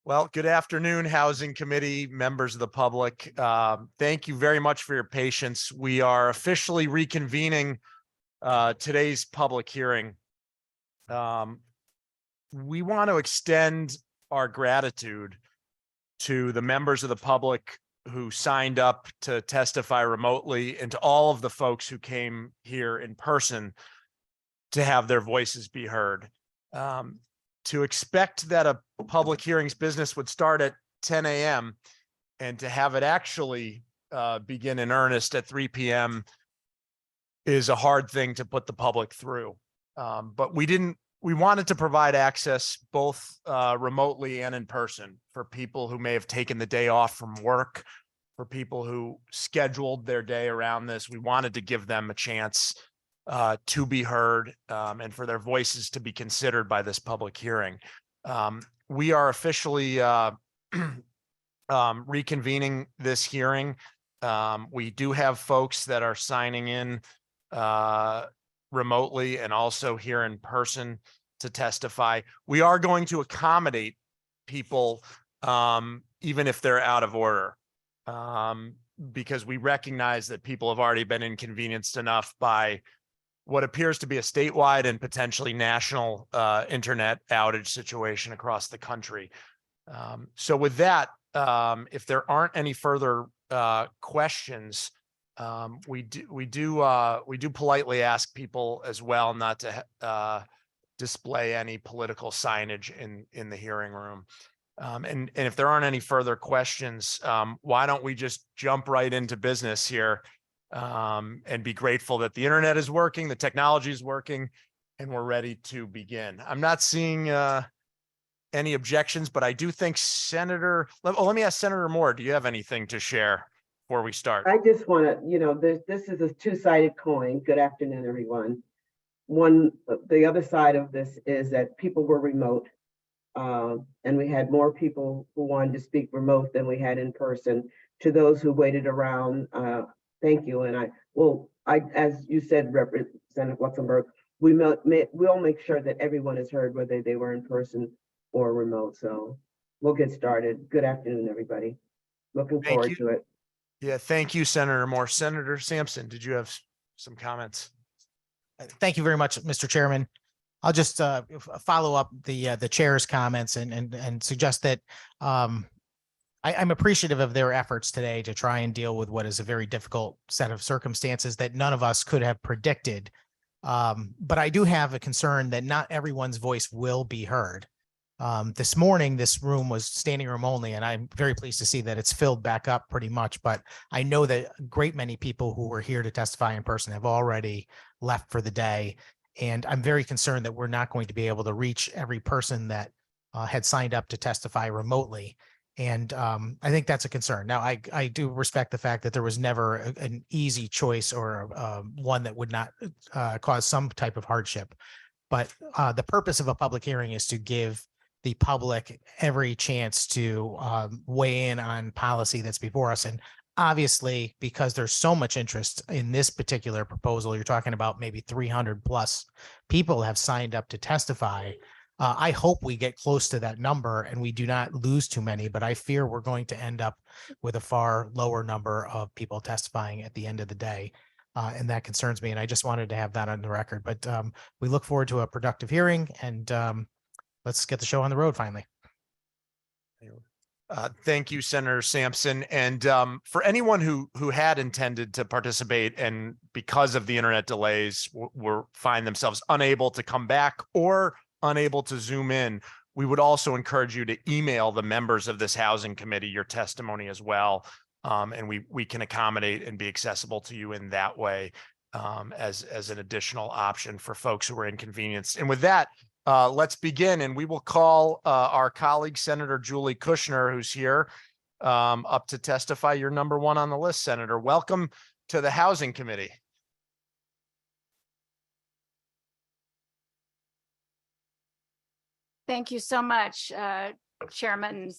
Well, good afternoon, Housing Committee, members of the public. Thank you very much for your patience. We are officially reconvening today's public hearing. We want to extend our gratitude to the members of the public who signed up to testify remotely and to all of the folks who came here in person to have their voices be heard. To expect that a public hearings business would start at 10 a.m. and to have it actually begin in earnest at 3 p.m. is a hard thing to put the public through. But we wanted to provide access both remotely and in person for people who may have taken the day off from work, for people who scheduled their day around this. We wanted to give them a chance to be heard and for their voices to be considered by this public hearing. We are officially reconvening this hearing. We do have folks that are signing in remotely and also here in person to testify. We are going to accommodate people even if they're out of order, because we recognize that people have already been inconvenienced enough by what appears to be a statewide and potentially national internet outage situation across the country. So with that, if there aren't any further questions, we do politely ask people as well not to display any political signage in the hearing room. And if there aren't any further questions, why don't we just jump right into business here? And be grateful that the internet is working, the technology is working, and we're ready to begin. I'm not seeing any objections, but I do think let me ask Senator Moore, do you have anything to share before we start? I just want to, this is a two-sided coin. Good afternoon, everyone. The other side of this is that people were remote, and we had more people who wanted to speak remote than we had in person. To those who waited around, thank you. And as you said, Representative Luxembourg, we'll make sure that everyone is heard, whether they were in person or remote. So we'll get started. Good afternoon, everybody. Looking forward to it. Yeah, thank you, Senator Moore. Senator Sampson, did you have some comments? Thank you very much, Mr. Chairman. I'll just follow up the chair's comments and suggest that I'm appreciative of their efforts today to try and deal with what is a very difficult set of circumstances that none of us could have predicted. But I do have a concern that not everyone's voice will be heard. This morning, this room was standing room only, and I'm very pleased to see that it's filled back up pretty much. But I know that a great many people who were here to testify in person have already left for the day. And I'm very concerned that we're not going to be able to reach every person that had signed up to testify remotely. And I think that's a concern. Now, I do respect the fact that there was never an easy choice or one that would not cause some type of hardship. But the purpose of a public hearing is to give the public every chance to weigh in on policy that's before us. And obviously, because there's so much interest in this particular proposal, you're talking about maybe 300 plus people have signed up to testify. I hope we get close to that number and we do not lose too many, but I fear we're going to end up with a far lower number of people testifying at the end of the day. And that concerns me. And I just wanted to have that on the record. But we look forward to a productive hearing, and let's get the show on the road finally. Thank you, Senator Sampson. And for anyone who had intended to participate and because of the internet delays find themselves unable to come back or unable to Zoom in, we would also encourage you to email the members of this housing committee your testimony as well. And we can accommodate and be accessible to you in that way as an additional option for folks who are inconvenienced. And with that, let's begin, and we will call our colleague, Senator Julie Kushner, who's here up to testify. You're number one on the list, Senator. Welcome to the Housing Committee. Thank you so much, Chairman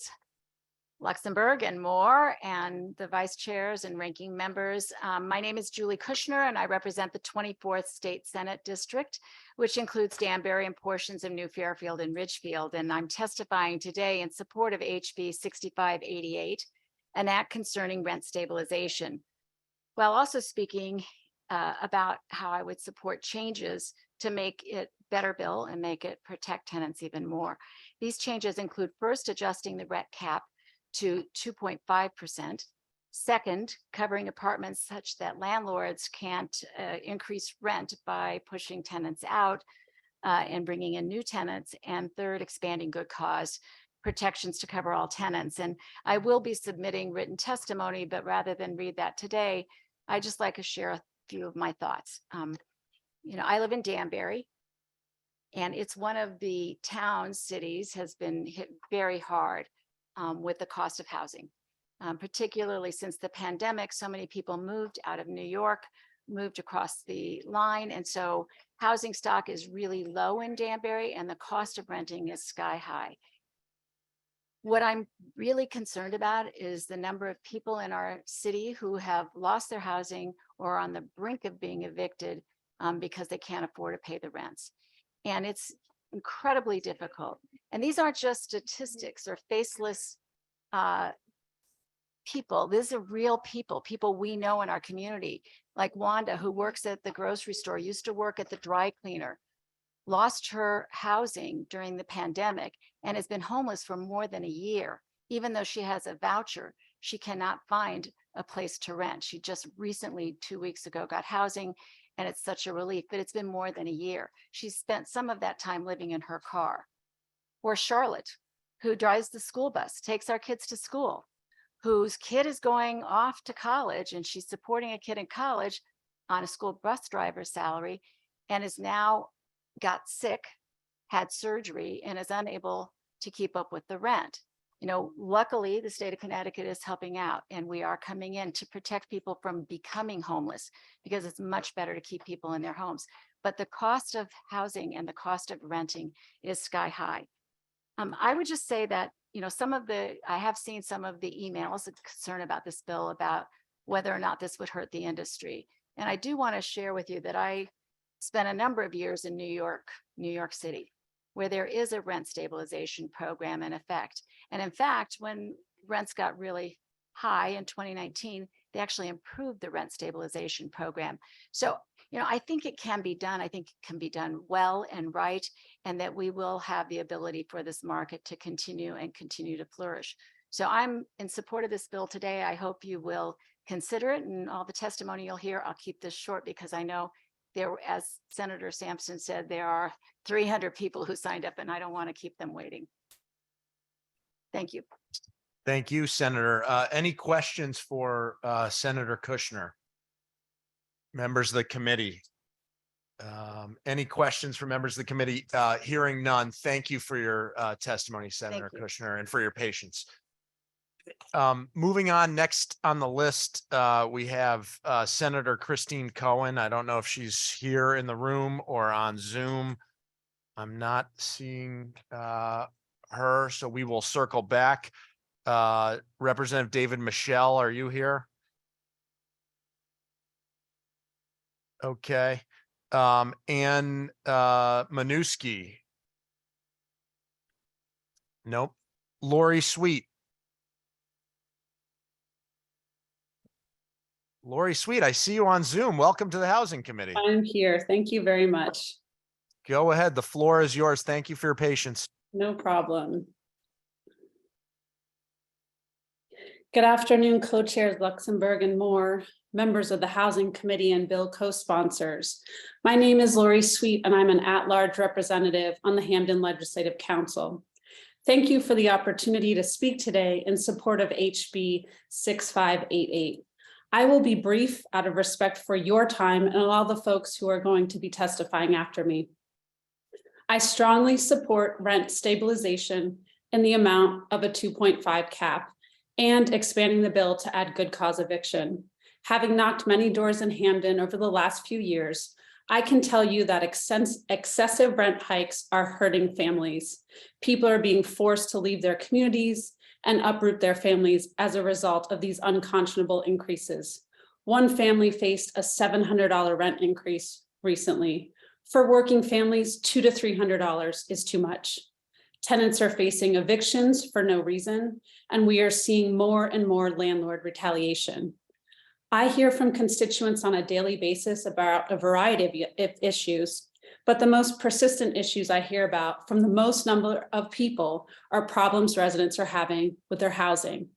Luxembourg and Moore, and the vice chairs and ranking members. My name is Julie Kushner, and I represent the 24th State Senate District, which includes Danbury and portions of New Fairfield and Ridgefield. And I'm testifying today in support of HB 6588, an act concerning rent stabilization, while also speaking about how I would support changes to make it better bill and make it protect tenants even more. These changes include first adjusting the rent cap to 2.5%. Second, covering apartments such that landlords can't increase rent by pushing tenants out and bringing in new tenants. And third, expanding good cause protections to cover all tenants. And I will be submitting written testimony, but rather than read that today, I just like to share a few of my thoughts. I live in Danbury, and it's one of the cities has been hit very hard with the cost of housing, particularly since the pandemic. So many people moved out of New York, moved across the line. And so housing stock is really low in Danbury, and the cost of renting is sky high. What I'm really concerned about is the number of people in our city who have lost their housing or are on the brink of being evicted because they can't afford to pay the rents. And it's incredibly difficult. And these aren't just statistics or faceless people. These are real people we know in our community, like Wanda, who works at the grocery store, used to work at the dry cleaner, lost her housing during the pandemic, and has been homeless for more than a year. Even though she has a voucher, she cannot find a place to rent. She just recently, 2 weeks ago, got housing, and it's such a relief, but it's been more than a year. She spent some of that time living in her car. Or Charlotte, who drives the school bus, takes our kids to school, whose kid is going off to college, and she's supporting a kid in college on a school bus driver's salary, and is now got sick, had surgery, and is unable to keep up with the rent. Luckily, the state of Connecticut is helping out, and we are coming in to protect people from becoming homeless, because it's much better to keep people in their homes. But the cost of housing and the cost of renting is sky high. I would just say that, I have seen some of the emails of concern about this bill, about whether or not this would hurt the industry. And I do want to share with you that I spent a number of years in New York City, where there is a rent stabilization program in effect. And in fact, when rents got really high in 2019, they actually improved the rent stabilization program. So, I think it can be done. I think it can be done well and right, and that we will have the ability for this market to continue to flourish. So I'm in support of this bill today. I hope you will consider it, and all the testimony you'll hear. I'll keep this short because I know there, as Senator Sampson said, there are 300 people who signed up, and I don't want to keep them waiting. Thank you. Thank you, Senator. Any questions for Senator Kushner? Members of the committee? Any questions for members of the committee? Hearing none. Thank you for your testimony, Senator Kushner, and for your patience. Moving on, next on the list, we have Senator Christine Cohen. I don't know if she's here in the room or on Zoom. I'm not seeing her, so we will circle back. Representative David Michelle, are you here? Okay. Ann Manuski. Nope. Lori Sweet. Lori Sweet, I see you on Zoom. Welcome to the Housing Committee. I'm here. Thank you very much. Go ahead. The floor is yours. Thank you for your patience. No problem. Good afternoon, co-chairs Luxembourg and Moore, members of the Housing Committee and bill co-sponsors. My name is Lori Sweet, and I'm an at-large representative on the Hampden Legislative Council. Thank you for the opportunity to speak today in support of HB 6588. I will be brief out of respect for your time and allow the folks who are going to be testifying after me. I strongly support rent stabilization in the amount of a 2.5 cap and expanding the bill to add good cause eviction. Having knocked many doors in Hampden over the last few years, I can tell you that excessive rent hikes are hurting families. People are being forced to leave their communities, and uproot their families as a result of these unconscionable increases. One family faced a $700 rent increase recently. For working families, $200 to $300 is too much. Tenants are facing evictions for no reason, and we are seeing more and more landlord retaliation. I hear from constituents on a daily basis about a variety of issues, but the most persistent issues I hear about from the most number of people are problems residents are having with their housing.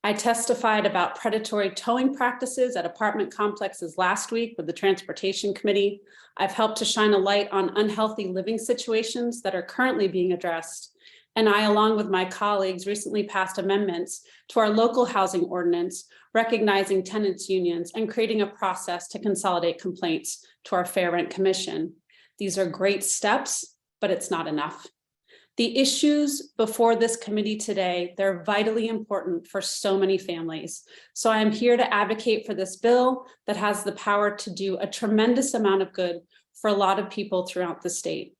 I testified about predatory towing practices at apartment complexes last week with the Transportation Committee. I've helped to shine a light on unhealthy living situations that are currently being addressed. And I, along with my colleagues, recently passed amendments to our local housing ordinance, recognizing tenants unions and creating a process to consolidate complaints to our Fair Rent Commission. These are great steps, but it's not enough. The issues before this committee today, they're vitally important for so many families. So I'm here to advocate for this bill that has the power to do a tremendous amount of good for a lot of people throughout the state.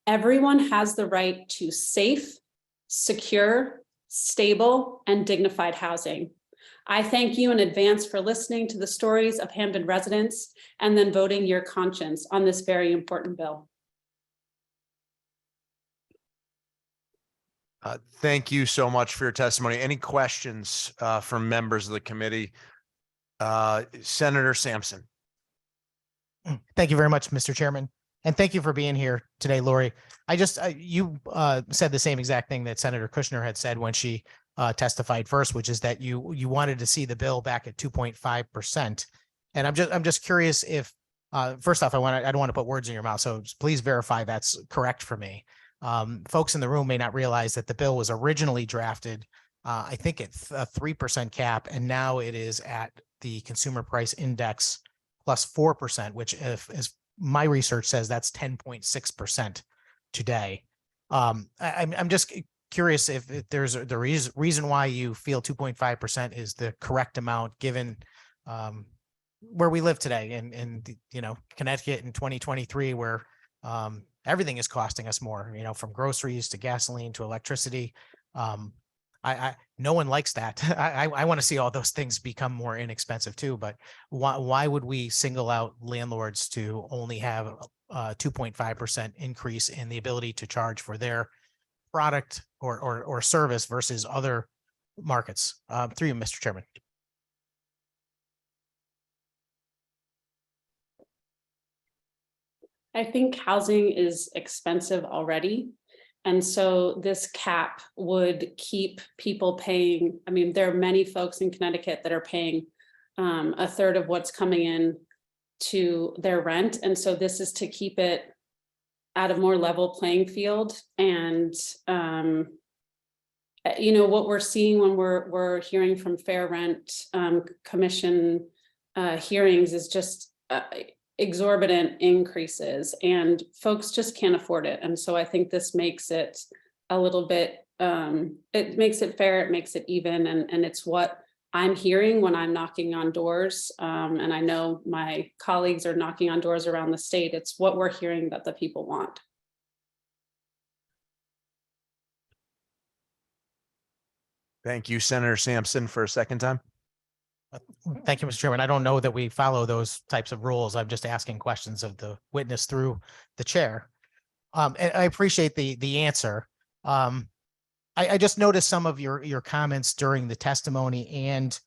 Everyone has the right to safe, secure, stable, and dignified housing. I thank you in advance for listening to the stories of Hamden residents and then voting your conscience on this very important bill. Thank you so much for your testimony. Any questions from members of the committee? Senator Sampson. Thank you very much, Mr. Chairman. And thank you for being here today, Lori. You said the same exact thing that Senator Kushner had said when she testified first, which is that you wanted to see the bill back at 2.5%. And I'm just curious if, first off, I don't want to put words in your mouth, so please verify that's correct for me. Folks in the room may not realize that the bill was originally drafted, I think it's a 3% cap, and now it is at the consumer price index plus 4%, which as my research says, that's 10.6% today. I'm just curious if there's the reason why you feel 2.5% is the correct amount given where we live today in Connecticut in 2023, where everything is costing us more, from groceries to gasoline to electricity. No one likes that. I want to see all those things become more inexpensive too, but why would we single out landlords to only have a 2.5% increase in the ability to charge for their product or service versus other markets? Through you, Mr. Chairman. I think housing is expensive already. And so this cap would keep people paying. I mean, there are many folks in Connecticut that are paying a third of what's coming in to their rent. And so this is to keep it at a more level playing field. And, what we're seeing when we're hearing from Fair Rent Commission hearings is just exorbitant increases, and folks just can't afford it. And so I think this makes it a little bit, it makes it fair, it makes it even, and it's what I'm hearing when I'm knocking on doors. And I know my colleagues are knocking on doors around the state. It's what we're hearing that the people want. Thank you, Senator Sampson, for a second time. Thank you, Mr. Chairman. I don't know that we follow those types of rules. I'm just asking questions of the witness through the chair. And I appreciate the answer. I just noticed some of your comments during the testimony and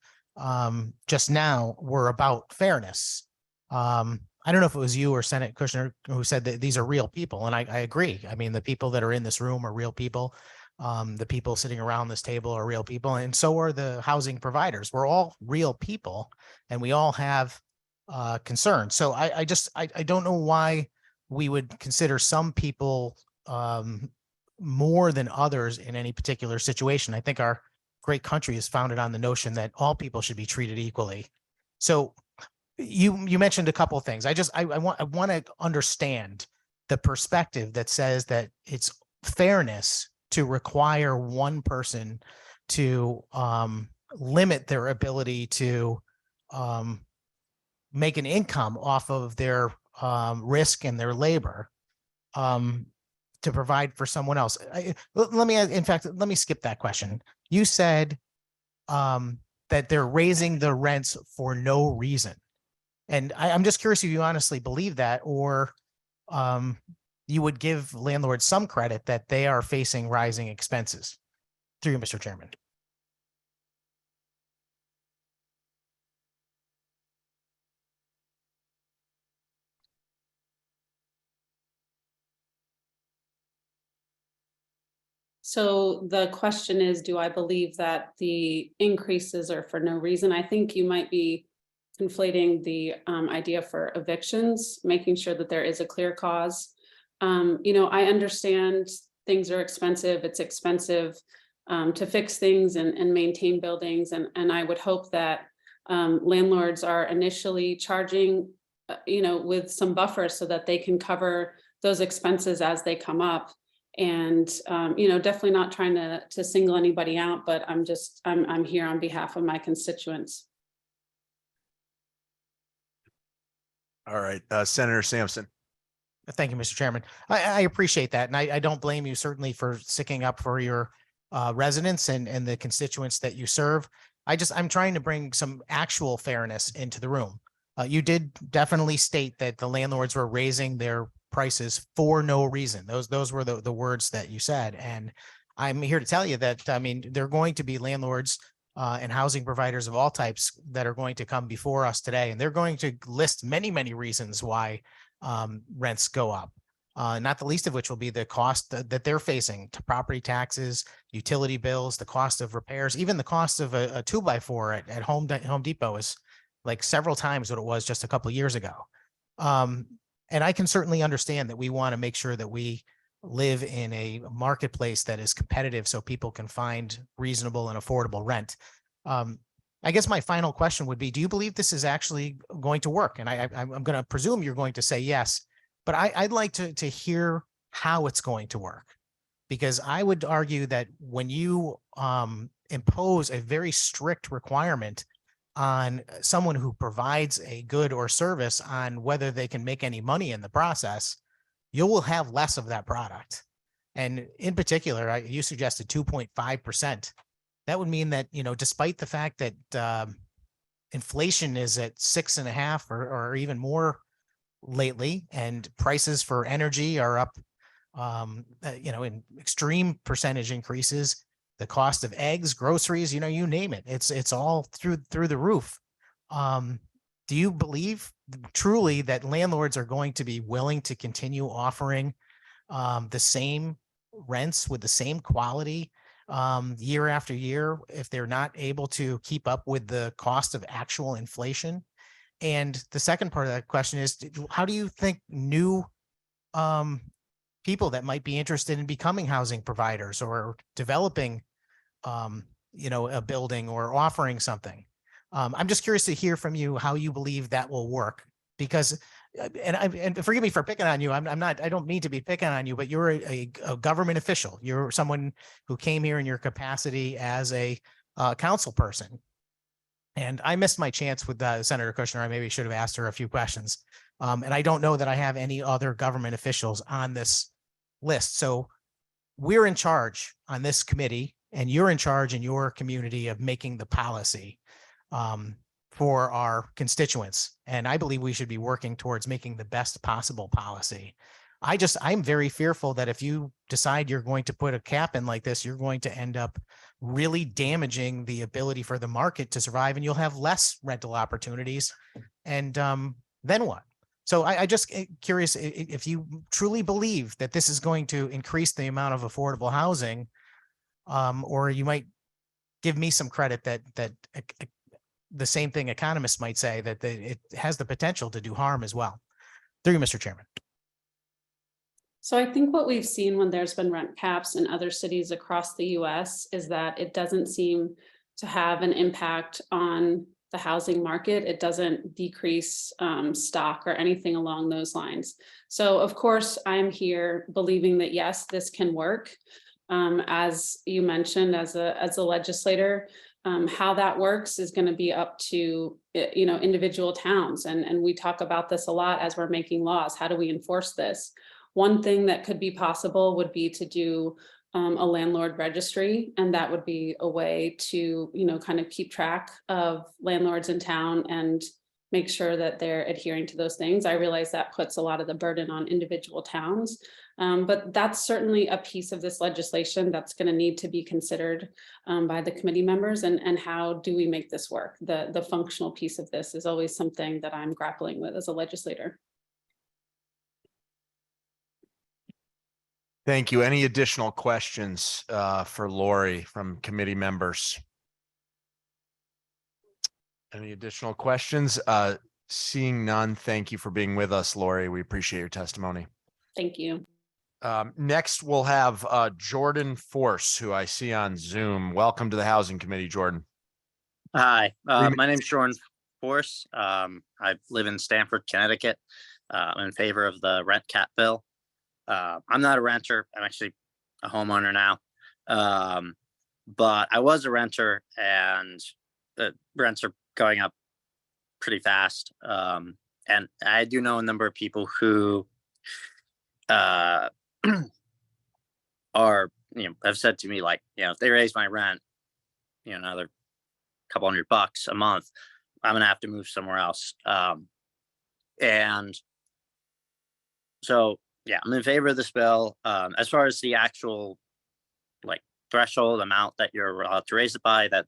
just now were about fairness. I don't know if it was you or Senator Kushner who said that these are real people, and I agree. I mean, the people that are in this room are real people. The people sitting around this table are real people, and so are the housing providers. We're all real people, and we all have concerns. So I don't know why we would consider some people more than others in any particular situation. I think our great country is founded on the notion that all people should be treated equally. So you mentioned a couple of things. I want to understand the perspective that says that it's fairness to require one person to limit their ability to make an income off of their risk and their labor. to provide for someone else. Let me, in fact, let me skip that question. You said that they're raising the rents for no reason. And I'm just curious if you honestly believe that, or you would give landlords some credit that they are facing rising expenses. Through you, Mr. Chairman. So the question is, do I believe that the increases are for no reason? I think you might be conflating the idea for evictions, making sure that there is a clear cause. I understand things are expensive. It's expensive to fix things and maintain buildings. And I would hope that landlords are initially charging, with some buffer so that they can cover those expenses as they come up. And, definitely not trying to single anybody out, but I'm here on behalf of my constituents. All right, Senator Sampson. Thank you, Mr. Chairman. I appreciate that. And I don't blame you certainly for sticking up for your residents and the constituents that you serve. I'm trying to bring some actual fairness into the room. You did definitely state that the landlords were raising their prices for no reason. Those were the words that you said. And I'm here to tell you that, there are going to be landlords and housing providers of all types that are going to come before us today. And they're going to list many, many reasons why rents go up. Not the least of which will be the cost that they're facing to property taxes, utility bills, the cost of repairs, even the cost of a 2x4 at Home Depot is like several times what it was just a couple of years ago. And I can certainly understand that we want to make sure that we live in a marketplace that is competitive so people can find reasonable and affordable rent. I guess my final question would be, do you believe this is actually going to work? And I'm going to presume you're going to say yes, but I'd like to hear how it's going to work, because I would argue that when you impose a very strict requirement on someone who provides a good or service on whether they can make any money in the process, you will have less of that product. And in particular, you suggested 2.5%. That would mean that, despite the fact that inflation is at 6.5 or even more lately, and prices for energy are up, in extreme percentage increases, the cost of eggs, groceries, you name it. It's all through the roof. Do you believe truly that landlords are going to be willing to continue offering the same rents with the same quality year after year if they're not able to keep up with the cost of actual inflation? And the second part of that question is, how do you think new people that might be interested in becoming housing providers or developing, a building or offering something? I'm just curious to hear from you how you believe that will work, because, and forgive me for picking on you. I don't mean to be picking on you, but you're a government official. You're someone who came here in your capacity as a council person. And I missed my chance with Senator Kushner. I maybe should have asked her a few questions. And I don't know that I have any other government officials on this list. So we're in charge on this committee, and you're in charge in your community of making the policy for our constituents. And I believe we should be working towards making the best possible policy. I'm very fearful that if you decide you're going to put a cap in like this, you're going to end up really damaging the ability for the market to survive, and you'll have less rental opportunities. And then what? So I just curious if you truly believe that this is going to increase the amount of affordable housing, or you might give me some credit that the same thing economists might say, that it has the potential to do harm as well. Through you, Mr. Chairman. So I think what we've seen when there's been rent caps in other cities across the US is that it doesn't seem to have an impact on the housing market. It doesn't decrease stock or anything along those lines. So of course, I'm here believing that, yes, this can work. As you mentioned, as a legislator, how that works is going to be up to, individual towns. And we talk about this a lot as we're making laws. How do we enforce this? One thing that could be possible would be to do a landlord registry, and that would be a way to, kind of keep track of landlords in town and make sure that they're adhering to those things. I realize that puts a lot of the burden on individual towns. But that's certainly a piece of this legislation that's going to need to be considered by the committee members, and how do we make this work? The functional piece of this is always something that I'm grappling with as a legislator. Thank you. Any additional questions for Lori from committee members? Any additional questions? Seeing none, thank you for being with us, Lori. We appreciate your testimony. Thank you. Next, we'll have Jordan Force, who I see on Zoom. Welcome to the Housing Committee, Jordan. Hi, my name's Jordan Force. I live in Stamford, Connecticut. I'm in favor of the rent cap bill. I'm not a renter. I'm actually a homeowner now. But I was a renter, and the rents are going up pretty fast. And I do know a number of people who are, have said to me, like, if they raise my rent, another couple $100 a month, I'm gonna have to move somewhere else. And so, yeah, I'm in favor of this bill. As far as the actual threshold amount that you're allowed to raise it by, that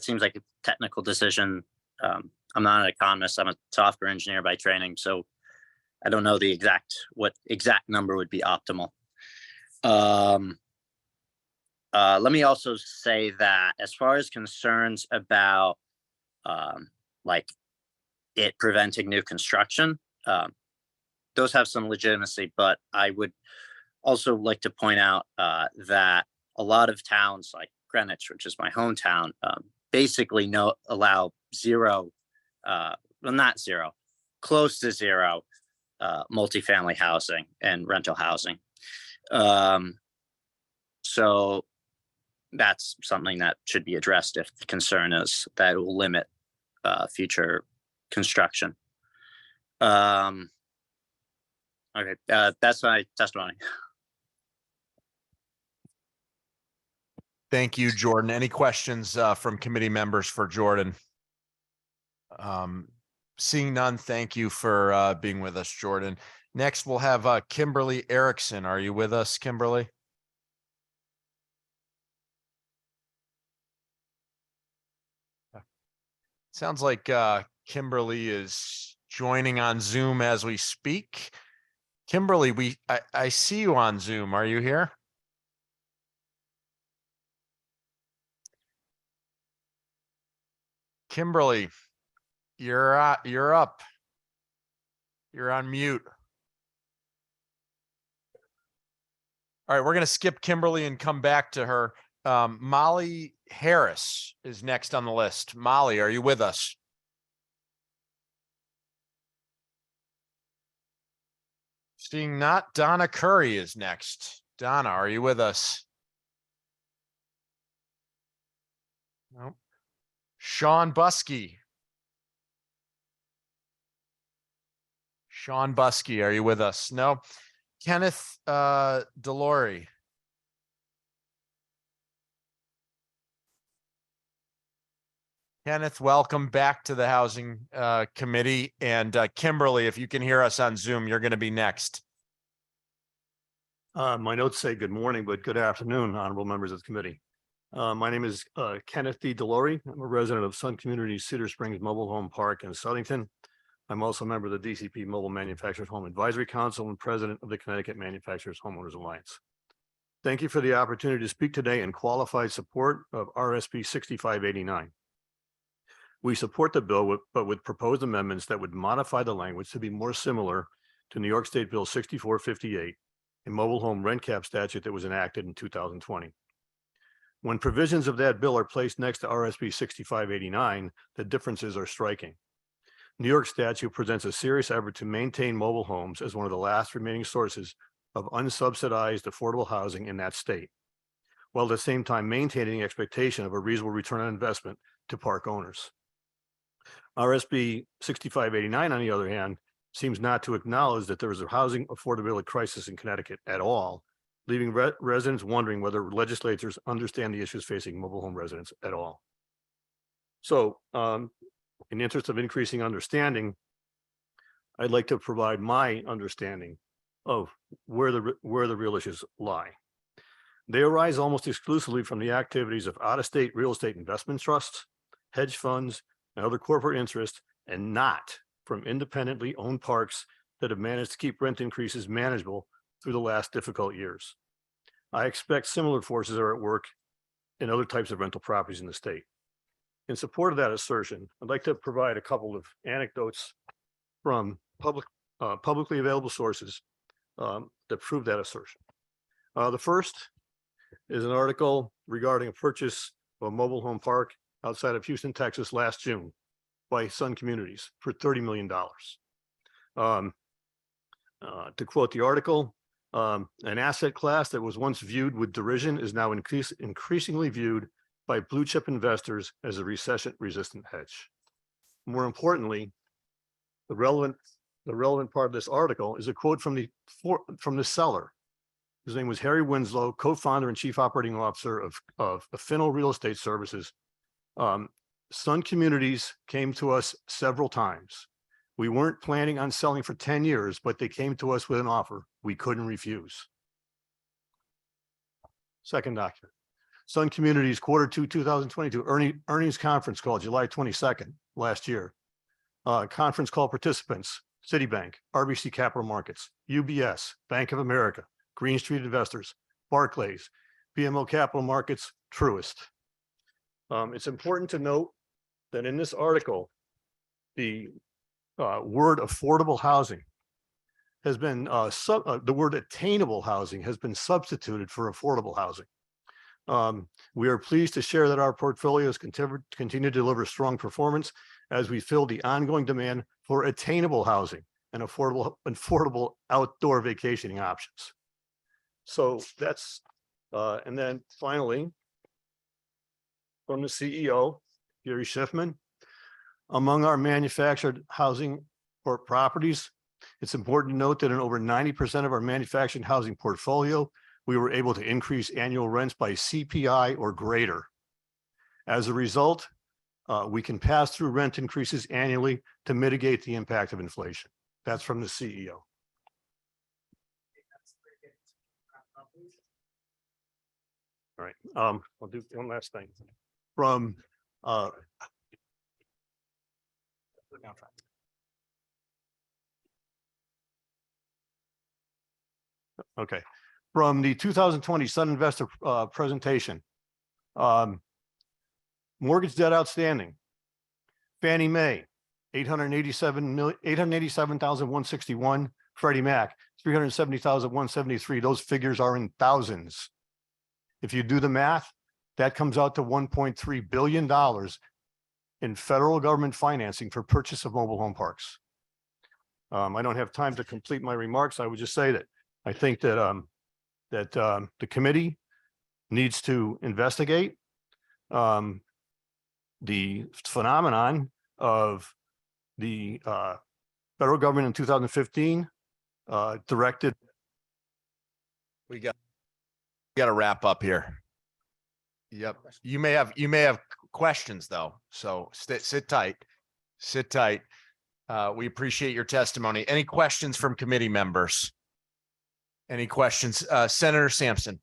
seems like a technical decision. I'm not an economist. I'm a software engineer by training, so I don't know what exact number would be optimal. Let me also say that as far as concerns about it preventing new construction, those have some legitimacy, but I would also like to point out that a lot of towns like Greenwich, which is my hometown, basically allow zero, well, not zero, close to zero multifamily housing and rental housing. So that's something that should be addressed if the concern is that it will limit future construction. Okay, that's my testimony. Thank you, Jordan. Any questions from committee members for Jordan? Seeing none, thank you for being with us, Jordan. Next, we'll have Kimberly Erickson. Are you with us, Kimberly? Sounds like Kimberly is joining on Zoom as we speak. Kimberly, I see you on Zoom. Are you here? Kimberly, you're up. You're on mute. All right, we're going to skip Kimberly and come back to her. Molly Harris is next on the list. Molly, are you with us? Seeing not, Donna Curry is next. Donna, are you with us? No. Sean Buskey. Sean Buskey, are you with us? No. Kenneth Delory. Kenneth, welcome back to the Housing Committee. And Kimberly, if you can hear us on Zoom, you're going to be next. My notes say good morning, but good afternoon, honorable members of the committee. My name is Kenneth D. Delory. I'm a resident of Sun Community Cedar Springs Mobile Home Park in Southington. I'm also a member of the DCP Mobile Manufacturers Home Advisory Council and president of the Connecticut Manufacturers Homeowners Alliance. Thank you for the opportunity to speak today in qualified support of RSP 6589. We support the bill, but with proposed amendments that would modify the language to be more similar to New York State Bill 6458, a mobile home rent cap statute that was enacted in 2020. When provisions of that bill are placed next to RSP 6589, the differences are striking. New York statute presents a serious effort to maintain mobile homes as one of the last remaining sources of unsubsidized affordable housing in that state, while at the same time maintaining the expectation of a reasonable return on investment to park owners. RSP 6589, on the other hand, seems not to acknowledge that there is a housing affordability crisis in Connecticut at all, leaving residents wondering whether legislators understand the issues facing mobile home residents at all. So, in the interest of increasing understanding, I'd like to provide my understanding of where the real issues lie. They arise almost exclusively from the activities of out-of-state real estate investment trusts, hedge funds, and other corporate interests, and not from independently owned parks that have managed to keep rent increases manageable through the last difficult years. I expect similar forces are at work in other types of rental properties in the state. In support of that assertion, I'd like to provide a couple of anecdotes from publicly available sources that prove that assertion. The first is an article regarding a purchase of a mobile home park outside of Houston, Texas last June by Sun Communities for $30 million. To quote the article, an asset class that was once viewed with derision is now increasingly viewed by blue chip investors as a recession resistant hedge. More importantly, the relevant part of this article is a quote from the seller. His name was Harry Winslow, co-founder and chief operating officer of Affinal Real Estate Services. Sun Communities came to us several times. We weren't planning on selling for 10 years, but they came to us with an offer we couldn't refuse. Second document, Sun Communities Q2 2022 earnings conference call, July 22nd last year. Conference call participants, Citibank, RBC Capital Markets, UBS, Bank of America, Green Street Investors, Barclays, BMO Capital Markets, Truist. It's important to note that in this article, the word affordable housing has been, the word attainable housing has been substituted for affordable housing. We are pleased to share that our portfolios continue to deliver strong performance as we fill the ongoing demand for attainable housing and affordable outdoor vacationing options. So that's, and then finally, from the CEO, Gary Schiffman, among our manufactured housing or properties, it's important to note that in over 90% of our manufactured housing portfolio, we were able to increase annual rents by CPI or greater. As a result, we can pass through rent increases annually to mitigate the impact of inflation. That's from the CEO. All right, I'll do one last thing. From okay, from the 2020 Sun Investor presentation, mortgage debt outstanding, Fannie Mae, 887,161, Freddie Mac, 370,173. Those figures are in thousands. If you do the math, that comes out to $1.3 billion in federal government financing for purchase of mobile home parks. I don't have time to complete my remarks. I would just say that I think that the committee needs to investigate the phenomenon of the federal government in 2015 directed. We got to wrap up here. Yep. You may have questions though. So sit tight. We appreciate your testimony. Any questions from committee members? Any questions? Senator Sampson.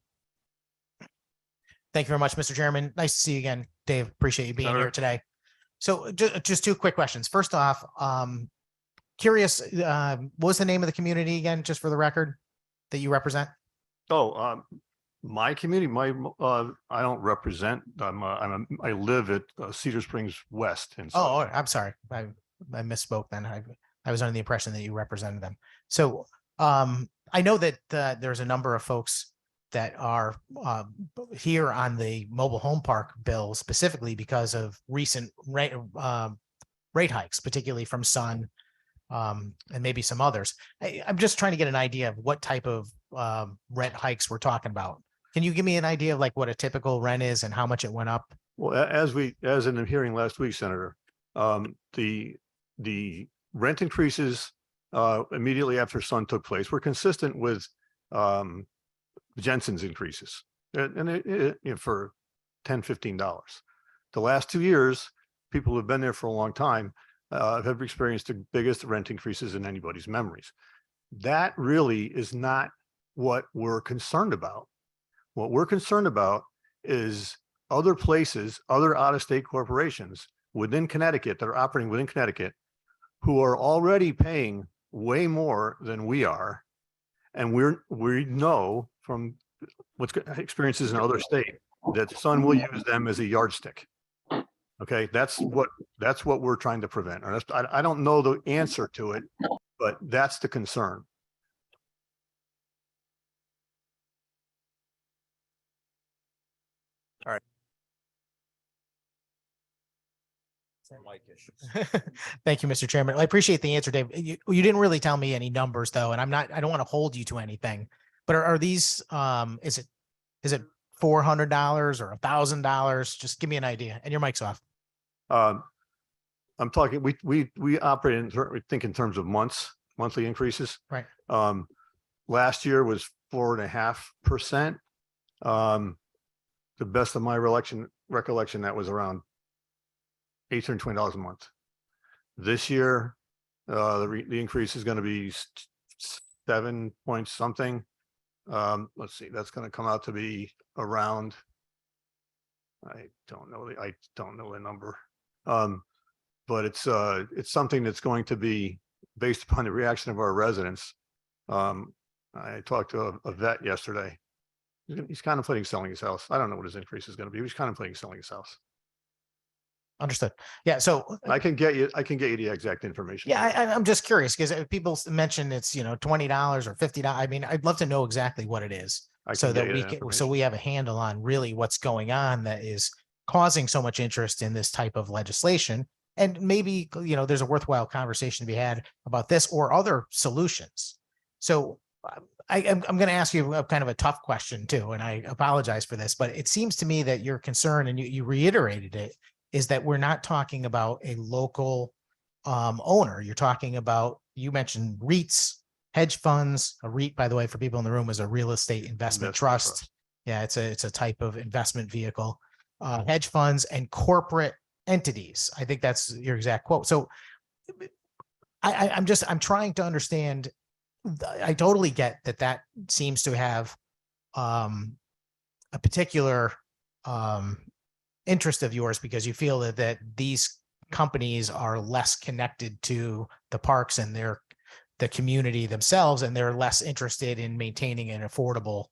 Thank you very much, Mr. Chairman. Nice to see you again, Dave. Appreciate you being Senator. here today. So just two quick questions. First off, curious, what was the name of the community again, just for the record, that you represent? Oh, my community, I don't represent. I live at Cedar Springs West. Oh, I'm sorry. I misspoke then. I was under the impression that you represented them. So I know that there's a number of folks that are here on the mobile home park bill specifically because of recent rate hikes, particularly from Sun and maybe some others. I'm just trying to get an idea of what type of rent hikes we're talking about. Can you give me an idea of like what a typical rent is and how much it went up? Well, as in the hearing last week, Senator, the rent increases immediately after Sun took place were consistent with Jensen's increases. For $10, $15. The last 2 years, people who've been there for a long time have experienced the biggest rent increases in anybody's memories. That really is not what we're concerned about. What we're concerned about is other places, other out-of-state corporations within Connecticut that are operating within Connecticut who are already paying way more than we are. And we know from what's experiences in other state that Sun will use them as a yardstick. Okay, that's what we're trying to prevent. Or I don't know the answer to it, but that's the concern. Thank you, Mr. Chairman. I appreciate the answer, Dave. You didn't really tell me any numbers though, and I don't want to hold you to anything, but are these, is it $400 or $1,000? Just give me an idea, and your mic's off. I'm talking, we operate in terms of monthly increases. Right. Last year was 4.5%. The best of my recollection, that was around $820 a month. This year, the increase is going to be 7 point something. Let's see, that's going to come out to be around, I don't know the number. But it's something that's going to be based upon the reaction of our residents. I talked to a vet yesterday. He's contemplating selling his house. I don't know what his increase is going to be. He's contemplating selling his house. Understood. Yeah. So I can get you the exact information. yeah, I'm just curious because people mention it's, $20 or $50. I mean, I'd love to know exactly what it is so that we have a handle on really what's going on that is causing so much interest in this type of legislation. And maybe, there's a worthwhile conversation to be had about this or other solutions. So I'm going to ask you a kind of a tough question too, and I apologize for this, but it seems to me that your concern, and you reiterated it, is that we're not talking about a local owner. You're talking about, you mentioned REITs, hedge funds. A REIT, by the way, for people in the room, is a real estate investment trust. Yeah, it's a type of investment vehicle. Hedge funds and corporate entities. I think that's your exact quote. So I'm trying to understand. I totally get that seems to have a particular interest of yours because you feel that these companies are less connected to the parks and the community themselves, and they're less interested in maintaining an affordable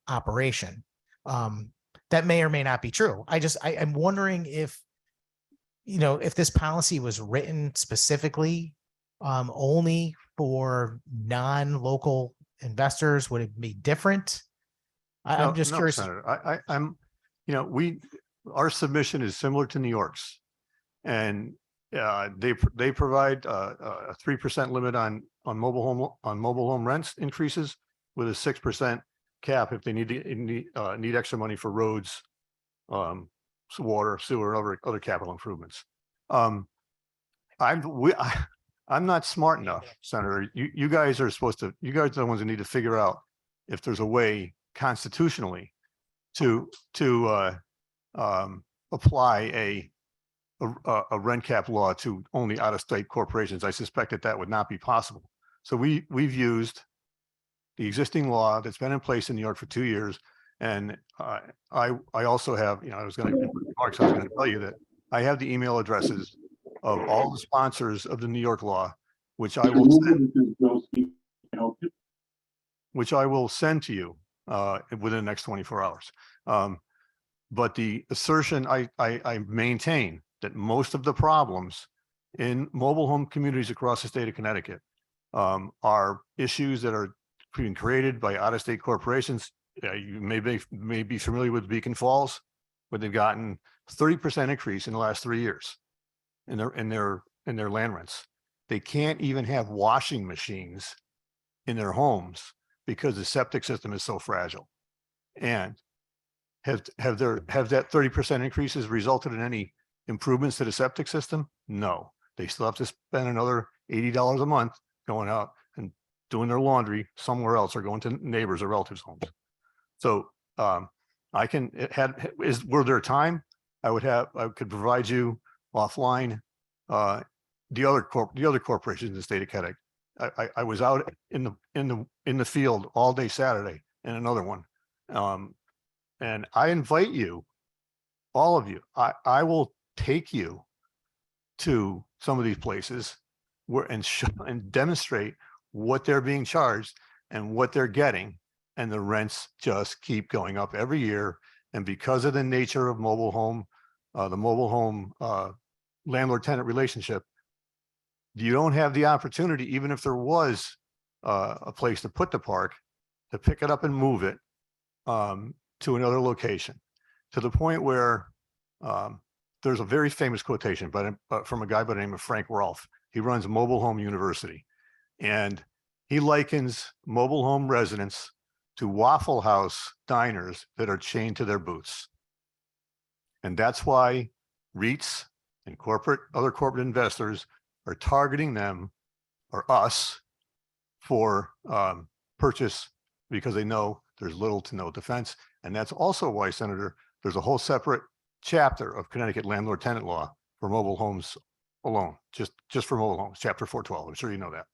operation. That may or may not be true. I'm wondering if this policy was written specifically only for non-local investors, would it be different? I'm just curious. Senator, our submission is similar to New York's, and they provide a 3% limit on mobile home rents increases with a 6% cap if they need extra money for roads, water, sewer, other capital improvements. I'm not smart enough, Senator. You guys are the ones who need to figure out if there's a way constitutionally to apply a rent cap law to only out-of-state corporations. I suspect that would not be possible. So we've used the existing law that's been in place in New York for 2 years. And I also have, I was going to tell you that I have the email addresses of all the sponsors of the New York law, which I will send to you within the next 24 hours. But the assertion I maintain that most of the problems in mobile home communities across the state of Connecticut are issues that are being created by out-of-state corporations. You may be familiar with Beacon Falls, where they've gotten 30% increase in the last 3 years in their land rents. They can't even have washing machines in their homes because the septic system is so fragile. And have that 30% increases resulted in any improvements to the septic system? No. They still have to spend another $80 a month going out and doing their laundry somewhere else or going to neighbors or relatives' homes. So I can, were there time? I could provide you offline the other corporations in the state of Connecticut. I was out in the field all day Saturday in another one. And I invite you, all of you, I will take you to some of these places and demonstrate what they're being charged and what they're getting. And the rents just keep going up every year. And because of the nature of mobile home, the mobile home landlord-tenant relationship, you don't have the opportunity, even if there was a place to put the park, to pick it up and move it to another location, to the point where there's a very famous quotation from a guy by the name of Frank Rolfe. He runs Mobile Home University, and he likens mobile home residents to Waffle House diners that are chained to their booths. And that's why REITs and other corporate investors are targeting them or us for purchase, because they know there's little to no defense. And that's also why, Senator, there's a whole separate chapter of Connecticut landlord tenant law for mobile homes alone, just for mobile homes, chapter 412. I'm sure you know that.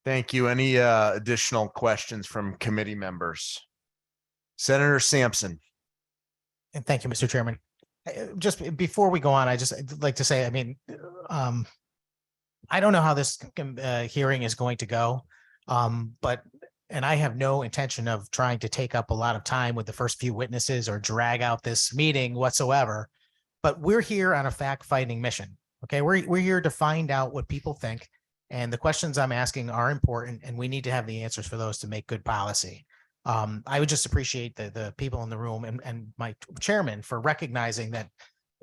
Thank you. Any additional questions from committee members? Senator Sampson. And thank you, Mr. Chairman. Just before we go on, I'd like to say, I mean, I don't know how this hearing is going to go, and I have no intention of trying to take up a lot of time with the first few witnesses or drag out this meeting whatsoever. But we're here on a fact-finding mission. Okay, we're here to find out what people think, and the questions I'm asking are important, and we need to have the answers for those to make good policy. I would just appreciate the people in the room and my chairman for recognizing that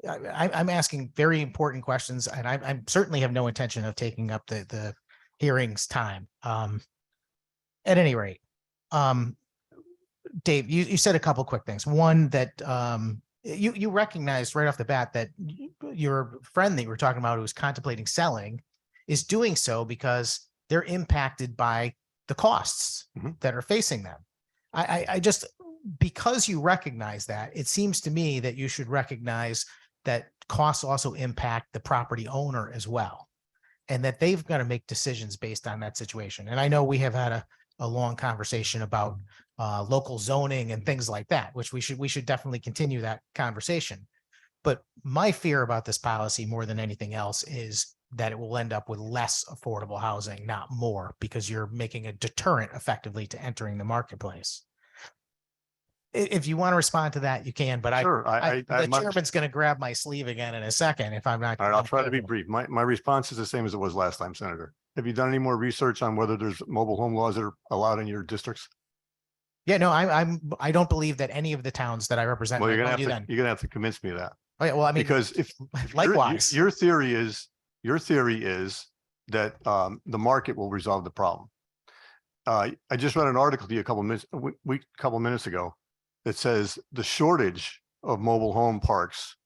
I'm asking very important questions, and I certainly have no intention of taking up the hearing's time. At any rate, Dave, you said a couple quick things. One, that you recognized right off the bat that your friend that you were talking about who was contemplating selling is doing so because they're impacted by the costs that are facing them. I just, because you recognize that, it seems to me that you should recognize that costs also impact the property owner as well, and that they've got to make decisions based on that situation. And I know we have had a long conversation about local zoning and things like that, which we should definitely continue that conversation. But my fear about this policy more than anything else is that it will end up with less affordable housing, not more, because you're making a deterrent effectively to entering the marketplace. If you want to respond to that, you can, but Sure, the chairman's going to grab my sleeve again in a second if I'm not. All right, I'll try to be brief. My response is the same as it was last time, Senator. Have you done any more research on whether there's mobile home laws that are allowed in your districts? Yeah, no, I don't believe that any of the towns that I represent. Well, might you're do gonna then. have to convince me of that. Oh, yeah, well, I mean, Because if likewise, your theory is that the market will resolve the problem. I just read an article to you a couple minutes ago that says the shortage of mobile home parks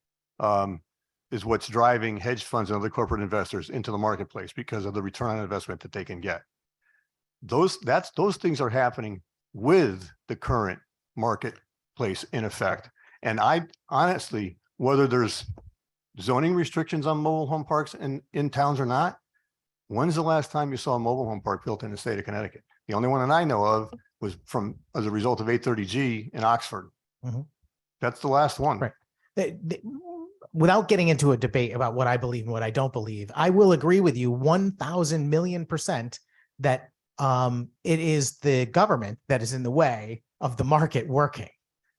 is what's driving hedge funds and other corporate investors into the marketplace because of the return on investment that they can get. Those things are happening with the current marketplace in effect. And I honestly, whether there's zoning restrictions on mobile home parks in towns or not, when's the last time you saw a mobile home park built in the state of Connecticut? The only one that I know of was as a result of 830G in Oxford. That's the last one. Right. Without getting into a debate about what I believe and what I don't believe, I will agree with you 1,000,000,000% that it is the government that is in the way of the market working.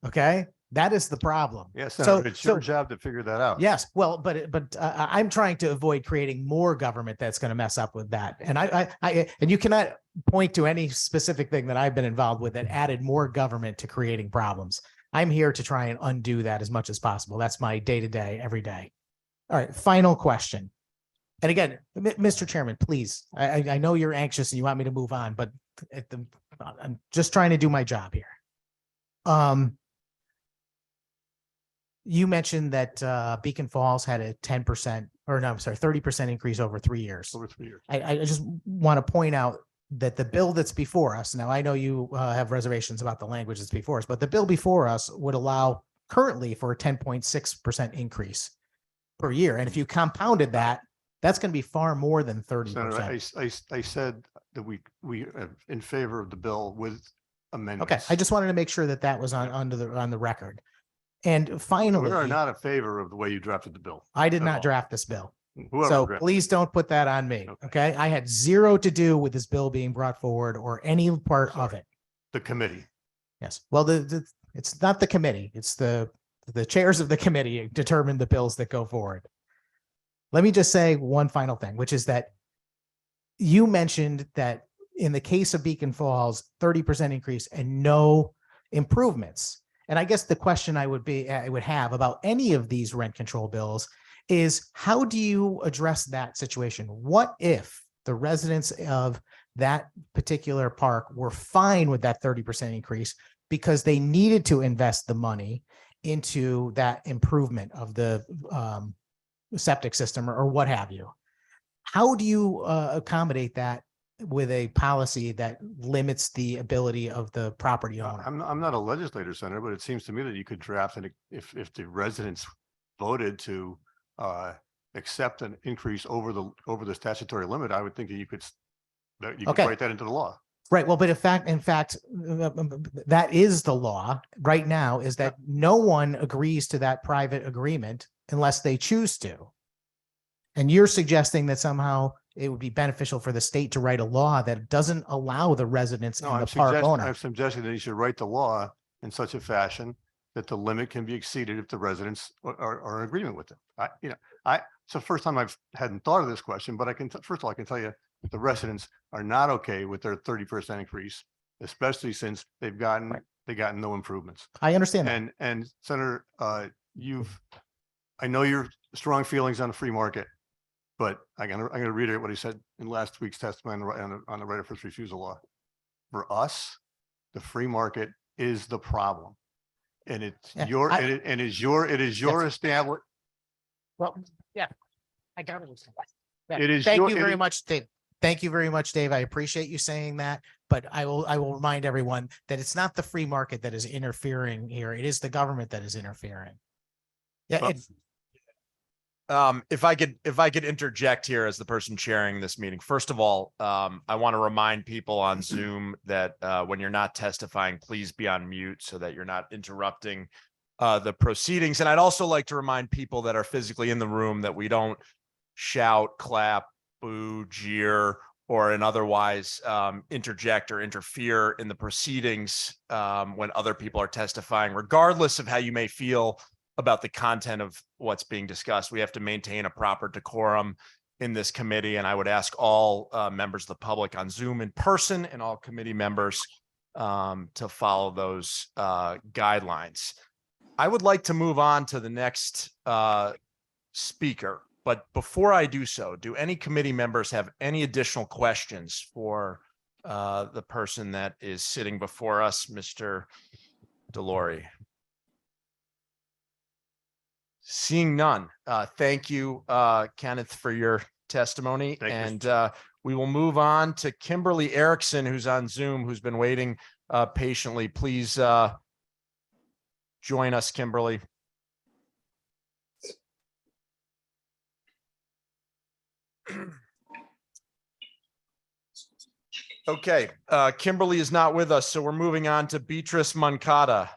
Okay. That is the problem. Yes, Senator, it's your job to figure that out. Yes, well, but I'm trying to avoid creating more government that's going to mess up with that. And and you cannot point to any specific thing that I've been involved with that added more government to creating problems. I'm here to try and undo that as much as possible. That's my day-to-day, every day. All right, final question. And again, Mr. Chairman, please, I know you're anxious and you want me to move on, but I'm just trying to do my job here. You mentioned that Beacon Falls had a 10% or no, I'm sorry, 30% increase over 3 years. over 3 years. I just want to point out that the bill that's before us, now I know you have reservations about the language that's before us, but the bill before us would allow currently for a 10.6% increase per year. And if you compounded that, that's going to be far more than 30%. Senator, I said that we are in favor of the bill with amendments. Okay, I just wanted to make sure that that was on the record. And finally, We are not in favor of the way you drafted the bill. I did at not all. draft this bill. Whoever So drafted please don't put that on me. Okay. Okay. I had zero to do with this bill being brought forward or any part of Sorry. it. the committee. Yes. Well, it's not the committee. It's the chairs of the committee determine the bills that go forward. Let me just say one final thing, which is that you mentioned that in the case of Beacon Falls, 30% increase and no improvements. And I guess the question I would have about any of these rent control bills is, how do you address that situation? What if the residents of that particular park were fine with that 30% increase because they needed to invest the money into that improvement of the septic system or what have you? How do you accommodate that with a policy that limits the ability of the property owner? I'm not a legislator, Senator, but it seems to me that you could draft it if the residents voted to accept an increase over the statutory limit. I would think that you could Okay. write that into the law. Right. Well, but in fact, that is the law right now, is that no one agrees to that private agreement unless they choose to. And you're suggesting that somehow it would be beneficial for the state to write a law that doesn't allow the residents No, and the park owner. I'm suggesting that you should write the law in such a fashion that the limit can be exceeded if the residents are in agreement with it. It's the first time hadn't thought of this question, but first of all, I can tell you that the residents are not okay with their 30% increase, especially since they gotten no improvements. I understand that. And Senator, I know your strong feelings on the free market, but I'm gonna reiterate what he said in last week's testimony on the right of first refusal law. For us, the free market is the problem. And it's Yeah, it is your established. Well, yeah, I got it. It is Thank your- you it very is- much, Dave. Thank you very much, Dave. I appreciate you saying that, but I will remind everyone that it's not the free market that is interfering here. It is the government that is interfering. Yeah, Well- it's, If I could interject here as the person chairing this meeting. First of all, I want to remind people on Zoom that when you're not testifying, please be on mute so that you're not interrupting the proceedings. And I'd also like to remind people that are physically in the room that we don't shout, clap, boo, jeer, or in otherwise interject or interfere in the proceedings when other people are testifying, regardless of how you may feel about the content of what's being discussed. We have to maintain a proper decorum in this committee. And I would ask all members of the public on Zoom in person and all committee members to follow those guidelines. I would like to move on to the next speaker. But before I do so, do any committee members have any additional questions for the person that is sitting before us, Mr. Delory? Seeing none, thank you, Kenneth, for your testimony. Thank you, Mr. And we will move on to Kimberly Erickson, who's on Zoom, who's been waiting patiently. Please join us, Kimberly. Okay, Kimberly is not with us, so we're moving on to Beatrice Moncada.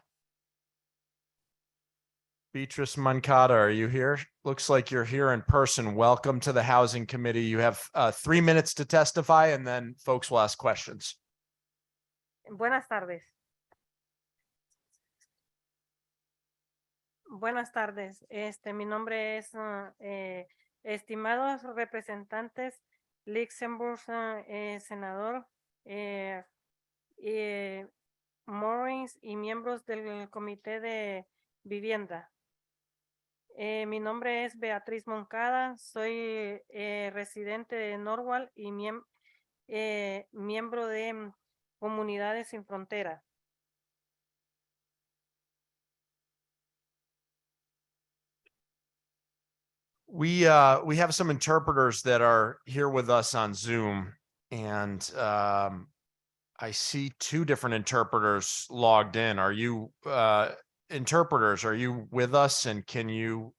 Beatrice Moncada, are you here? Looks like you're here in person. Welcome to the Housing Committee. You have 3 minutes to testify, and then folks will ask questions. Buenas tardes. Buenas tardes. Mi nombre es estimados representantes, Luxemburg, senador, Morris y miembros del Comité de Vivienda. Mi nombre es Beatriz Moncada, soy residente de Norwalk y miembro de Comunidades Sin Frontera. We have some interpreters that are here with us on Zoom, and I see two different interpreters logged in. Are you interpreters? Are you with us, and can you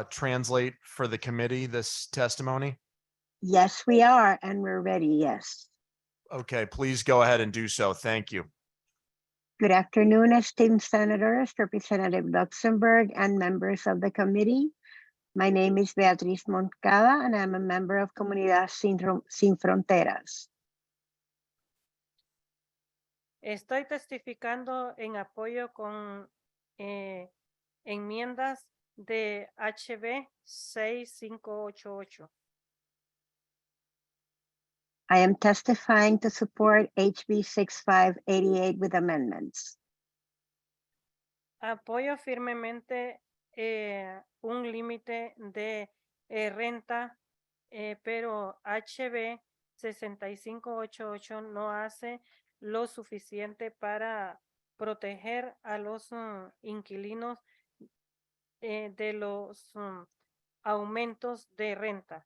translate for the committee this testimony? Yes, we are, and we're ready, yes. Okay, please go ahead and do so. Thank you. Good afternoon, esteemed senators, Representative Luxembourg, and members of the committee. My name is Beatriz Moncada, and I'm a member of Comunidad Sin Fronteras. Estoy testificando en apoyo con enmiendas de HB 6588. I am testifying to support HB 6588 with amendments. Apoyo firmemente un límite de renta, pero HB 6588 no hace lo suficiente para proteger a los inquilinos de los aumentos de renta.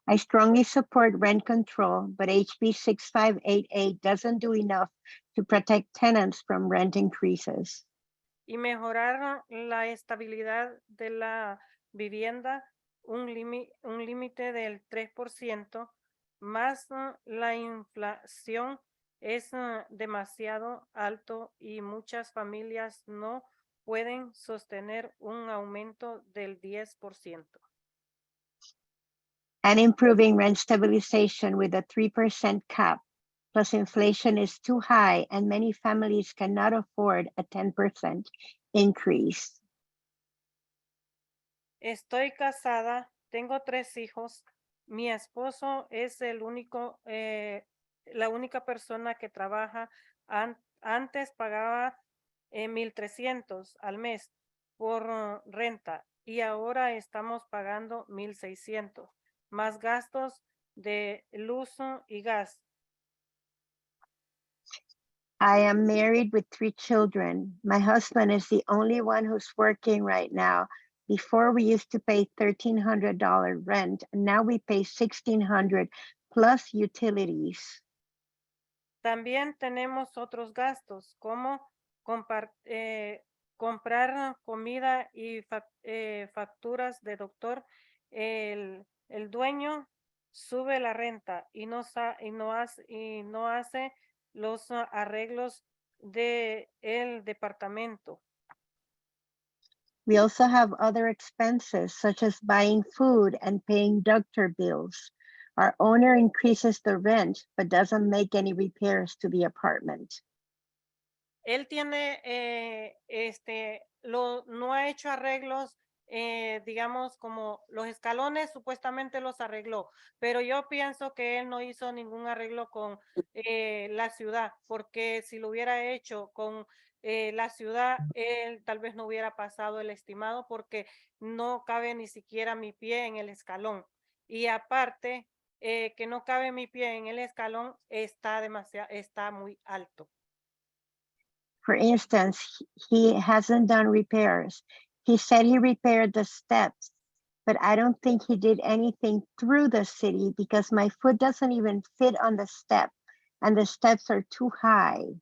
I strongly support rent control, but HB 6588 doesn't do enough to protect tenants from rent increases. Y mejorar la estabilidad de la vivienda, un límite del 3%, más la inflación es demasiado alto y muchas familias no pueden sostener un aumento del 10%. And improving rent stabilization with a 3% cap, plus inflation is too high and many families cannot afford a 10% increase. Estoy casada, tengo 3 hijos. Mi esposo es la única persona que trabaja. Antes pagaba 1,300 al mes por renta y ahora estamos pagando 1,600, más gastos de luz y gas. I am married with 3 children. My husband is the only one who's working right now. Before we used to pay $1,300 rent, and now we pay $1,600 plus utilities. También tenemos otros gastos como comprar comida y facturas de doctor. El dueño sube la renta y no hace los arreglos de el departamento. We also have other expenses such as buying food and paying doctor bills. Our owner increases the rent, but doesn't make any repairs to the apartment. Él tiene, no ha hecho arreglos, digamos, como los escalones, supuestamente los arregló, pero yo pienso que él no hizo ningún arreglo con la ciudad, porque si lo hubiera hecho con la ciudad, él tal vez no hubiera pasado el estimado, porque no cabe ni siquiera mi pie en el escalón. Y aparte, que no cabe mi pie en el escalón, está muy alto. For instance, he hasn't done repairs. He said he repaired the steps, but I don't think he did anything through the city because my foot doesn't even fit on the step and the steps are too high.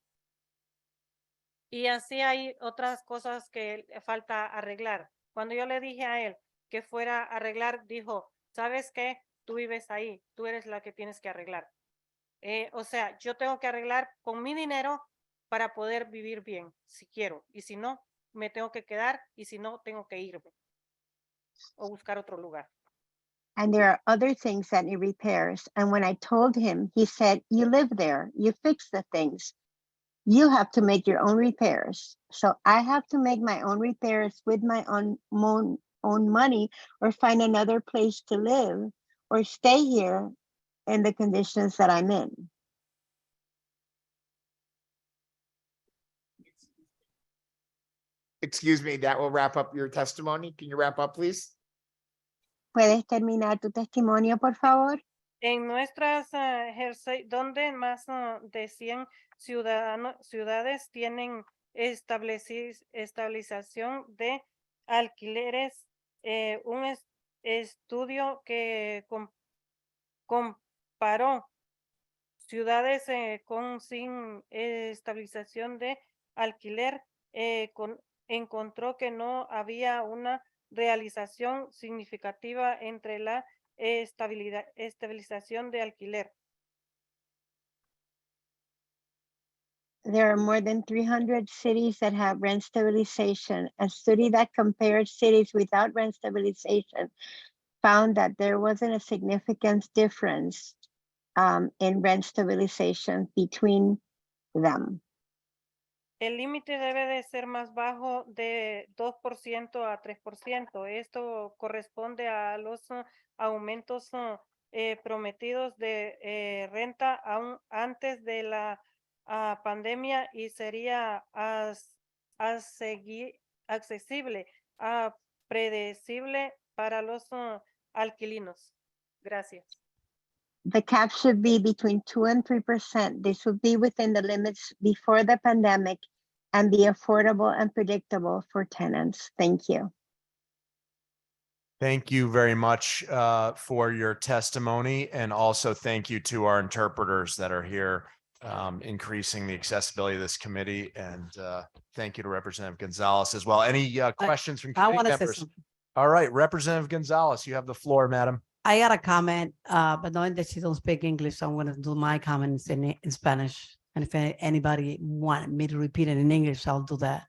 Y así hay otras cosas que falta arreglar. Cuando yo le dije a él que fuera a arreglar, dijo, ¿sabes qué? Tú vives ahí, tú eres la que tienes que arreglar. O sea, yo tengo que arreglar con mi dinero para poder vivir bien, si quiero. Y si no, me tengo que quedar y si no, tengo que irme o buscar otro lugar. And there are other things that need repairs. And when I told him, he said, you live there, you fix the things. You have to make your own repairs. So I have to make my own repairs with my own money or find another place to live or stay here in the conditions that I'm in. Excuse me, that will wrap up your testimony. Can you wrap up, please? ¿Puedes terminar tu testimonio, por favor? En nuestras donde más de 100 ciudades tienen estabilización de alquileres, estudio que comparó ciudades con sin estabilización de alquiler, encontró que no había una realización significativa entre la estabilización de alquiler. There are more than 300 cities that have rent stabilization. A study that compared cities without rent stabilization found that there wasn't a significant difference in rent stabilization between them. El límite debe de ser más bajo de 2% a 3%. Esto corresponde a los aumentos prometidos de renta aún antes de la pandemia y sería accesible, predecible para los alquilinos. Gracias. The cap should be between 2 and 3%. This would be within the limits before the pandemic and be affordable and predictable for tenants. Thank you. Thank you very much for your testimony, and also thank you to our interpreters that are here increasing the accessibility of this committee, and thank you to Representative Gonzalez as well. Any questions from I committee want to say members? something. All right, Representative Gonzalez, you have the floor, madam. I got a comment, but knowing that she don't speak English, so I'm going to do my comments in Spanish. And if anybody want me to repeat it in English, I'll do that.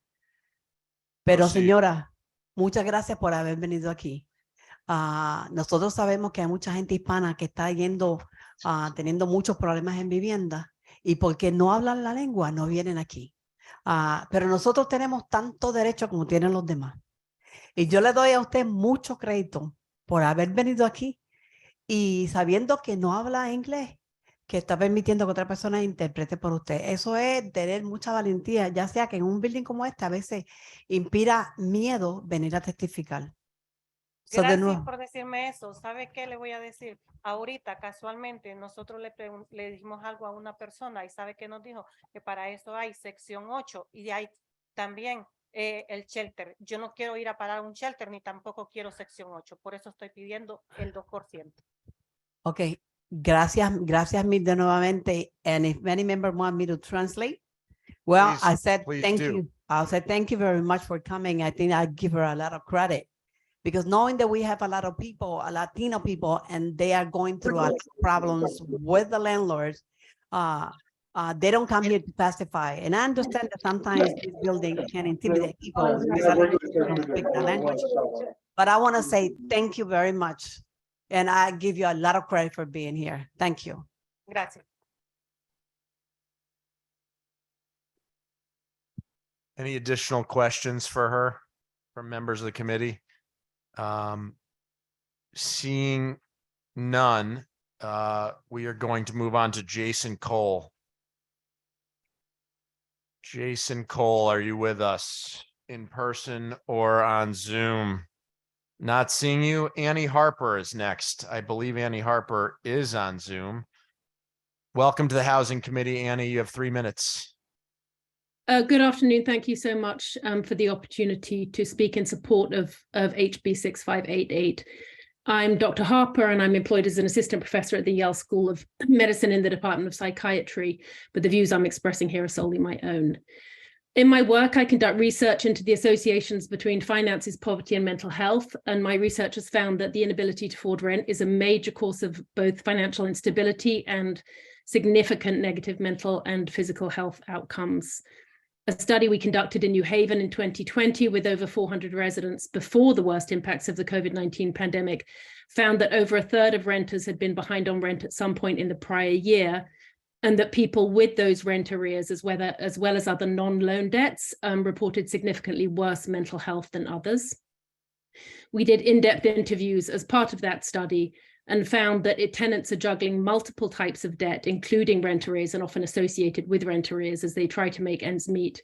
Pero Proceed. señora, muchas gracias por haber venido aquí. Nosotros sabemos que hay mucha gente hispana que está teniendo muchos problemas en vivienda y porque no hablan la lengua no vienen aquí. Pero nosotros tenemos tanto derecho como tienen los demás. Y yo le doy a usted mucho crédito por haber venido aquí y sabiendo que no habla inglés, que está permitiendo que otra persona interprete por usted. Eso es tener mucha valentía, ya sea que en un building como este a veces inspira miedo venir a testificar. So, de Gracias nuevo, por decirme eso. ¿Sabe qué le voy a decir? Ahorita, casualmente, nosotros le dijimos algo a una persona y ¿sabe qué nos dijo? Que para eso hay sección 8 y hay también el shelter. Yo no quiero ir a parar un shelter ni tampoco quiero sección 8. Por eso estoy pidiendo el 2%. ok, gracias mil de nuevamente. And if any member want me to translate, well, Please, I said please thank do. you. I said thank you very much for coming. I think I give her a lot of credit. Because knowing that we have a lot of people, Latino people, and they are going through a lot of problems with the landlords, they don't come here to testify. And I understand that sometimes this building can intimidate people because a lot of people don't speak the language. But I want to say thank you very much. And I give you a lot of credit for being here. Thank you. Gracias. Any additional questions for her from members of the committee? Seeing none, we are going to move on to Jason Cole. Jason Cole, are you with us in person or on Zoom? Not seeing you. Annie Harper is next. I believe Annie Harper is on Zoom. Welcome to the Housing Committee. Annie, you have 3 minutes. Good afternoon. Thank you so much for the opportunity to speak in support of HB 6588. I'm Dr. Harper, and I'm employed as an assistant professor at the Yale School of Medicine in the Department of Psychiatry, but the views I'm expressing here are solely my own. In my work, I conduct research into the associations between finances, poverty, and mental health, and my research has found that the inability to afford rent is a major cause of both financial instability and significant negative mental and physical health outcomes. A study we conducted in New Haven in 2020 with over 400 residents before the worst impacts of the COVID-19 pandemic found that over a third of renters had been behind on rent at some point in the prior year, and that people with those rent arrears, as well as other non-loan debts, reported significantly worse mental health than others. We did in-depth interviews as part of that study and found that tenants are juggling multiple types of debt, including rent arrears and often associated with rent arrears as they try to make ends meet,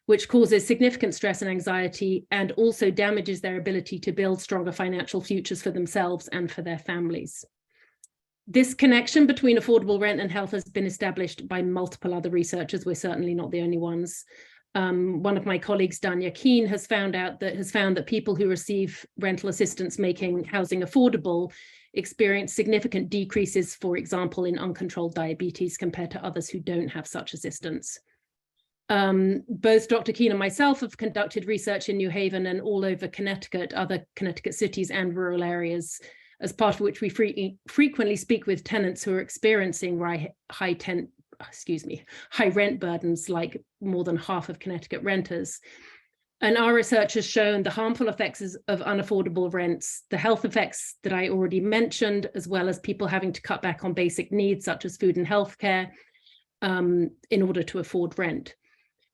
which causes significant stress and anxiety and also damages their ability to build stronger financial futures for themselves and for their families. This connection between affordable rent and health has been established by multiple other researchers. We're certainly not the only ones. One of my colleagues, Danya Keene, has found that people who receive rental assistance making housing affordable experience significant decreases, for example, in uncontrolled diabetes compared to others who don't have such assistance. Both Dr. Keene and myself have conducted research in New Haven and all over Connecticut, other Connecticut cities and rural areas, as part of which we frequently speak with tenants who are experiencing high rent burdens, like more than half of Connecticut renters. And our research has shown the harmful effects of unaffordable rents, the health effects that I already mentioned, as well as people having to cut back on basic needs such as food and healthcare in order to afford rent.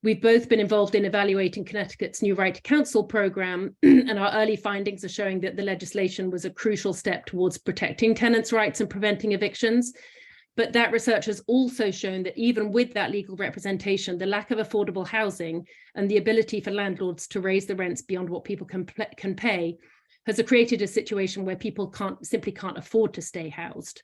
We've both been involved in evaluating Connecticut's new Right to Counsel program, and our early findings are showing that the legislation was a crucial step towards protecting tenants' rights and preventing evictions. But that research has also shown that even with that legal representation, the lack of affordable housing and the ability for landlords to raise the rents beyond what people can pay has created a situation where people simply can't afford to stay housed.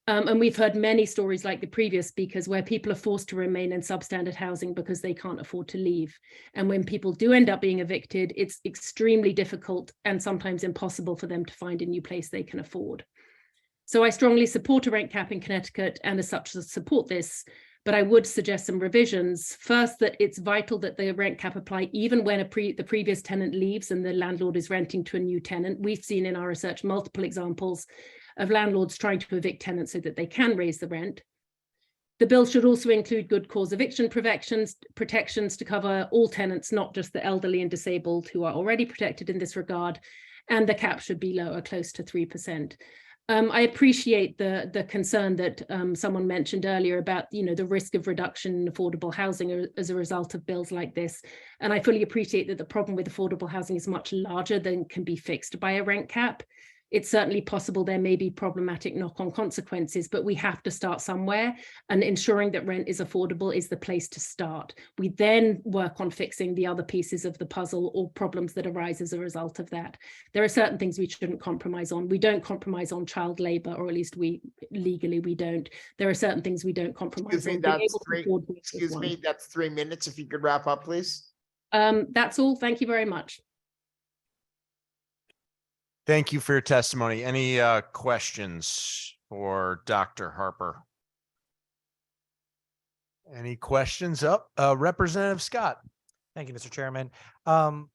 And we've heard many stories like the previous speakers where people are forced to remain in substandard housing because they can't afford to leave. And when people do end up being evicted, it's extremely difficult and sometimes impossible for them to find a new place they can afford. So I strongly support a rent cap in Connecticut and as such support this, but I would suggest some revisions. First, that it's vital that the rent cap apply even when the previous tenant leaves and the landlord is renting to a new tenant. We've seen in our research multiple examples of landlords trying to evict tenants so that they can raise the rent. The bill should also include good cause eviction protections to cover all tenants, not just the elderly and disabled who are already protected in this regard, and the cap should be lower, close to 3%. I appreciate the concern that someone mentioned earlier about, the risk of reduction in affordable housing as a result of bills like this. And I fully appreciate that the problem with affordable housing is much larger than can be fixed by a rent cap. It's certainly possible there may be problematic knock-on consequences, but we have to start somewhere, and ensuring that rent is affordable is the place to start. We then work on fixing the other pieces of the puzzle or problems that arise as a result of that. There are certain things we shouldn't compromise on. We don't compromise on child labor, or at least legally we don't. There are certain things we don't compromise on. Excuse me, that's 3 minutes. If you could wrap up, please. That's all. Thank you very much. Thank you for your testimony. Any questions for Dr. Harper? Any questions? Representative Scott. Thank you, Mr. Chairman. So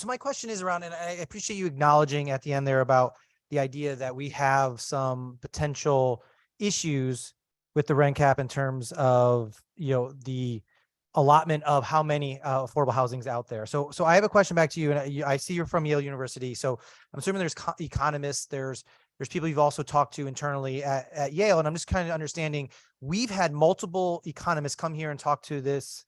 my question is around, and I appreciate you acknowledging at the end there about the idea that we have some potential issues with the rent cap in terms of, the allotment of how many affordable housings out there. So I have a question back to you, and I see you're from Yale University. So I'm assuming there's economists, there's people you've also talked to internally at Yale, and I'm just kind of understanding. We've had multiple economists come here and talk to this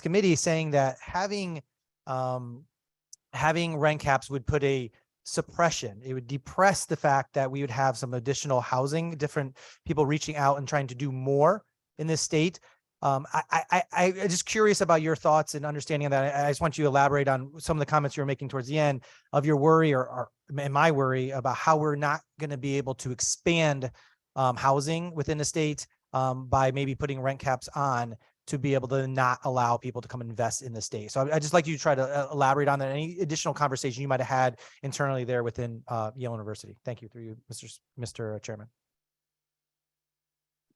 committee, saying that having rent caps would put a suppression. It would depress the fact that we would have some additional housing, different people reaching out and trying to do more in this state. I'm just curious about your thoughts and understanding of that. I just want you to elaborate on some of the comments you were making towards the end of your worry or my worry about how we're not going to be able to expand housing within the state by maybe putting rent caps on to be able to not allow people to come invest in the state. So I'd just like you to try to elaborate on that. Any additional conversation you might have had internally there within Yale University. Thank you, through you, Mr. Chairman.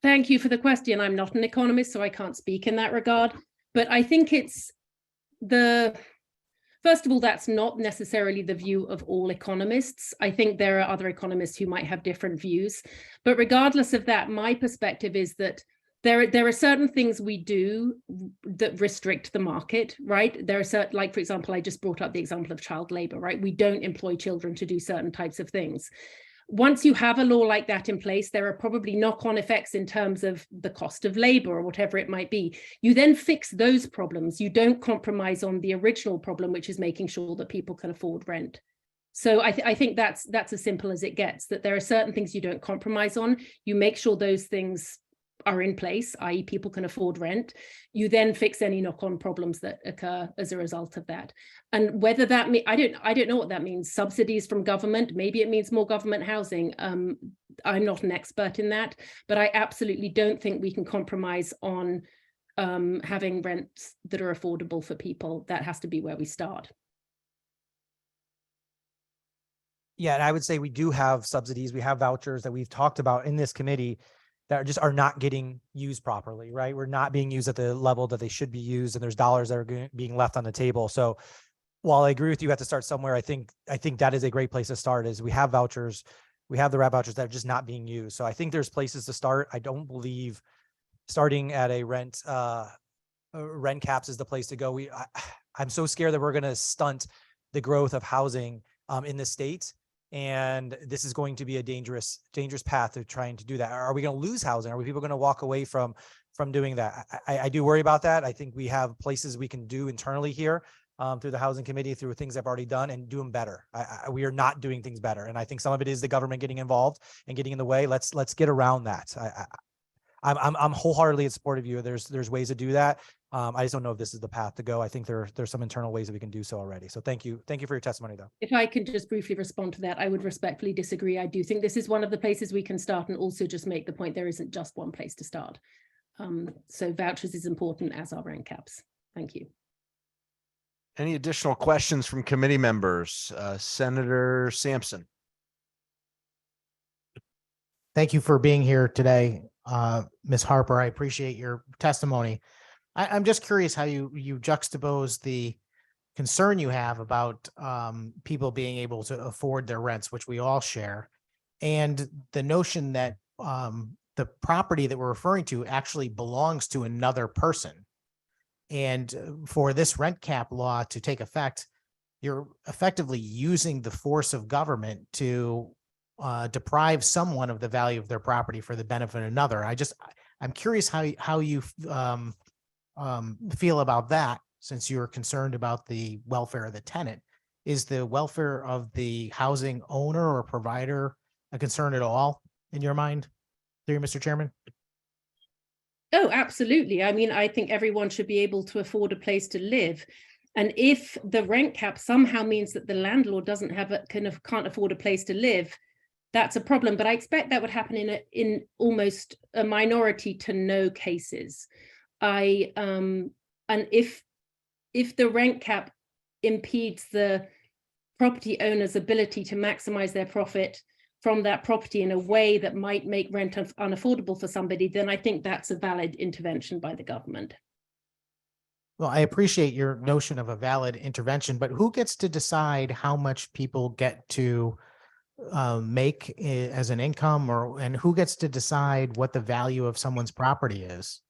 Thank you for the question. I'm not an economist, so I can't speak in that regard. But I think first of all, that's not necessarily the view of all economists. I think there are other economists who might have different views. But regardless of that, my perspective is that there are certain things we do that restrict the market, right? There are certain, like, for example, I just brought up the example of child labor, right? We don't employ children to do certain types of things. Once you have a law like that in place, there are probably knock-on effects in terms of the cost of labor or whatever it might be. You then fix those problems. You don't compromise on the original problem, which is making sure that people can afford rent. So I think that's as simple as it gets, that there are certain things you don't compromise on. You make sure those things are in place, i.e. people can afford rent. You then fix any knock-on problems that occur as a result of that. And whether that I don't know what that means. Subsidies from government, maybe it means more government housing. I'm not an expert in that, but I absolutely don't think we can compromise on having rents that are affordable for people. That has to be where we start. Yeah, and I would say we do have subsidies. We have vouchers that we've talked about in this committee that are not getting used properly, right? We're not being used at the level that they should be used, and there's dollars that are being left on the table. So while I agree with you, have to start somewhere, I think that is a great place to start. Is we have vouchers, we have the RAP vouchers that are just not being used. So I think there's places to start. I don't believe starting at a rent caps is the place to go. I'm so scared that we're going to stunt the growth of housing in the state. And this is going to be a dangerous path of trying to do that. Are we going to lose housing? Are people going to walk away from doing that? I do worry about that. I think we have places we can do internally here through the housing committee, through things I've already done, and do them better. We are not doing things better. And I think some of it is the government getting involved and getting in the way. Let's get around that. I'm wholeheartedly in support of you. There's ways to do that. I just don't know if this is the path to go. I think there's some internal ways that we can do so already. So thank you for your testimony, though. If I could just briefly respond to that, I would respectfully disagree. I do think this is one of the places we can start, and also just make the point there isn't just one place to start. So vouchers is important, as are rent caps. Thank you. Any additional questions from committee members? Senator Sampson. Thank you for being here today, Ms. Harper. I appreciate your testimony. I'm just curious how you juxtapose the concern you have about people being able to afford their rents, which we all share, and the notion that the property that we're referring to actually belongs to another person. And for this rent cap law to take effect, you're effectively using the force of government to deprive someone of the value of their property for the benefit of another. I'm curious how you feel about that, since you're concerned about the welfare of the tenant. Is the welfare of the housing owner or provider a concern at all in your mind, through Mr. Chairman? Oh, absolutely. I mean, I think everyone should be able to afford a place to live. And if the rent cap somehow means that the landlord doesn't have can't afford a place to live, that's a problem. But I expect that would happen in almost a minority to no cases. And if the rent cap impedes the property owner's ability to maximize their profit from that property in a way that might make rent unaffordable for somebody, then I think that's a valid intervention by the government. Well, I appreciate your notion of a valid intervention, but who gets to decide how much people get to make as an income, and who gets to decide what the value of someone's property is?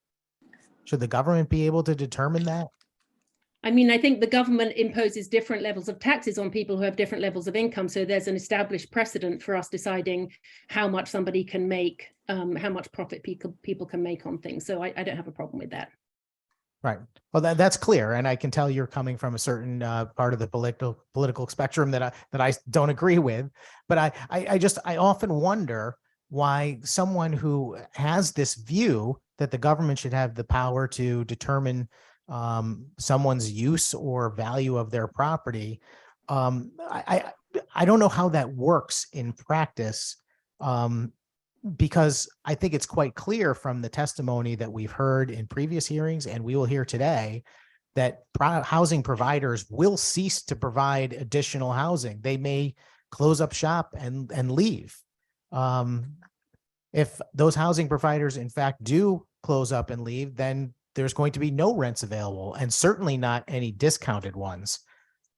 Should the government be able to determine that? I mean, I think the government imposes different levels of taxes on people who have different levels of income. So there's an established precedent for us deciding how much somebody can make, how much profit people can make on things. So I don't have a problem with that. Right. Well, that's clear. And I can tell you're coming from a certain part of the political spectrum that I don't agree with. But I often wonder why someone who has this view that the government should have the power to determine someone's use or value of their property. I don't know how that works in practice, because I think it's quite clear from the testimony that we've heard in previous hearings, and we will hear today, that housing providers will cease to provide additional housing. They may close up shop and leave. If those housing providers in fact do close up and leave, then there's going to be no rents available, and certainly not any discounted ones.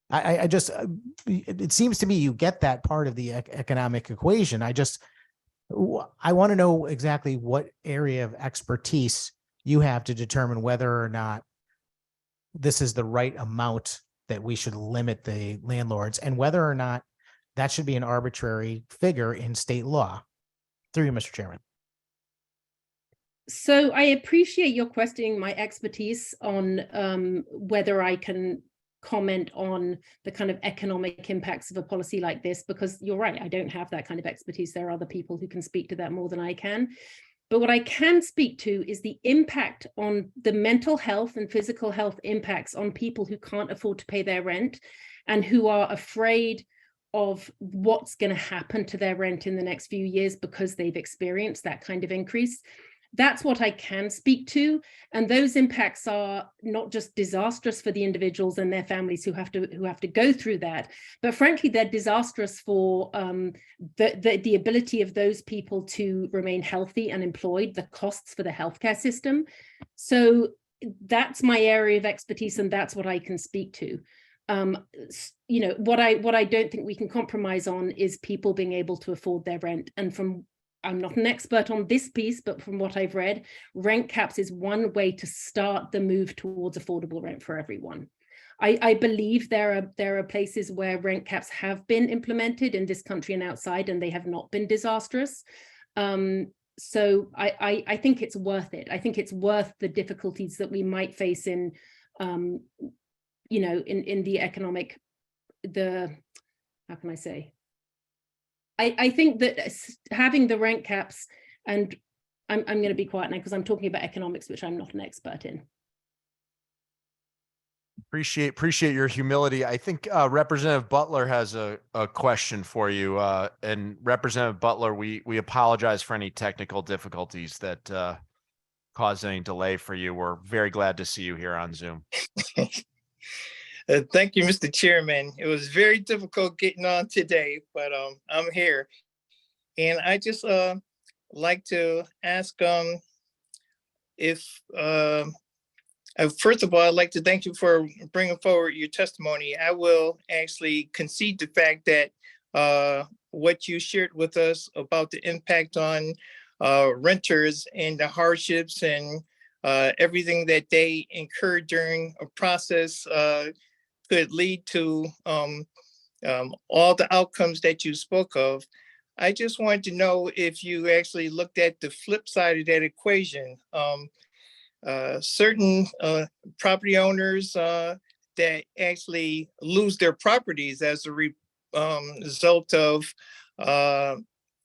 It seems to me you get that part of the economic equation. I want to know exactly what area of expertise you have to determine whether or not this is the right amount that we should limit the landlords, and whether or not that should be an arbitrary figure in state law. Through you, Mr. Chairman. So I appreciate your questioning my expertise on whether I can comment on the kind of economic impacts of a policy like this, because you're right, I don't have that kind of expertise. There are other people who can speak to that more than I can. But what I can speak to is the impact on the mental health and physical health impacts on people who can't afford to pay their rent and who are afraid of what's going to happen to their rent in the next few years because they've experienced that kind of increase. That's what I can speak to. And those impacts are not just disastrous for the individuals and their families who have to go through that, but frankly, they're disastrous for the ability of those people to remain healthy and employed, the costs for the healthcare system. So that's my area of expertise, and that's what I can speak to. You know, what I don't think we can compromise on is people being able to afford their rent. And I'm not an expert on this piece, but from what I've read, rent caps is one way to start the move towards affordable rent for everyone. I believe there are places where rent caps have been implemented in this country and outside, and they have not been disastrous. So I think it's worth it. I think it's worth the difficulties that we might face in, you know, in the economic, how can I say? I think that having the rent caps, and I'm going to be quiet now because I'm talking about economics, which I'm not an expert in. Appreciate your humility. I think Representative Butler has a question for you. And Representative Butler, we apologize for any technical difficulties that caused any delay for you. We're very glad to see you here on Zoom. Thank you, Mr. Chairman. It was very difficult getting on today, but I'm here. And I just like to ask if, first of all, I'd like to thank you for bringing forward your testimony. I will actually concede the fact that what you shared with us about the impact on renters and the hardships and everything that they incurred during a process could lead to all the outcomes that you spoke of. I just wanted to know if you actually looked at the flip side of that equation. Certain property owners that actually lose their properties as a result of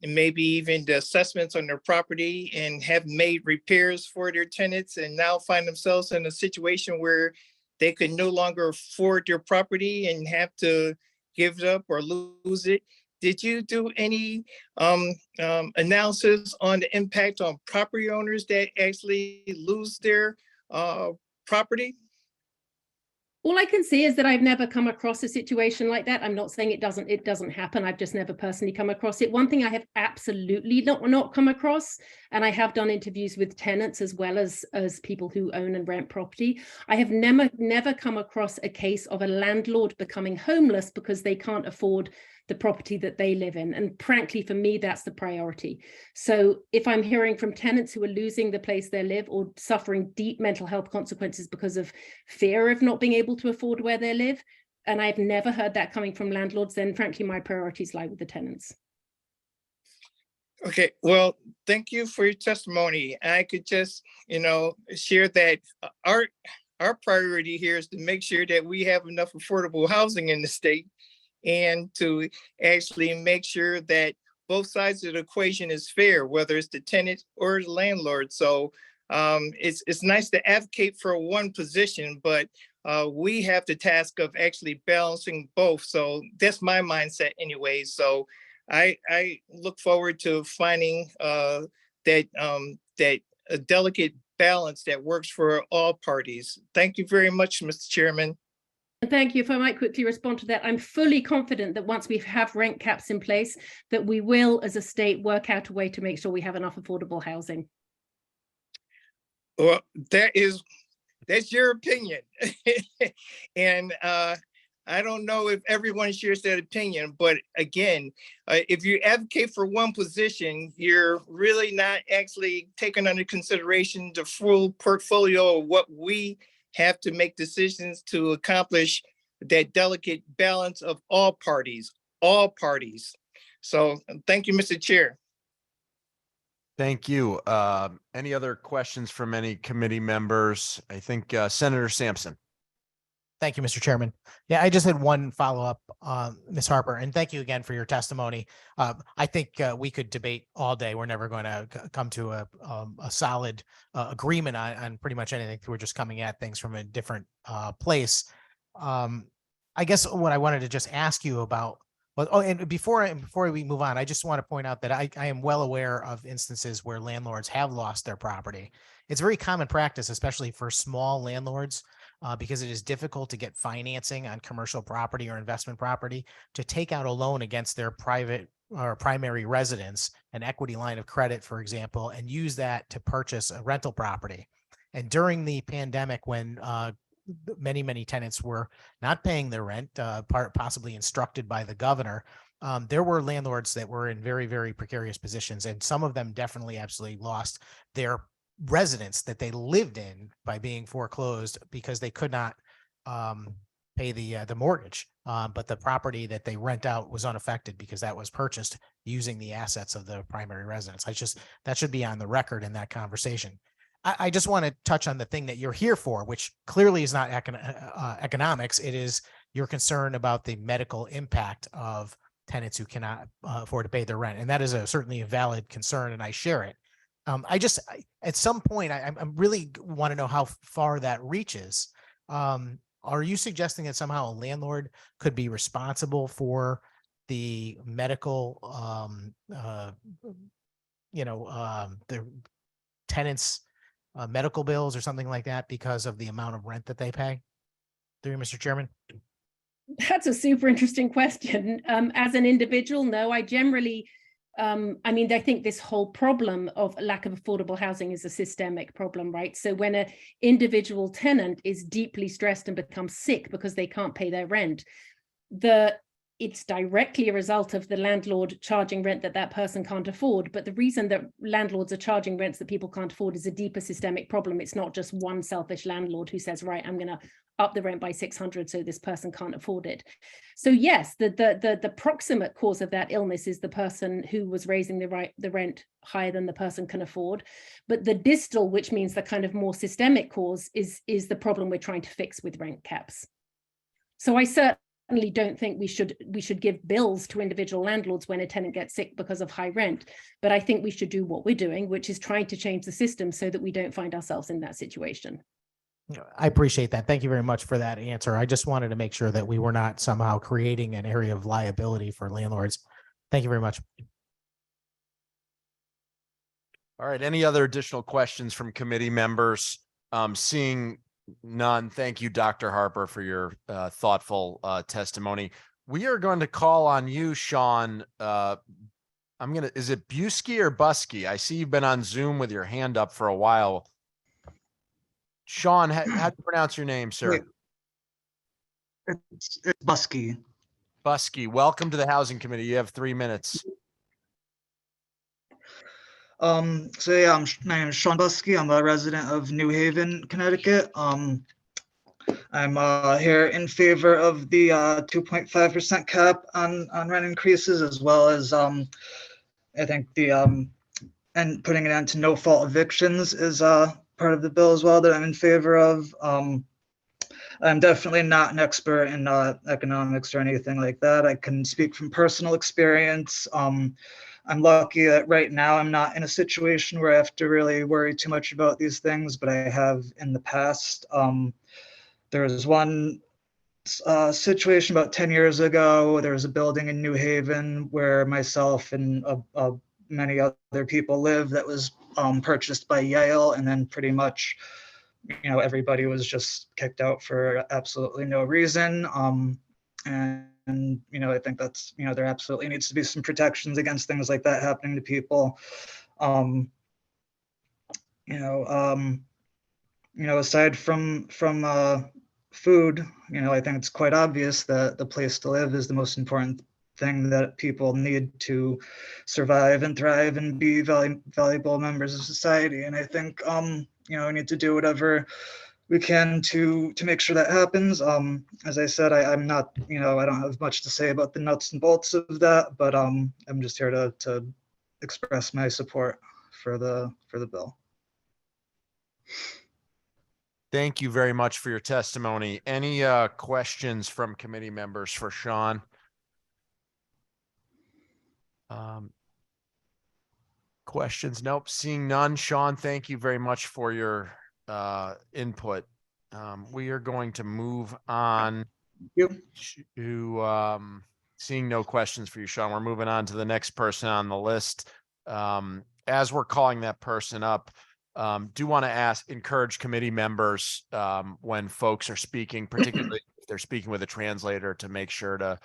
maybe even the assessments on their property, and have made repairs for their tenants and now find themselves in a situation where they could no longer afford their property and have to give it up or lose it. Did you do any analysis on the impact on property owners that actually lose their property? All I can see is that I've never come across a situation like that. I'm not saying it doesn't happen. I've just never personally come across it. One thing I have absolutely not come across, and I have done interviews with tenants as well as people who own and rent property. I have never come across a case of a landlord becoming homeless because they can't afford the property that they live in. And frankly, for me, that's the priority. So if I'm hearing from tenants who are losing the place they live or suffering deep mental health consequences because of fear of not being able to afford where they live, and I've never heard that coming from landlords, then frankly, my priorities lie with the tenants. Okay, well, thank you for your testimony. I could just, share that our priority here is to make sure that we have enough affordable housing in the state, and to actually make sure that both sides of the equation is fair, whether it's the tenant or the landlord. So it's nice to advocate for one position, but we have the task of actually balancing both. So that's my mindset anyway. So I look forward to finding that a delicate balance that works for all parties. Thank you very much, Mr. Chairman. Thank you. If I might quickly respond to that, I'm fully confident that once we have rent caps in place, that we will, as a state, work out a way to make sure we have enough affordable housing. Well, that's your opinion. And I don't know if everyone shares that opinion, but again, if you advocate for one position, you're really not actually taking under consideration the full portfolio of what we have to make decisions to accomplish that delicate balance of all parties. So thank you, Mr. Chair. Thank you. Any other questions from any committee members? I think Senator Sampson. Thank you, Mr. Chairman. Yeah, I just had one follow-up, Ms. Harper, and thank you again for your testimony. I think we could debate all day. We're never going to come to a solid agreement on pretty much anything. We're just coming at things from a different place. I guess what I wanted to just ask you about Well, oh, and before we move on, I just want to point out that I am well aware of instances where landlords have lost their property. It's very common practice, especially for small landlords, because it is difficult to get financing on commercial property or investment property, to take out a loan against their private or primary residence, an equity line of credit, for example, and use that to purchase a rental property. And during the pandemic, when many tenants were not paying their rent, possibly instructed by the governor, there were landlords that were in very precarious positions, and some of them definitely absolutely lost their residence that they lived in by being foreclosed because they could not pay the mortgage. But the property that they rent out was unaffected because that was purchased using the assets of the primary residence. That should be on the record in that conversation. I just want to touch on the thing that you're here for, which clearly is not economics. It is your concern about the medical impact of tenants who cannot afford to pay their rent. And that is certainly a valid concern, and I share it. At some point, I really want to know how far that reaches. Are you suggesting that somehow a landlord could be responsible for the medical, the tenants' medical bills or something like that because of the amount of rent that they pay? Through you, Mr. Chairman. That's a super interesting question. As an individual, no, I generally, I think this whole problem of lack of affordable housing is a systemic problem, right? So when an individual tenant is deeply stressed and becomes sick because they can't pay their rent, it's directly a result of the landlord charging rent that person can't afford. But the reason that landlords are charging rents that people can't afford is a deeper systemic problem. It's not just one selfish landlord who says, right, I'm going to up the rent by 600 so this person can't afford it. So yes, the proximate cause of that illness is the person who was raising the rent higher than the person can afford. But the distal, which means the kind of more systemic cause, is the problem we're trying to fix with rent caps. So I certainly don't think we should give bills to individual landlords when a tenant gets sick because of high rent. But I think we should do what we're doing, which is trying to change the system so that we don't find ourselves in that situation. I appreciate that. Thank you very much for that answer. I just wanted to make sure that we were not somehow creating an area of liability for landlords. Thank you very much. All right. Any other additional questions from committee members? Seeing none. Thank you, Dr. Harper, for your thoughtful testimony. We are going to call on you, Sean. Is it Busky or Busky? I see you've been on Zoom with your hand up for a while. Sean, how do you pronounce your name, sir? It's Busky. Busky, welcome to the Housing Committee. You have 3 minutes. My name is Sean Busky. I'm a resident of New Haven, Connecticut. I'm here in favor of the 2.5% cap on rent increases, as well as I think and putting it into no fault evictions is part of the bill as well that I'm in favor of. I'm definitely not an expert in economics or anything like that. I can speak from personal experience. I'm lucky that right now I'm not in a situation where I have to really worry too much about these things, but I have in the past. There was one situation about 10 years ago. There was a building in New Haven where myself and many other people live that was purchased by Yale, and then pretty much, everybody was just kicked out for absolutely no reason. And I think that's, there absolutely needs to be some protections against things like that happening to people. Aside from food, I think it's quite obvious that the place to live is the most important thing that people need to survive and thrive and be valuable members of society. And I think, we need to do whatever we can to make sure that happens. As I said, I'm not, I don't have much to say about the nuts and bolts of that, but I'm just here to express my support for the bill. Thank you very much for your testimony. Any questions from committee members for Sean? Questions? Nope. Seeing none. Sean, thank you very much for your input. We are going to move on to Seeing no questions for you, Sean, we're moving on to the next person on the list. As we're calling that person up, do want to encourage committee members, when folks are speaking, particularly if they're speaking with a translator, to make sure to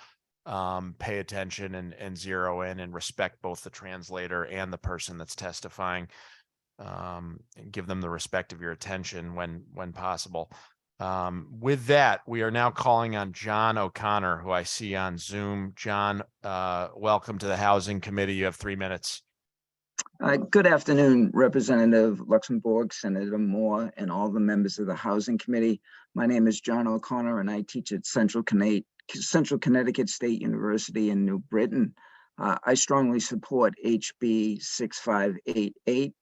pay attention and zero in and respect both the translator and the person that's testifying. And give them the respect of your attention when possible. With that, we are now calling on John O'Connor, who I see on Zoom. John, welcome to the Housing Committee. You have 3 minutes. Good afternoon, Representative Luxembourg, Senator Moore, and all the members of the Housing Committee. My name is John O'Connor, and I teach at Central Connecticut State University in New Britain. I strongly support HB 6588,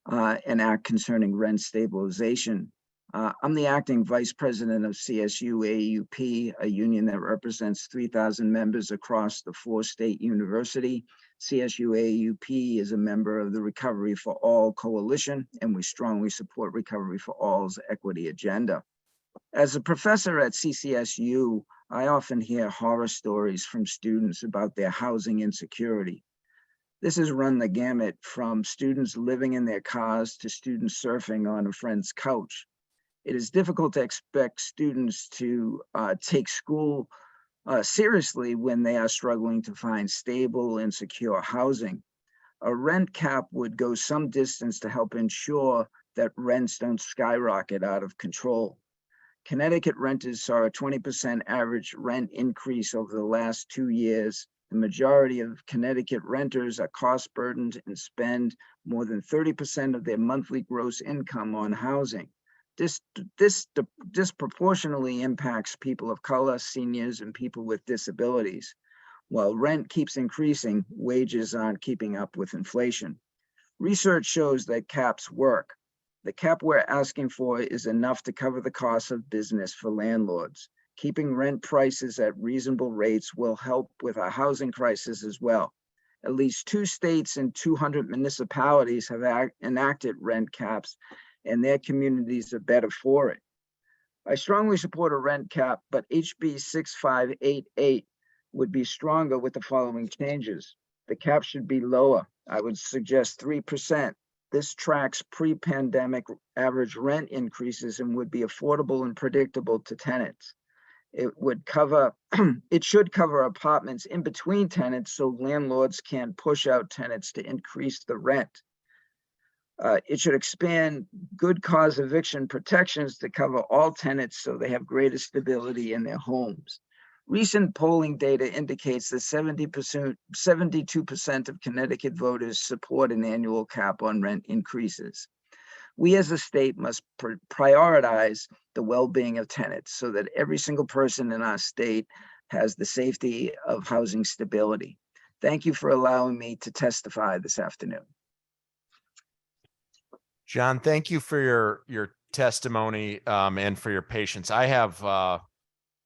an act concerning rent stabilization. I'm the acting vice president of CSU AUP, a union that represents 3,000 members across the 4-state university. CSU AUP is a member of the Recovery for All Coalition, and we strongly support Recovery for All's equity agenda. As a professor at CCSU, I often hear horror stories from students about their housing insecurity. This has run the gamut from students living in their cars to students surfing on a friend's couch. It is difficult to expect students to take school seriously when they are struggling to find stable and secure housing. A rent cap would go some distance to help ensure that rents don't skyrocket out of control. Connecticut renters saw a 20% average rent increase over the last 2 years. The majority of Connecticut renters are cost burdened and spend more than 30% of their monthly gross income on housing. This disproportionately impacts people of color, seniors, and people with disabilities. While rent keeps increasing, wages aren't keeping up with inflation. Research shows that caps work. The cap we're asking for is enough to cover the cost of business for landlords. Keeping rent prices at reasonable rates will help with our housing crisis as well. At least 2 states and 200 municipalities have enacted rent caps, and their communities are better for it. I strongly support a rent cap, but HB 6588 would be stronger with the following changes. The cap should be lower. I would suggest 3%. This tracks pre-pandemic average rent increases and would be affordable and predictable to tenants. It should cover apartments in between tenants so landlords can't push out tenants to increase the rent. It should expand good cause eviction protections to cover all tenants so they have greater stability in their homes. Recent polling data indicates that 72% of Connecticut voters support an annual cap on rent increases. We as a state must prioritize the well-being of tenants so that every single person in our state has the safety of housing stability. Thank you for allowing me to testify this afternoon. John, thank you for your testimony and for your patience. I have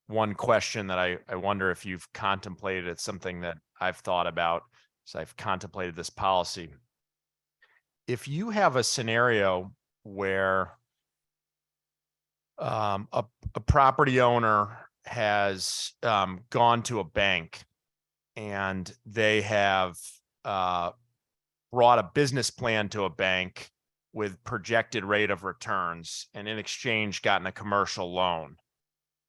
one question that I wonder if you've contemplated. It's something that I've thought about as I've contemplated this policy. If you have a scenario where a property owner has gone to a bank and they have brought a business plan to a bank with projected rate of returns, and in exchange gotten a commercial loan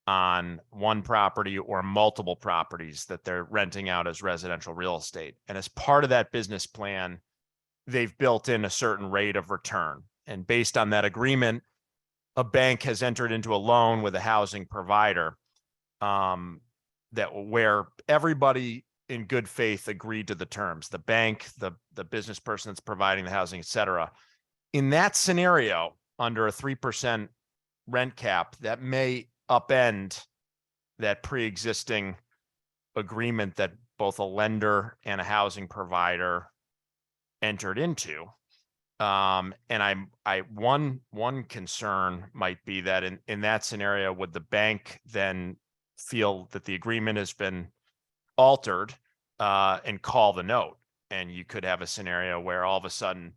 on one property or multiple properties that they're renting out as residential real estate. And as part of that business plan, they've built in a certain rate of return. And based on that agreement, a bank has entered into a loan with a housing provider where everybody in good faith agreed to the terms, the bank, the business person that's providing the housing, et cetera. In that scenario, under a 3% rent cap, that may upend that pre-existing agreement that both a lender and a housing provider entered into. And one concern might be that in that scenario, would the bank then feel that the agreement has been altered and call the note? And you could have a scenario where all of a sudden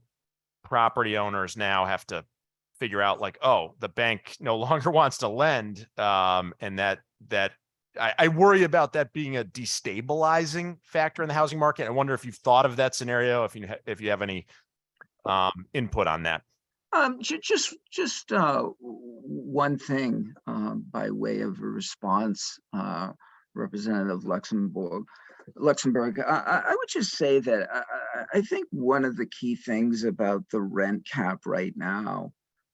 property owners now have to figure out like, oh, the bank no longer wants to lend, and that I worry about that being a destabilizing factor in the housing market. I wonder if you've thought of that scenario, if you have any input on that. Just one thing by way of a response, Representative Luxembourg. I would just say that I think one of the key things about the rent cap right now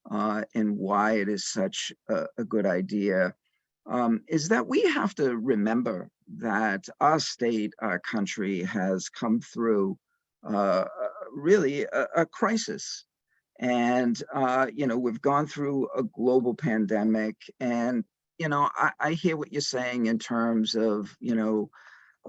and why it is such a good idea is that we have to remember that our state, our country has come through really a crisis. And, we've gone through a global pandemic, and, I hear what you're saying in terms of,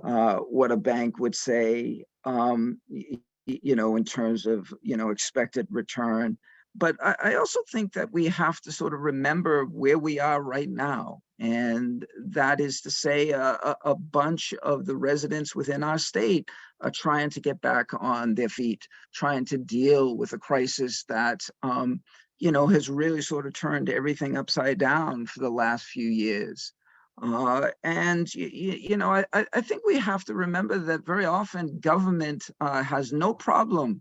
what a bank would say, in terms of, expected return. But I also think that we have to sort of remember where we are right now. And that is to say, a bunch of the residents within our state are trying to get back on their feet, trying to deal with a crisis that, has really sort of turned everything upside down for the last few years. I think we have to remember that very often government has no problem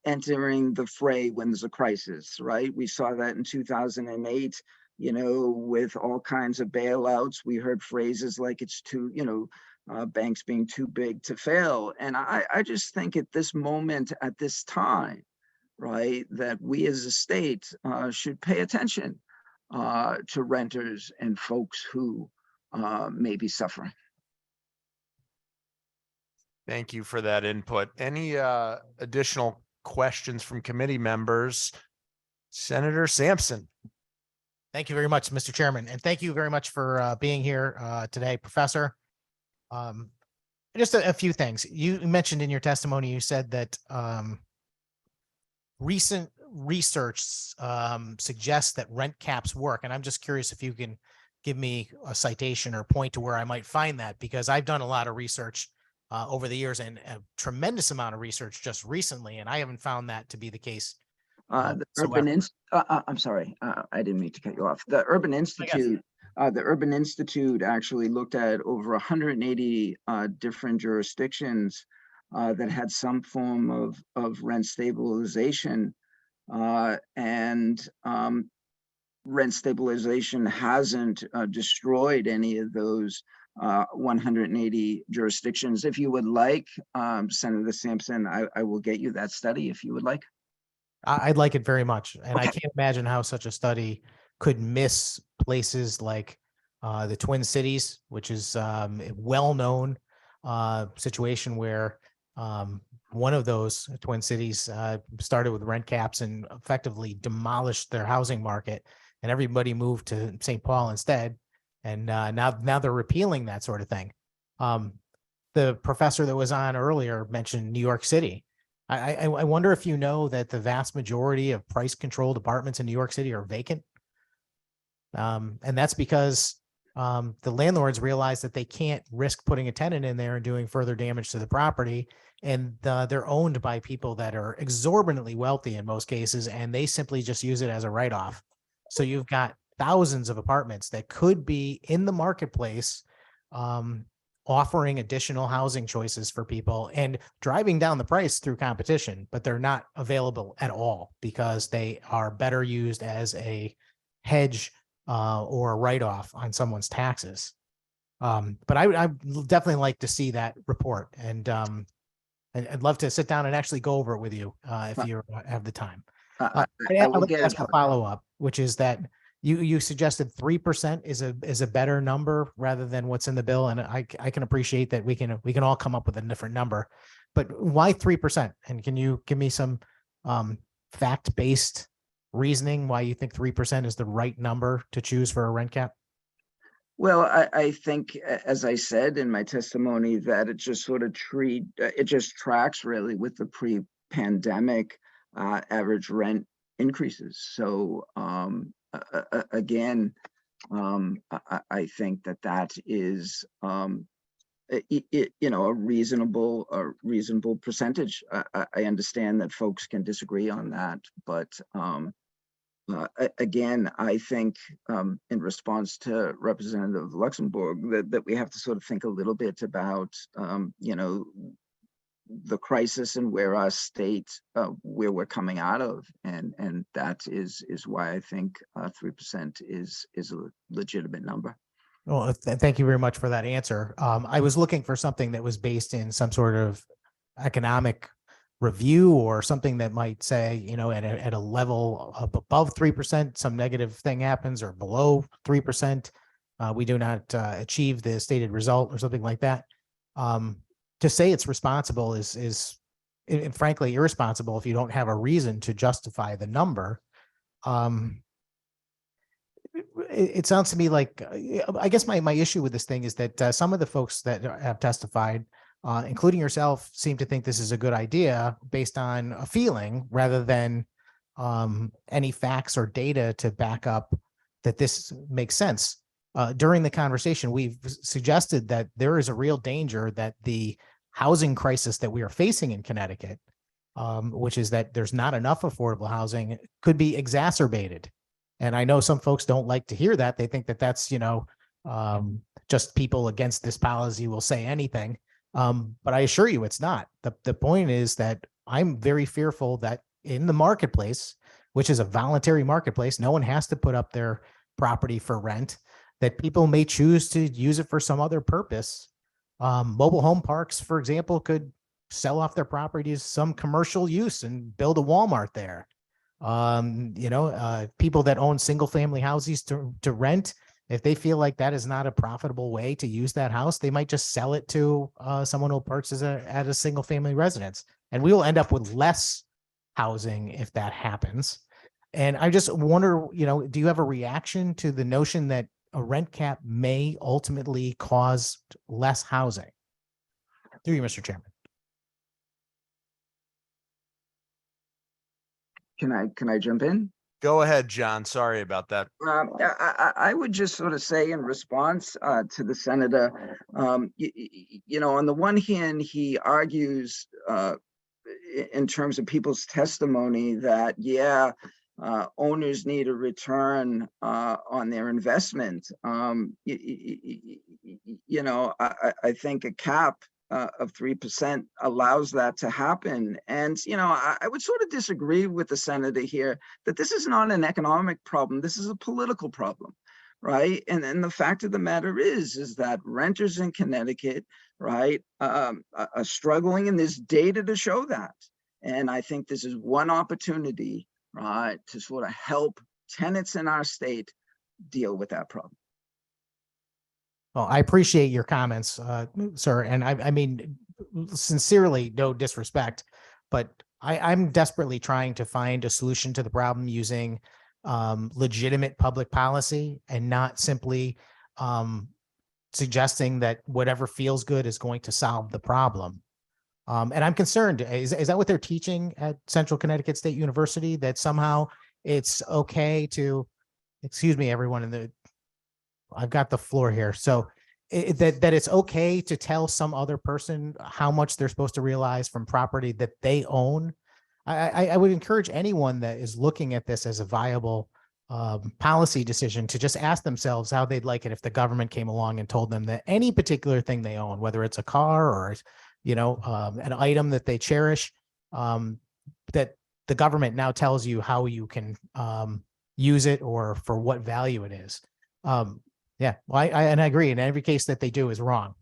entering the fray when there's a crisis, right? We saw that in 2008, with all kinds of bailouts. We heard phrases like it's too, banks being too big to fail. And I just think at this moment, at this time, right, that we as a state should pay attention to renters and folks who may be suffering. Thank you for that input. Any additional questions from committee members? Senator Sampson. Thank you very much, Mr. Chairman, and thank you very much for being here today, Professor. Just a few things. You mentioned in your testimony, you said that recent research suggests that rent caps work, and I'm just curious if you can give me a citation or point to where I might find that, because I've done a lot of research over the years and a tremendous amount of research just recently, and I haven't found that to be the case. I'm sorry, I didn't mean to cut you off. The Urban Institute actually looked at over 180 different jurisdictions that had some form of rent stabilization, and rent stabilization hasn't destroyed any of those 180 jurisdictions. If you would like, Senator Sampson, I will get you that study if you would like. I'd like it very much. And I Okay. can't imagine how such a study could miss places like the Twin Cities, which is a well-known situation where one of those Twin Cities started with rent caps and effectively demolished their housing market, and everybody moved to St. Paul instead. And now they're repealing that sort of thing. The professor that was on earlier mentioned New York City. I wonder if you know that the vast majority of price-controlled apartments in New York City are vacant. And that's because the landlords realize that they can't risk putting a tenant in there and doing further damage to the property. And they're owned by people that are exorbitantly wealthy in most cases, and they simply just use it as a write-off. So you've got thousands of apartments that could be in the marketplace, offering additional housing choices for people and driving down the price through competition, but they're not available at all because they are better used as a hedge or a write-off on someone's taxes. But I'd definitely like to see that report, and I'd love to sit down and actually go over it with you if you have the time. I I'd will like to get ask a follow-up, which is that you suggested 3% is a better number rather than what's in the bill, and I can appreciate that we can all come up with a different number, but why 3%? And can you give me some fact-based reasoning why you think 3% is the right number to choose for a rent cap? Well, I think, as I said in my testimony, that it just sort of it just tracks really with the pre-pandemic average rent increases. So again, I think that is a reasonable percentage. I understand that folks can disagree on that, but Again, I think in response to Representative Luxembourg, that we have to sort of think a little bit about, you know, the crisis and where our state, where we're coming out of. And that is why I think 3% is a legitimate number. Well, thank you very much for that answer. I was looking for something that was based in some sort of economic review or something that might say, you know, at a level of above 3%, some negative thing happens, or below 3%, we do not achieve the stated result or something like that. To say it's responsible is frankly irresponsible if you don't have a reason to justify the number. It sounds to me like, I guess my issue with this thing is that some of the folks that have testified, including yourself, seem to think this is a good idea based on a feeling rather than any facts or data to back up that this makes sense. During the conversation, we've suggested that there is a real danger that the housing crisis that we are facing in Connecticut, which is that there's not enough affordable housing, could be exacerbated. And I know some folks don't like to hear that. They think that that's, you know, just people against this policy will say anything. But I assure you it's not. The point is that I'm very fearful that in the marketplace, which is a voluntary marketplace, no one has to put up their property for rent, that people may choose to use it for some other purpose. Mobile home parks, for example, could sell off their properties, some commercial use, and build a Walmart there. You know, people that own single family houses to rent, if they feel like that is not a profitable way to use that house, they might just sell it to someone who purchases it at a single family residence. And we will end up with less housing if that happens. And I just wonder, you know, do you have a reaction to the notion that a rent cap may ultimately cause less housing? Through you, Mr. Chairman. Can I jump in? Go ahead, John. Sorry about that. I would just sort of say in response to the senator, you know, on the one hand, he argues in terms of people's testimony that, yeah, owners need a return on their investment. You know, I think a cap of 3% allows that to happen. And, you know, I would sort of disagree with the senator here that this is not an economic problem. This is a political problem, right? And the fact of the matter is that renters in Connecticut, right, are struggling, and there's data to show that. And I think this is one opportunity, right, to sort of help tenants in our state deal with that problem. Well, I appreciate your comments, sir. And I mean, sincerely, no disrespect, but I'm desperately trying to find a solution to the problem using legitimate public policy and not simply suggesting that whatever feels good is going to solve the problem. And I'm concerned, is that what they're teaching at Central Connecticut State University, that somehow it's okay to, excuse me, everyone I've got the floor here. So that it's okay to tell some other person how much they're supposed to realize from property that they own. I would encourage anyone that is looking at this as a viable policy decision to just ask themselves how they'd like it if the government came along and told them that any particular thing they own, whether it's a car or, you know, an item that they cherish, that the government now tells you how you can use it or for what value it is. Yeah, well, I agree. In every case that they do is wrong.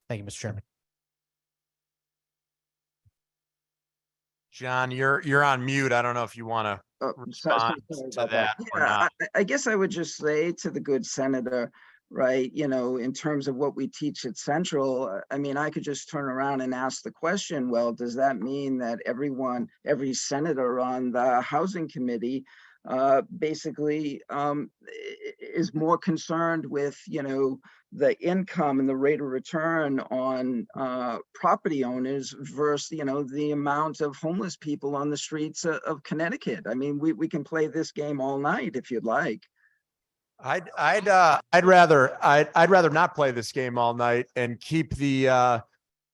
Thank you, Mr. Chairman. John, you're on mute. I don't know if you want to respond to that or not. I guess I would just say to the good senator, right, you know, in terms of what we teach at Central, I mean, I could just turn around and ask the question, well, does that mean that every senator on the housing committee basically is more concerned with, you know, the income and the rate of return on property owners versus, you know, the amount of homeless people on the streets of Connecticut? I mean, we can play this game all night if you'd like. I'd rather not play this game all night and keep the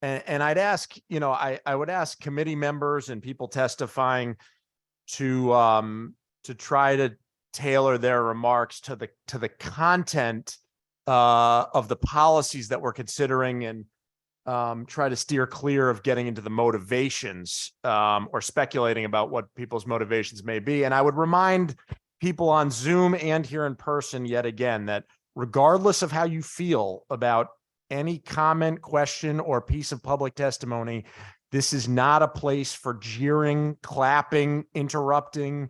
and I'd ask, you know, I would ask committee members and people testifying to to try to tailor their remarks to the content of the policies that we're considering, and try to steer clear of getting into the motivations or speculating about what people's motivations may be. And I would remind people on Zoom and here in person yet again that regardless of how you feel about any comment, question, or piece of public testimony, this is not a place for jeering, clapping, interrupting,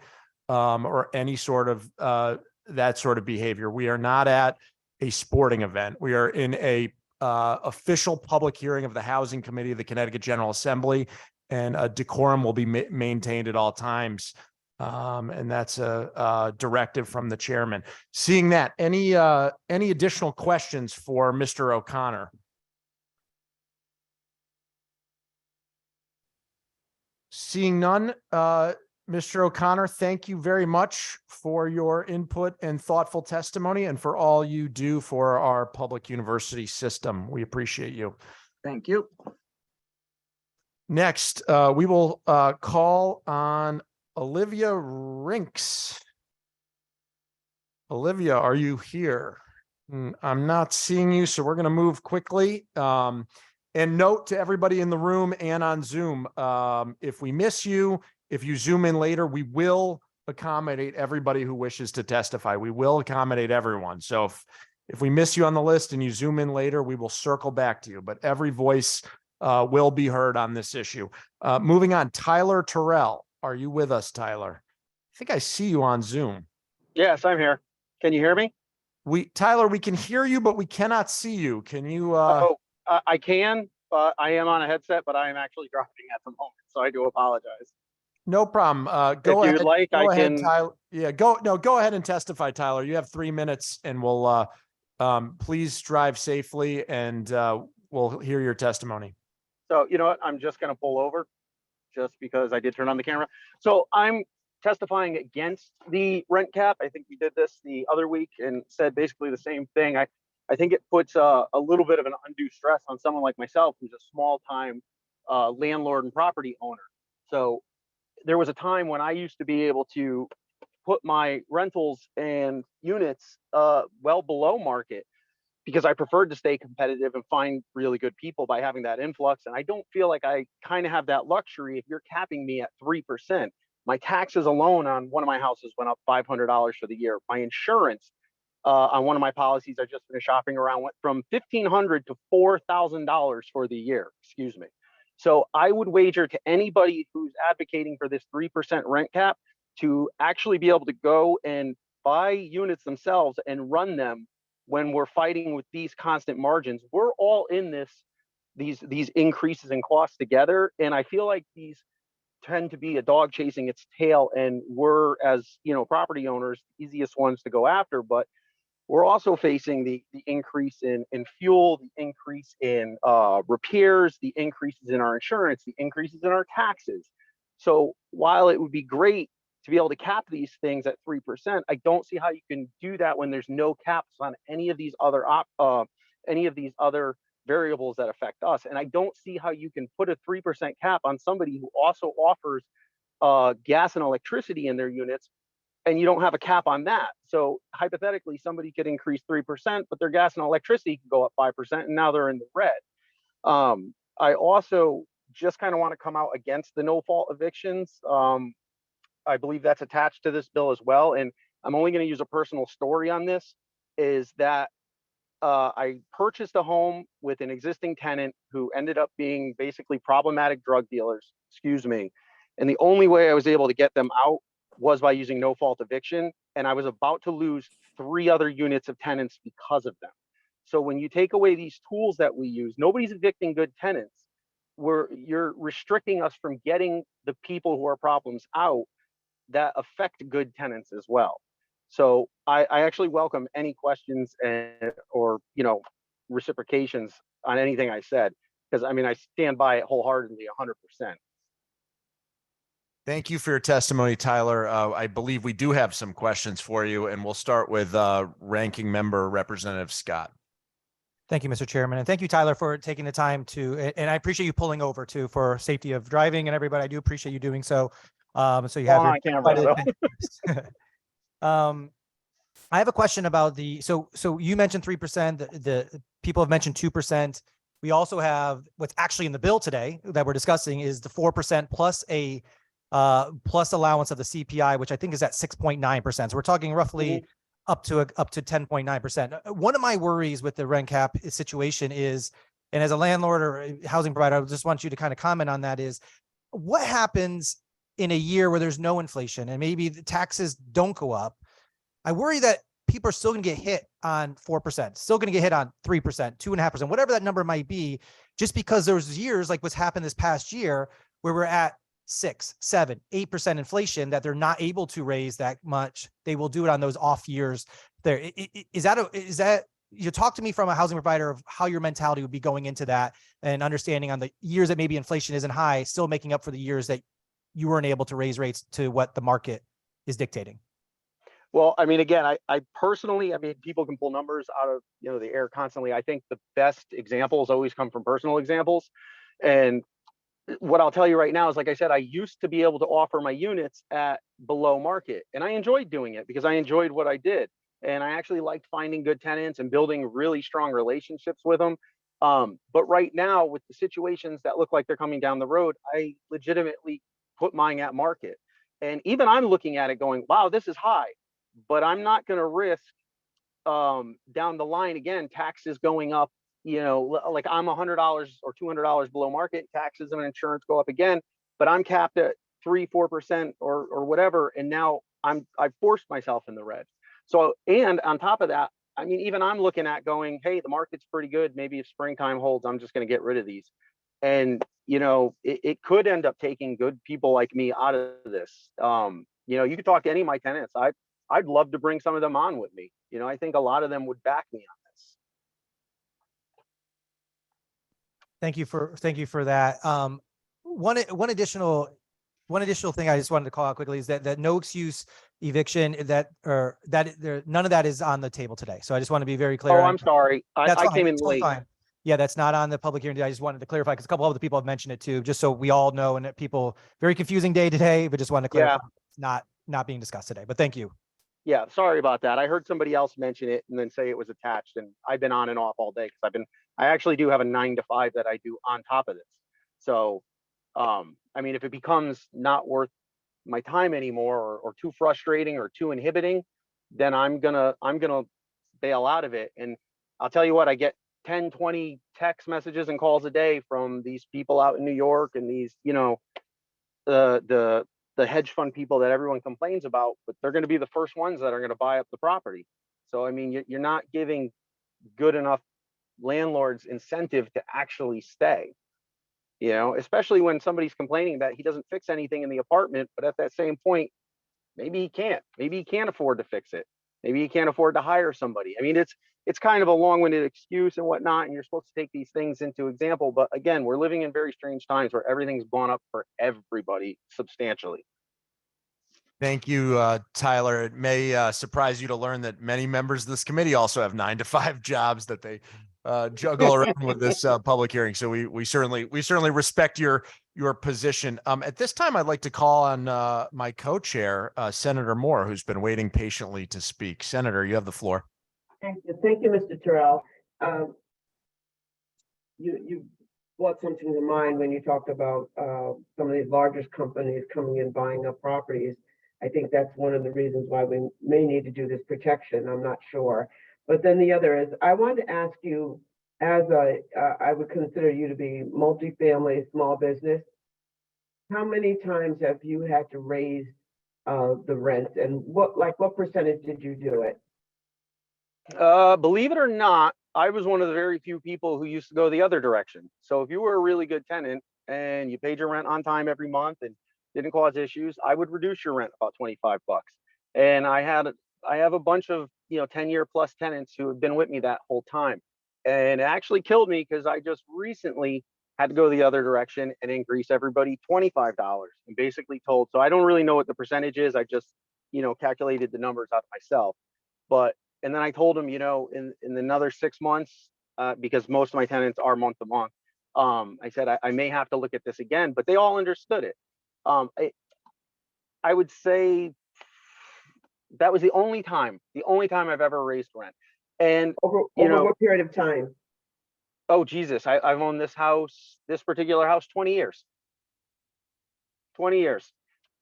or any sort of that sort of behavior. We are not at a sporting event. We are in a official public hearing of the Housing Committee of the Connecticut General Assembly, and a decorum will be maintained at all times. And that's a directive from the chairman. Seeing that, any additional questions for Mr. O'Connor? Seeing none, Mr. O'Connor, thank you very much for your input and thoughtful testimony, and for all you do for our public university system. We appreciate you. Thank you. Next, we will call on Olivia Rinks. Olivia, are you here? I'm not seeing you, so we're going to move quickly. And note to everybody in the room and on Zoom, if we miss you, if you Zoom in later, we will accommodate everybody who wishes to testify. We will accommodate everyone. So if we miss you on the list and you Zoom in later, we will circle back to you. But every voice will be heard on this issue. Moving on, Tyler Terrell. Are you with us, Tyler? I think I see you on Zoom. Yes, I'm here. Can you hear me? Tyler, we can hear you, but we cannot see you. Can you? I can, but I am on a headset, but I am actually driving at the moment, so I do apologize. No problem. Go If ahead. you'd like, go I ahead, can. Tyler. Yeah, go ahead and testify, Tyler. You have 3 minutes, and we'll please drive safely, and we'll hear your testimony. So you know what? I'm just going to pull over, just because I did turn on the camera. So I'm testifying against the rent cap. I think we did this the other week and said basically the same thing. I think it puts a little bit of an undue stress on someone like myself, who's a small time landlord and property owner. So there was a time when I used to be able to put my rentals and units well below market, because I preferred to stay competitive and find really good people by having that influx. And I don't feel like I kind of have that luxury if you're capping me at 3%. My taxes alone on one of my houses went up $500 for the year. My insurance on one of my policies I just finished shopping around went from $1,500 to $4,000 for the year, excuse me. So I would wager to anybody who's advocating for this 3% rent cap to actually be able to go and buy units themselves and run them when we're fighting with these constant margins. We're all in these increases in costs together. And I feel like these tend to be a dog chasing its tail, and we're, as property owners, easiest ones to go after. But we're also facing the increase in fuel, the increase in repairs, the increases in our insurance, the increases in our taxes. So while it would be great to be able to cap these things at 3%, I don't see how you can do that when there's no caps on any of these other variables that affect us. And I don't see how you can put a 3% cap on somebody who also offers gas and electricity in their units, and you don't have a cap on that. So hypothetically, somebody could increase 3%, but their gas and electricity could go up 5%, and now they're in the red. I also just kind of want to come out against the no-fault evictions. I believe that's attached to this bill as well. And I'm only going to use a personal story on this, is that I purchased a home with an existing tenant who ended up being basically problematic drug dealers, excuse me. And the only way I was able to get them out was by using no-fault eviction. And I was about to lose 3 other units of tenants because of them. So when you take away these tools that we use, nobody's evicting good tenants. You're restricting us from getting the people who are problems out that affect good tenants as well. So I actually welcome any questions or reciprocations on anything I said, because I stand by it wholeheartedly, 100%. Thank you for your testimony, Tyler. I believe we do have some questions for you, and we'll start with Ranking Member Representative Scott. Thank you, Mr. Chairman. And thank you, Tyler, for taking the time to, and I appreciate you pulling over too for safety of driving and everybody. I do appreciate you doing so. So you have All your on camera, divided- I have a question about so you mentioned 3%, the people have mentioned 2%. We also have what's actually in the bill today that we're discussing is the 4% plus a plus allowance of the CPI, which I think is at 6.9%. So we're talking roughly up to 10.9%. One of my worries with the rent cap situation is, and as a landlord or a housing provider, I just want you to kind of comment on that, is what happens in a year where there's no inflation and maybe the taxes don't go up? I worry that people are still going to get hit on 4%, still going to get hit on 3%, 2.5%, whatever that number might be, just because there's years like what's happened this past year where we're at 6, 7, 8% inflation that they're not able to raise that much. They will do it on those off years. There is that you talk to me from a housing provider of how your mentality would be going into that and understanding on the years that maybe inflation isn't high, still making up for the years that you weren't able to raise rates to what the market is dictating. Well, I mean, again, I personally, I mean, people can pull numbers out of, the air constantly. I think the best examples always come from personal examples. And what I'll tell you right now is, like I said, I used to be able to offer my units at below market, and I enjoyed doing it because I enjoyed what I did. And I actually liked finding good tenants and building really strong relationships with them. But right now, with the situations that look like they're coming down the road, I legitimately put mine at market. And even I'm looking at it going, wow, this is high. But I'm not going to risk down the line, again, taxes going up, like I'm $100 or $200 below market, taxes and insurance go up again, but I'm capped at 3-4% or whatever. And now I've forced myself in the red. So, and on top of that, I mean, even I'm looking at going, hey, the market's pretty good. Maybe if springtime holds, I'm just going to get rid of these. And, it could end up taking good people like me out of this. You could talk to any of my tenants. I'd love to bring some of them on with me. I think a lot of them would back me on this. Thank you for that. One additional thing I just wanted to call out quickly is that no excuse eviction none of that is on the table today. So I just want to be very clear. Oh, I'm sorry. I came in late. Fine. Yeah, that's not on the public hearing today. I just wanted to clarify because a couple other people have mentioned it too, just so we all know. And that people, very confusing day today, but just wanted to clarify it's not being discussed today. But thank you. Yeah, sorry about that. I heard somebody else mention it and then say it was attached, and I've been on and off all day because I actually do have a 9 to 5 that I do on top of this. So, I mean, if it becomes not worth my time anymore or too frustrating or too inhibiting, then I'm gonna bail out of it. And I'll tell you what, I get 10, 20 text messages and calls a day from these people out in New York and these, the hedge fund people that everyone complains about, but they're going to be the first ones that are going to buy up the property. So, I mean, you're not giving good enough landlords incentive to actually stay, especially when somebody's complaining that he doesn't fix anything in the apartment, but at that same point, maybe he can't afford to fix it. Maybe he can't afford to hire somebody. I mean, it's kind of a long-winded excuse and whatnot, and you're supposed to take these things into example. But again, we're living in very strange times where everything's gone up for everybody substantially. Thank you, Tyler. It may surprise you to learn that many members of this committee also have 9 to 5 jobs that they juggle around with this public hearing. So we certainly respect your position. At this time, I'd like to call on my co-chair, Senator Moore, who's been waiting patiently to speak. Senator, you have the floor. Thank you, Mr. Terrell. You brought something to mind when you talked about some of these largest companies coming in buying up properties. I think that's one of the reasons why we may need to do this protection. I'm not sure. But then the other is, I wanted to ask you, as I would consider you to be multifamily small business, how many times have you had to raise the rent, and what percentage did you do it? Believe it or not, I was one of the very few people who used to go the other direction. So if you were a really good tenant and you paid your rent on time every month and didn't cause issues, I would reduce your rent about $25. And I have a bunch of 10-year plus tenants who have been with me that whole time. And it actually killed me because I just recently had to go the other direction and increase everybody $25 and basically told. So I don't really know what the percentage is. I just, calculated the numbers out myself. And then I told them, in another 6 months, because most of my tenants are month to month, I said, I may have to look at this again, but they all understood it. I would say that was the only time I've ever raised rent. And Over you know, what period of time? oh Jesus, I've owned this particular house 20 years. 20 years.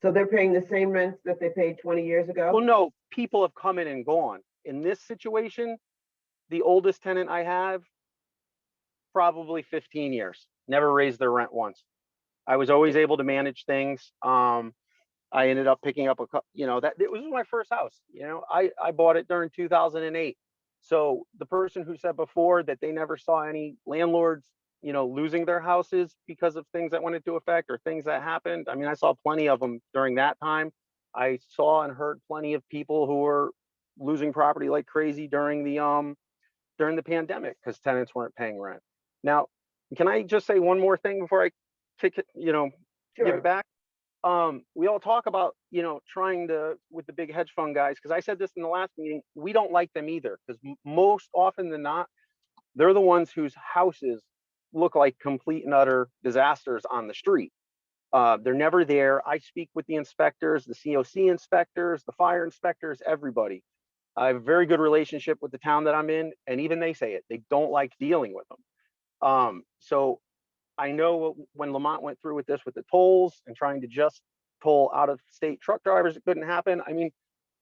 So they're paying the same rents that they paid 20 years ago? Well, no, people have come in and gone. In this situation, the oldest tenant I have, probably 15 years, never raised their rent once. I was always able to manage things. I ended up picking up that it was my first house. I bought it during 2008. So the person who said before that they never saw any landlords, losing their houses because of things that went into effect or things that happened. I mean, I saw plenty of them during that time. I saw and heard plenty of people who were losing property like crazy during the pandemic because tenants weren't paying rent. Now, can I just say one more thing before I kick it, give Sure. it back? We all talk about, trying to, with the big hedge fund guys, because I said this in the last meeting, we don't like them either, because most often than not, they're the ones whose houses look like complete and utter disasters on the street. They're never there. I speak with the inspectors, the COC inspectors, the fire inspectors, everybody. I have a very good relationship with the town that I'm in, and even they say it. They don't like dealing with them. So I know when Lamont went through with this, with the tolls and trying to just toll out of state truck drivers, it couldn't happen. I mean,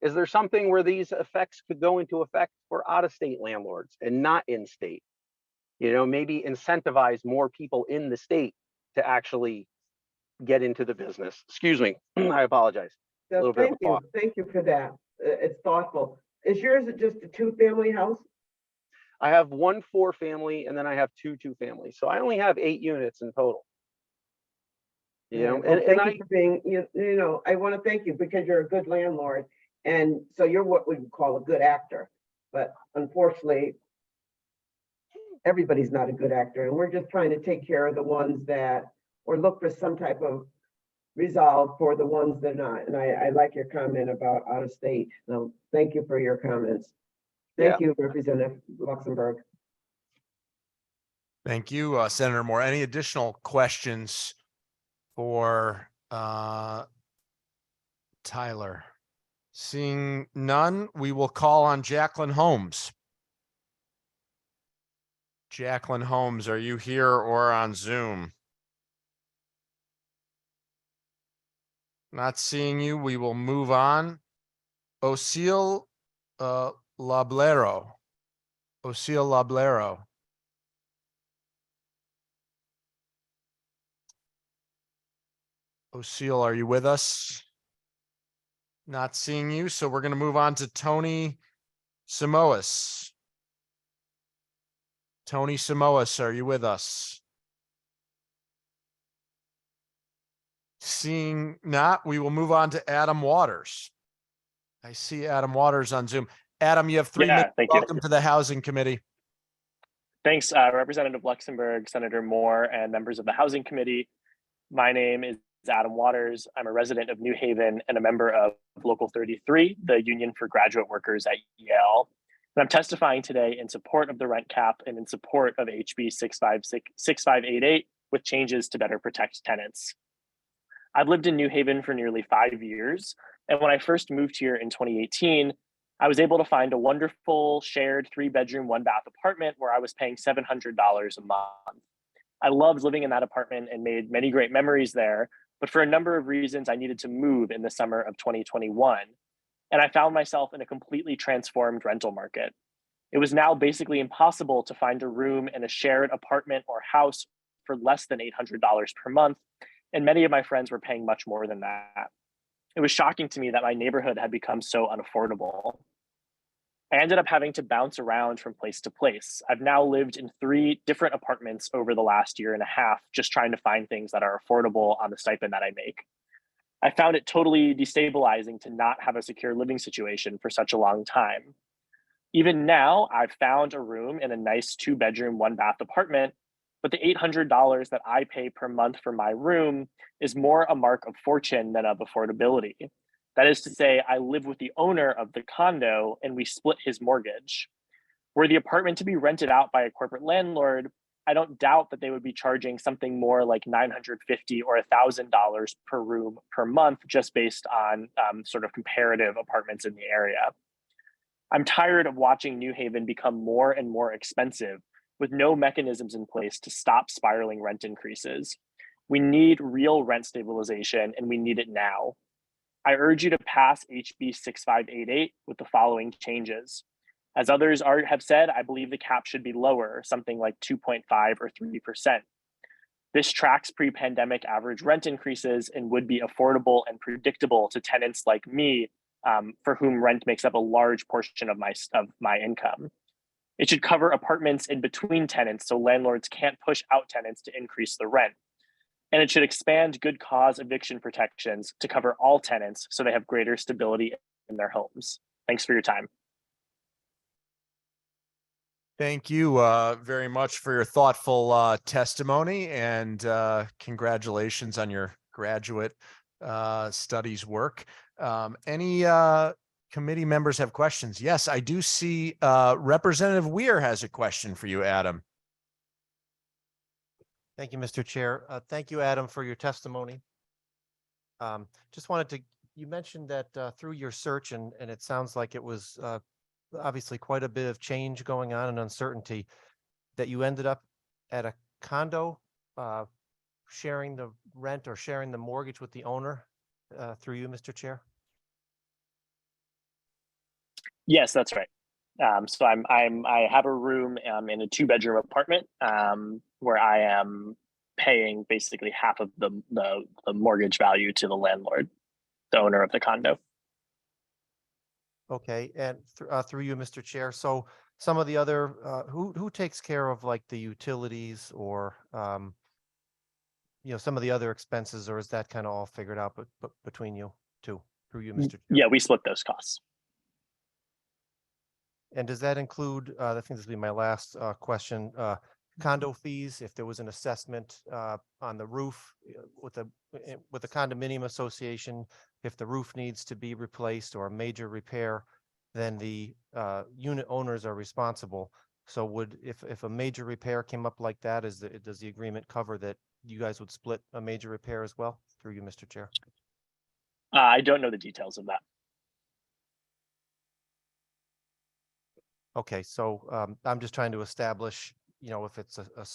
is there something where these effects could go into effect for out of state landlords and not in state? Maybe incentivize more people in the state to actually get into the business. Excuse me, I apologize. A So little bit of thank a you. cough. Thank you for that. It's thoughtful. Is yours just a 2-family house? I have 1 4-family and then I have 2 2-families. So I only have 8 units in total. Well, And thank you for being, I want to thank you because you're a good landlord. And so you're what we would call a good actor. But unfortunately, everybody's not a good actor. And we're just trying to take care of the ones that, or look for some type of resolve for the ones that are not. And I like your comment about out of state. So thank you for your comments. Thank you, Representative Luxembourg. Thank you, Senator Moore. Any additional questions for Tyler? Seeing none, we will call on Jacqueline Holmes. Jacqueline Holmes, are you here or on Zoom? Not seeing you, we will move on. Ocil Lablero. Ocil Lablero. Ocil, are you with us? Not seeing you, so we're going to move on to Tony Samoas. Tony Samoas, are you with us? Seeing not, we will move on to Adam Waters. I see Adam Waters on Zoom. Adam, you have 3 minutes. Thank you. Welcome to the Housing Committee. Thanks, Representative Luxembourg, Senator Moore, and members of the Housing Committee. My name is Adam Waters. I'm a resident of New Haven and a member of Local 33, the Union for Graduate Workers at Yale. And I'm testifying today in support of the rent cap and in support of HB 6588 with changes to better protect tenants. I've lived in New Haven for nearly 5 years. And when I first moved here in 2018, I was able to find a wonderful shared 3-bedroom, 1-bath apartment where I was paying $700 a month. I loved living in that apartment and made many great memories there. But for a number of reasons, I needed to move in the summer of 2021. And I found myself in a completely transformed rental market. It was now basically impossible to find a room in a shared apartment or house for less than $800 per month. And many of my friends were paying much more than that. It was shocking to me that my neighborhood had become so unaffordable. I ended up having to bounce around from place to place. I've now lived in 3 different apartments over the last year and a half, just trying to find things that are affordable on the stipend that I make. I found it totally destabilizing to not have a secure living situation for such a long time. Even now, I've found a room in a nice 2-bedroom, 1-bath apartment, but the $800 that I pay per month for my room is more a mark of fortune than of affordability. That is to say, I live with the owner of the condo and we split his mortgage. Were the apartment to be rented out by a corporate landlord, I don't doubt that they would be charging something more like $950 or $1,000 per room per month, just based on sort of comparative apartments in the area. I'm tired of watching New Haven become more and more expensive with no mechanisms in place to stop spiraling rent increases. We need real rent stabilization, and we need it now. I urge you to pass HB 6588 with the following changes. As others have said, I believe the cap should be lower, something like 2.5 or 3%. This tracks pre-pandemic average rent increases and would be affordable and predictable to tenants like me, for whom rent makes up a large portion of my income. It should cover apartments in between tenants so landlords can't push out tenants to increase the rent. And it should expand good cause eviction protections to cover all tenants so they have greater stability in their homes. Thanks for your time. Thank you very much for your thoughtful testimony, and congratulations on your graduate studies work. Any committee members have questions? Yes, I do see Representative Weir has a question for you, Adam. Thank you, Mr. Chair. Thank you, Adam, for your testimony. Just wanted to, you mentioned that through your search, and it sounds like it was obviously quite a bit of change going on and uncertainty, that you ended up at a condo sharing the rent or sharing the mortgage with the owner through you, Mr. Chair? Yes, that's right. So I have a room in a 2-bedroom apartment where I am paying basically half of the mortgage value to the landlord, the owner of the condo. Okay, and through you, Mr. Chair. So some of the other, who takes care of like the utilities or, some of the other expenses, or is that kind of all figured out but between you two, through you, Mr. Chair? Yeah, we split those costs. And does that include, I think this will be my last question, condo fees, if there was an assessment on the roof with the condominium association, if the roof needs to be replaced or a major repair, then the unit owners are responsible. So if a major repair came up like that, does the agreement cover that you guys would split a major repair as well? Through you, Mr. Chair. I don't know the details of that. Okay, so I'm just trying to establish, if it's a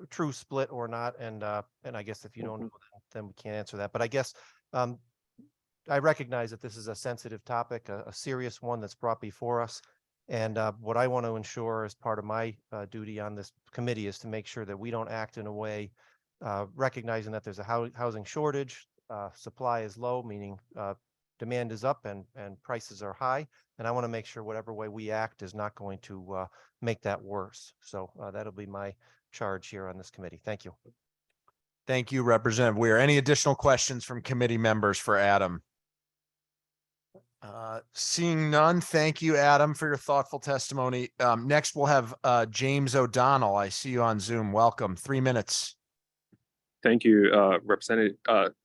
true split or not, and I guess if you don't know, then we can't answer that. But I guess I recognize that this is a sensitive topic, a serious one that's brought before us, and what I want to ensure as part of my duty on this committee is to make sure that we don't act in a way recognizing that there's a housing shortage, supply is low, meaning demand is up and prices are high. And I want to make sure whatever way we act is not going to make that worse. So that'll be my charge here on this committee. Thank you. Thank you, Representative Weir. Any additional questions from committee members for Adam? Seeing none, thank you, Adam, for your thoughtful testimony. Next, we'll have James O'Donnell. I see you on Zoom. Welcome. 3 minutes. Thank you,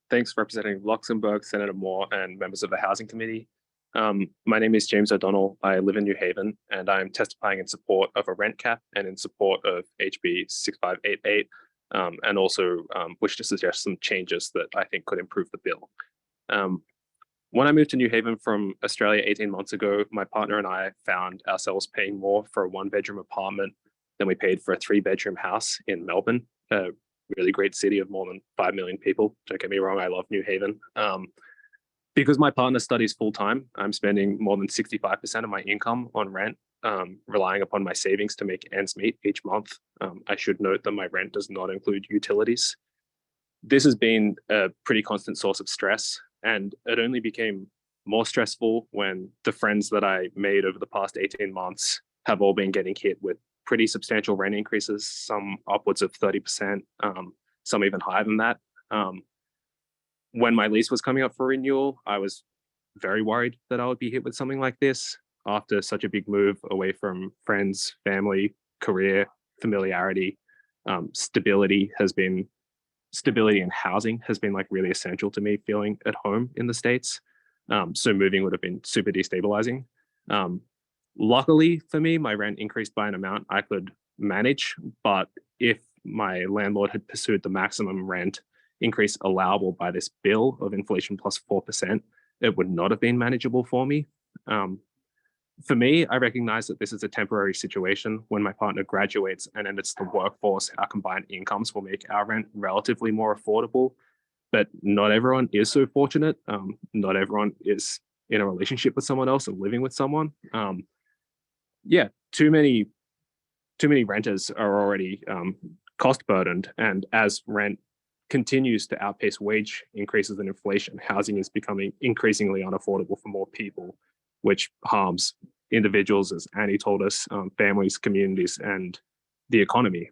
thanks, Representative Luxembourg, Senator Moore, and members of the Housing Committee. My name is James O'Donnell. I live in New Haven, and I'm testifying in support of a rent cap and in support of HB 6588, and also wish to suggest some changes that I think could improve the bill. When I moved to New Haven from Australia 18 months ago, my partner and I found ourselves paying more for a 1-bedroom apartment than we paid for a 3-bedroom house in Melbourne, a really great city of more than 5 million people. Don't get me wrong, I love New Haven. Because my partner studies full-time, I'm spending more than 65% of my income on rent, relying upon my savings to make ends meet each month. I should note that my rent does not include utilities. This has been a pretty constant source of stress, and it only became more stressful when the friends that I made over the past 18 months have all been getting hit with pretty substantial rent increases, some upwards of 30%, some even higher than that. When my lease was coming up for renewal, I was very worried that I would be hit with something like this after such a big move away from friends, family, career, familiarity. Stability in housing has been like really essential to me feeling at home in the States. So moving would have been super destabilizing. Luckily for me, my rent increased by an amount I could manage, but if my landlord had pursued the maximum rent increase allowable by this bill of inflation plus 4%, it would not have been manageable for me. For me, I recognize that this is a temporary situation. When my partner graduates and enters the workforce, our combined incomes will make our rent relatively more affordable, but not everyone is so fortunate. Not everyone is in a relationship with someone else or living with someone. Yeah, too many renters are already cost burdened, and as rent continues to outpace wage increases and inflation, housing is becoming increasingly unaffordable for more people, which harms individuals, as Annie told us, families, communities, and the economy,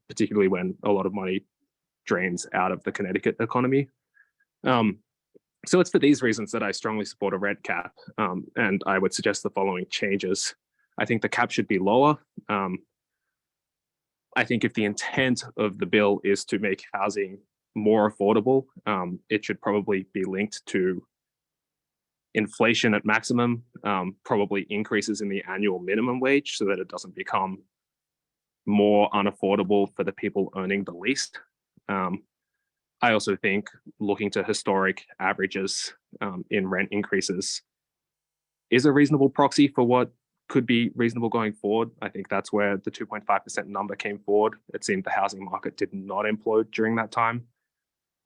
particularly when a lot of money drains out of the Connecticut economy. So it's for these reasons that I strongly support a rent cap, and I would suggest the following changes. I think the cap should be lower. I think if the intent of the bill is to make housing more affordable, it should probably be linked to inflation at maximum, probably increases in the annual minimum wage so that it doesn't become more unaffordable for the people earning the least. I also think looking to historic averages in rent increases is a reasonable proxy for what could be reasonable going forward. I think that's where the 2.5% number came forward. It seemed the housing market did not implode during that time.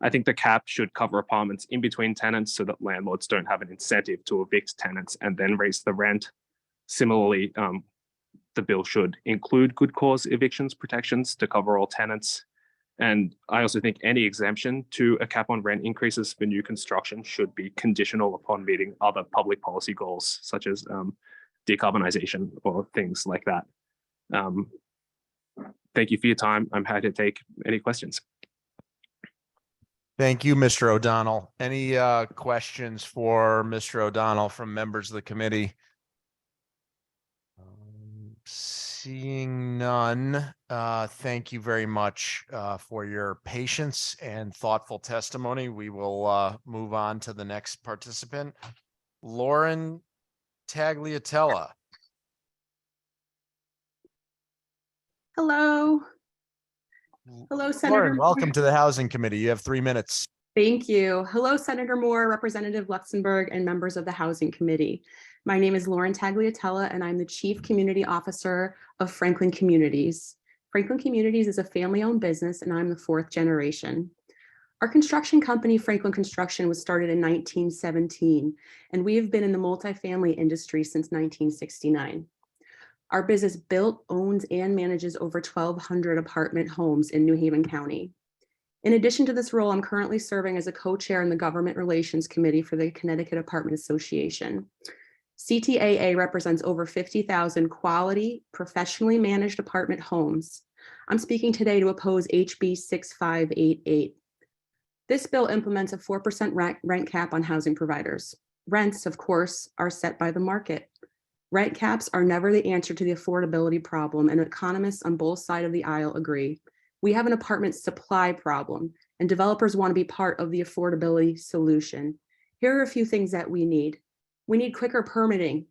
I think the cap should cover apartments in between tenants so that landlords don't have an incentive to evict tenants and then raise the rent. Similarly, the bill should include good cause evictions protections to cover all tenants. And I also think any exemption to a cap on rent increases for new construction should be conditional upon meeting other public policy goals, such as decarbonization or things like that. Thank you for your time. I'm happy to take any questions. Thank you, Mr. O'Donnell. Any questions for Mr. O'Donnell from members of the committee? Seeing none, thank you very much for your patience and thoughtful testimony. We will move on to the next participant, Lauren Tagliatella. Hello. Hello, Senator. Lauren, welcome to the Housing Committee. You have 3 minutes. Thank you. Hello, Senator Moore, Representative Luxembourg, and members of the Housing Committee. My name is Lauren Tagliatella, and I'm the Chief Community Officer of Franklin Communities. Franklin Communities is a family-owned business, and I'm the 4th generation. Our construction company, Franklin Construction, was started in 1917, and we have been in the multifamily industry since 1969. Our business built, owns, and manages over 1,200 apartment homes in New Haven County. In addition to this role, I'm currently serving as a co-chair in the Government Relations Committee for the Connecticut Apartment Association. CTAA represents over 50,000 quality, professionally managed apartment homes. I'm speaking today to oppose HB 6588. This bill implements a 4% rent cap on housing providers. Rents, of course, are set by the market. Rent caps are never the answer to the affordability problem, and economists on both sides of the aisle agree. We have an apartment supply problem, and developers want to be part of the affordability solution. Here are a few things that we need. We need quicker permitting,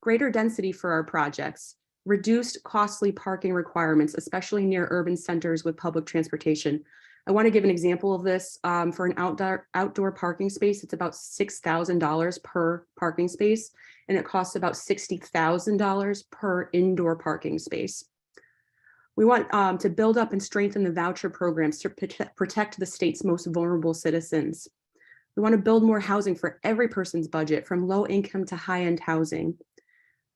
greater density for our projects, reduced costly parking requirements, especially near urban centers with public transportation. I want to give an example of this. For an outdoor parking space, it's about $6,000 per parking space, and it costs about $60,000 per indoor parking space. We want to build up and strengthen the voucher programs to protect the state's most vulnerable citizens. We want to build more housing for every person's budget, from low income to high-end housing.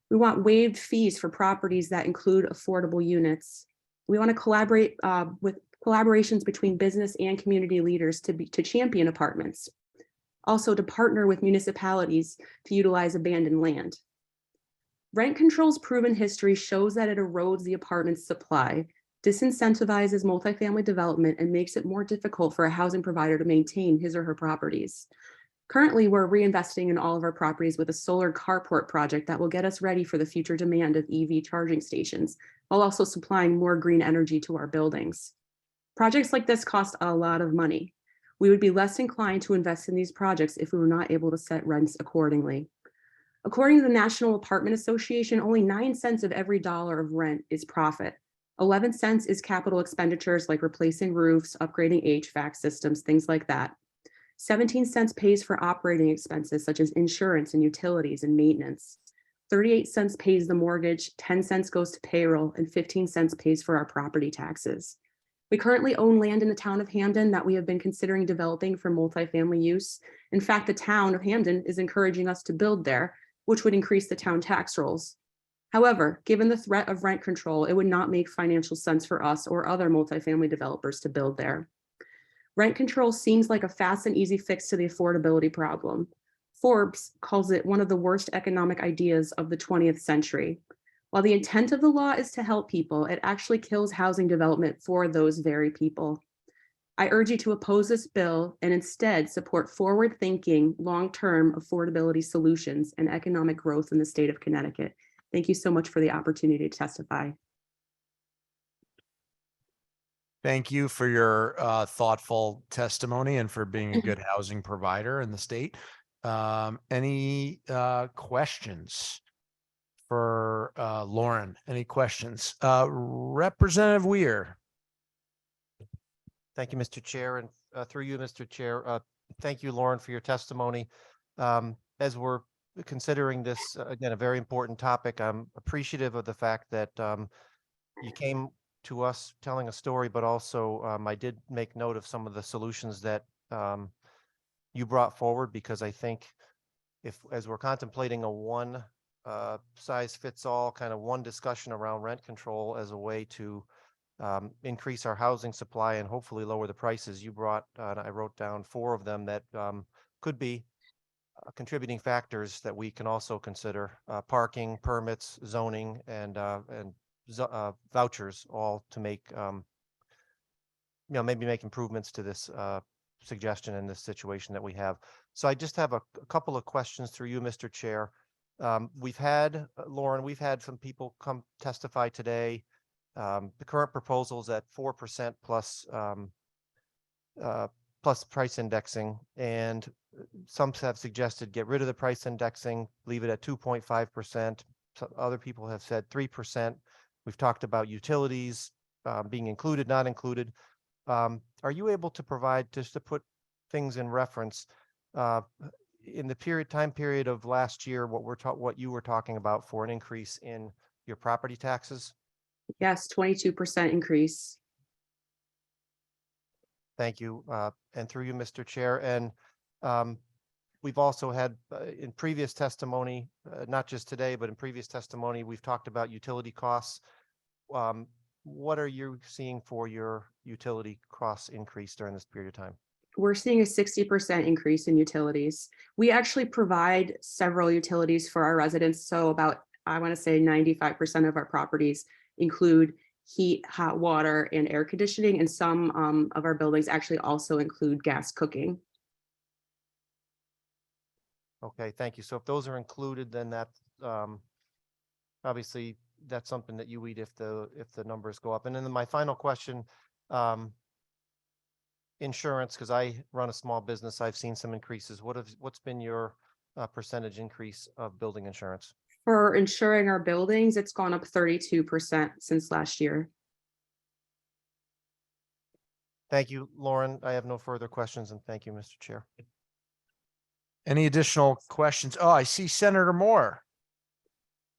We want waived fees for properties that include affordable units. We want to collaborate with collaborations between business and community leaders to champion apartments. Also to partner with municipalities to utilize abandoned land. Rent control's proven history shows that it erodes the apartment supply, disincentivizes multifamily development, and makes it more difficult for a housing provider to maintain his or her properties. Currently, we're reinvesting in all of our properties with a solar carport project that will get us ready for the future demand of EV charging stations, while also supplying more green energy to our buildings. Projects like this cost a lot of money. We would be less inclined to invest in these projects if we were not able to set rents accordingly. According to the National Apartment Association, only 9 cents of every dollar of rent is profit. 11 cents is capital expenditures like replacing roofs, upgrading HVAC systems, things like that. 17 cents pays for operating expenses such as insurance and utilities and maintenance. 38 cents pays the mortgage, 10 cents goes to payroll, and 15 cents pays for our property taxes. We currently own land in the town of Hamden that we have been considering developing for multifamily use. In fact, the town of Hamden is encouraging us to build there, which would increase the town tax rolls. However, given the threat of rent control, it would not make financial sense for us or other multifamily developers to build there. Rent control seems like a fast and easy fix to the affordability problem. Forbes calls it one of the worst economic ideas of the 20th century. While the intent of the law is to help people, it actually kills housing development for those very people. I urge you to oppose this bill and instead support forward-thinking, long-term affordability solutions and economic growth in the state of Connecticut. Thank you so much for the opportunity to testify. Thank you for your thoughtful testimony and for being a good housing provider in the state. Any questions for Lauren? Any questions? Representative Weir. Thank you, Mr. Chair, and through you, Mr. Chair, thank you, Lauren, for your testimony. As we're considering this, again, a very important topic, I'm appreciative of the fact that you came to us telling a story, but also I did make note of some of the solutions that you brought forward, because I think as we're contemplating a one size fits all kind of one discussion around rent control as a way to increase our housing supply and hopefully lower the prices, you brought, I wrote down 4 of them that could be contributing factors that we can also consider: parking, permits, zoning, and vouchers, all to make, maybe make improvements to this suggestion in this situation that we have. So I just have a couple of questions through you, Mr. Chair. We've had, Lauren, we've had some people come testify today. The current proposal is at 4% plus price indexing, and some have suggested get rid of the price indexing, leave it at 2.5%. Other people have said 3%. We've talked about utilities being included, not included. Are you able to provide, just to put things in reference, in the time period of last year, what you were talking about for an increase in your property taxes? Yes, 22% increase. Thank you. And through you, Mr. Chair. And we've also had in previous testimony, not just today, but in previous testimony, we've talked about utility costs. What are you seeing for your utility costs increase during this period of time? We're seeing a 60% increase in utilities. We actually provide several utilities for our residents. So about, I want to say 95% of our properties include heat, hot water, and air conditioning. And some of our buildings actually also include gas cooking. Okay, thank you. So if those are included, then that obviously that's something that you eat if the numbers go up. And then my final question, insurance, because I run a small business, I've seen some increases. What's been your percentage increase of building insurance? For insuring our buildings, it's gone up 32% since last year. Thank you, Lauren. I have no further questions, and thank you, Mr. Chair. Any additional questions? Oh, I see Senator Moore.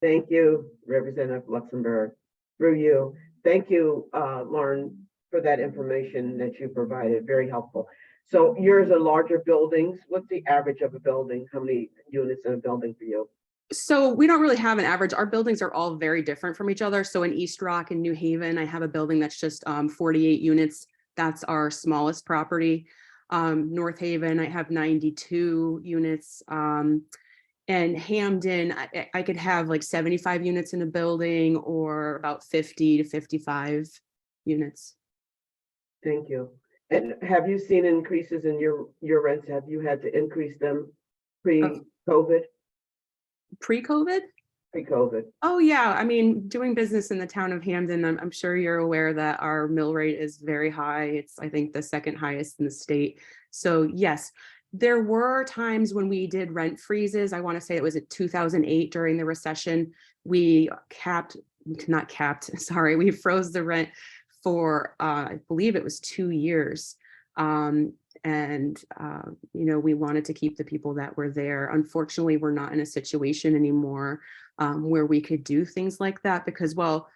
Thank you, Representative Luxembourg. Through you. Thank you, Lauren, for that information that you provided. Very helpful. So yours are larger buildings. What's the average of a building? How many units in a building for you? So we don't really have an average. Our buildings are all very different from each other. So in East Rock and New Haven, I have a building that's just 48 units. That's our smallest property. North Haven, I have 92 units. And Hamden, I could have like 75 units in a building, or about 50 to 55 units. Thank you. And have you seen increases in your rents? Have you had to increase them pre-COVID? Pre-COVID? Pre-COVID. Oh yeah, I mean, doing business in the town of Hamden, I'm sure you're aware that our mill rate is very high. It's, I think, the second highest in the state. So yes, there were times when we did rent freezes. I want to say it was in 2008 during the recession. We capped not capped, sorry, we froze the rent for, I believe it was 2 years. We wanted to keep the people that were there. Unfortunately, we're not in a situation anymore where we could do things like that because, while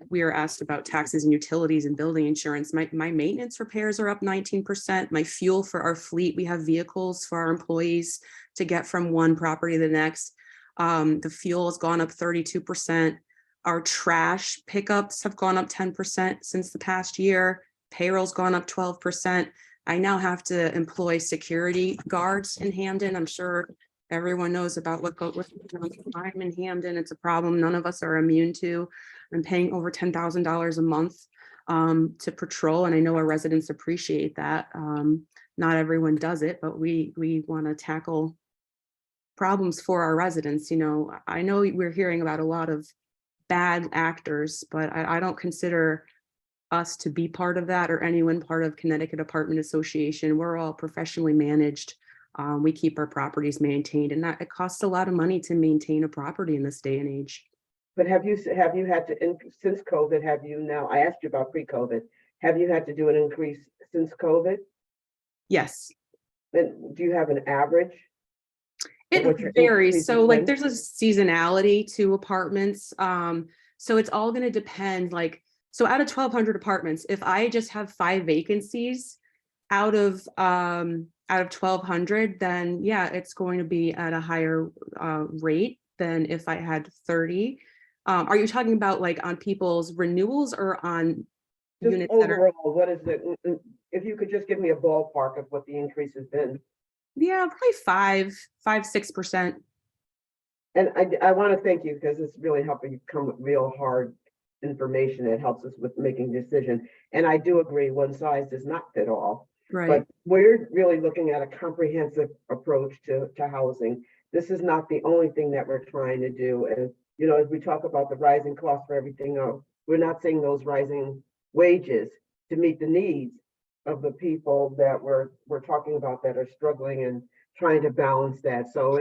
we are asked about taxes and utilities and building insurance, my maintenance repairs are up 19%. My fuel for our fleet, we have vehicles for our employees to get from one property to the next. The fuel has gone up 32%. Our trash pickups have gone up 10% since the past year. Payroll's gone up 12%. I now have to employ security guards in Hamden. I'm sure everyone knows about what's going on. I'm in Hamden. It's a problem none of us are immune to. I'm paying over $10,000 a month to patrol, and I know our residents appreciate that. Not everyone does it, but we want to tackle problems for our residents. I know we're hearing about a lot of bad actors, but I don't consider us to be part of that or anyone part of Connecticut Apartment Association. We're all professionally managed. We keep our properties maintained, and that it costs a lot of money to maintain a property in this day and age. But have you had to, since COVID, I asked you about pre-COVID, have you had to do an increase since COVID? Yes. And do you have an average? It varies. So like there's a seasonality to apartments. So it's all going to depend. So out of 1,200 apartments, if I just have 5 vacancies out of 1,200, then yeah, it's going to be at a higher rate than if I had 30. Are you talking about on people's renewals or on just units overall, what is it? If you could just give me a ballpark of what the increase has been. Yeah, probably 5-6%. And I want to thank you because it's really helping you come with real hard information. It helps us with making decisions. And I do agree, one size does not fit all. Right. But we're really looking at a comprehensive approach to housing. This is not the only thing that we're trying to do. And, as we talk about the rising cost for everything else, we're not seeing those rising wages to meet the needs of the people that we're talking about that are struggling and trying to balance that. So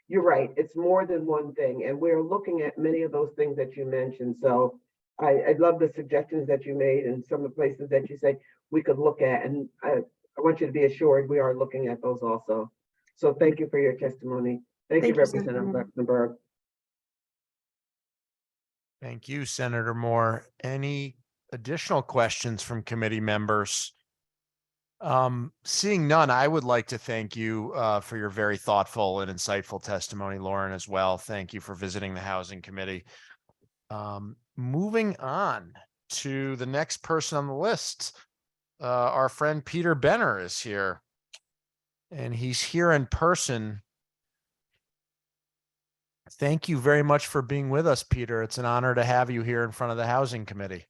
you're right, it's more than one thing. And we're looking at many of those things that you mentioned. So I love the suggestions that you made and some of the places that you say we could look at. And I want you to be assured we are looking at those also. So thank you for your testimony. Thank you, Representative Luxenberg. Thank you, Senator Moore. Any additional questions from committee members? Seeing none, I would like to thank you for your very thoughtful and insightful testimony, Lauren, as well. Thank you for visiting the Housing Committee. Moving on to the next person on the list, our friend Peter Benner is here, and he's here in person. Thank you very much for being with us, Peter. It's an honor to have you here in front of the Housing Committee.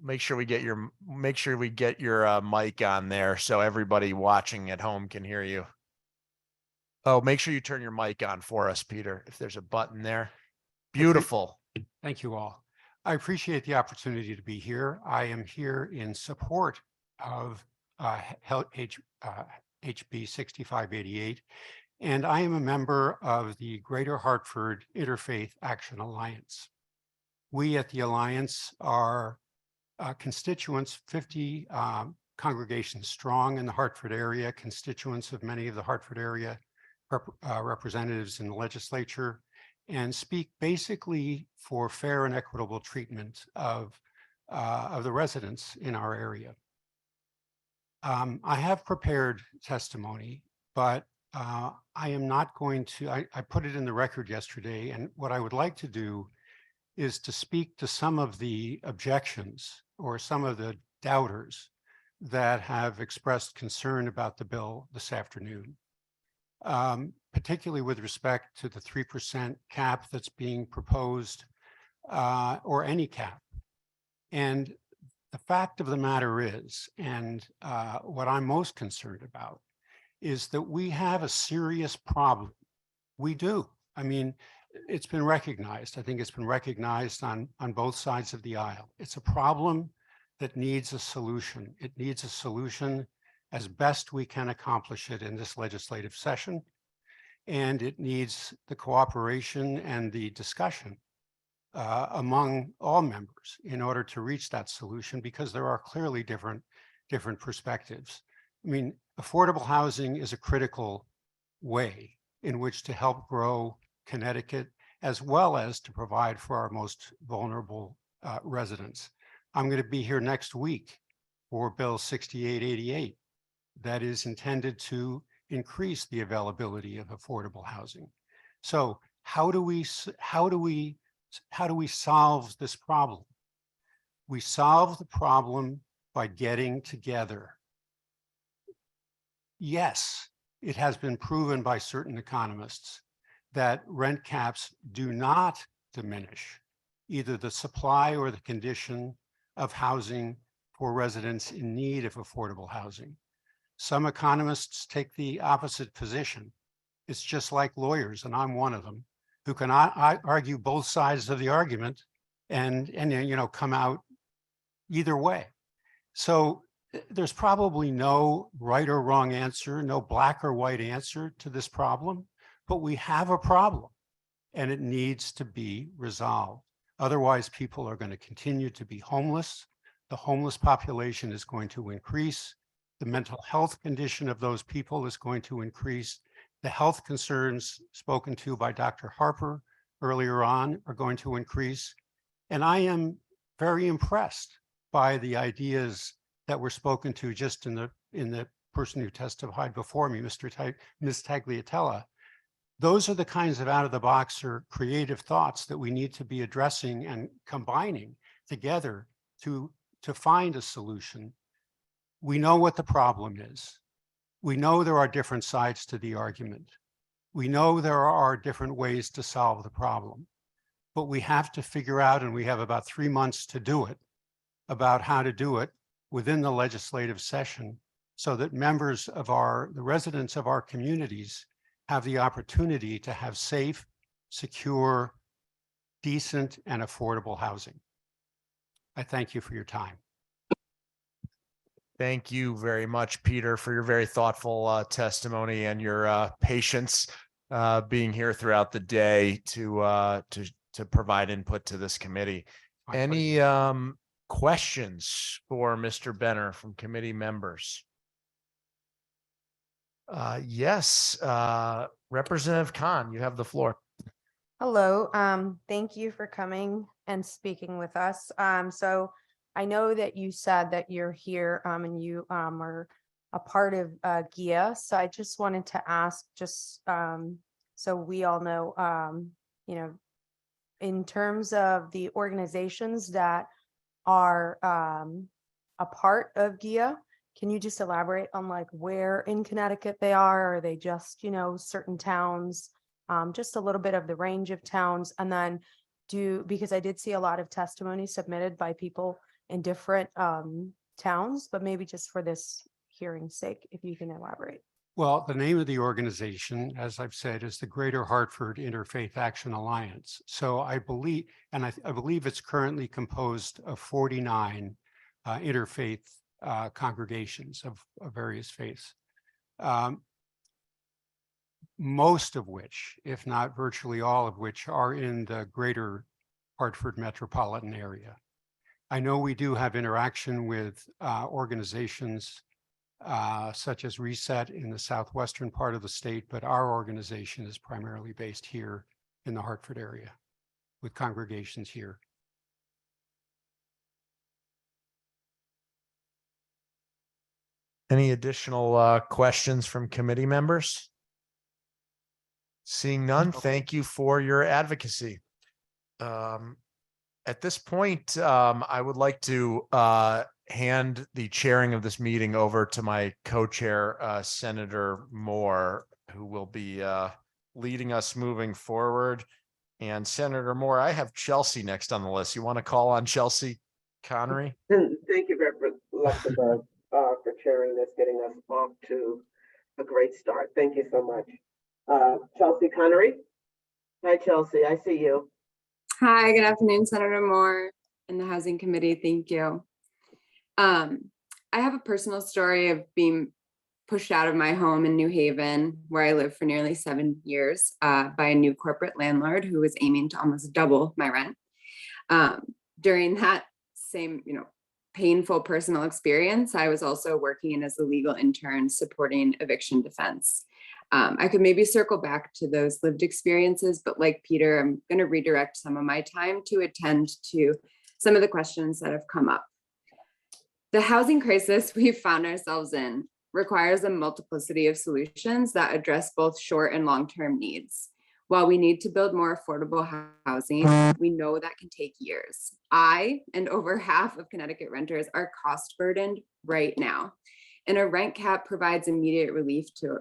Make sure we get your mic on there so everybody watching at home can hear you. Oh, make sure you turn your mic on for us, Peter, if there's a button there. Beautiful. Thank you all. I appreciate the opportunity to be here. I am here in support of HB 6588, and I am a member of the Greater Hartford Interfaith Action Alliance. We at the Alliance are constituents, 50 congregations strong in the Hartford area, constituents of many of the Hartford area representatives in the legislature, and speak basically for fair and equitable treatment of the residents in our area. I have prepared testimony, but I am not going to, I put it in the record yesterday, and what I would like to do is to speak to some of the objections or some of the doubters that have expressed concern about the bill this afternoon, particularly with respect to the 3% cap that's being proposed, or any cap. And the fact of the matter is, and what I'm most concerned about, is that we have a serious problem. We do. I mean, it's been recognized. I think it's been recognized on both sides of the aisle. It's a problem that needs a solution. It needs a solution as best we can accomplish it in this legislative session. and it needs the cooperation and the discussion among all members in order to reach that solution, because there are clearly different perspectives. I mean, affordable housing is a critical way in which to help grow Connecticut, as well as to provide for our most vulnerable residents. I'm going to be here next week for Bill 6888 that is intended to increase the availability of affordable housing. So how do we solve this problem? We solve the problem by getting together. Yes, it has been proven by certain economists that rent caps do not diminish either the supply or the condition of housing for residents in need of affordable housing. Some economists take the opposite position. It's just like lawyers, and I'm one of them, who can argue both sides of the argument and come out either way. So there's probably no right or wrong answer, no black or white answer to this problem, but we have a problem and it needs to be resolved. Otherwise, people are going to continue to be homeless. The homeless population is going to increase. The mental health condition of those people is going to increase. The health concerns spoken to by Dr. Harper earlier on are going to increase. And I am very impressed by the ideas that were spoken to just in the person who testified before me, Ms. Tagliatella. Those are the kinds of out-of-the-box or creative thoughts that we need to be addressing and combining together to find a solution. We know what the problem is. We know there are different sides to the argument. We know there are different ways to solve the problem, but we have to figure out, and we have about 3 months to do it, about how to do it within the legislative session so that members of the residents of our communities have the opportunity to have safe, secure, decent, and affordable housing. I thank you for your time. Thank you very much, Peter, for your very thoughtful testimony and your patience being here throughout the day to provide input to this committee. Any questions for Mr. Benner from committee members? Yes, Representative Khan, you have the floor. Hello, thank you for coming and speaking with us. So I know that you said that you're here and you are a part of GIA. So I just wanted to ask, just so we all know, in terms of the organizations that are a part of GIA, can you just elaborate on like where in Connecticut they are? Are they just, certain towns? Just a little bit of the range of towns, and then because I did see a lot of testimony submitted by people in different towns, but maybe just for this hearing's sake, if you can elaborate. Well, the name of the organization, as I've said, is the Greater Hartford Interfaith Action Alliance. So I believe, and I believe it's currently composed of 49 interfaith congregations of various faiths. Most of which, if not virtually all of which, are in the Greater Hartford metropolitan area. I know we do have interaction with organizations such as Reset in the southwestern part of the state, but our organization is primarily based here in the Hartford area with congregations here. Any additional questions from committee members? Seeing none, thank you for your advocacy. At this point, I would like to hand the chairing of this meeting over to my co-chair, Senator Moore, who will be leading us moving forward. And Senator Moore, I have Chelsea next on the list. You want to call on Chelsea Connery? Thank you, Reverend Luxembourg, for chairing this, getting us off to a great start. Thank you so much. Chelsea Connery. Hi, Chelsea. I see you. Hi, good afternoon, Senator Moore and the Housing Committee. Thank you. I have a personal story of being pushed out of my home in New Haven, where I lived for nearly 7 years, by a new corporate landlord who was aiming to almost double my rent. During that same, painful personal experience, I was also working as a legal intern supporting eviction defense. I could maybe circle back to those lived experiences, but like Peter, I'm going to redirect some of my time to attend to some of the questions that have come up. The housing crisis we've found ourselves in requires a multiplicity of solutions that address both short and long-term needs. While we need to build more affordable housing, we know that can take years. I and over half of Connecticut renters are cost burdened right now. And a rent cap provides immediate relief to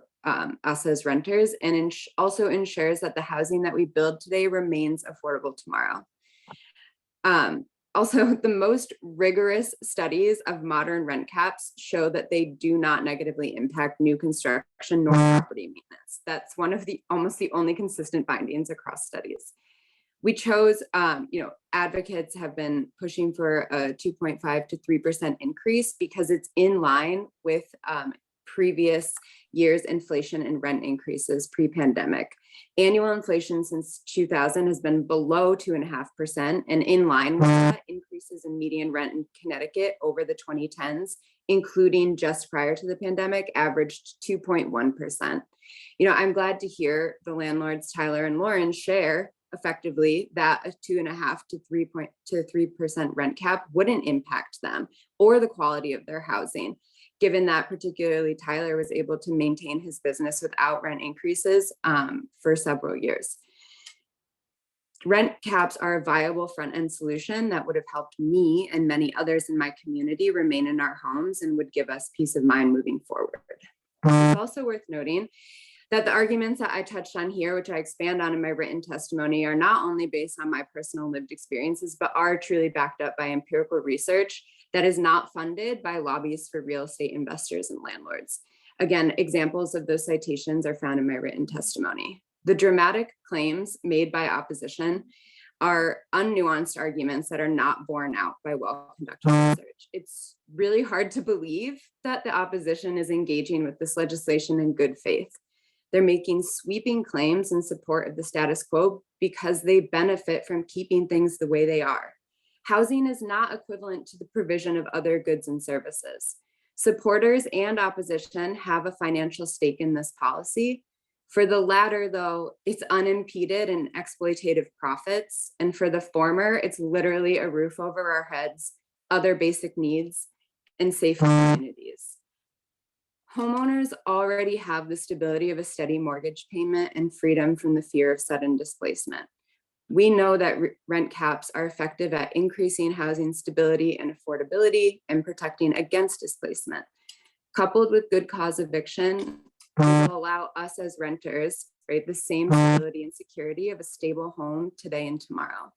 us as renters and also ensures that the housing that we build today remains affordable tomorrow. Also, the most rigorous studies of modern rent caps show that they do not negatively impact new construction nor property maintenance. That's one of the almost the only consistent findings across studies. We chose, advocates have been pushing for a 2.5 to 3% increase because it's in line with previous years' inflation and rent increases pre-pandemic. Annual inflation since 2000 has been below 2.5% and in line with that, increases in median rent in Connecticut over the 2010s, including just prior to the pandemic, averaged 2.1%. I'm glad to hear the landlords, Tyler and Lauren, share effectively that a 2.5 to 3% rent cap wouldn't impact them or the quality of their housing, given that particularly Tyler was able to maintain his business without rent increases for several years. Rent caps are a viable front-end solution that would have helped me and many others in my community remain in our homes and would give us peace of mind moving forward. It's also worth noting that the arguments that I touched on here, which I expand on in my written testimony, are not only based on my personal lived experiences, but are truly backed up by empirical research that is not funded by lobbies for real estate investors and landlords. Again, examples of those citations are found in my written testimony. The dramatic claims made by opposition are unnuanced arguments that are not borne out by well-conducted research. It's really hard to believe that the opposition is engaging with this legislation in good faith. They're making sweeping claims in support of the status quo because they benefit from keeping things the way they are. Housing is not equivalent to the provision of other goods and services. Supporters and opposition have a financial stake in this policy. For the latter, though, it's unimpeded and exploitative profits. And for the former, it's literally a roof over our heads, other basic needs, and safe communities. Homeowners already have the stability of a steady mortgage payment and freedom from the fear of sudden displacement. We know that rent caps are effective at increasing housing stability and affordability and protecting against displacement. Coupled with good cause eviction, will allow us as renters, the same stability and security of a stable home today and tomorrow.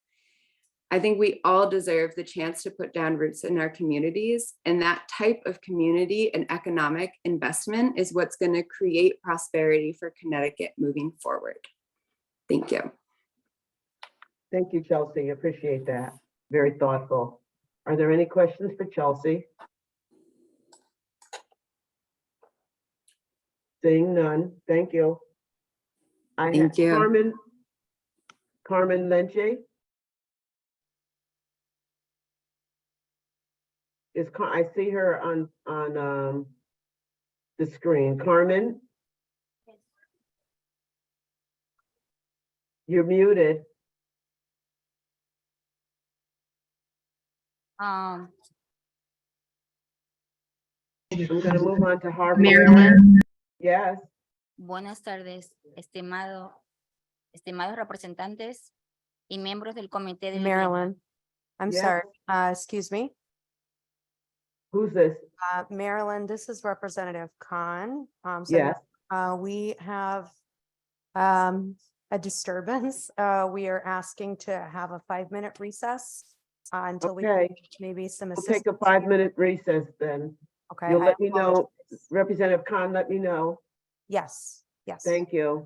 I think we all deserve the chance to put down roots in our communities, and that type of community and economic investment is what's going to create prosperity for Connecticut moving forward. Thank you. Thank you, Chelsea. Appreciate that. Very thoughtful. Are there any questions for Chelsea? Seeing none. Thank you. Thank you. Carmen Lenche. I see her on the screen. Carmen? You're muted. I'm going to move on to Harper. Marilyn. Yes. Buenas tardes, estimados representantes y miembros del comité de Marilyn, I'm Yes. sorry, excuse me. Who's this? Marilyn, this is Representative Khan. Yes. We have a disturbance. We are asking to have a 5-minute recess until we Okay. get maybe some We'll assistance. take a 5-minute recess then. Okay. You'll I let me know, apologize. Representative Khan, let me know. Yes, yes. Thank you.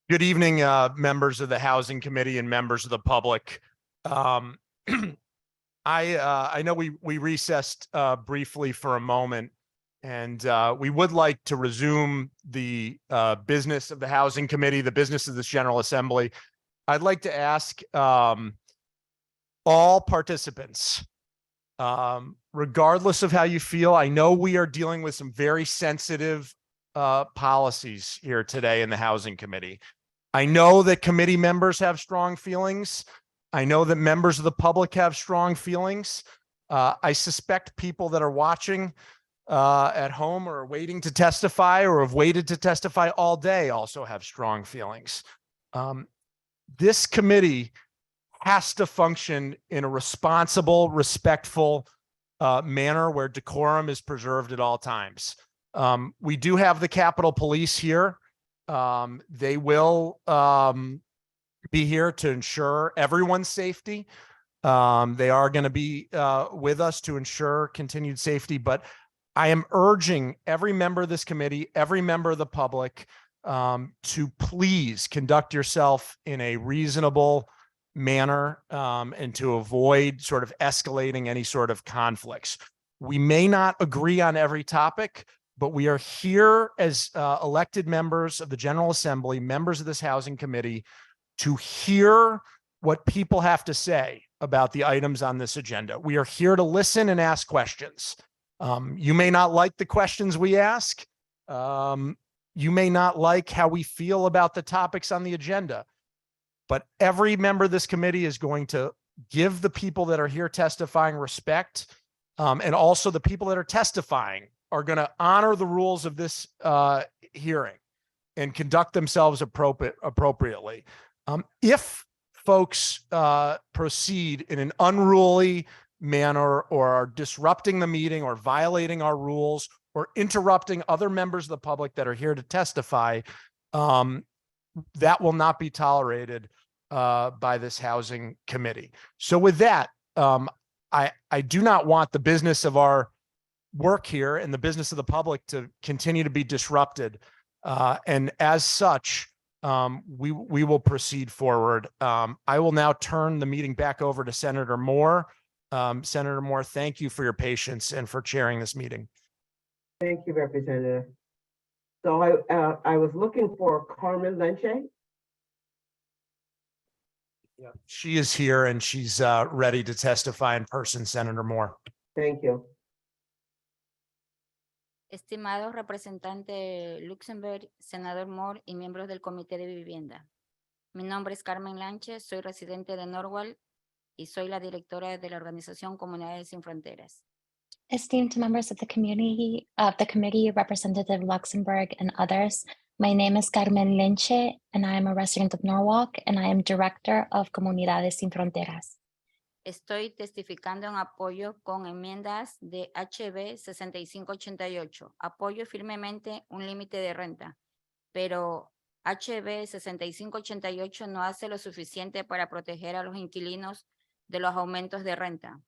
Good evening, members of the Housing Committee and members of the public. I know we recessed briefly for a moment, and we would like to resume the business of the Housing Committee, the business of this General Assembly. I'd like to ask all participants, regardless of how you feel, I know we are dealing with some very sensitive policies here today in the Housing Committee. I know that committee members have strong feelings. I know that members of the public have strong feelings. I suspect people that are watching at home or are waiting to testify or have waited to testify all day also have strong feelings. This committee has to function in a responsible, respectful manner where decorum is preserved at all times. We do have the Capitol Police here. They will be here to ensure everyone's safety. They are going to be with us to ensure continued safety, but I am urging every member of this committee, every member of the public, to please conduct yourself in a reasonable manner and to avoid sort of escalating any sort of conflicts. We may not agree on every topic, but we are here as elected members of the General Assembly, members of this Housing Committee, to hear what people have to say about the items on this agenda. We are here to listen and ask questions. You may not like the questions we ask. You may not like how we feel about the topics on the agenda, but every member of this committee is going to give the people that are here testifying respect. And also the people that are testifying are going to honor the rules of this hearing and conduct themselves appropriately. If folks proceed in an unruly manner or are disrupting the meeting or violating our rules or interrupting other members of the public that are here to testify, that will not be tolerated by this Housing Committee. So with that, I do not want the business of our work here and the business of the public to continue to be disrupted. And as such, we will proceed forward. I will now turn the meeting back over to Senator Moore. Senator Moore, thank you for your patience and for chairing this meeting. Thank you, Representative. So I was looking for Carmen Lenche. She is here and she's ready to testify in person, Senator Moore. Thank you. Estimado representante Luxemburg, senador Moore y miembros del Comité de Vivienda. Mi nombre es Carmen Lanche, soy residente de Norwalk y soy la directora de la organización Comunidades Sin Fronteras. Esteemed members of the committee, Representative Luxemburg and others, my name is Carmen Lenche and I am a resident of Norwalk and I am director of Comunidades Sin Fronteras. Estoy testificando en apoyo con enmiendas de HB 6588. Apoyo firmemente un límite de renta, pero HB 6588 no hace lo suficiente para proteger a los inquilinos de los aumentos de renta.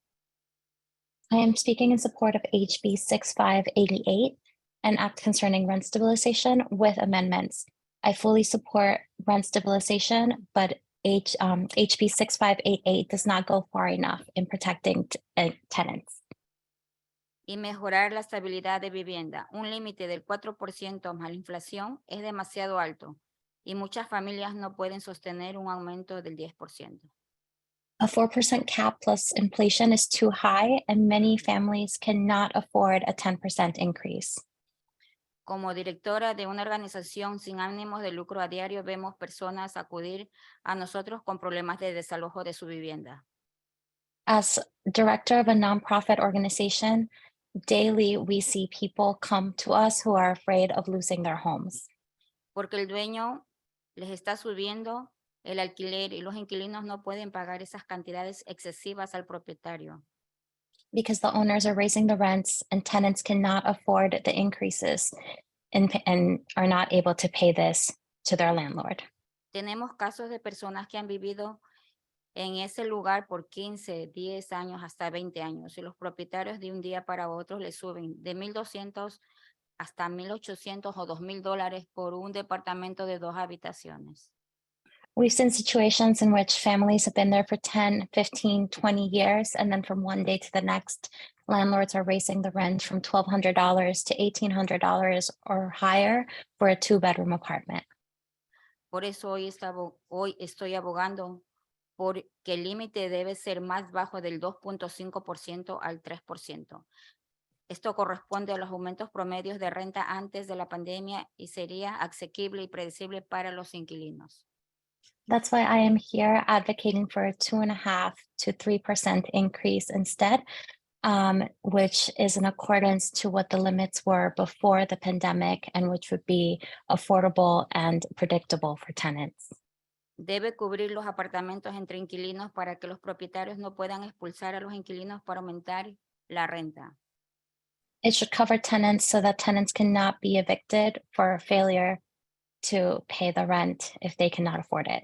I am speaking in support of HB 6588, an act concerning rent stabilization with amendments. I fully support rent stabilization, but HB 6588 does not go far enough in protecting tenants. Y mejorar la estabilidad de vivienda. Un límite del 4% más la inflación es demasiado alto y muchas familias no pueden sostener un aumento del 10%. A 4% cap plus inflation is too high and many families cannot afford a 10% increase. Como directora de una organización sin ánimos de lucro a diario, vemos personas acudir a nosotros con problemas de desalojo de su vivienda. As director of a nonprofit organization, daily we see people come to us who are afraid of losing their homes. Porque el dueño les está subiendo el alquiler y los inquilinos no pueden pagar esas cantidades excesivas al propietario. Because the owners are raising the rents and tenants cannot afford the increases and are not able to pay this to their landlord. Tenemos casos de personas que han vivido en ese lugar por 15, 10 años, hasta 20 años, y los propietarios de un día para otro le suben de $1,200 hasta $1,800 o $2,000 por un departamento de 2 habitaciones. We've seen situations in which families have been there for 10, 15, 20 years, and then from one day to the next, landlords are raising the rent from $1,200 to $1,800 or higher for a 2-bedroom apartment. Por eso hoy estoy abogando por que el límite debe ser más bajo del 2.5% al 3%. Esto corresponde a los aumentos promedios de renta antes de la pandemia y sería asequible y predecible para los inquilinos. That's why I am here advocating for a 2.5% to 3% increase instead, which is in accordance to what the limits were before the pandemic and which would be affordable and predictable for tenants. Debe cubrir los apartamentos entre inquilinos para que los propietarios no puedan expulsar a los inquilinos para aumentar la renta. It should cover tenants so that tenants cannot be evicted for failure to pay the rent if they cannot afford it.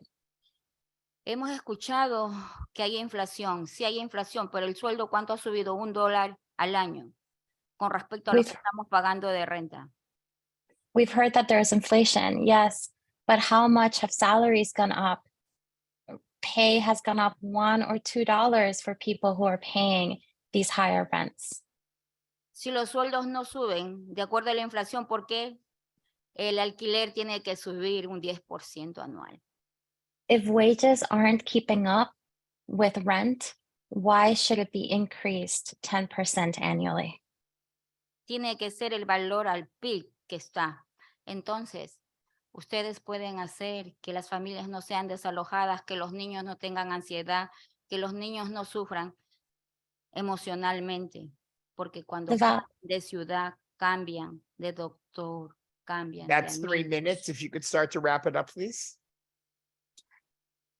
Hemos escuchado que hay inflación. Sí hay inflación, pero el sueldo, ¿cuánto ha subido? $1 al año con respecto a lo que estamos pagando de renta. We've heard that there is inflation, yes, but how much have salaries gone up? Pay has gone up $1 or $2 for people who are paying these higher rents. Si los sueldos no suben de acuerdo a la inflación, ¿por qué el alquiler tiene que subir un 10% anual? If wages aren't keeping up with rent, why should it be increased 10% annually? Tiene que ser el valor al PIB que está. Entonces, ustedes pueden hacer que las familias no sean desalojadas, que los niños no tengan ansiedad, que los niños no sufran emocionalmente, porque cuando cambian de ciudad, cambian de doctor, cambian That's de 3 amigos. minutes. If you could start to wrap it up, please.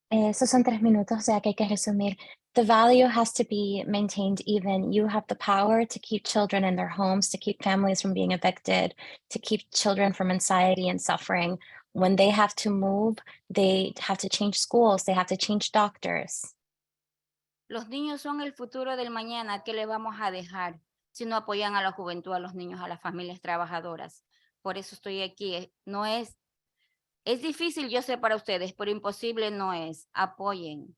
Esos son 3 minutos, o sea que hay que resumir. The value has to be maintained even. You have the power to keep children in their homes, to keep families from being evicted, to keep children from anxiety and suffering. When they have to move, they have to change schools, they have to change doctors. Los niños son el futuro del mañana. ¿Qué le vamos a dejar si no apoyan a la juventud, a los niños, a las familias trabajadoras? Por eso estoy aquí. No es difícil, yo sé, para ustedes, pero imposible no es. Apoyen.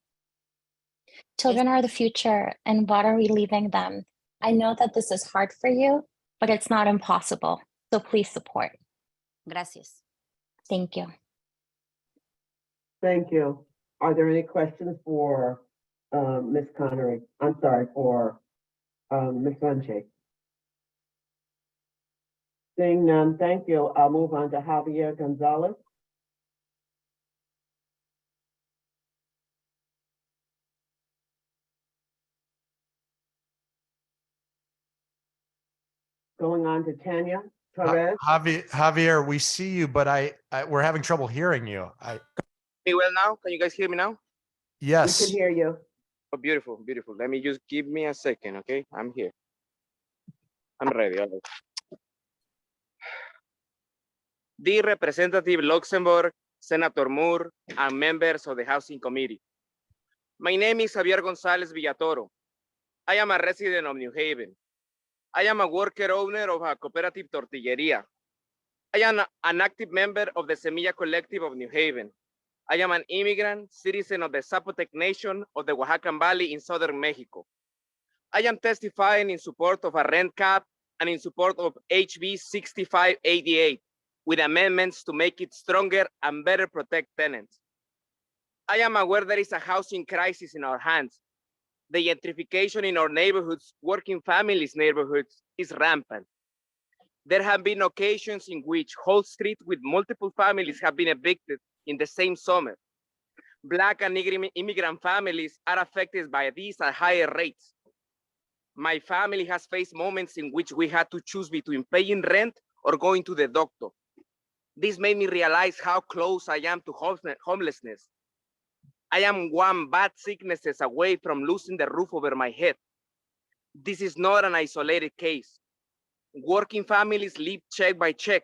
Children are the future, and what are we leaving them? I know that this is hard for you, but it's not impossible. So please support. Gracias. Thank you. Thank you. Are there any questions for Ms. Connery? I'm sorry, for Ms. Funche? Seeing none, thank you. I'll move on to Javier Gonzalez. Going on to Tanya Torres. Javier, we see you, but we're having trouble hearing you. Me well now? Can you guys hear me now? Yes. We can hear you. Oh, beautiful, beautiful. Let me just give me a second, okay? I'm here. I'm ready. All right. Dear Representative Luxembourg, Senator Moore, and members of the Housing Committee. My name is Javier Gonzalez Villatoro. I am a resident of New Haven. I am a worker owner of a cooperative tortilleria. I am an active member of the Semilla Collective of New Haven. I am an immigrant citizen of the Zapotec Nation of the Oaxacan Valley in southern Mexico. I am testifying in support of a rent cap and in support of HB 6588 with amendments to make it stronger and better protect tenants. I am aware there is a housing crisis in our hands. The gentrification in our neighborhoods, working families' neighborhoods, is rampant. There have been occasions in which whole streets with multiple families have been evicted in the same summer. Black and immigrant families are affected by these at higher rates. My family has faced moments in which we had to choose between paying rent or going to the doctor. This made me realize how close I am to homelessness. I am one bad sicknesses away from losing the roof over my head. This is not an isolated case. Working families live check by check.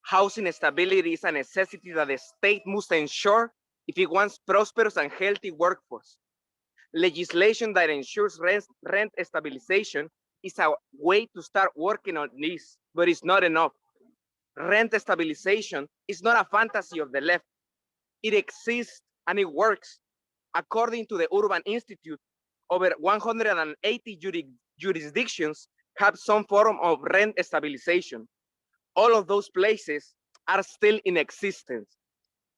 Housing stability is a necessity that the state must ensure if it wants prosperous and healthy workforce. Legislation that ensures rent stabilization is a way to start working on this. but it's not enough. Rent stabilization is not a fantasy of the left. It exists and it works. According to the Urban Institute, over 180 jurisdictions have some form of rent stabilization. All of those places are still in existence.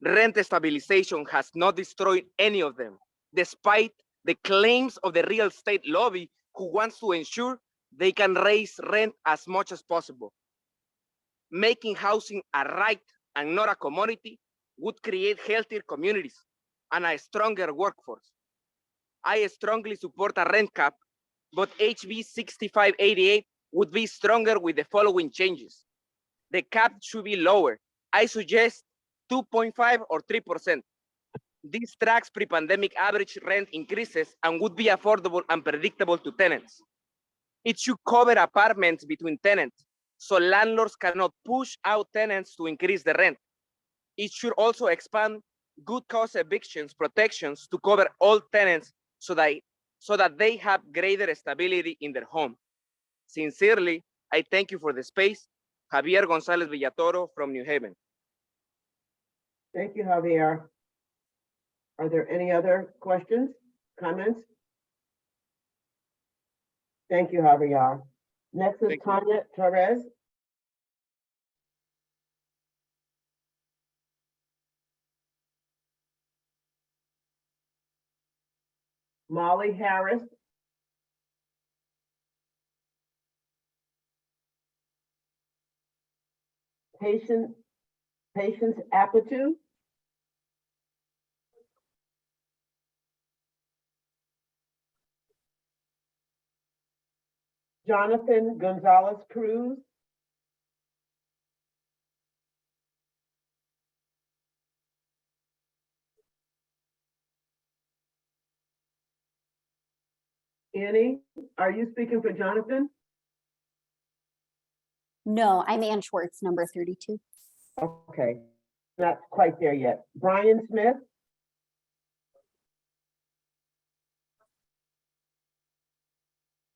Rent stabilization has not destroyed any of them, despite the claims of the real estate lobby who wants to ensure they can raise rent as much as possible. Making housing a right and not a commodity would create healthier communities and a stronger workforce. I strongly support a rent cap, but HB 6588 would be stronger with the following changes. The cap should be lower. I suggest 2.5 or 3%. This tracks pre-pandemic average rent increases and would be affordable and predictable to tenants. It should cover apartments between tenants, so landlords cannot push out tenants to increase the rent. It should also expand good cause evictions protections to cover all tenants so that they have greater stability in their home. Sincerely, I thank you for the space. Javier Gonzalez Villatoro from New Haven. Thank you, Javier. Are there any other questions, comments? Thank you, Javier. Next is Tanya Torres. Molly Harris. Patience Apatu. Jonathan Gonzalez Cruz. Annie, are you speaking for Jonathan? No, I'm Ann Schwartz, number 32. Okay, not quite there yet. Brian Smith.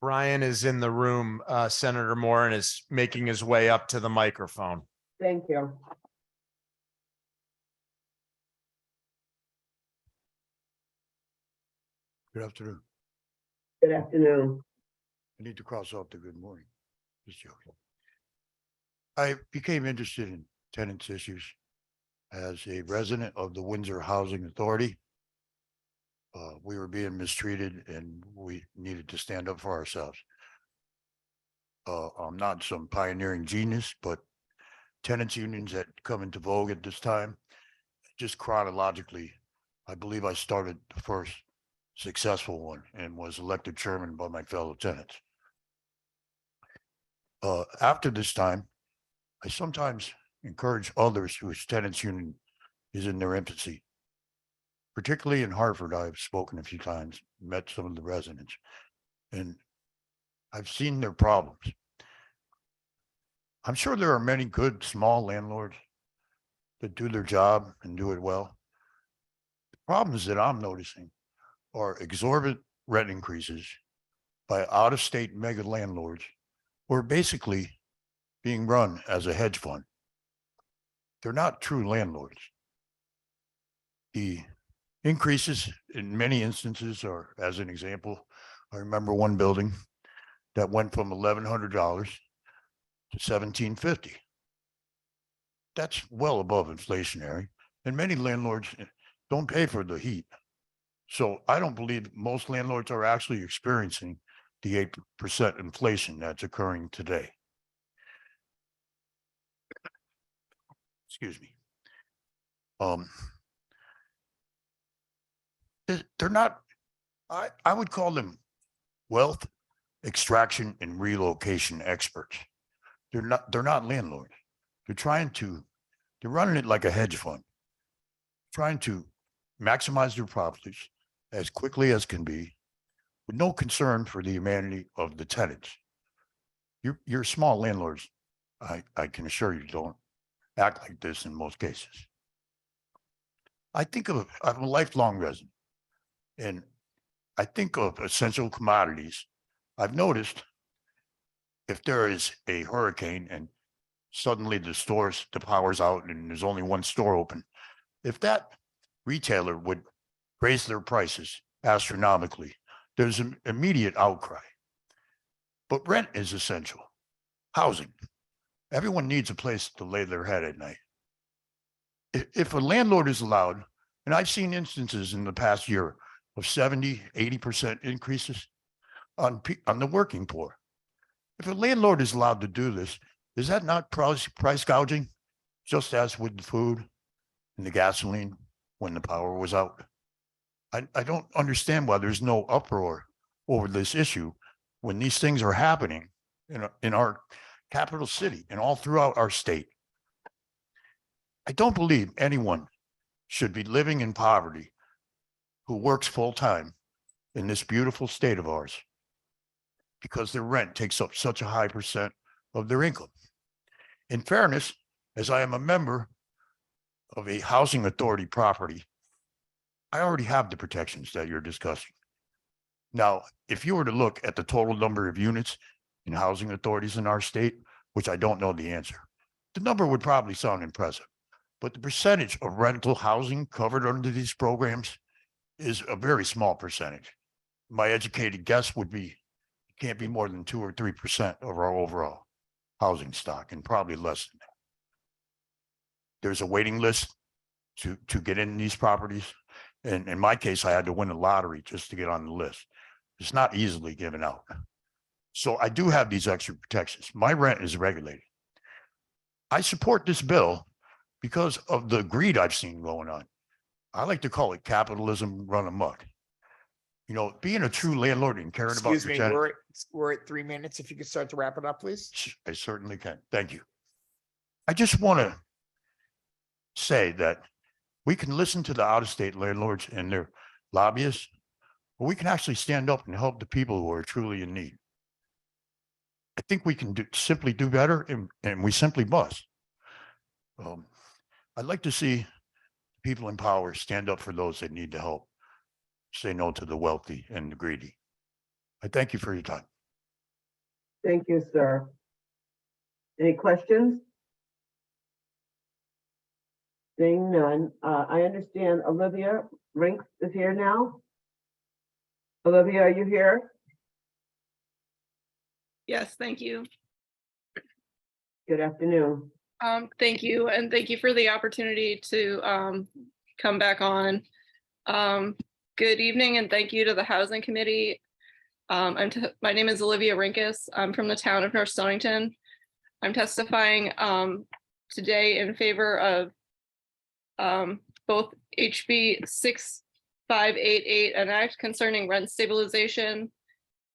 Brian is in the room, Senator Moore, and is making his way up to the microphone. Thank you. Good afternoon. Good afternoon. I need to cross off the good morning. Just joking. I became interested in tenants issues as a resident of the Windsor Housing Authority. We were being mistreated and we needed to stand up for ourselves. I'm not some pioneering genius, but tenants unions that come into vogue at this time, just chronologically, I believe I started the first successful one and was elected chairman by my fellow tenants. After this time, I sometimes encourage others whose tenants union is in their infancy. Particularly in Hartford, I've spoken a few times, met some of the residents, and I've seen their problems. I'm sure there are many good small landlords that do their job and do it well. The problems that I'm noticing are exorbitant rent increases by out-of-state mega landlords who are basically being run as a hedge fund. They're not true landlords. The increases in many instances are, as an example, I remember one building that went from $1,100 to $1,750. That's well above inflationary, and many landlords don't pay for the heat. So I don't believe most landlords are actually experiencing the 8% inflation that's occurring today. Excuse me. They're not, I would call them wealth extraction and relocation experts. They're not landlords. They're running it like a hedge fund, trying to maximize their profits as quickly as can be, with no concern for the humanity of the tenants. Your small landlords, I can assure you, don't act like this in most cases. I'm a lifelong resident, and I think of essential commodities. I've noticed if there is a hurricane and suddenly the power's out and there's only one store open, if that retailer would raise their prices astronomically, there's an immediate outcry. But rent is essential. Housing. Everyone needs a place to lay their head at night. If a landlord is allowed, and I've seen instances in the past year of 70, 80% increases on the working poor. If a landlord is allowed to do this, is that not price gouging? Just as with the food and the gasoline when the power was out? I don't understand why there's no uproar over this issue when these things are happening in our capital city and all throughout our state. I don't believe anyone should be living in poverty who works full-time in this beautiful state of ours because their rent takes up such a high percent of their income. In fairness, as I am a member of a housing authority property, I already have the protections that you're discussing. Now, if you were to look at the total number of units in housing authorities in our state, which I don't know the answer, the number would probably sound impressive. But the percentage of rental housing covered under these programs is a very small percentage. My educated guess would be, it can't be more than 2 or 3% of our overall housing stock, and probably less than that. There's a waiting list to get in these properties. And in my case, I had to win a lottery just to get on the list. It's not easily given out. So I do have these extra protections. My rent is regulated. I support this bill because of the greed I've seen going on. I like to call it capitalism run amok. You know, being a true landlord and caring about Excuse your me, tenant. we're at 3 minutes. If you could start to wrap it up, please. I certainly can. Thank you. I just want to say that we can listen to the out-of-state landlords and their lobbyists, but we can actually stand up and help the people who are truly in need. I think we can simply do better, and we simply must. I'd like to see people in power stand up for those that need the help, say no to the wealthy and the greedy. I thank you for your time. Thank you, sir. Any questions? Seeing none, I understand Olivia Rinks is here now. Olivia, are you here? Yes, thank you. Good afternoon. Thank you, and thank you for the opportunity to come back on. Good evening, and thank you to the Housing Committee. My name is Olivia Rinkus. I'm from the town of North Stonington. I'm testifying today in favor of both HB 6588, an act concerning rent stabilization,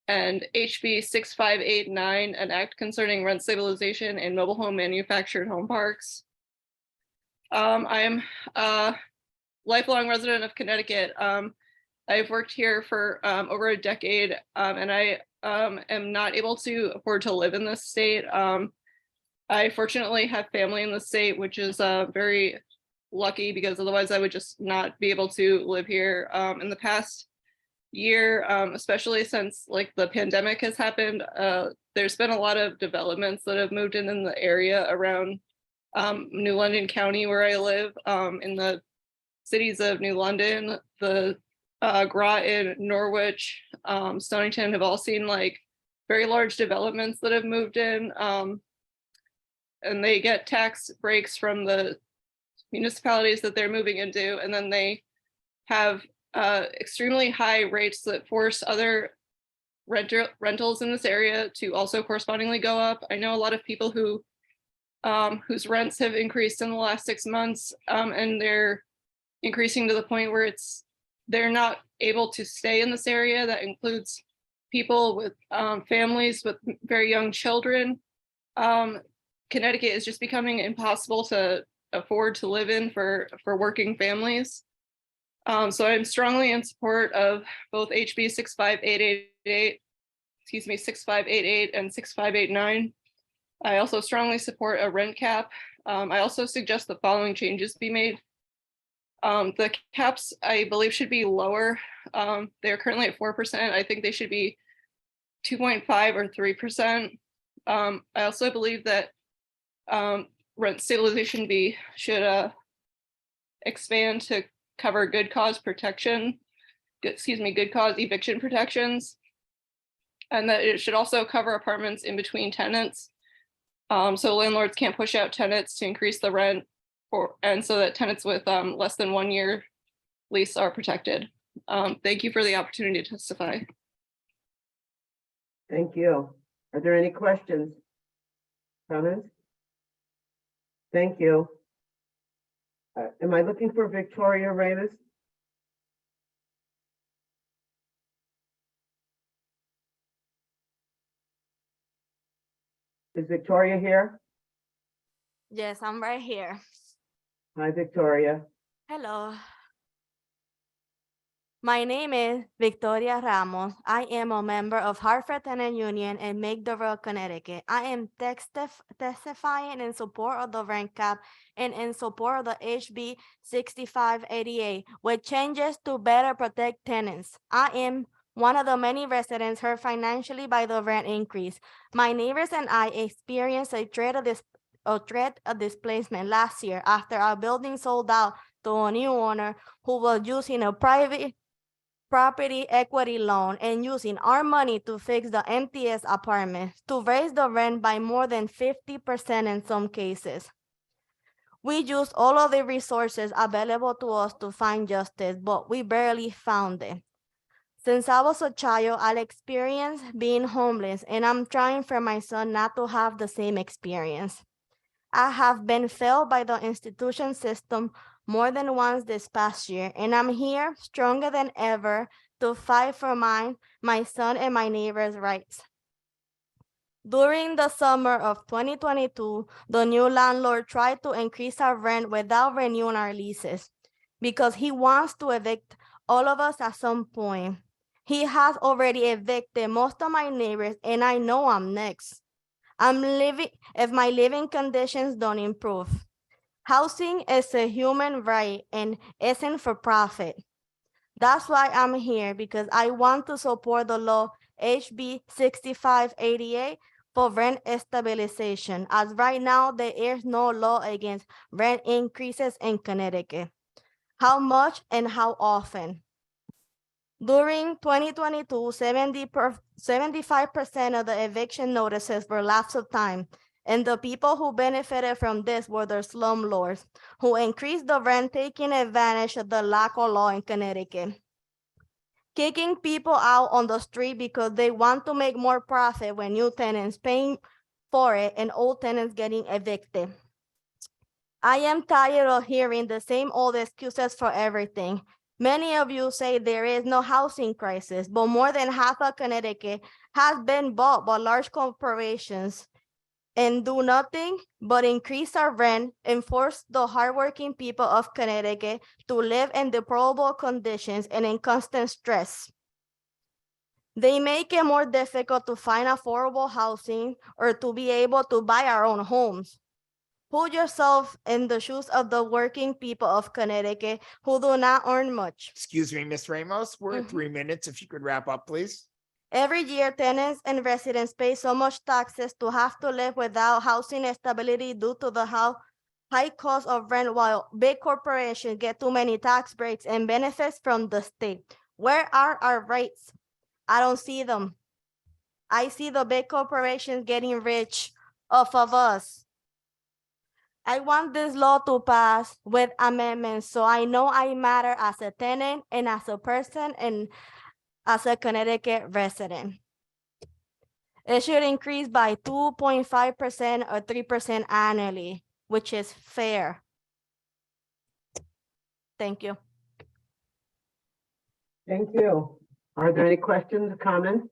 and HB 6589, an act concerning rent stabilization in mobile home manufactured home parks. I am a lifelong resident of Connecticut. I've worked here for over a decade, and I am not able to afford to live in this state. I fortunately have family in the state, which is very lucky, because otherwise I would just not be able to live here. In the past year, especially since like the pandemic has happened, there's been a lot of developments that have moved in the area around New London County, where I live, in the cities of New London, the Groton, Norwich, Stonington have all seen like very large developments that have moved in, and they get tax breaks from the municipalities that they're moving into, and then they have extremely high rates that force other rentals in this area to also correspondingly go up. I know a lot of people who whose rents have increased in the last 6 months, and they're increasing to the point where they're not able to stay in this area. That includes people with families with very young children. Connecticut is just becoming impossible to afford to live in for working families. So I'm strongly in support of both HB 6588, 6588 and 6589. I also strongly support a rent cap. I also suggest the following changes be made. The caps, I believe, should be lower. They're currently at 4%. I think they should be 2.5 or 3%. I also believe that rent stabilization B should expand to cover good cause protection, good cause eviction protections, and that it should also cover apartments in between tenants. So landlords can't push out tenants to increase the rent, and so that tenants with less than 1 year lease are protected. Thank you for the opportunity to testify. Thank you. Are there any questions? Comments? Thank you. Am I looking for Victoria Ramos? Is Victoria here? Yes, I'm right here. Hi, Victoria. Hello. My name is Victoria Ramos. I am a member of Hartford Tenant Union in Maidville, Connecticut. I am testifying in support of the rent cap and in support of the HB 6588 with changes to better protect tenants. I am one of the many residents hurt financially by the rent increase. My neighbors and I experienced a threat of displacement last year after our building sold out to a new owner who was using a private property equity loan and using our money to fix the MTS apartment to raise the rent by more than 50% in some cases. We used all of the resources available to us to find justice, but we barely found it. Since I was a child, I experienced being homeless, and I'm trying for my son not to have the same experience. I have been failed by the institution system more than once this past year, and I'm here stronger than ever to fight for my son and my neighbor's rights. During the summer of 2022, the new landlord tried to increase our rent without renewing our leases because he wants to evict all of us at some point. He has already evicted most of my neighbors, and I know I'm next. If my living conditions don't improve. Housing is a human right and isn't for profit. That's why I'm here, because I want to support the law HB 6588 for rent stabilization, as right now there is no law against rent increases in Connecticut. How much and how often? During 2022, 75% of the eviction notices were lapse of time, and the people who benefited from this were the slumlords, who increased the rent, taking advantage of the lack of law in Connecticut. Kicking people out on the street because they want to make more profit when new tenants paying for it and old tenants getting evicted. I am tired of hearing the same old excuses for everything. Many of you say there is no housing crisis, but more than half of Connecticut has been bought by large corporations and do nothing but increase our rent and force the hardworking people of Connecticut to live in deplorable conditions and in constant stress. They make it more difficult to find affordable housing or to be able to buy our own homes. Put yourself in the shoes of the working people of Connecticut who do not earn much. Excuse me, Ms. Ramos, we're at 3 minutes. If you could wrap up, please. Every year, tenants and residents pay so much taxes to have to live without housing stability due to the high cost of rent, while big corporations get too many tax breaks and benefits from the state. Where are our rights? I don't see them. I see the big corporations getting rich off of us. I want this law to pass with amendments so I know I matter as a tenant and as a person and as a Connecticut resident. It should increase by 2.5% or 3% annually, which is fair. Thank you. Thank you. Are there any questions, comments?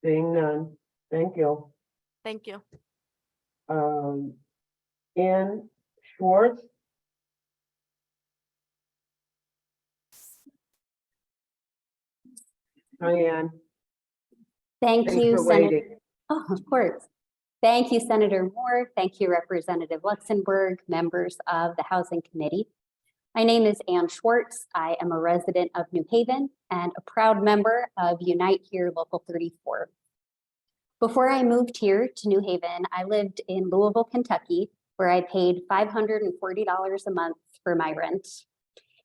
Seeing none. Thank you. Thank you. Ann Schwartz. Hi, Ann. Thank Thanks you, for Senator. waiting. Oh, of course. Thank you, Senator Moore. Thank you, Representative Luxembourg, members of the Housing Committee. My name is Ann Schwartz. I am a resident of New Haven and a proud member of Unite Here Local 34. Before I moved here to New Haven, I lived in Louisville, Kentucky, where I paid $540 a month for my rent.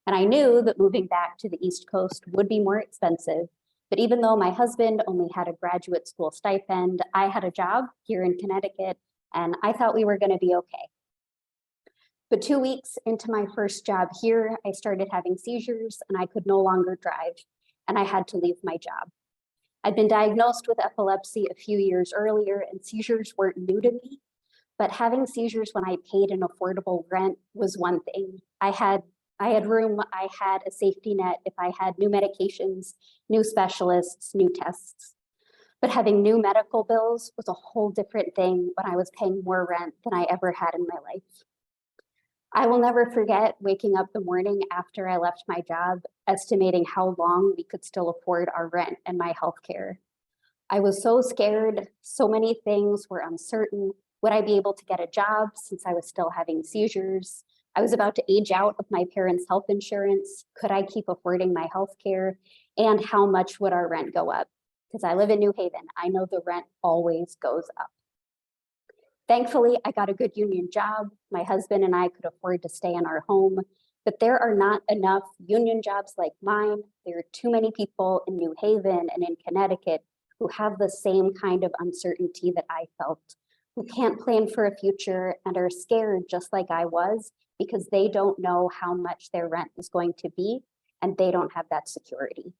And I knew that moving back to the East Coast would be more expensive. But even though my husband only had a graduate school stipend, I had a job here in Connecticut, and I thought we were going to be okay. But 2 weeks into my first job here, I started having seizures and I could no longer drive, and I had to leave my job. I'd been diagnosed with epilepsy a few years earlier, and seizures weren't new to me, but having seizures when I paid an affordable rent was one thing. I had room, I had a safety net if I had new medications, new specialists, new tests. But having new medical bills was a whole different thing when I was paying more rent than I ever had in my life. I will never forget waking up the morning after I left my job, estimating how long we could still afford our rent and my health care. I was so scared. So many things were uncertain. Would I be able to get a job since I was still having seizures? I was about to age out of my parents' health insurance. Could I keep affording my health care? And how much would our rent go up? Because I live in New Haven, I know the rent always goes up. Thankfully, I got a good union job. My husband and I could afford to stay in our home, but there are not enough union jobs like mine. There are too many people in New Haven and in Connecticut who have the same kind of uncertainty that I felt, who can't plan for a future and are scared just like I was because they don't know how much their rent is going to be and they don't have that security.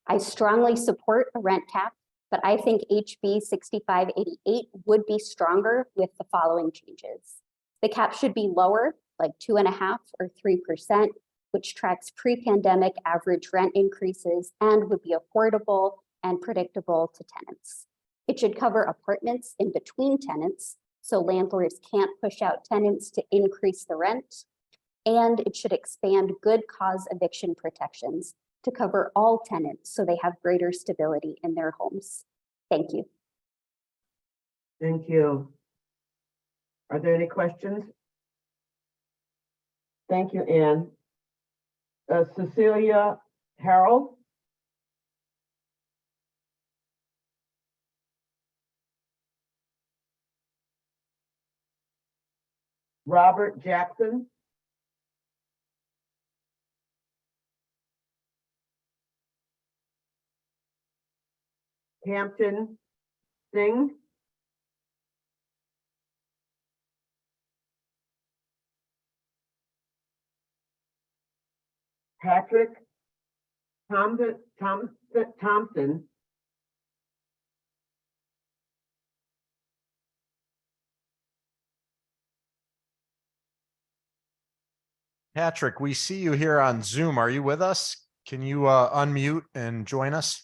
I strongly support a rent cap, but I think HB 6588 would be stronger with the following changes. The cap should be lower, like 2.5% or 3%, which tracks pre-pandemic average rent increases and would be affordable and predictable to tenants. It should cover apartments in between tenants, so landlords can't push out tenants to increase the rent. And it should expand good cause eviction protections to cover all tenants so they have greater stability in their homes. Thank you. Thank you. Are there any questions? Thank you, Ann. Cecilia Harold? Robert Jackson? Hampton Singh? Patrick Thompson? Patrick, we see you here on Zoom. Are you with us? Can you unmute and join us?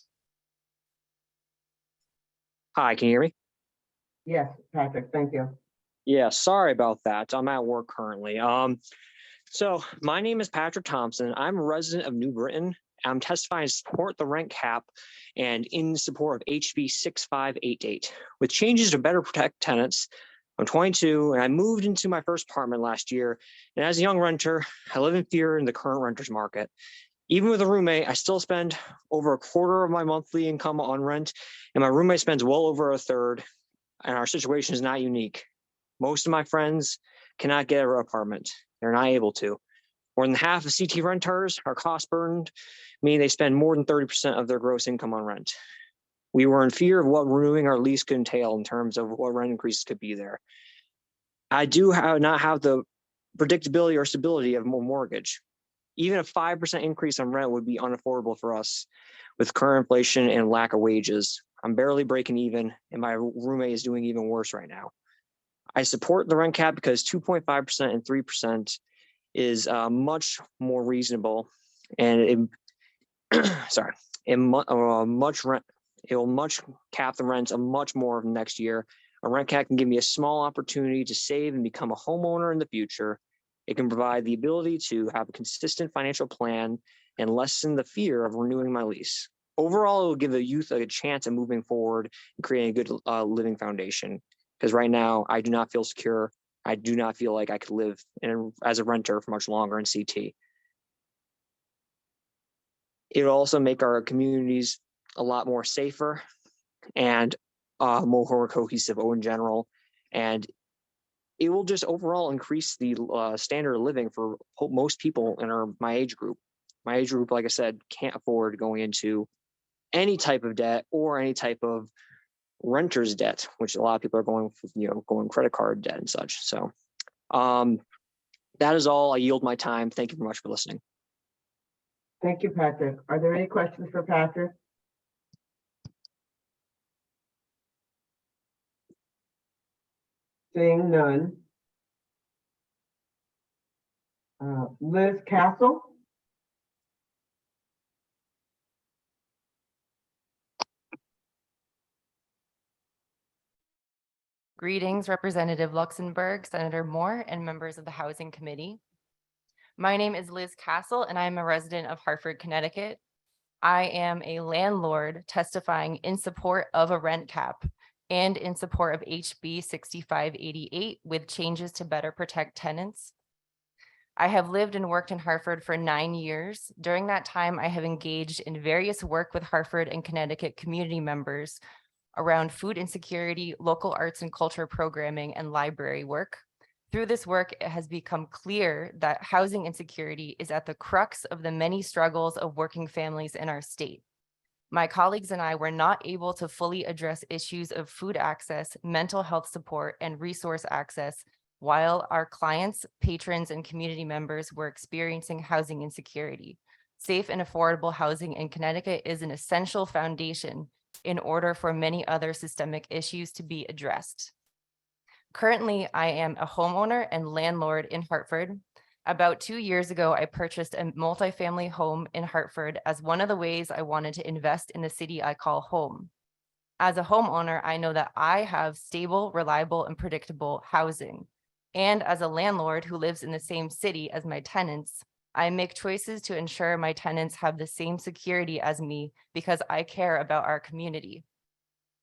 Hi, can you hear me? Yes, Patrick, thank you. Yeah, sorry about that. I'm at work currently. So my name is Patrick Thompson. I'm a resident of New Britain. I'm testifying to support the rent cap and in support of HB 6588 with changes to better protect tenants. I'm 22 and I moved into my first apartment last year. And as a young renter, I live in fear in the current renters market. Even with a roommate, I still spend over a quarter of my monthly income on rent, and my roommate spends well over a third, and our situation is not unique. Most of my friends cannot get an apartment. They're not able to. More than half of CT renters are cost burdened, meaning they spend more than 30% of their gross income on rent. We were in fear of what renewing our lease could entail in terms of what rent increases could be there. I do not have the predictability or stability of a mortgage. Even a 5% increase on rent would be unaffordable for us with current inflation and lack of wages. I'm barely breaking even, and my roommate is doing even worse right now. I support the rent cap because 2.5% and 3% is much more reasonable, and it will much cap the rents a much more next year. A rent cap can give me a small opportunity to save and become a homeowner in the future. It can provide the ability to have a consistent financial plan and lessen the fear of renewing my lease. Overall, it will give the youth a chance at moving forward and creating a good living foundation. Because right now, I do not feel secure. I do not feel like I could live as a renter for much longer in CT. It will also make our communities a lot more safer. And more cohesive in general, and it will just overall increase the standard of living for most people in my age group. My age group, like I said, can't afford going into any type of debt or any type of renter's debt, which a lot of people are going credit card debt and such. So that is all. I yield my time. Thank you very much for listening. Thank you, Patrick. Are there any questions for Patrick? Seeing none. Liz Castle? Greetings, Representative Luxembourg, Senator Moore, and members of the Housing Committee. My name is Liz Castle, and I am a resident of Hartford, Connecticut. I am a landlord testifying in support of a rent cap and in support of HB 6588 with changes to better protect tenants. I have lived and worked in Hartford for 9 years. During that time, I have engaged in various work with Hartford and Connecticut community members around food insecurity, local arts and culture programming, and library work. Through this work, it has become clear that housing insecurity is at the crux of the many struggles of working families in our state. My colleagues and I were not able to fully address issues of food access, mental health support, and resource access while our clients, patrons, and community members were experiencing housing insecurity. Safe and affordable housing in Connecticut is an essential foundation in order for many other systemic issues to be addressed. Currently, I am a homeowner and landlord in Hartford. About 2 years ago, I purchased a multifamily home in Hartford as one of the ways I wanted to invest in the city I call home. As a homeowner, I know that I have stable, reliable, and predictable housing. And as a landlord who lives in the same city as my tenants, I make choices to ensure my tenants have the same security as me because I care about our community.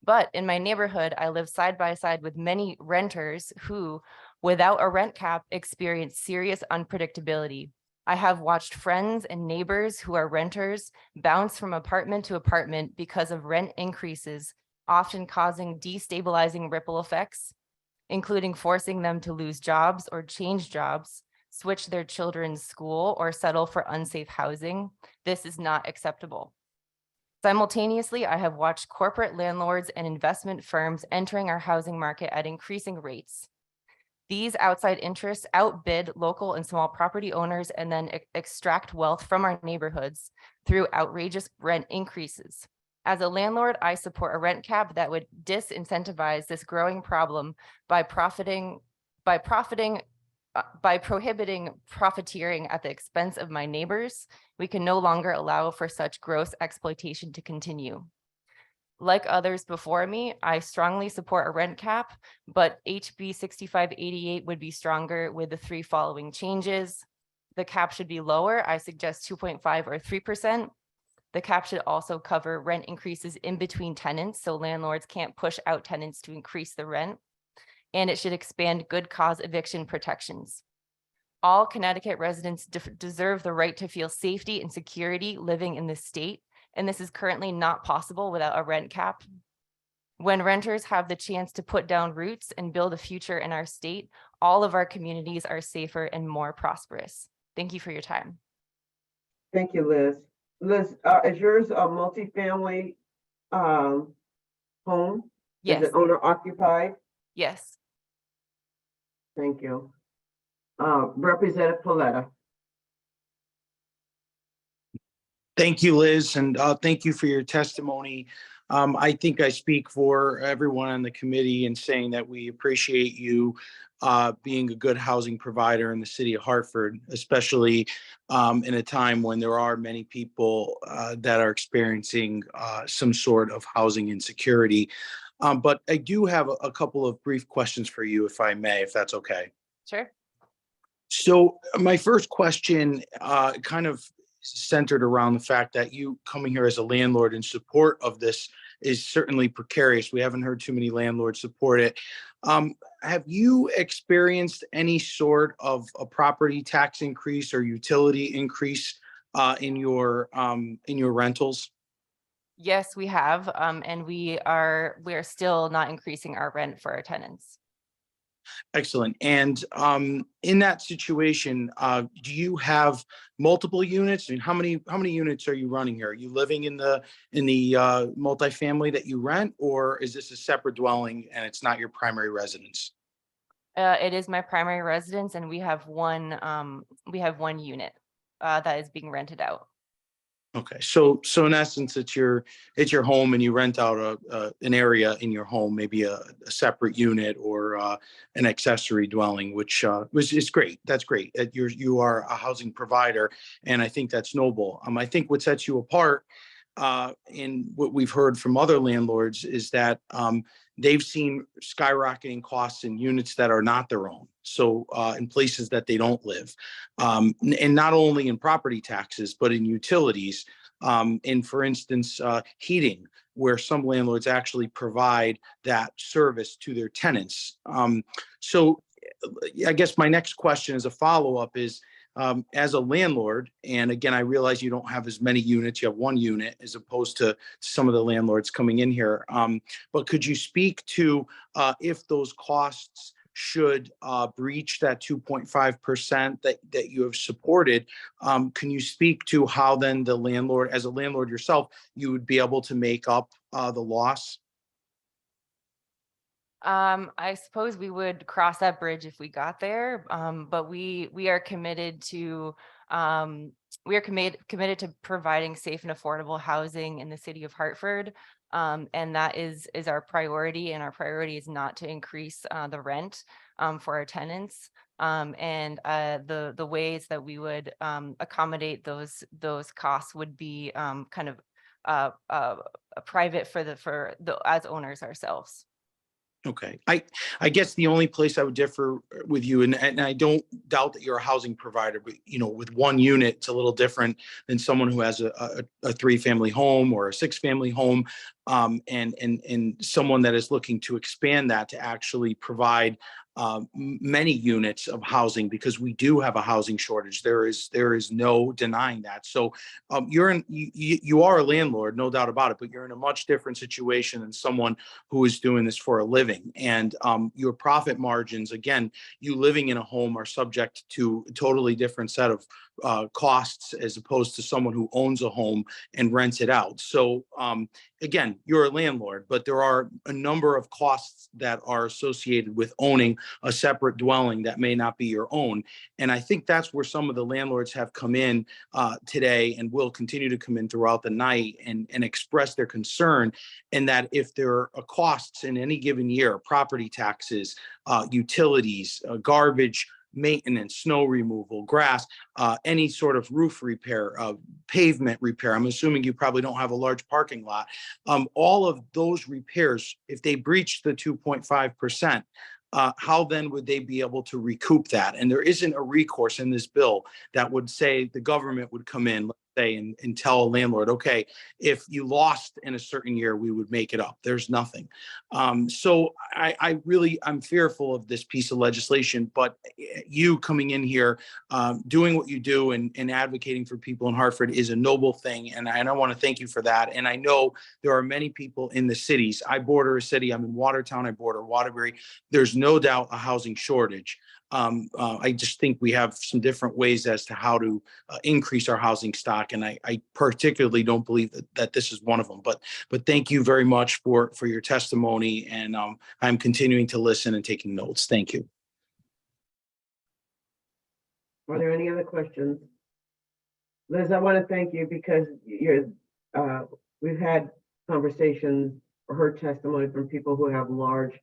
But in my neighborhood, I live side by side with many renters who, without a rent cap, experience serious unpredictability. I have watched friends and neighbors who are renters bounce from apartment to apartment because of rent increases, often causing destabilizing ripple effects, including forcing them to lose jobs or change jobs, switch their children's school, or settle for unsafe housing. This is not acceptable. Simultaneously, I have watched corporate landlords and investment firms entering our housing market at increasing rates. These outside interests outbid local and small property owners and then extract wealth from our neighborhoods through outrageous rent increases. As a landlord, I support a rent cap that would disincentivize this growing problem by prohibiting profiteering at the expense of my neighbors. We can no longer allow for such gross exploitation to continue. Like others before me, I strongly support a rent cap, but HB 6588 would be stronger with the 3 following changes. The cap should be lower. I suggest 2.5 or 3%. The cap should also cover rent increases in between tenants, so landlords can't push out tenants to increase the rent. And it should expand good cause eviction protections. All Connecticut residents deserve the right to feel safety and security living in this state, and this is currently not possible without a rent cap. When renters have the chance to put down roots and build a future in our state, all of our communities are safer and more prosperous. Thank you for your time. Thank you, Liz. Liz, is yours a multifamily home? Yes. Is it owner occupied? Yes. Thank you. Representative Paletta. Thank you, Liz, and thank you for your testimony. I think I speak for everyone on the committee in saying that we appreciate you being a good housing provider in the city of Hartford, especially in a time when there are many people that are experiencing some sort of housing insecurity. But I do have a couple of brief questions for you, if I may, if that's okay. Sure. So my first question kind of centered around the fact that you coming here as a landlord in support of this is certainly precarious. We haven't heard too many landlords support it. Have you experienced any sort of a property tax increase or utility increase in your rentals? Yes, we have, and we are still not increasing our rent for our tenants. Excellent. And in that situation, do you have multiple units? And how many units are you running here? Are you living in the multifamily that you rent, or is this a separate dwelling and it's not your primary residence? It is my primary residence, and we have one unit that is being rented out. Okay, so in essence, it's your home, and you rent out an area in your home, maybe a separate unit or an accessory dwelling, which is great. That's great. You are a housing provider, and I think that's noble. I think what sets you apart in what we've heard from other landlords is that they've seen skyrocketing costs in units that are not their own. So in places that they don't live, and not only in property taxes, but in utilities. And for instance, heating, where some landlords actually provide that service to their tenants. So I guess my next question as a follow-up is, as a landlord, and again, I realize you don't have as many units, you have one unit as opposed to some of the landlords coming in here. But could you speak to if those costs should breach that 2.5% that you have supported? Can you speak to how then the landlord, as a landlord yourself, you would be able to make up the loss? I suppose we would cross that bridge if we got there, but we are committed to providing safe and affordable housing in the city of Hartford, and that is our priority. And our priority is not to increase the rent for our tenants. And the ways that we would accommodate those costs would be kind of private for the as owners ourselves. Okay, I guess the only place I would differ with you, and I don't doubt that you're a housing provider, but with one unit, it's a little different than someone who has a 3-family home or a 6-family home, and someone that is looking to expand that to actually provide many units of housing, because we do have a housing shortage. There is no denying that. So you are a landlord, no doubt about it, but you're in a much different situation than someone who is doing this for a living. And your profit margins, again, you living in a home, are subject to a totally different set of costs as opposed to someone who owns a home and rents it out. So again, you're a landlord, but there are a number of costs that are associated with owning a separate dwelling that may not be your own. And I think that's where some of the landlords have come in today, and will continue to come in throughout the night, and express their concern. And that if there are costs in any given year, property taxes, utilities, garbage, maintenance, snow removal, grass, any sort of roof repair, pavement repair. I'm assuming you probably don't have a large parking lot. All of those repairs, if they breach the 2.5%, how then would they be able to recoup that? And there isn't a recourse in this bill that would say the government would come in, let's say, and tell a landlord, okay, if you lost in a certain year, we would make it up. There's nothing. So I'm fearful of this piece of legislation, but you coming in here, doing what you do and advocating for people in Hartford is a noble thing. And I want to thank you for that. And I know there are many people in the cities. I border a city. I'm in Watertown. I border Waterbury. There's no doubt a housing shortage. I just think we have some different ways as to how to increase our housing stock. And I particularly don't believe that this is one of them. But thank you very much for your testimony. And I'm continuing to listen and taking notes. Thank you. Are there any other questions? Liz, I want to thank you because we've had conversations or heard testimony from people who have large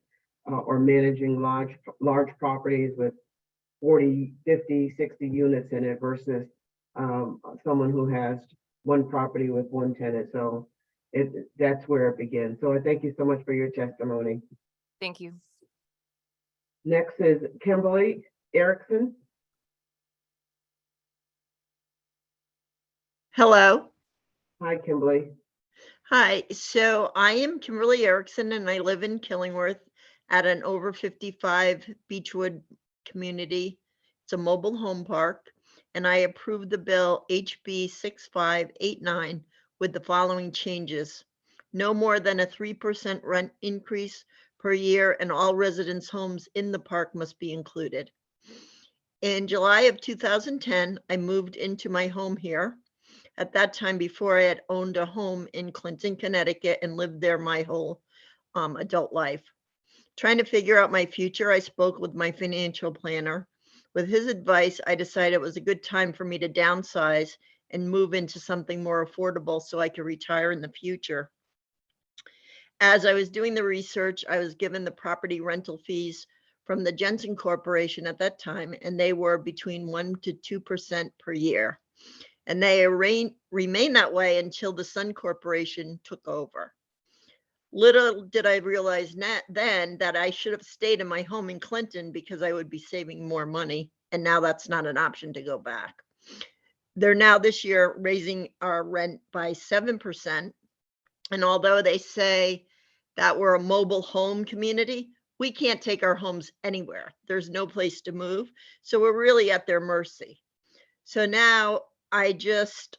or managing large properties with 40, 50, 60 units in it versus someone who has one property with one tenant. So that's where it begins. So I thank you so much for your testimony. Thank you. Next is Kimberly Erickson. Hello. Hi, Kimberly. Hi. So I am Kimberly Erickson, and I live in Killingworth at an over 55 Beechwood community. It's a mobile home park, and I approved the bill HB 6589 with the following changes. No more than a 3% rent increase per year, and all residents' homes in the park must be included. In July of 2010, I moved into my home here. At that time, before I had owned a home in Clinton, Connecticut, and lived there my whole adult life. Trying to figure out my future, I spoke with my financial planner. With his advice, I decided it was a good time for me to downsize and move into something more affordable so I could retire in the future. As I was doing the research, I was given the property rental fees from the Jensen Corporation at that time, and they were between 1% to 2% per year. And they remained that way until the Sun Corporation took over. Little did I realize then that I should have stayed in my home in Clinton because I would be saving more money. And now that's not an option to go back. They're now this year raising our rent by 7%. And although they say that we're a mobile home community, we can't take our homes anywhere. There's no place to move. So we're really at their mercy. So now I just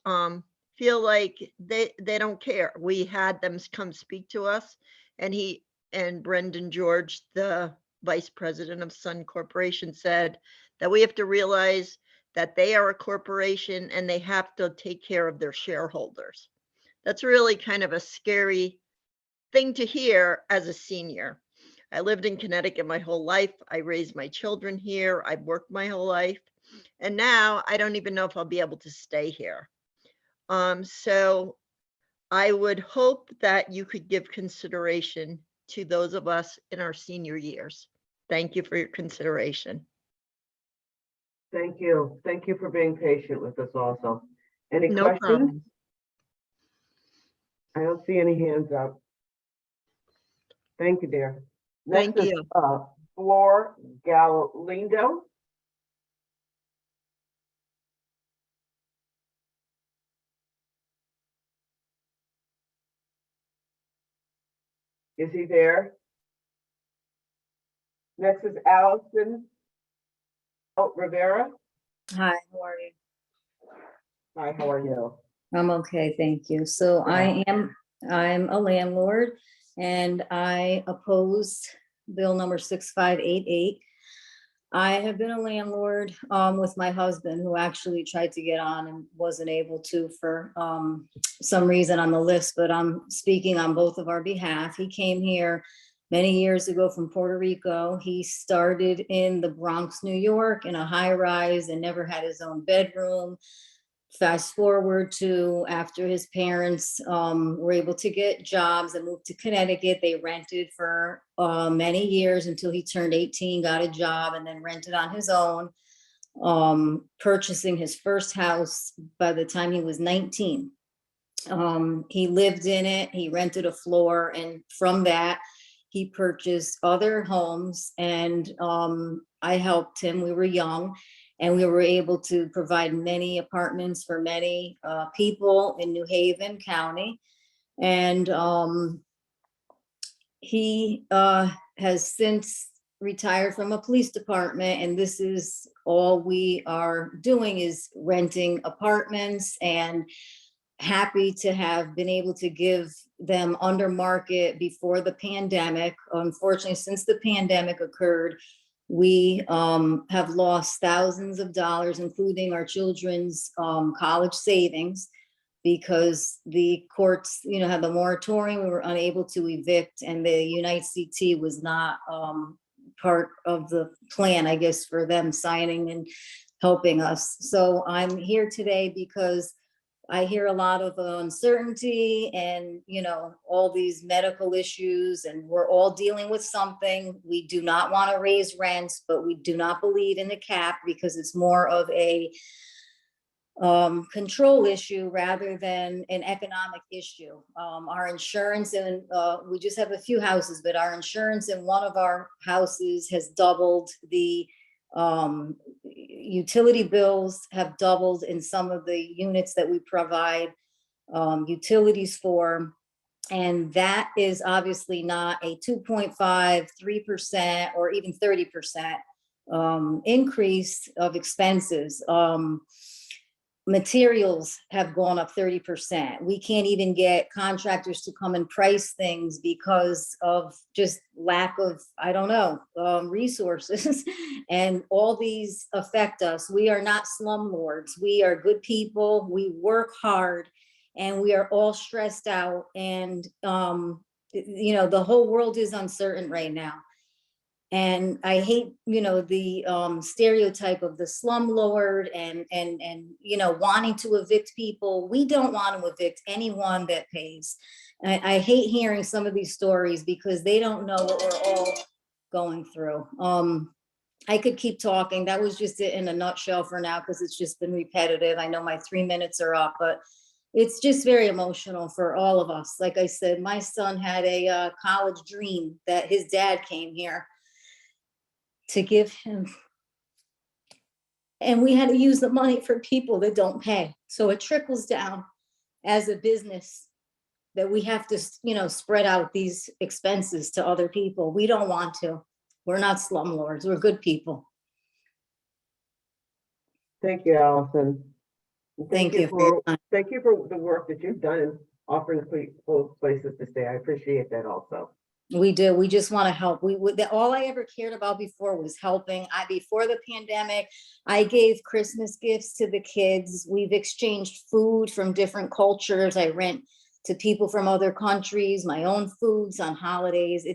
feel like they don't care. We had them come speak to us, and Brendan George, the vice president of Sun Corporation, said that we have to realize that they are a corporation and they have to take care of their shareholders. That's really kind of a scary thing to hear as a senior. I lived in Connecticut my whole life. I raised my children here. I've worked my whole life. And now I don't even know if I'll be able to stay here. So I would hope that you could give consideration to those of us in our senior years. Thank you for your consideration. Thank you. Thank you for being patient with us also. Any No questions? problem. I don't see any hands up. Thank you, dear. Thank Next is, you. Flor Galindo. Is he there? Next is Allison Rivera. Hi, how are you? Hi, how are you? I'm okay, thank you. So I'm a landlord and I oppose bill number 6588. I have been a landlord with my husband, who actually tried to get on and wasn't able to for some reason on the list, but I'm speaking on both of our behalf. He came here many years ago from Puerto Rico. He started in the Bronx, New York, in a high rise and never had his own bedroom. Fast forward to after his parents were able to get jobs and moved to Connecticut. They rented for many years until he turned 18, got a job, and then rented on his own, purchasing his first house by the time he was 19. He lived in it, he rented a floor, and from that, he purchased other homes, and I helped him. We were young. And we were able to provide many apartments for many people in New Haven County. And he has since retired from a police department. And this is all we are doing, is renting apartments, and happy to have been able to give them under market before the pandemic. Unfortunately, since the pandemic occurred, we have lost thousands of dollars, including our children's college savings, because the courts, had the moratorium. We were unable to evict, and the Unite CT was not part of the plan, I guess, for them signing and helping us. So I'm here today because I hear a lot of uncertainty and, all these medical issues, and we're all dealing with something. We do not want to raise rents, but we do not believe in the cap because it's more of a control issue rather than an economic issue. Our insurance, and we just have a few houses, but our insurance in one of our houses has doubled. The utility bills have doubled in some of the units that we provide utilities for. And that is obviously not a 2.5, 3%, or even 30% increase of expenses. materials have gone up 30%. We can't even get contractors to come and price things because of just lack of, I don't know, resources. And all these affect us. We are not slumlords. We are good people. We work hard and we are all stressed out. And, you know, the whole world is uncertain right now. And I hate, you know, the stereotype of the slumlord and, you know, wanting to evict people. We don't want to evict anyone that pays. I hate hearing some of these stories because they don't know what we're all going through. I could keep talking. That was just it in a nutshell for now, because it's just been repetitive. I know my 3 minutes are up, but it's just very emotional for all of us. Like I said, my son had a college dream that his dad came here to give him. And we had to use the money for people that don't pay. So it trickles down as a business that we have to, you know, spread out these expenses to other people. We don't want to. We're not slumlords. We're good people. Thank you, Allison. Thank you for your time. Thank you for the work that you've done in offering people places to stay. I appreciate that also. We do. We just want to help. All I ever cared about before was helping. Before the pandemic, I gave Christmas gifts to the kids. We've exchanged food from different cultures. I rent to people from other countries, my own foods on holidays.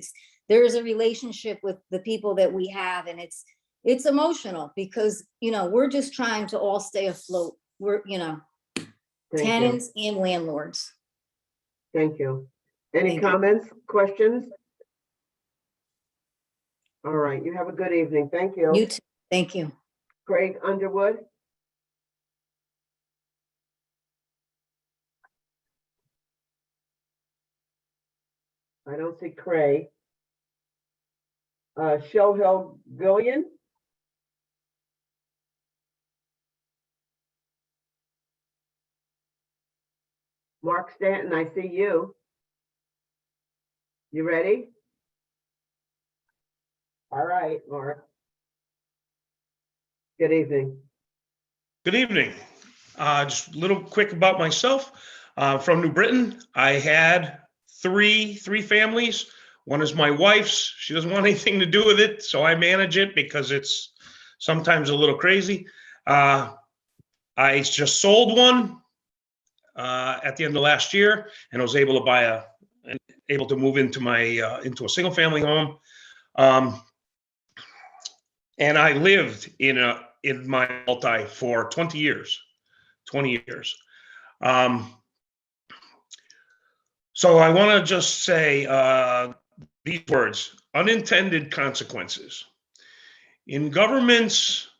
There's a relationship with the people that we have, and it's emotional because, you know, we're just trying to all stay afloat. We're, you know, tenants and landlords. Thank you. Any Thank you. comments, questions? All right, you have a good evening. Thank you. You too. Thank you. Craig Underwood. I don't see Craig. Shohel Gillian. Mark Stanton, I see you. You ready? All right, Mark. Good evening. Good evening. Just a little quick about myself. From New Britain, I had three families. One is my wife's. She doesn't want anything to do with it, so I manage it because it's sometimes a little crazy. I just sold one at the end of last year, and I was able to move into into a single family home. And I lived in my multi for 20 years. So I want to just say these words: unintended consequences. In government's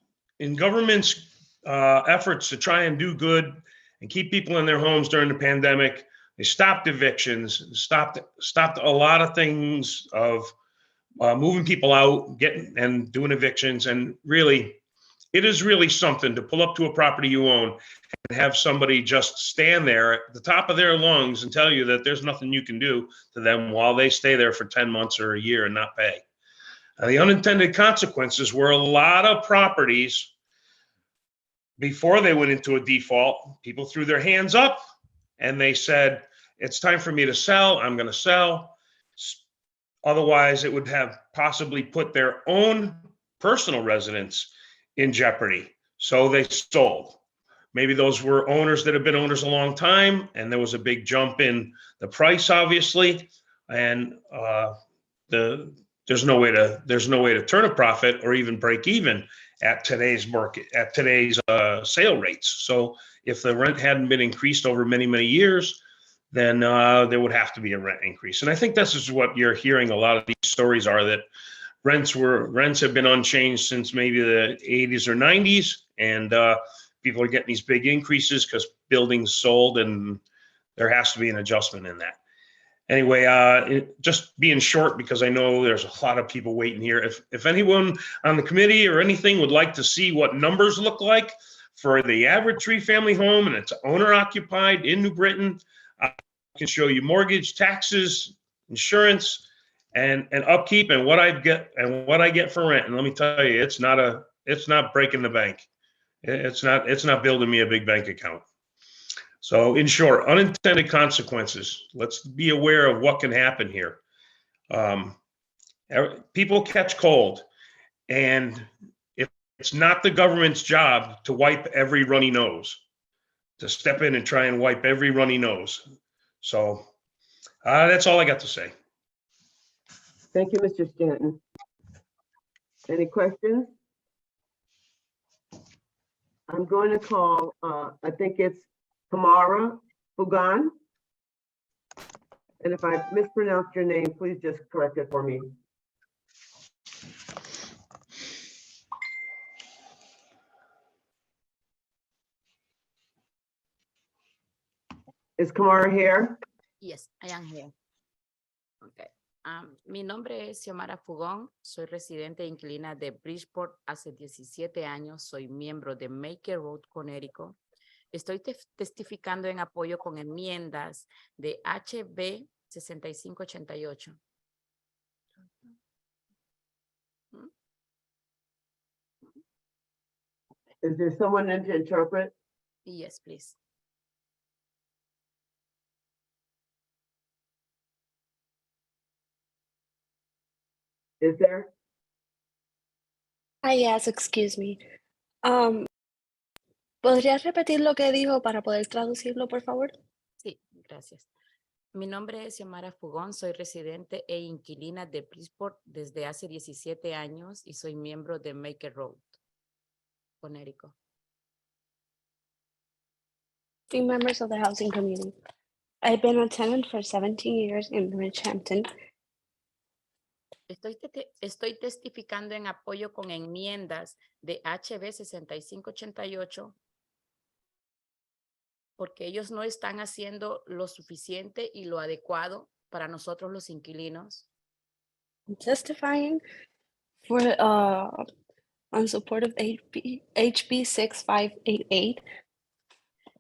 efforts to try and do good and keep people in their homes during the pandemic, they stopped evictions, stopped a lot of things of moving people out, and doing evictions. And really, it is really something to pull up to a property you own and have somebody just stand there at the top of their lungs and tell you that there's nothing you can do to them while they stay there for 10 months or a year and not pay. The unintended consequences were a lot of properties, before they went into a default, people threw their hands up and they said, it's time for me to sell. I'm going to sell. Otherwise, it would have possibly put their own personal residence in jeopardy. So they sold. Maybe those were owners that have been owners a long time, and there was a big jump in the price, obviously. And there's no way to turn a profit or even break even at today's market, at today's sale rates. So if the rent hadn't been increased over many, many years, then there would have to be a rent increase. And I think this is what you're hearing. A lot of these stories are that rents have been unchanged since maybe the 80s or 90s. And people are getting these big increases because buildings sold, and there has to be an adjustment in that. Anyway, just being short, because I know there's a lot of people waiting here. If anyone on the committee or anything would like to see what numbers look like for the average 3-family home and it's owner occupied in New Britain, I can show you mortgage, taxes, insurance, and upkeep, and what I get for rent. And let me tell you, it's not breaking the bank. It's not building me a big bank account. So in short, unintended consequences. Let's be aware of what can happen here. People catch cold, and it's not the government's job to wipe every runny nose, to step in and try and wipe every runny nose. So that's all I got to say. Thank you, Mr. Stanton. Any questions? I'm going to call, I think it's Tamara Fugan. And if I mispronounced your name, please just correct it for me. Is Kamara here? Yes, I am here. Okay. Mi nombre es Xiomara Fugón, soy residente e inquilina de Bridgeport hace 17 años, soy miembro de Maker Road, Connecticut. Estoy testificando en apoyo con enmiendas de HB 6588. Is there someone in to interpret? Yes, please. Is there? Yes, excuse me. ¿Podrías repetir lo que dijo para poder traducirlo, por favor? Sí, gracias. Mi nombre es Xiomara Fugón, soy residente e inquilina de Bridgeport desde hace 17 años y soy miembro de Maker Road, Connecticut. Team members of the housing community. I've been a tenant for 17 years in Bridgehampton. Estoy testificando en apoyo con enmiendas de HB 6588 porque ellos no están haciendo lo suficiente y lo adecuado para nosotros los inquilinos. I'm testifying for on support of HB 6588.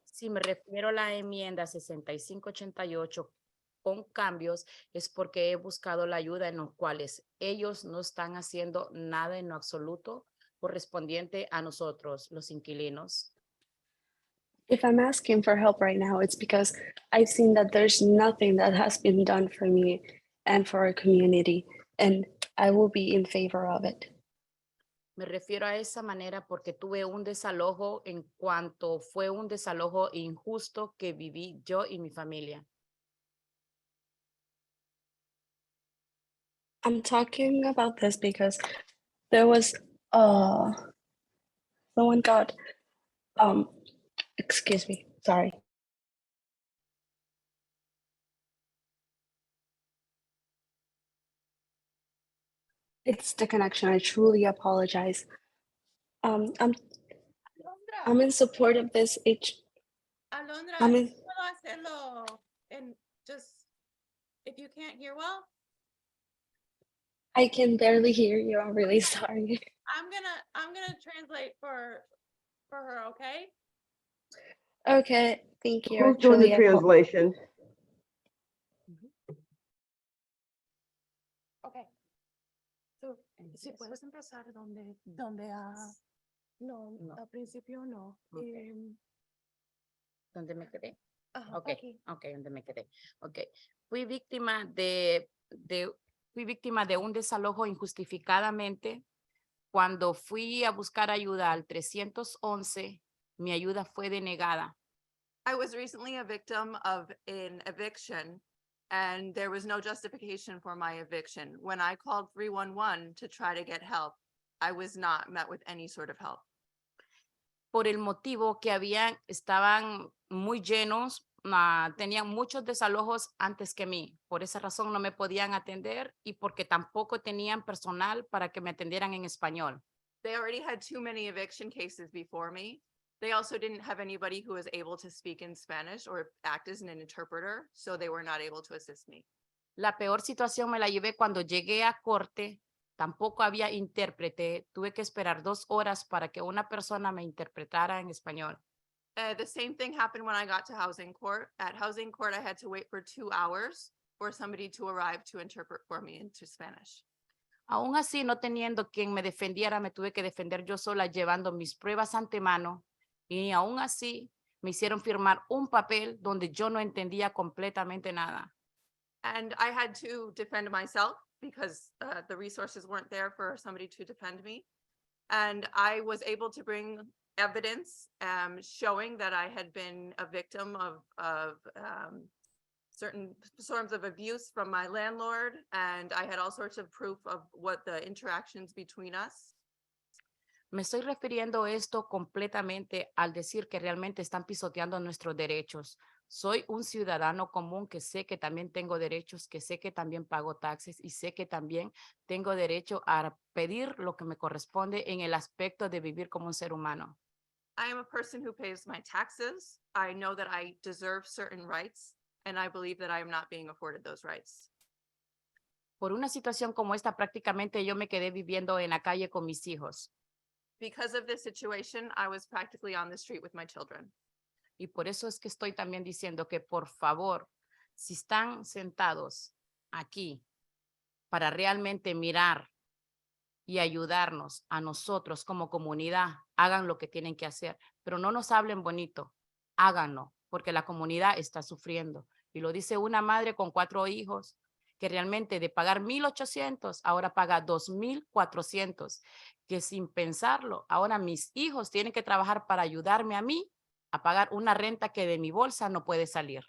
Si me refiero a la enmienda 6588 con cambios, es porque he buscado la ayuda en los cuales ellos no están haciendo nada en lo absoluto correspondiente a nosotros, los inquilinos. If I'm asking for help right now, it's because I've seen that there's nothing that has been done for me and for our community, and I will be in favor of it. Me refiero a esa manera porque tuve un desalojo en cuanto fue un desalojo injusto que viví yo y mi familia. I'm talking about this because there was someone got excuse me, sorry. It's the connection. I truly apologize. I'm in support of this Alondra, I'm in- ¿puedo hacerlo and just if you can't hear well? I can barely hear you. I'm really sorry. I'm gonna translate for her, okay? Okay, thank you. I Who's doing the truly translation? Okay. So, si puedes empezar donde no, al principio no. ¿Dónde me quedé? Ajá, Ok, aquí. ok, ¿dónde me quedé? Ok. Fui víctima de un desalojo injustificadamente. Cuando fui a buscar ayuda al 311, mi ayuda fue denegada. I was recently a victim of an eviction and there was no justification for my eviction. When I called 311 to try to get help, I was not met with any sort of help. Por el motivo que estaban muy llenos, tenían muchos desalojos antes que mí. Por esa razón no me podían atender y porque tampoco tenían personal para que me atendieran en español. They already had too many eviction cases before me. They also didn't have anybody who was able to speak in Spanish or act as an interpreter, so they were not able to assist me. La peor situación me la llevé cuando llegué a corte. Tampoco había intérprete. Tuve que esperar 2 horas para que una persona me interpretara en español. The same thing happened when I got to housing court. At housing court, I had to wait for 2 hours for somebody to arrive to interpret for me into Spanish. Aún así, no teniendo quien me defendiera, me tuve que defender yo sola llevando mis pruebas antemano y aún así me hicieron firmar un papel donde yo no entendía completamente nada. And I had to defend myself because the resources weren't there for somebody to defend me. And I was able to bring evidence showing that I had been a victim of certain forms of abuse from my landlord. And I had all sorts of proof of what the interactions between us. Me estoy refiriendo esto completamente al decir que realmente están pisoteando nuestros derechos. Soy un ciudadano común que sé que también tengo derechos, que sé que también pago taxes y sé que también tengo derecho a pedir lo que me corresponde en el aspecto de vivir como un ser humano. I am a person who pays my taxes. I know that I deserve certain rights, and I believe that I am not being afforded those rights. Por una situación como esta, prácticamente yo me quedé viviendo en la calle con mis hijos. Because of this situation, I was practically on the street with my children. Y por eso es que estoy también diciendo que por favor, si están sentados aquí para realmente mirar y ayudarnos a nosotros como comunidad, hagan lo que tienen que hacer, pero no nos hablen bonito, háganlo, porque la comunidad está sufriendo. Y lo dice una madre con 4 hijos, que realmente de pagar 1,800, ahora paga 2,400, que sin pensarlo, ahora mis hijos tienen que trabajar para ayudarme a mí a pagar una renta que de mi bolsa no puede salir.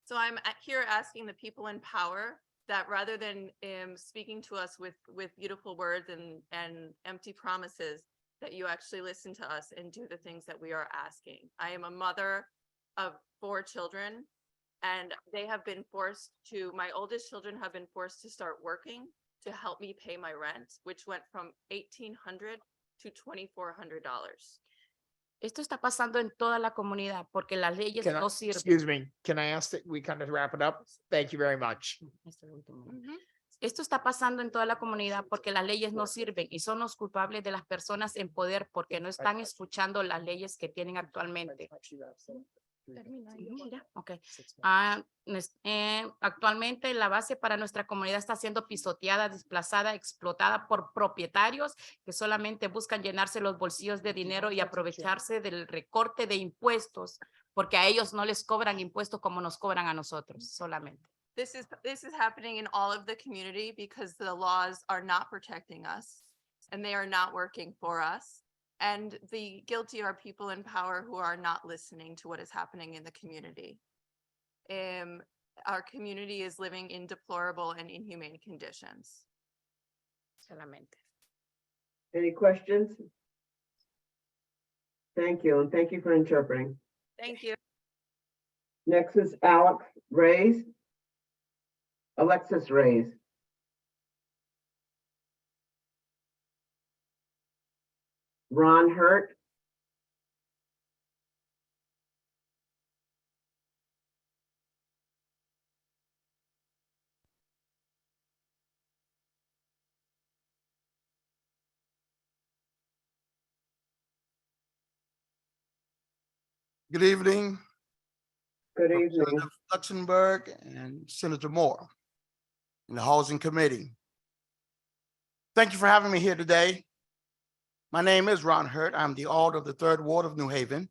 So I'm here asking the people in power that rather than speaking to us with beautiful words and empty promises, that you actually listen to us and do the things that we are asking. I am a mother of 4 children, and they have been forced to, my oldest children have been forced to start working to help me pay my rent, which went from $1,800 to $2,400. Esto está pasando en toda la comunidad porque las leyes Can I- no sirven. Excuse me, can I ask that we kind of wrap it up? Thank you very much. Esto está pasando en toda la comunidad porque las leyes no sirven y son los culpables de las personas en poder porque no están escuchando las leyes que tienen actualmente. Okay. Actualmente la base para nuestra comunidad está siendo pisoteada, desplazada, explotada por propietarios que solamente buscan llenarse los bolsillos de dinero y aprovecharse del recorte de impuestos porque a ellos no les cobran impuestos como nos cobran a nosotros solamente. This is happening in all of the community because the laws are not protecting us and they are not working for us. And the guilty are people in power who are not listening to what is happening in the community. Our community is living in deplorable and inhumane conditions. Solamente. Any questions? Thank you, and thank you for interpreting. Thank you. Next is Alexis Reyes. Ron Hurt. Good evening. Good evening. Representative Luxembourg and Senator Moore in the Housing Committee. Thank you for having me here today. My name is Ron Hurt. I'm the alder of the 3rd Ward of New Haven.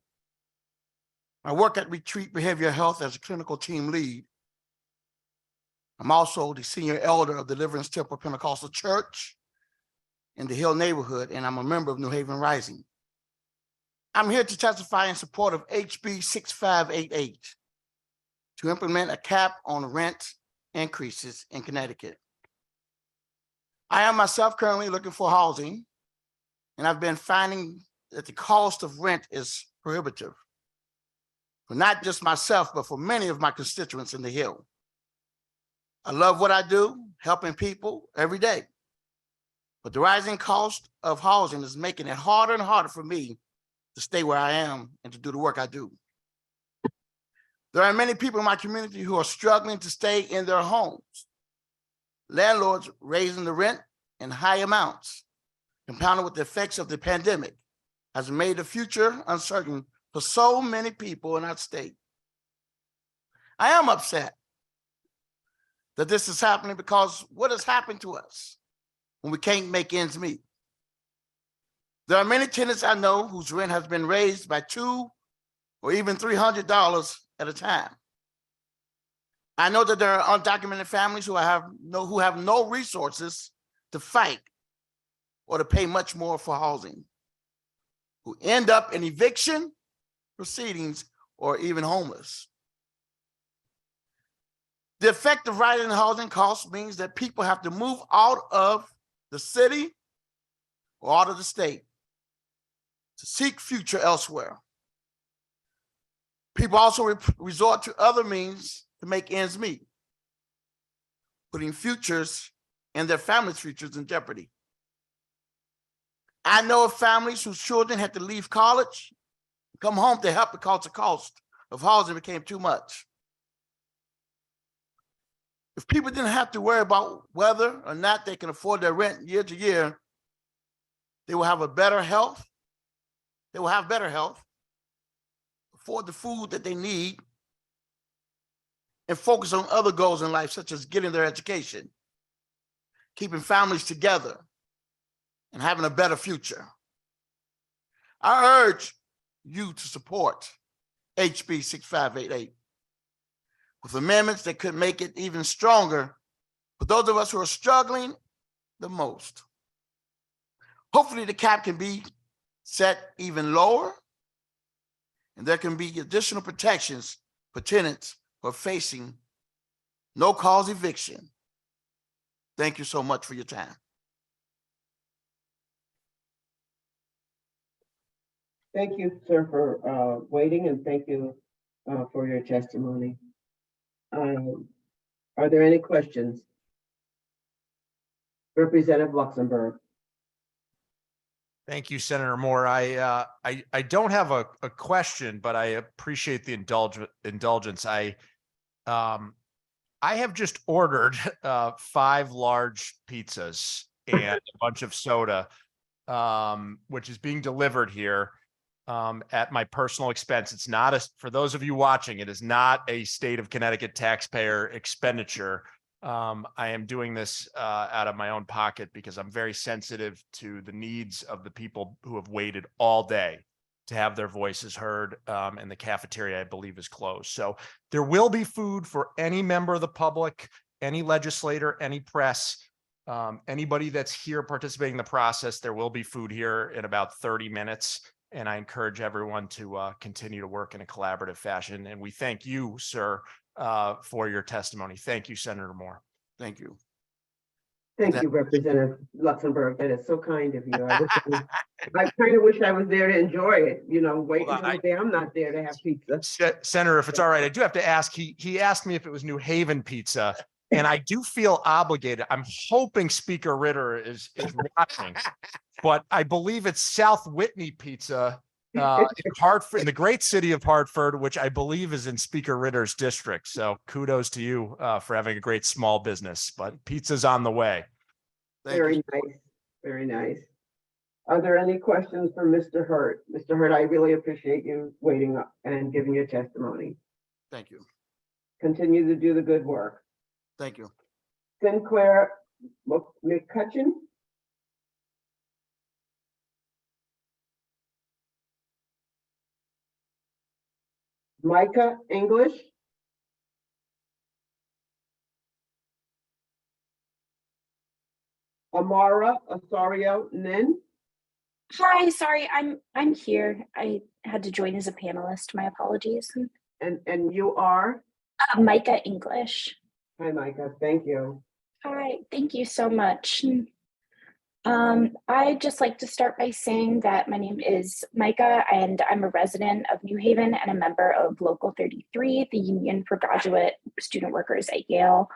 I work at Retreat Behavioral Health as a clinical team lead. I'm also the senior elder of Deliverance Temple Pentecostal Church in the Hill neighborhood, and I'm a member of New Haven Rising. I'm here to testify in support of HB 6588 to implement a cap on rent increases in Connecticut. I am myself currently looking for housing, and I've been finding that the cost of rent is prohibitive for not just myself, but for many of my constituents in the Hill. I love what I do, helping people every day. But the rising cost of housing is making it harder and harder for me to stay where I am and to do the work I do. There are many people in my community who are struggling to stay in their homes. Landlords raising the rent in high amounts, compounded with the effects of the pandemic, has made the future uncertain for so many people in our state. I am upset that this is happening because what has happened to us when we can't make ends meet. There are many tenants I know whose rent has been raised by $200 or even $300 at a time. I know that there are undocumented families who have no resources to fight or to pay much more for housing, who end up in eviction proceedings or even homeless. The effect of rising housing costs means that people have to move out of the city or out of the state to seek future elsewhere. People also resort to other means to make ends meet, putting futures and their families' futures in jeopardy. I know of families whose children had to leave college, come home to help because the cost of housing became too much. If people didn't have to worry about whether or not they can afford their rent year to year, they will have better health, afford the food that they need, and focus on other goals in life, such as getting their education, keeping families together, and having a better future. I urge you to support HB 6588 with amendments that could make it even stronger for those of us who are struggling the most. Hopefully the cap can be set even lower, and there can be additional protections for tenants who are facing no-cause eviction. Thank you so much for your time. Thank you, sir, for waiting, and thank you for your testimony. Are there any questions? Representative Luxembourg. Thank you, Senator Moore. I don't have a question, but I appreciate the indulgence. I have just ordered 5 large pizzas and a bunch of soda, which is being delivered here at my personal expense. It's not for those of you watching, it is not a state of Connecticut taxpayer expenditure. I am doing this out of my own pocket because I'm very sensitive to the needs of the people who have waited all day to have their voices heard, and the cafeteria, I believe, is closed. So there will be food for any member of the public, any legislator, any press, anybody that's here participating in the process. There will be food here in about 30 minutes. And I encourage everyone to continue to work in a collaborative fashion. And we thank you, sir, for your testimony. Thank you, Senator Moore. Thank you. Thank you, Representative Luxembourg. That is so kind of you. I kind of wish I was there to enjoy it, wait until the day I'm not there to have pizza. Senator, if it's all right, I do have to ask, he asked me if it was New Haven pizza, and I do feel obligated. I'm hoping Speaker Ritter is watching, but I believe it's South Whitney Pizza in Hartford, in the great city of Hartford, which I believe is in Speaker Ritter's district. So kudos to you for having a great small business, but pizza's on the way. Very nice, very nice. Are there any questions for Mr. Hurt? Mr. Hurt, I really appreciate you waiting up and giving your testimony. Thank you. Continue to do the good work. Thank you. Sinclair McCutcheon. Micah English. Amara Osorio Nin. Hi, sorry, I'm here. I had to join as a panelist. My apologies. And you are? Micah English. Hi, Micah. Thank you. Hi, thank you so much. I'd just like to start by saying that my name is Micah and I'm a resident of New Haven and a member of Local 33, the Union for Graduate Student Workers at Yale.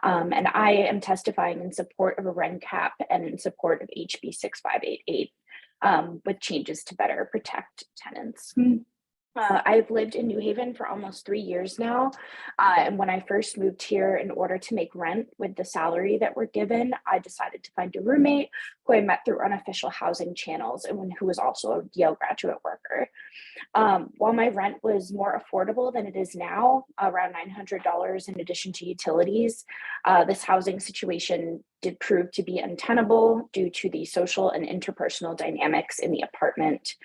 And I am testifying in support of a rent cap and in support of HB 6588 with changes to better protect tenants. I've lived in New Haven for almost 3 years now. And when I first moved here, in order to make rent with the salary that we're given, I decided to find a roommate who I met through unofficial housing channels and who was also a Yale graduate worker. While my rent was more affordable than it is now, around $900 in addition to utilities, this housing situation did prove to be untenable due to the social and interpersonal dynamics in the apartment.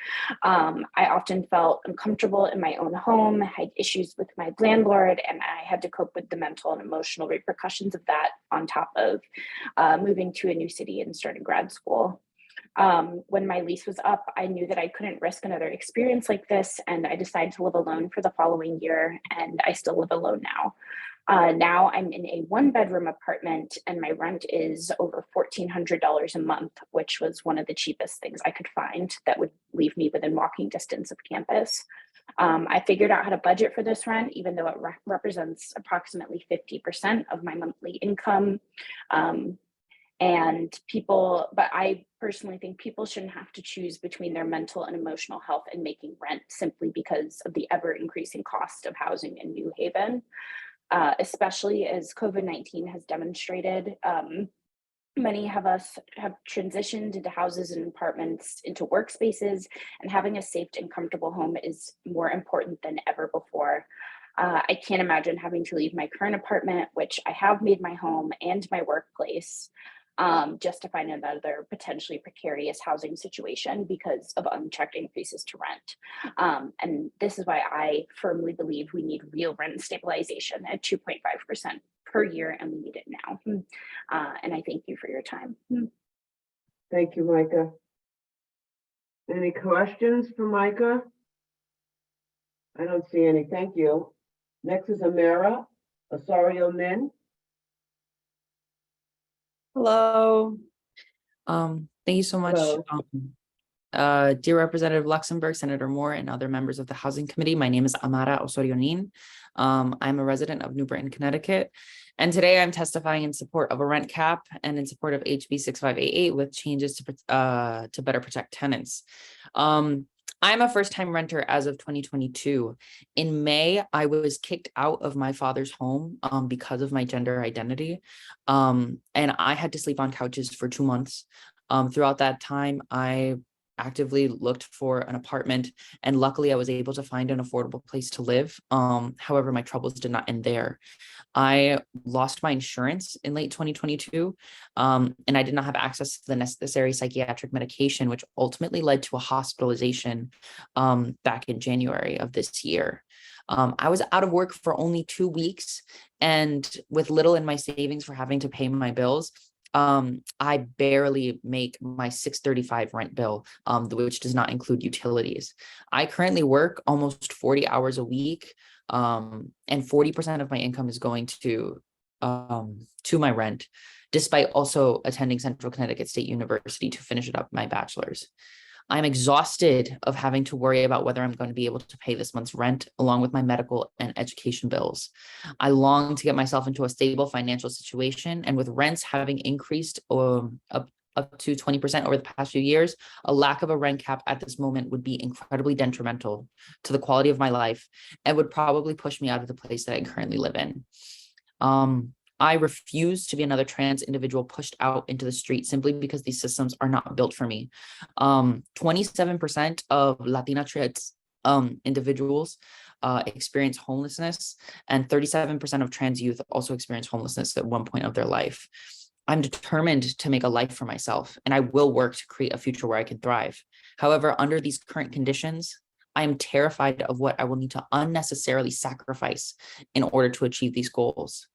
I often felt uncomfortable in my own home, had issues with my landlord, and I had to cope with the mental and emotional repercussions of that on top of moving to a new city and starting grad school. When my lease was up, I knew that I couldn't risk another experience like this, and I decided to live alone for the following year, and I still live alone now. Now I'm in a 1-bedroom apartment, and my rent is over $1,400 a month, which was one of the cheapest things I could find that would leave me within walking distance of campus. I figured out how to budget for this rent, even though it represents approximately 50% of my monthly income. But I personally think people shouldn't have to choose between their mental and emotional health and making rent simply because of the ever increasing cost of housing in New Haven, especially as COVID-19 has demonstrated. Many of us have transitioned into houses and apartments into workspaces, and having a safe and comfortable home is more important than ever before. I can't imagine having to leave my current apartment, which I have made my home and my workplace, just to find another potentially precarious housing situation because of unchecked increases to rent. And this is why I firmly believe we need real rent stabilization at 2.5% per year, and we need it now. And I thank you for your time. Thank you, Micah. Any questions for Micah? I don't see any. Thank you. Next is Amara Osorio Nin. Hello. Thank you so much. Hello. Dear Representative Luxembourg, Senator Moore, and other members of the Housing Committee, my name is Amara Osorio Nin. I'm a resident of New Britain, Connecticut, and today I'm testifying in support of a rent cap and in support of HB 6588 with changes to better protect tenants. I'm a first-time renter as of 2022. In May, I was kicked out of my father's home because of my gender identity, and I had to sleep on couches for 2 months. Throughout that time, I actively looked for an apartment, and luckily I was able to find an affordable place to live. However, my troubles did not end there. I lost my insurance in late 2022, and I did not have access to the necessary psychiatric medication, which ultimately led to a hospitalization back in January of this year. I was out of work for only 2 weeks, and with little in my savings for having to pay my bills, I barely make my $635 rent bill, which does not include utilities. I currently work almost 40 hours a week, and 40% of my income is going to my rent, despite also attending Central Connecticut State University to finish up my bachelor's. I'm exhausted of having to worry about whether I'm going to be able to pay this month's rent, along with my medical and education bills. I long to get myself into a stable financial situation, and with rents having increased up to 20% over the past few years, a lack of a rent cap at this moment would be incredibly detrimental to the quality of my life and would probably push me out of the place that I currently live in. I refuse to be another trans individual pushed out into the street simply because these systems are not built for me. 27% of Latina trans individuals experience homelessness, and 37% of trans youth also experience homelessness at one point of their life. I'm determined to make a life for myself, and I will work to create a future where I can thrive. However, under these current conditions, I am terrified of what I will need to unnecessarily sacrifice in order to achieve these goals.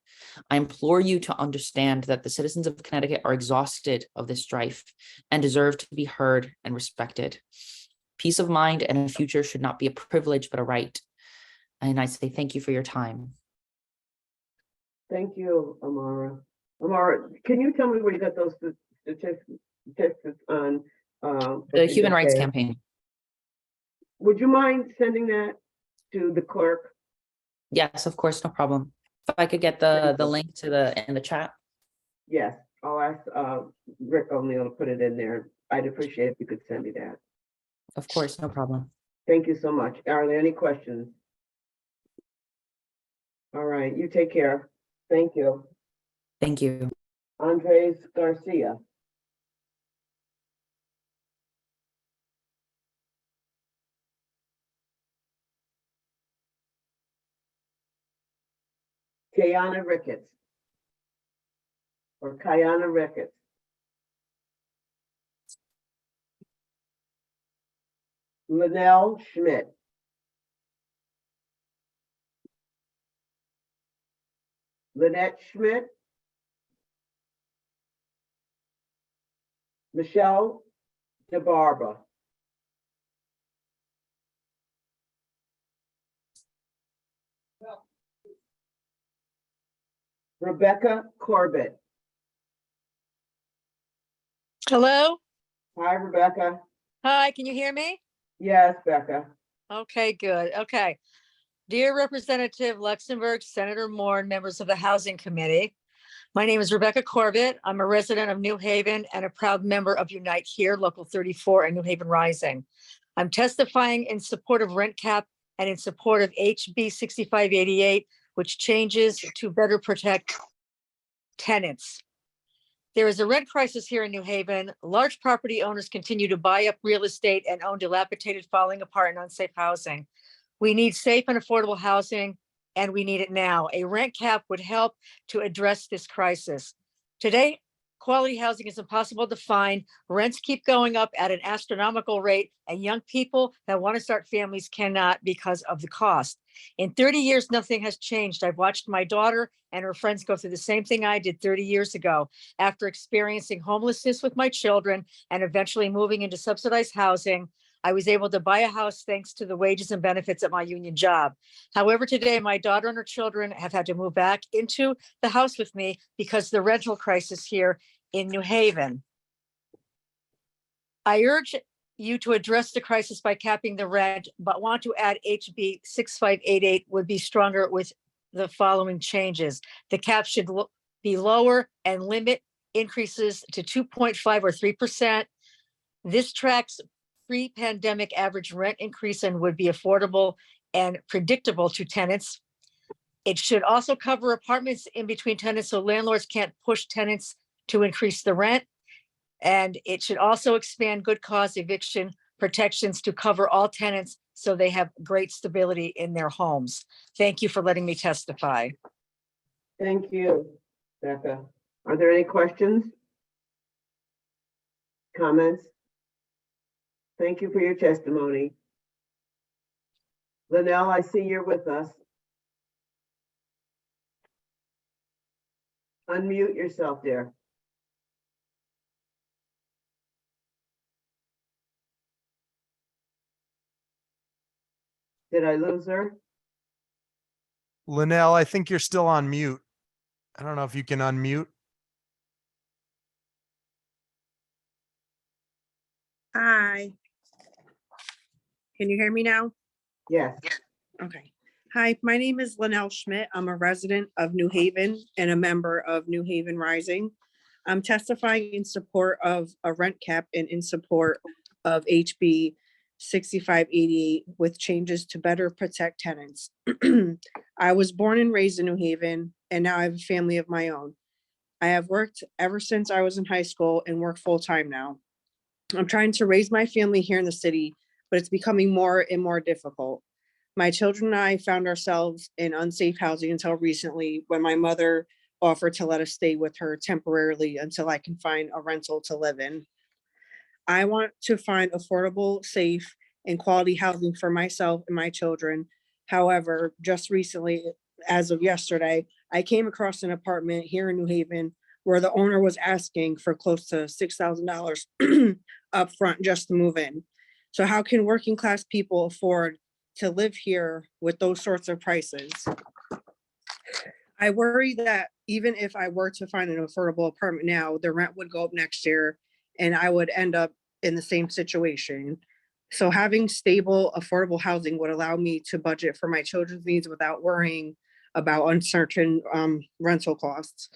I implore you to understand that the citizens of Connecticut are exhausted of this strife and deserve to be heard and respected. Peace of mind and a future should not be a privilege, but a right. And I say thank you for your time. Thank you, Amara. Amara, can you tell me where you got those statistics on? The Human Rights Campaign. Would you mind sending that to the clerk? Yes, of course, no problem. If I could get the link to in the chat. Yes, I'll ask Rick O'Neill to put it in there. I'd appreciate if you could send me that. Of course, no problem. Thank you so much. Are there any questions? All right, you take care. Thank you. Thank you. Andres Garcia. Kayana Ricketts. Or Kayana Ricketts. Linnell Schmidt. Lynette Schmidt. Michelle DeBarba. Rebecca Corbett. Hello? Hi, Rebecca. Hi, can you hear me? Yes, Becca. Okay, good. Okay. Dear Representative Luxembourg, Senator Moore, and members of the Housing Committee, my name is Rebecca Corbett. I'm a resident of New Haven and a proud member of Unite Here, Local 34 and New Haven Rising. I'm testifying in support of rent cap and in support of HB 6588, which changes to better protect tenants. There is a rent crisis here in New Haven. Large property owners continue to buy up real estate and own dilapidated, falling apart, and unsafe housing. We need safe and affordable housing, and we need it now. A rent cap would help to address this crisis. Today, quality housing is impossible to find. Rents keep going up at an astronomical rate, and young people that want to start families cannot because of the cost. In 30 years, nothing has changed. I've watched my daughter and her friends go through the same thing I did 30 years ago. After experiencing homelessness with my children and eventually moving into subsidized housing, I was able to buy a house thanks to the wages and benefits at my union job. However, today my daughter and her children have had to move back into the house with me because of the rental crisis here in New Haven. I urge you to address the crisis by capping the rent, but want to add HB 6588 would be stronger with the following changes. The cap should be lower and limit increases to 2.5 or 3%. This tracks pre-pandemic average rent increase and would be affordable and predictable to tenants. It should also cover apartments in between tenants so landlords can't push tenants to increase the rent. And it should also expand good cause eviction protections to cover all tenants so they have great stability in their homes. Thank you for letting me testify. Thank you, Becca. Are there any questions? Comments? Thank you for your testimony. Linnell, I see you're with us. Unmute yourself there. Did I lose her? Linnell, I think you're still on mute. I don't know if you can unmute. Hi. Can you hear me now? Yes. Okay. Hi, my name is Linnell Schmidt. I'm a resident of New Haven and a member of New Haven Rising. I'm testifying in support of a rent cap and in support of HB 6588 with changes to better protect tenants. I was born and raised in New Haven, and now I have a family of my own. I have worked ever since I was in high school and work full-time now. I'm trying to raise my family here in the city, but it's becoming more and more difficult. My children and I found ourselves in unsafe housing until recently when my mother offered to let us stay with her temporarily until I can find a rental to live in. I want to find affordable, safe, and quality housing for myself and my children. However, just recently, as of yesterday, I came across an apartment here in New Haven where the owner was asking for close to $6,000 up front just to move in. So how can working class people afford to live here with those sorts of prices? I worry that even if I were to find an affordable apartment now, the rent would go up next year and I would end up in the same situation. So having stable, affordable housing would allow me to budget for my children's needs without worrying about uncertain rental costs.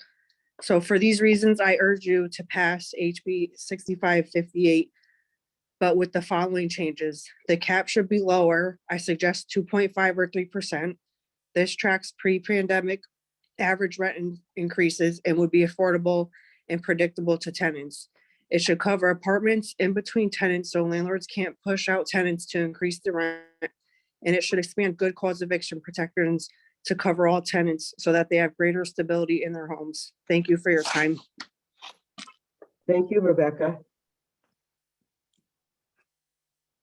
So for these reasons, I urge you to pass HB 6558 but with the following changes. The cap should be lower. I suggest 2.5 or 3%. This tracks pre-pandemic average rent increases and would be affordable and predictable to tenants. It should cover apartments in between tenants so landlords can't push out tenants to increase the rent. And it should expand good cause eviction protections to cover all tenants so that they have greater stability in their homes. Thank you for your time. Thank you, Rebecca.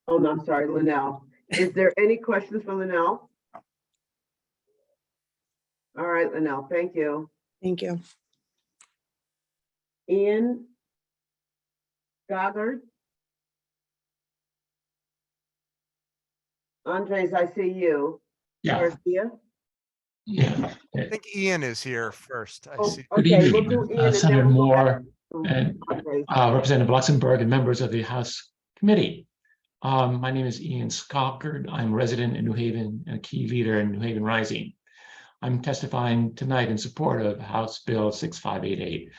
Oh, no, I'm sorry, Linnell. Is there any questions for Linnell? All right, Linnell, thank you. Thank you. Ian Goddard. Andres, I see you. Yeah. Garcia? Yeah. I think Ian is here first. I Oh, see. Good okay, we'll evening, do Ian and then Senator we'll go Moore back to and Andres. Representative Luxembourg and members of the House Committee. My name is Ian Skalkard. I'm a resident in New Haven and a key leader in New Haven Rising. I'm testifying tonight in support of House Bill 6588.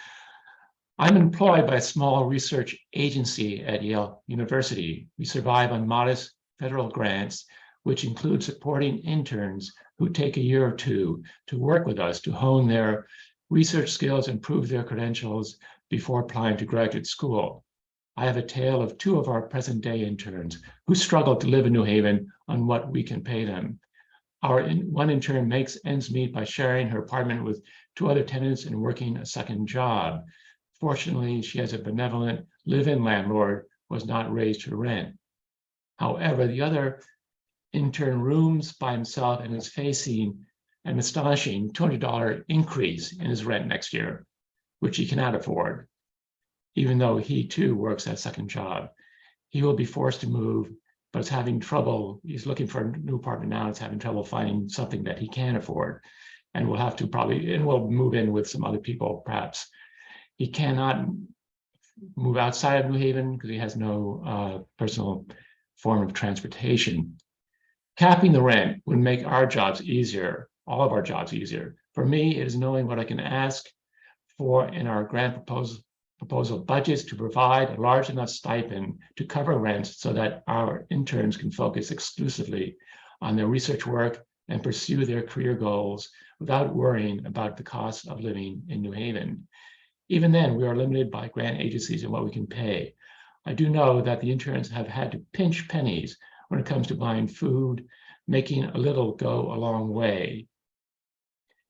I'm employed by a small research agency at Yale University. We survive on modest federal grants, which include supporting interns who take a year or two to work with us to hone their research skills and prove their credentials before applying to graduate school. I have a tale of two of our present day interns who struggle to live in New Haven on what we can pay them. One intern makes ends meet by sharing her apartment with two other tenants and working a second job. Fortunately, she has a benevolent live-in landlord who has not raised her rent. However, the other intern rooms by himself and is facing an astonishing $200 increase in his rent next year, which he cannot afford, even though he too works that second job. He will be forced to move, but is having trouble. He's looking for a new apartment now. He's having trouble finding something that he can afford, and will have to will move in with some other people perhaps. He cannot move outside of New Haven because he has no personal form of transportation. Capping the rent would make our jobs easier, all of our jobs easier. For me, it is knowing what I can ask for in our grant proposal budgets to provide a large enough stipend to cover rent so that our interns can focus exclusively on their research work and pursue their career goals without worrying about the cost of living in New Haven. Even then, we are limited by grant agencies and what we can pay. I do know that the interns have had to pinch pennies when it comes to buying food, making a little go a long way,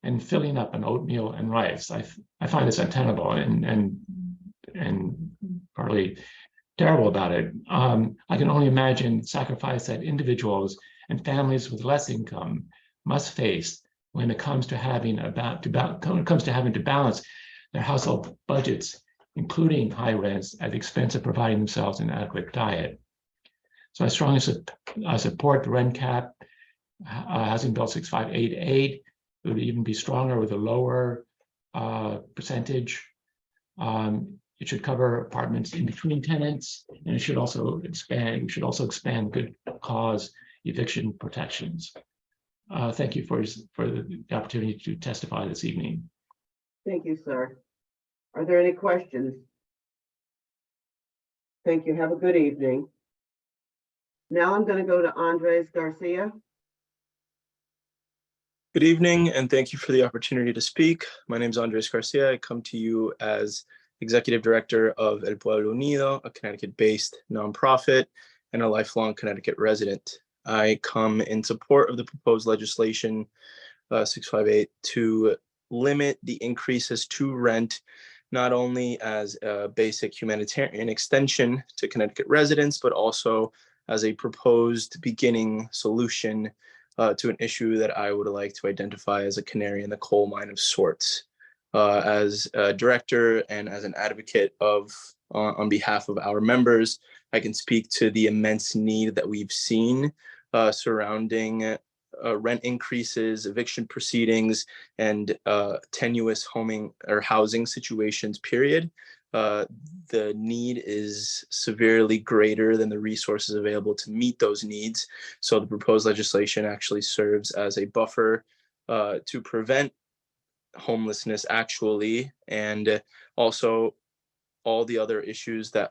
and filling up on oatmeal and rice. I find this untenable and partly terrible about it. I can only imagine the sacrifice that individuals and families with less income must face when it comes to having to balance their household budgets, including high rents, at the expense of providing themselves an adequate diet. So I strongly support the rent cap, Housing Bill 6588. It would even be stronger with a lower percentage. It should cover apartments in between tenants, and it should also expand. We should also expand good cause eviction protections. Thank you for the opportunity to testify this evening. Thank you, sir. Are there any questions? Thank you. Have a good evening. Now I'm going to go to Andres Garcia. Good evening, and thank you for the opportunity to speak. My name is Andres Garcia. I come to you as Executive Director of El Pueblo Unido, a Connecticut-based nonprofit and a lifelong Connecticut resident. I come in support of the proposed legislation 658 to limit the increases to rent, not only as a basic humanitarian extension to Connecticut residents, but also as a proposed beginning solution to an issue that I would like to identify as a canary in the coal mine of sorts. As a director and as an advocate on behalf of our members, I can speak to the immense need that we've seen surrounding rent increases, eviction proceedings, and tenuous housing situations, period. The need is severely greater than the resources available to meet those needs. So the proposed legislation actually serves as a buffer to prevent homelessness actually, and also all the other issues that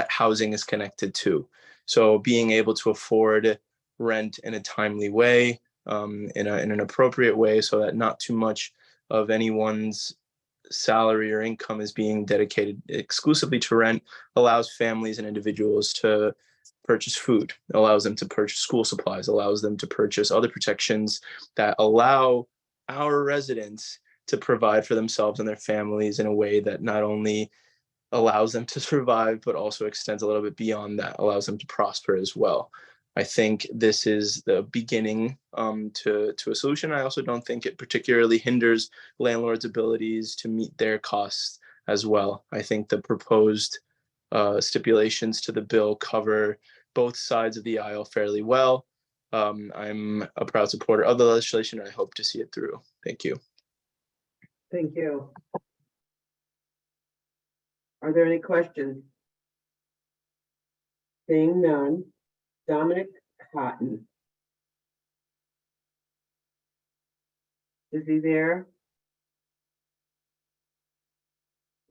housing is connected to. So being able to afford rent in a timely way, in an appropriate way, so that not too much of anyone's salary or income is being dedicated exclusively to rent, allows families and individuals to purchase food, allows them to purchase school supplies, allows them to purchase other protections that allow our residents to provide for themselves and their families in a way that not only allows them to survive, but also extends a little bit beyond that, allows them to prosper as well. I think this is the beginning to a solution. I also don't think it particularly hinders landlords' abilities to meet their costs as well. I think the proposed stipulations to the bill cover both sides of the aisle fairly well. I'm a proud supporter of the legislation. I hope to see it through. Thank you. Thank you. Are there any questions? Seeing none. Dominic Cotton. Is he there?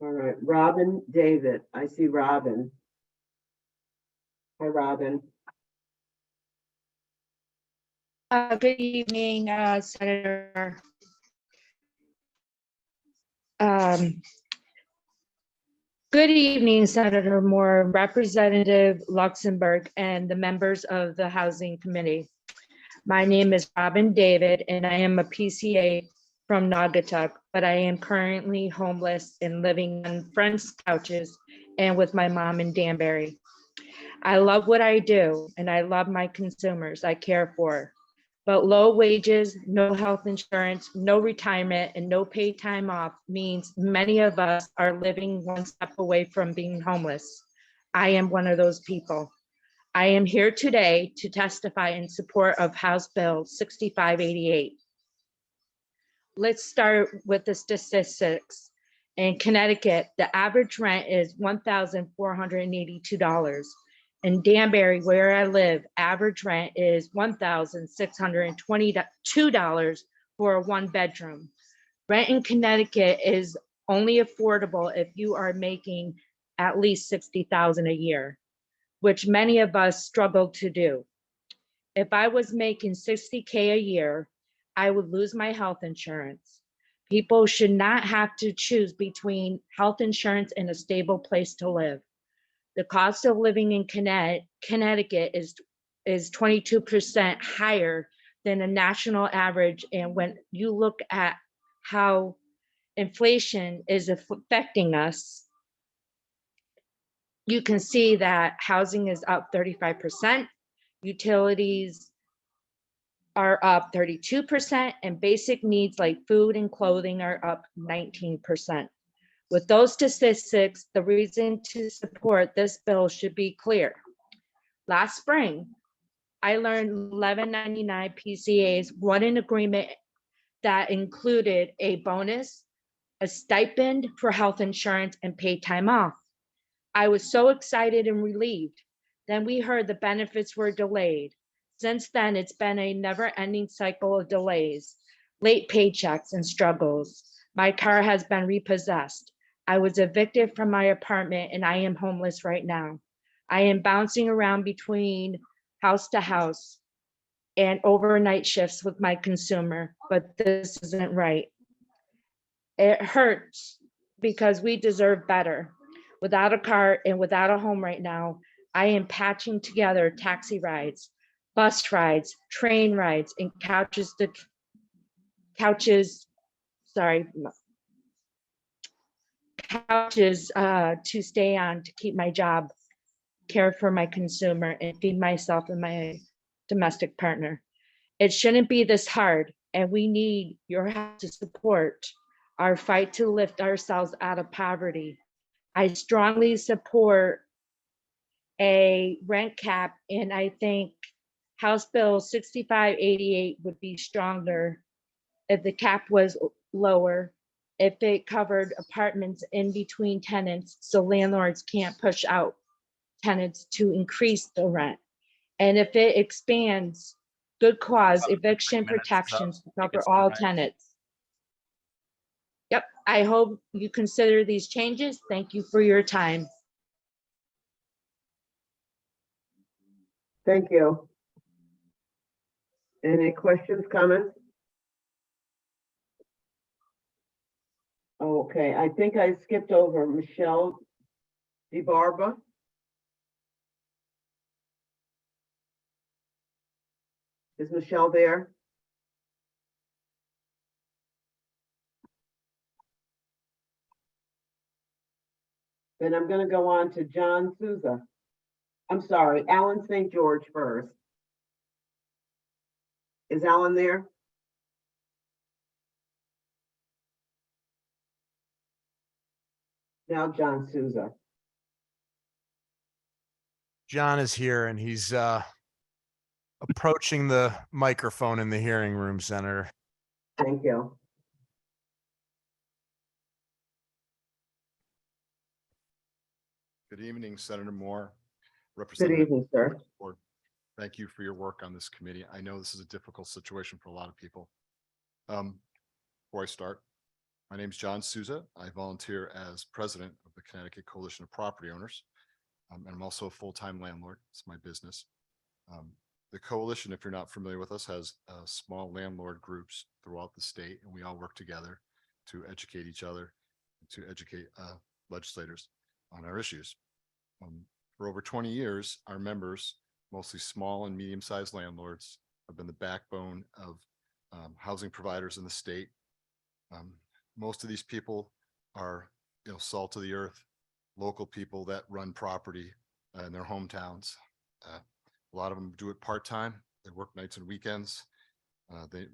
All right, Robin David. I see Robin. Hi, Robin. Good evening, Senator. Good evening, Senator Moore, Representative Luxembourg, and the members of the Housing Committee. My name is Robin David, and I am a PCA from Naugatuck, but I am currently homeless and living on friends' couches and with my mom in Danbury. I love what I do, and I love my consumers I care for. But low wages, no health insurance, no retirement, and no paid time off means many of us are living one step away from being homeless. I am one of those people. I am here today to testify in support of House Bill 6588. Let's start with the statistics. In Connecticut, the average rent is $1,482. In Danbury, where I live, average rent is $1,622 for a one-bedroom. Rent in Connecticut is only affordable if you are making at least $60,000 a year, which many of us struggle to do. If I was making $60K a year, I would lose my health insurance. People should not have to choose between health insurance and a stable place to live. The cost of living in Connecticut is 22% higher than a national average. And when you look at how inflation is affecting us, you can see that housing is up 35%, utilities are up 32%, and basic needs like food and clothing are up 19%. With those statistics, the reason to support this bill should be clear. Last spring, I learned 1199 PCAs won an agreement that included a bonus, a stipend for health insurance, and paid time off. I was so excited and relieved. Then we heard the benefits were delayed. Since then, it's been a never-ending cycle of delays, late paychecks, and struggles. My car has been repossessed. I was evicted from my apartment and I am homeless right now. I am bouncing around between house to house and overnight shifts with my consumer, but this isn't right. It hurts because we deserve better. Without a car and without a home right now, I am patching together taxi rides, bus rides, train rides, and couches to stay on to keep my job, care for my consumer, and feed myself and my domestic partner. It shouldn't be this hard, and we need your help to support our fight to lift ourselves out of poverty. I strongly support a rent cap, and I think House Bill 6588 would be stronger if the cap was lower, if it covered apartments in between tenants so landlords can't push out tenants to increase the rent. And if it expands good cause eviction protections to cover all tenants. Yep, I hope you consider these changes. Thank you for your time. Thank you. Any questions, comments? Okay, I think I skipped over Michelle DeBarba. Is Michelle there? Then I'm gonna go on to John Souza. I'm sorry, Alan St. George first. Is Alan there? Now John Souza. John is here and he's approaching the microphone in the hearing room, Senator. Thank you. Good evening, Senator Moore. Good Representative evening, sir. Ford. Thank you for your work on this committee. I know this is a difficult situation for a lot of people. Before I start, my name is John Souza. I volunteer as president of the Connecticut Coalition of Property Owners. And I'm also a full-time landlord. It's my business. The coalition, if you're not familiar with us, has small landlord groups throughout the state, and we all work together to educate each other, to educate legislators on our issues. For over 20 years, our members, mostly small and medium-sized landlords, have been the backbone of housing providers in the state. Most of these people are, salt of the earth, local people that run property in their hometowns. A lot of them do it part-time. They work nights and weekends.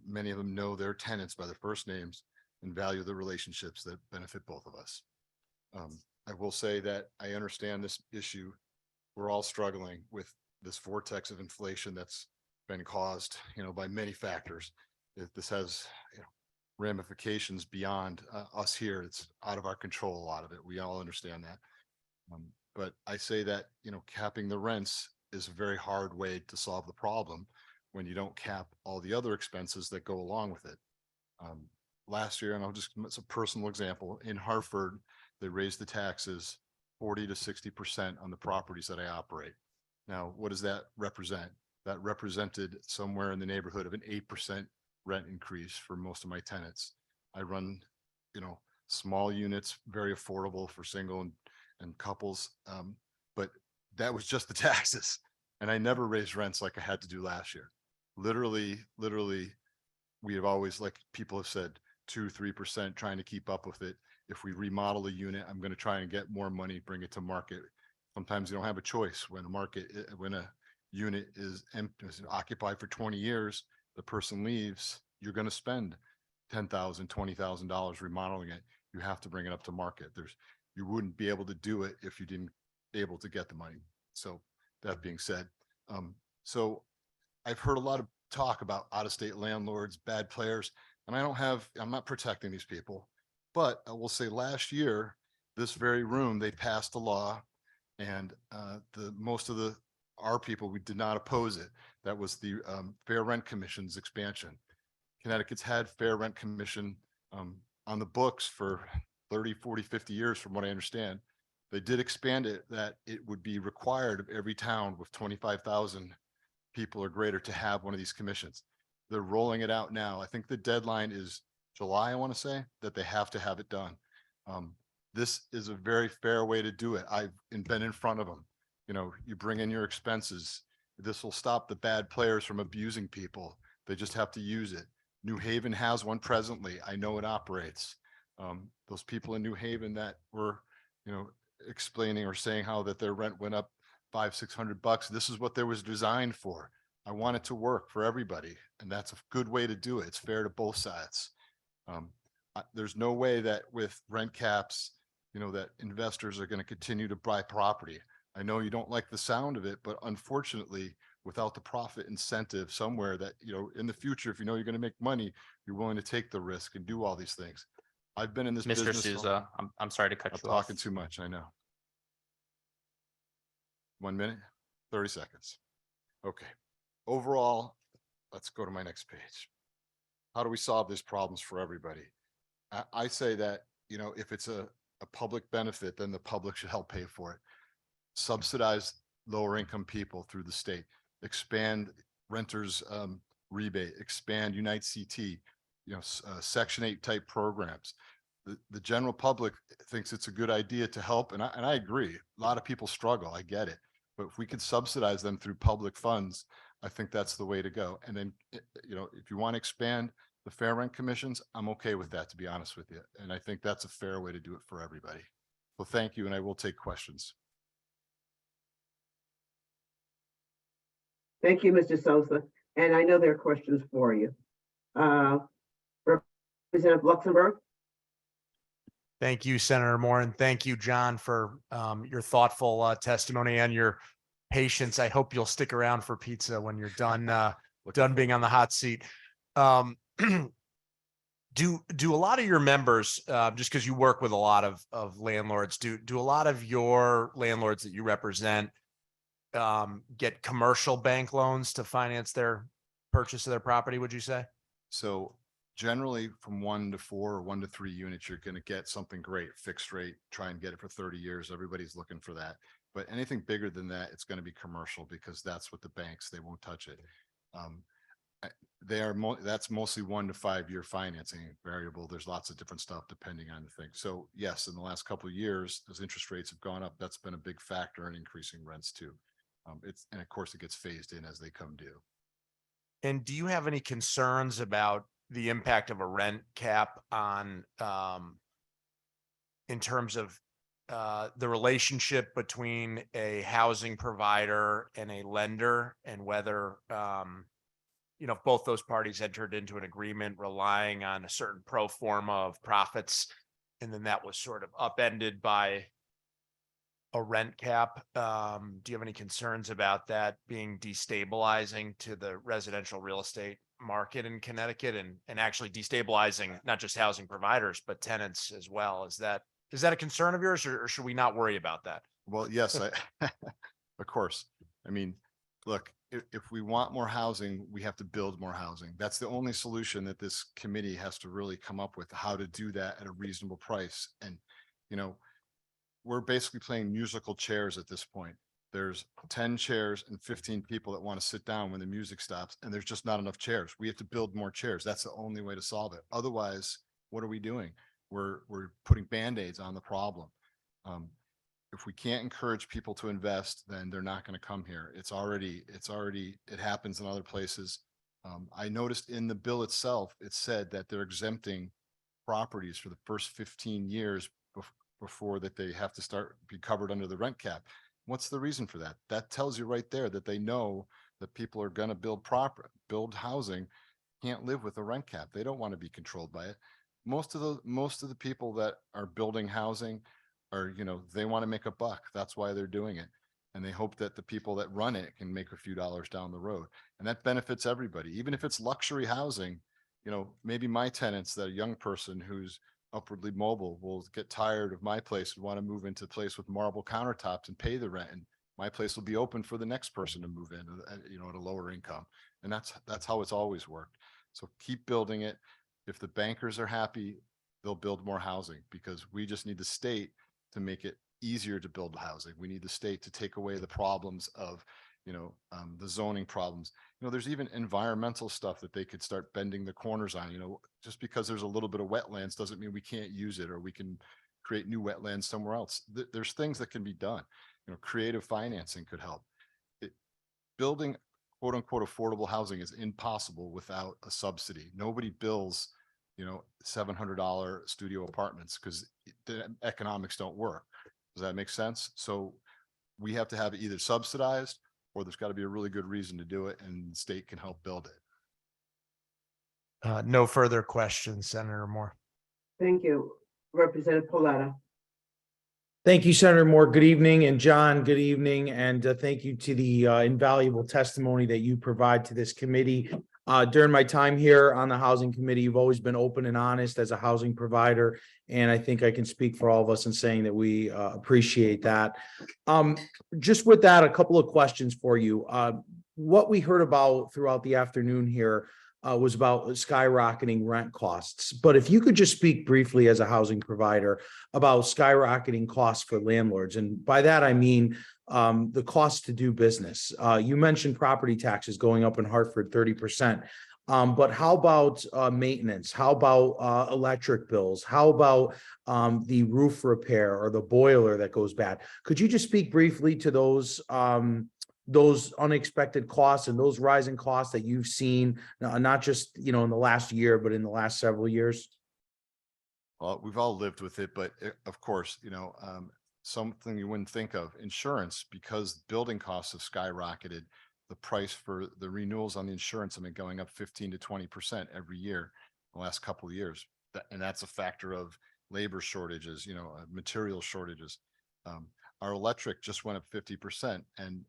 Many of them know their tenants by their first names and value the relationships that benefit both of us. I will say that I understand this issue. We're all struggling with this vortex of inflation that's been caused, by many factors. This has, ramifications beyond us here. It's out of our control, a lot of it. We all understand that. But I say that, capping the rents is a very hard way to solve the problem when you don't cap all the other expenses that go along with it. Last year, and it's a personal example, in Hartford, they raised the taxes 40 to 60% on the properties that I operate. Now, what does that represent? That represented somewhere in the neighborhood of an 8% rent increase for most of my tenants. I run, small units, very affordable for single and couples. But that was just the taxes. And I never raised rents like I had to do last year. Literally, we have always, like people have said, 2-3% trying to keep up with it. If we remodel a unit, I'm going to try and get more money, bring it to market. Sometimes you don't have a choice when a unit is empty, is occupied for 20 years, the person leaves, you're going to spend $10,000, $20,000 remodeling it. You have to bring it up to market. You wouldn't be able to do it if you didn't able to get the money. So that being said, so I've heard a lot of talk about out-of-state landlords, bad players, and I'm not protecting these people, but I will say last year, this very room, they passed a law, and most of our people, we did not oppose it. That was the Fair Rent Commission's expansion. Connecticut's had Fair Rent Commission on the books for 30, 40, 50 years, from what I understand. They did expand it that it would be required of every town with 25,000 people or greater to have one of these commissions. They're rolling it out now. I think the deadline is July, I want to say, that they have to have it done. This is a very fair way to do it. I've been in front of them. You bring in your expenses. This will stop the bad players from abusing people. They just have to use it. New Haven has one presently. I know it operates. Those people in New Haven that were, explaining or saying how that their rent went up $500-600. This is what they was designed for. I want it to work for everybody, and that's a good way to do it. It's fair to both sides. There's no way that with rent caps, that investors are going to continue to buy property. I know you don't like the sound of it, but unfortunately, without the profit incentive somewhere that, in the future, if you're going to make money, you're willing to take the risk and do all these things. I've been in this Mr. business. Souza, I'm sorry to cut I'm you off. talking too much, I know. 1 minute, 30 seconds. Okay. Overall, let's go to my next page. How do we solve these problems for everybody? I say that you know, if it's a public benefit, then the public should help pay for it. Subsidize lower income people through the state, expand renters rebate, expand Unite CT, you know, Section 8 type programs. The general public thinks it's a good idea to help, and I agree. A lot of people struggle, I get it. But if we could subsidize them through public funds, I think that's the way to go. And then, you know, if you want to expand the fair rent commissions, I'm okay with that, to be honest with you. And I think that's a fair way to do it for everybody. Well, thank you, and I will take questions. Thank you, Mr. Sosa. And I know there are questions for you. Representative Luxembourg. Thank you, Senator Moore, and thank you, John, for your thoughtful testimony and your patience. I hope you'll stick around for pizza when you're done done being on the hot seat. Do a lot of your members, just because you work with a lot of landlords, do a lot of your landlords that you represent get commercial bank loans to finance their purchase of their property, would you say? So generally from 1 to 4 or 1 to 3 units, you're going to get something great, fixed rate, try and get it for 30 years. Everybody's looking for that. But anything bigger than that, it's going to be commercial, because that's what the banks, they won't touch it. That's mostly 1 to 5 year financing variable. There's lots of different stuff depending on the thing. So yes, in the last couple of years, as interest rates have gone up, that's been a big factor in increasing rents too. And of course it gets phased in as they come due. And do you have any concerns about the impact of a rent cap on, in terms of the relationship between a housing provider and a lender, and whether, you know, if both those parties entered into an agreement relying on a certain pro forma of profits, and then that was sort of upended by a rent cap? Do you have any concerns about that being destabilizing to the residential real estate market in Connecticut, and actually destabilizing not just housing providers, but tenants as well? Is that a concern of yours, or should we not worry about that? Well, yes, of course. I mean, look, if we want more housing, we have to build more housing. That's the only solution that this committee has to really come up with, how to do that at a reasonable price. And, you know, we're basically playing musical chairs at this point. There's 10 chairs and 15 people that want to sit down when the music stops, and there's just not enough chairs. We have to build more chairs. That's the only way to solve it. Otherwise, what are we doing? We're putting Band-Aids on the problem. If we can't encourage people to invest, then they're not going to come here. It happens in other places. I noticed in the bill itself, it said that they're exempting properties for the first 15 years before that they have to be covered under the rent cap. What's the reason for that? That tells you right there that they know that people are going to build housing, can't live with a rent cap. They don't want to be controlled by it. Most of the people that are building housing are, you know, they want to make a buck. That's why they're doing it. And they hope that the people that run it can make a few dollars down the road. And that benefits everybody. Even if it's luxury housing, you know, maybe my tenants, that a young person who's upwardly mobile will get tired of my place and want to move into a place with marble countertops and pay the rent. And my place will be open for the next person to move in, you know, at a lower income. And that's how it's always worked. So keep building it. If the bankers are happy, they'll build more housing, because we just need the state to make it easier to build housing. We need the state to take away the problems of, you know, the zoning problems. You know, there's even environmental stuff that they could start bending the corners on. You know, just because there's a little bit of wetlands doesn't mean we can't use it, or we can create new wetlands somewhere else. There's things that can be done. You know, creative financing could help. Building quote unquote affordable housing is impossible without a subsidy. Nobody builds, you know, $700 studio apartments because the economics don't work. Does that make sense? So we have to have it either subsidized, or there's got to be a really good reason to do it, and the state can help build it. No further questions, Senator Moore. Thank you. Representative Pauletta. Thank you, Senator Moore. Good evening. And John, good evening. And thank you to the invaluable testimony that you provide to this committee. During my time here on the Housing Committee, you've always been open and honest as a housing provider. And I think I can speak for all of us in saying that we appreciate that. Just with that, a couple of questions for you. what we heard about throughout the afternoon here was about skyrocketing rent costs. But if you could just speak briefly as a housing provider about skyrocketing costs for landlords, and by that I mean the cost to do business. You mentioned property taxes going up in Hartford 30%. But how about maintenance? How about electric bills? How about the roof repair or the boiler that goes bad? Could you just speak briefly to those unexpected costs and those rising costs that you've seen, not just, in the last year, but in the last several years? Well, we've all lived with it, but of course, something you wouldn't think of, insurance, because building costs have skyrocketed. The price for the renewals on the insurance have been going up 15 to 20% every year, the last couple of years. And that's a factor of labor shortages, material shortages. Our electric just went up 50%, and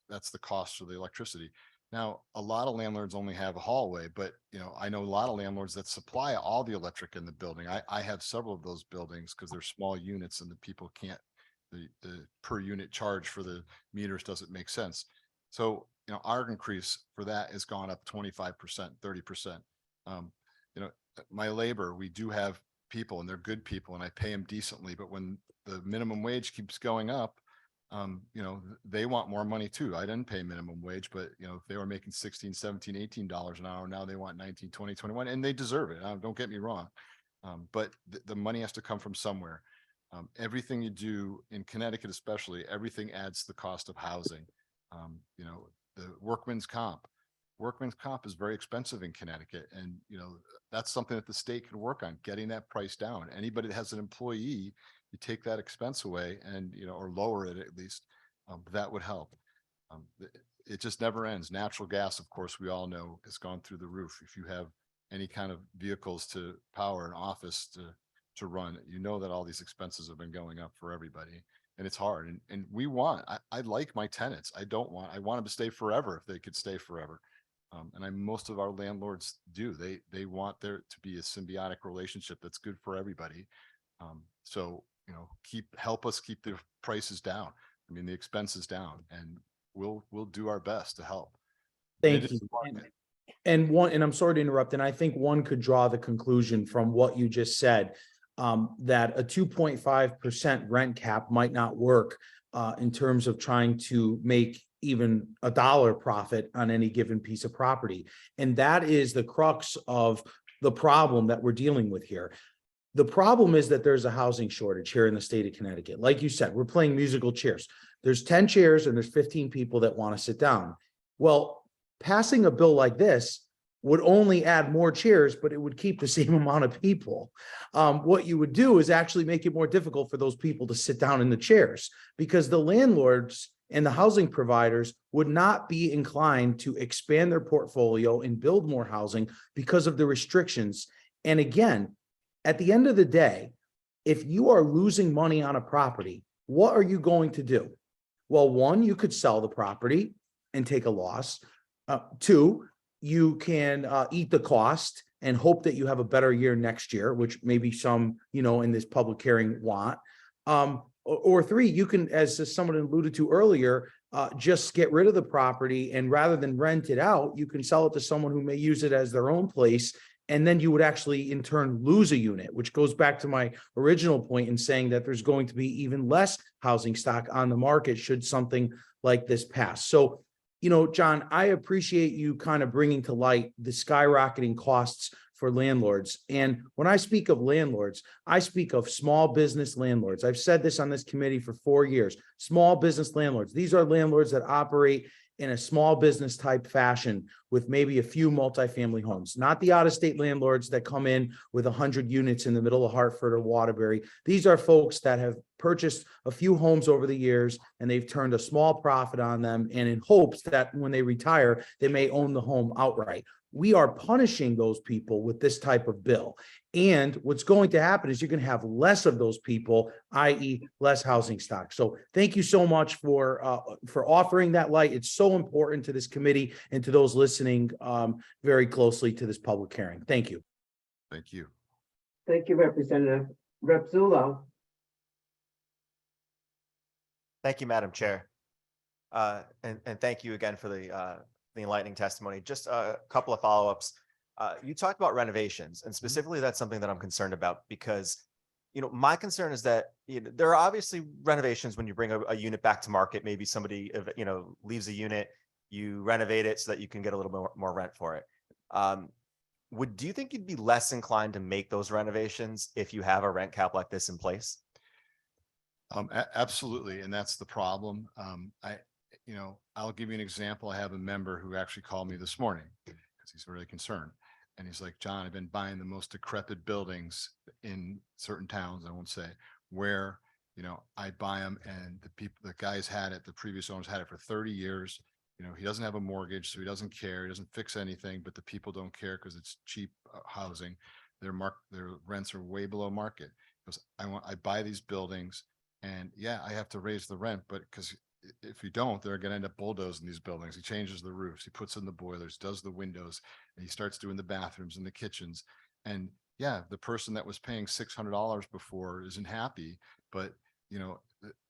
that's the cost of the electricity. Now, a lot of landlords only have a hallway, but I know a lot of landlords that supply all the electric in the building. I have several of those buildings because they're small units and the people can't, the per unit charge for the meters doesn't make sense. So, our increase for that has gone up 25%, 30%. My labor, we do have people and they're good people and I pay them decently, but when the minimum wage keeps going up, they want more money too. I didn't pay minimum wage, but if they were making $16, $17, $18 an hour, now they want 19, 20, 21, and they deserve it. Don't get me wrong. But the money has to come from somewhere. Everything you do in Connecticut, especially, everything adds to the cost of housing. The workman's comp is very expensive in Connecticut. And, that's something that the state can work on, getting that price down. Anybody that has an employee, you take that expense away and, or lower it at least, that would help. It just never ends. Natural gas, of course, we all know has gone through the roof. If you have any kind of vehicles to power an office to run, that all these expenses have been going up for everybody. And it's hard. And I like my tenants. I want them to stay forever if they could stay forever. And most of our landlords do. They want there to be a symbiotic relationship that's good for everybody. So, help us keep the prices down. The expenses down, and we'll do our best to help. Thank you. And I'm sorry to interrupt. And I think one could draw the conclusion from what you just said, that a 2.5% rent cap might not work in terms of trying to make even $1 profit on any given piece of property. And that is the crux of the problem that we're dealing with here. The problem is that there's a housing shortage here in the state of Connecticut. Like you said, we're playing musical chairs. There's 10 chairs and there's 15 people that want to sit down. Well, passing a bill like this would only add more chairs, but it would keep the same amount of people. What you would do is actually make it more difficult for those people to sit down in the chairs, because the landlords and the housing providers would not be inclined to expand their portfolio and build more housing because of the restrictions. And again, at the end of the day, if you are losing money on a property, what are you going to do? Well, one, you could sell the property and take a loss. Two, you can eat the cost and hope that you have a better year next year, which maybe some, in this public hearing want. Or three, you can, as someone alluded to earlier, just get rid of the property, and rather than rent it out, you can sell it to someone who may use it as their own place. And then you would actually in turn lose a unit, which goes back to my original point in saying that there's going to be even less housing stock on the market should something like this pass. So, John, I appreciate you kind of bringing to light the skyrocketing costs for landlords. And when I speak of landlords, I speak of small business landlords. I've said this on this committee for 4 years. Small business landlords. These are landlords that operate in a small business type fashion with maybe a few multifamily homes, not the out-of-state landlords that come in with 100 units in the middle of Hartford or Waterbury. These are folks that have purchased a few homes over the years and they've turned a small profit on them, and in hopes that when they retire, they may own the home outright. We are punishing those people with this type of bill. And what's going to happen is you're going to have less of those people, i.e. less housing stock. So thank you so much for offering that light. It's so important to this committee and to those listening very closely to this public hearing. Thank you. Thank you. Thank you, Representative. Rep. Zullo. Thank you, Madam Chair. And thank you again for the enlightening testimony. Just a couple of follow-ups. You talked about renovations, and specifically that's something that I'm concerned about because, my concern is that, there are obviously renovations when you bring a unit back to market. Maybe somebody, leaves a unit, you renovate it so that you can get a little more rent for it. Do you think you'd be less inclined to make those renovations if you have a rent cap like this in place? Absolutely. And that's the problem. I'll give you an example. I have a member who actually called me this morning because he's really concerned. And he's like, John, I've been buying the most decrepit buildings in certain towns, I won't say where, I buy them and the guys had it, the previous owners had it for 30 years. He doesn't have a mortgage, so he doesn't care. He doesn't fix anything, but the people don't care because it's cheap housing. Their rents are way below market. Because I buy these buildings and yeah, I have to raise the rent, but because if you don't, they're going to end up bulldozing these buildings. He changes the roofs, he puts in the boilers, does the windows, and he starts doing the bathrooms and the kitchens. And yeah, the person that was paying $600 before isn't happy, but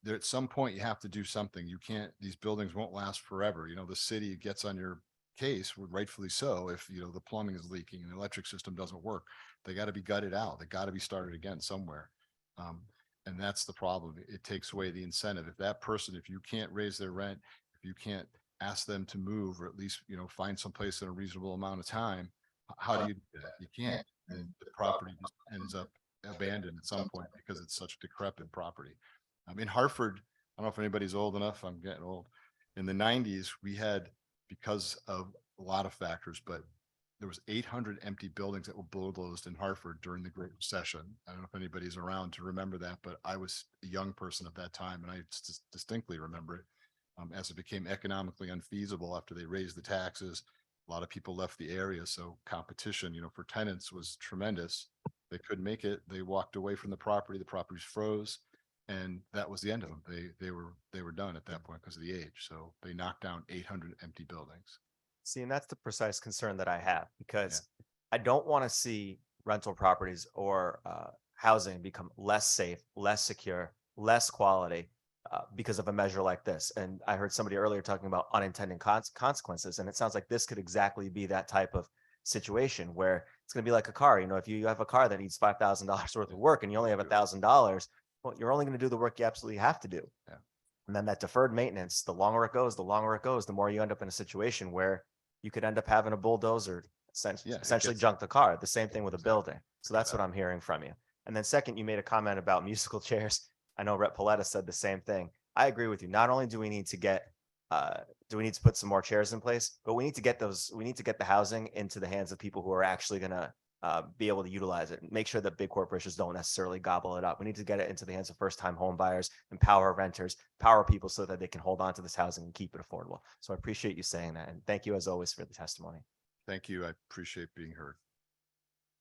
there at some point you have to do something. You can't, these buildings won't last forever. The city gets on your case, rightfully so, if the plumbing is leaking and the electric system doesn't work. They got to be gutted out. They got to be started again somewhere. And that's the problem. It takes away the incentive. If that person, if you can't raise their rent, if you can't ask them to move, or at least, find someplace in a reasonable amount of time, how do you do that? You can't. And the property just ends up abandoned at some point because it's such decrepit property. In Hartford, I don't know if anybody's old enough, I'm getting old. In the 90s, we had, because of a lot of factors, but there was 800 empty buildings that were bulldozed in Hartford during the Great Recession. I don't know if anybody's around to remember that, but I was a young person at that time and I distinctly remember it. As it became economically unfeasible after they raised the taxes, a lot of people left the area. So competition, for tenants was tremendous. They couldn't make it. They walked away from the properties froze. And that was the end of them. They were done at that point because of the age. So they knocked down 800 empty buildings. See, and that's the precise concern that I have because I don't want to see rental properties or housing become less safe, less secure, less quality because of a measure like this. And I heard somebody earlier talking about unintended consequences, and it sounds like this could exactly be that type of situation where it's going to be like a car. If you have a car that needs $5,000 worth of work and you only have $1,000, well, you're only going to do the work you absolutely have to do. Yeah. And then that deferred maintenance, the longer it goes, the more you end up in a situation where you could end up having a bulldozer essentially junk the car. The same thing with a building. So that's what I'm hearing from you. And then second, you made a comment about musical chairs. I know Rep. Paletta said the same thing. I agree with you. Not only do we need to put some more chairs in place, but we need to get the housing into the hands of people who are actually going to be able to utilize it and make sure that big corporations don't necessarily gobble it up. We need to get it into the hands of first-time home buyers, empower renters, empower people so that they can hold on to this housing and keep it affordable. So I appreciate you saying that. And thank you as always for the testimony. Thank you. I appreciate being heard.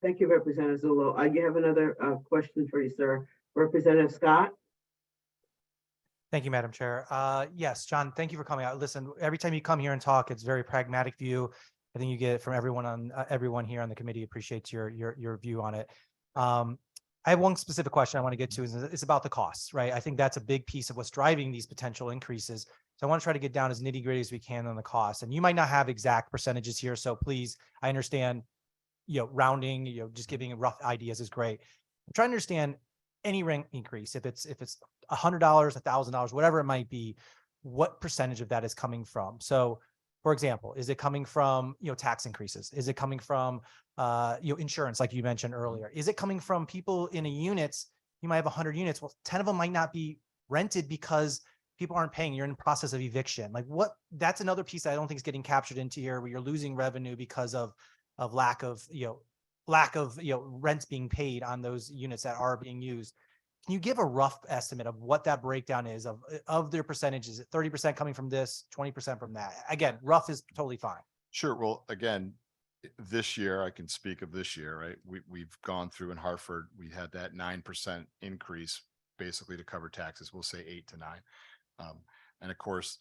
Thank you, Representative Zullo. I have another question for you, sir. Representative Scott? Thank you, Madam Chair. Yes, John, thank you for coming out. Listen, every time you come here and talk, it's very pragmatic view. I think you get it from everyone here on the committee appreciates your view on it. I have one specific question I want to get to. It's about the costs, right? I think that's a big piece of what's driving these potential increases. So I want to try to get down as nitty gritty as we can on the cost. And you might not have exact percentages here. So please, I understand, rounding, just giving rough ideas is great. I'm trying to understand any rent increase, if it's $100, $1,000, whatever it might be, what percentage of that is coming from? So for example, is it coming from, tax increases? Is it coming from, insurance, like you mentioned earlier? Is it coming from people in a units? You might have 100 units. Well, 10 of them might not be rented because people aren't paying. You're in the process of eviction. That's another piece that I don't think is getting captured into here, where you're losing revenue because of lack of rents being paid on those units that are being used. Can you give a rough estimate of what that breakdown is of their percentages? Is it 30% coming from this, 20% from that? Again, rough is totally fine. Sure. Well, again, this year, I can speak of this year, right? We've gone through in Hartford, we had that 9% increase basically to cover taxes. We'll say 8 to 9. And of course,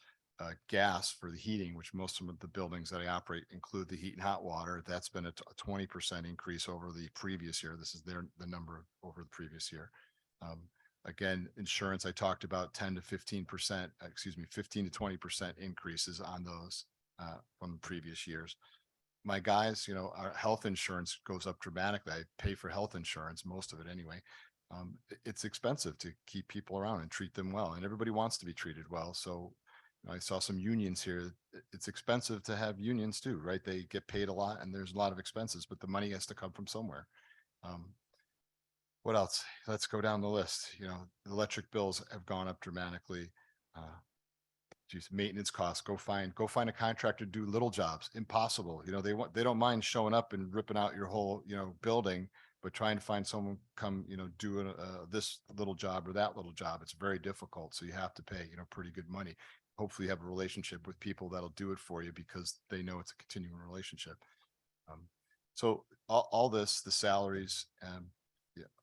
gas for the heating, which most of the buildings that I operate include the heat and hot water. That's been a 20% increase over the previous year. This is the number over the previous year. Again, insurance, I talked about 10 to 15%, 15 to 20% increases on those from previous years. My guys, our health insurance goes up dramatically. I pay for health insurance, most of it anyway. It's expensive to keep people around and treat them well, and everybody wants to be treated well. So I saw some unions here. It's expensive to have unions too, right? They get paid a lot and there's a lot of expenses, but the money has to come from somewhere. What else? Let's go down the list. The electric bills have gone up dramatically. Maintenance costs, go find a contractor to do little jobs. Impossible. They don't mind showing up and ripping out your whole, building, but trying to find someone come, do this little job or that little job. It's very difficult. So you have to pay, pretty good money. Hopefully you have a relationship with people that'll do it for you because they know it's a continuing relationship. So all this, the salaries,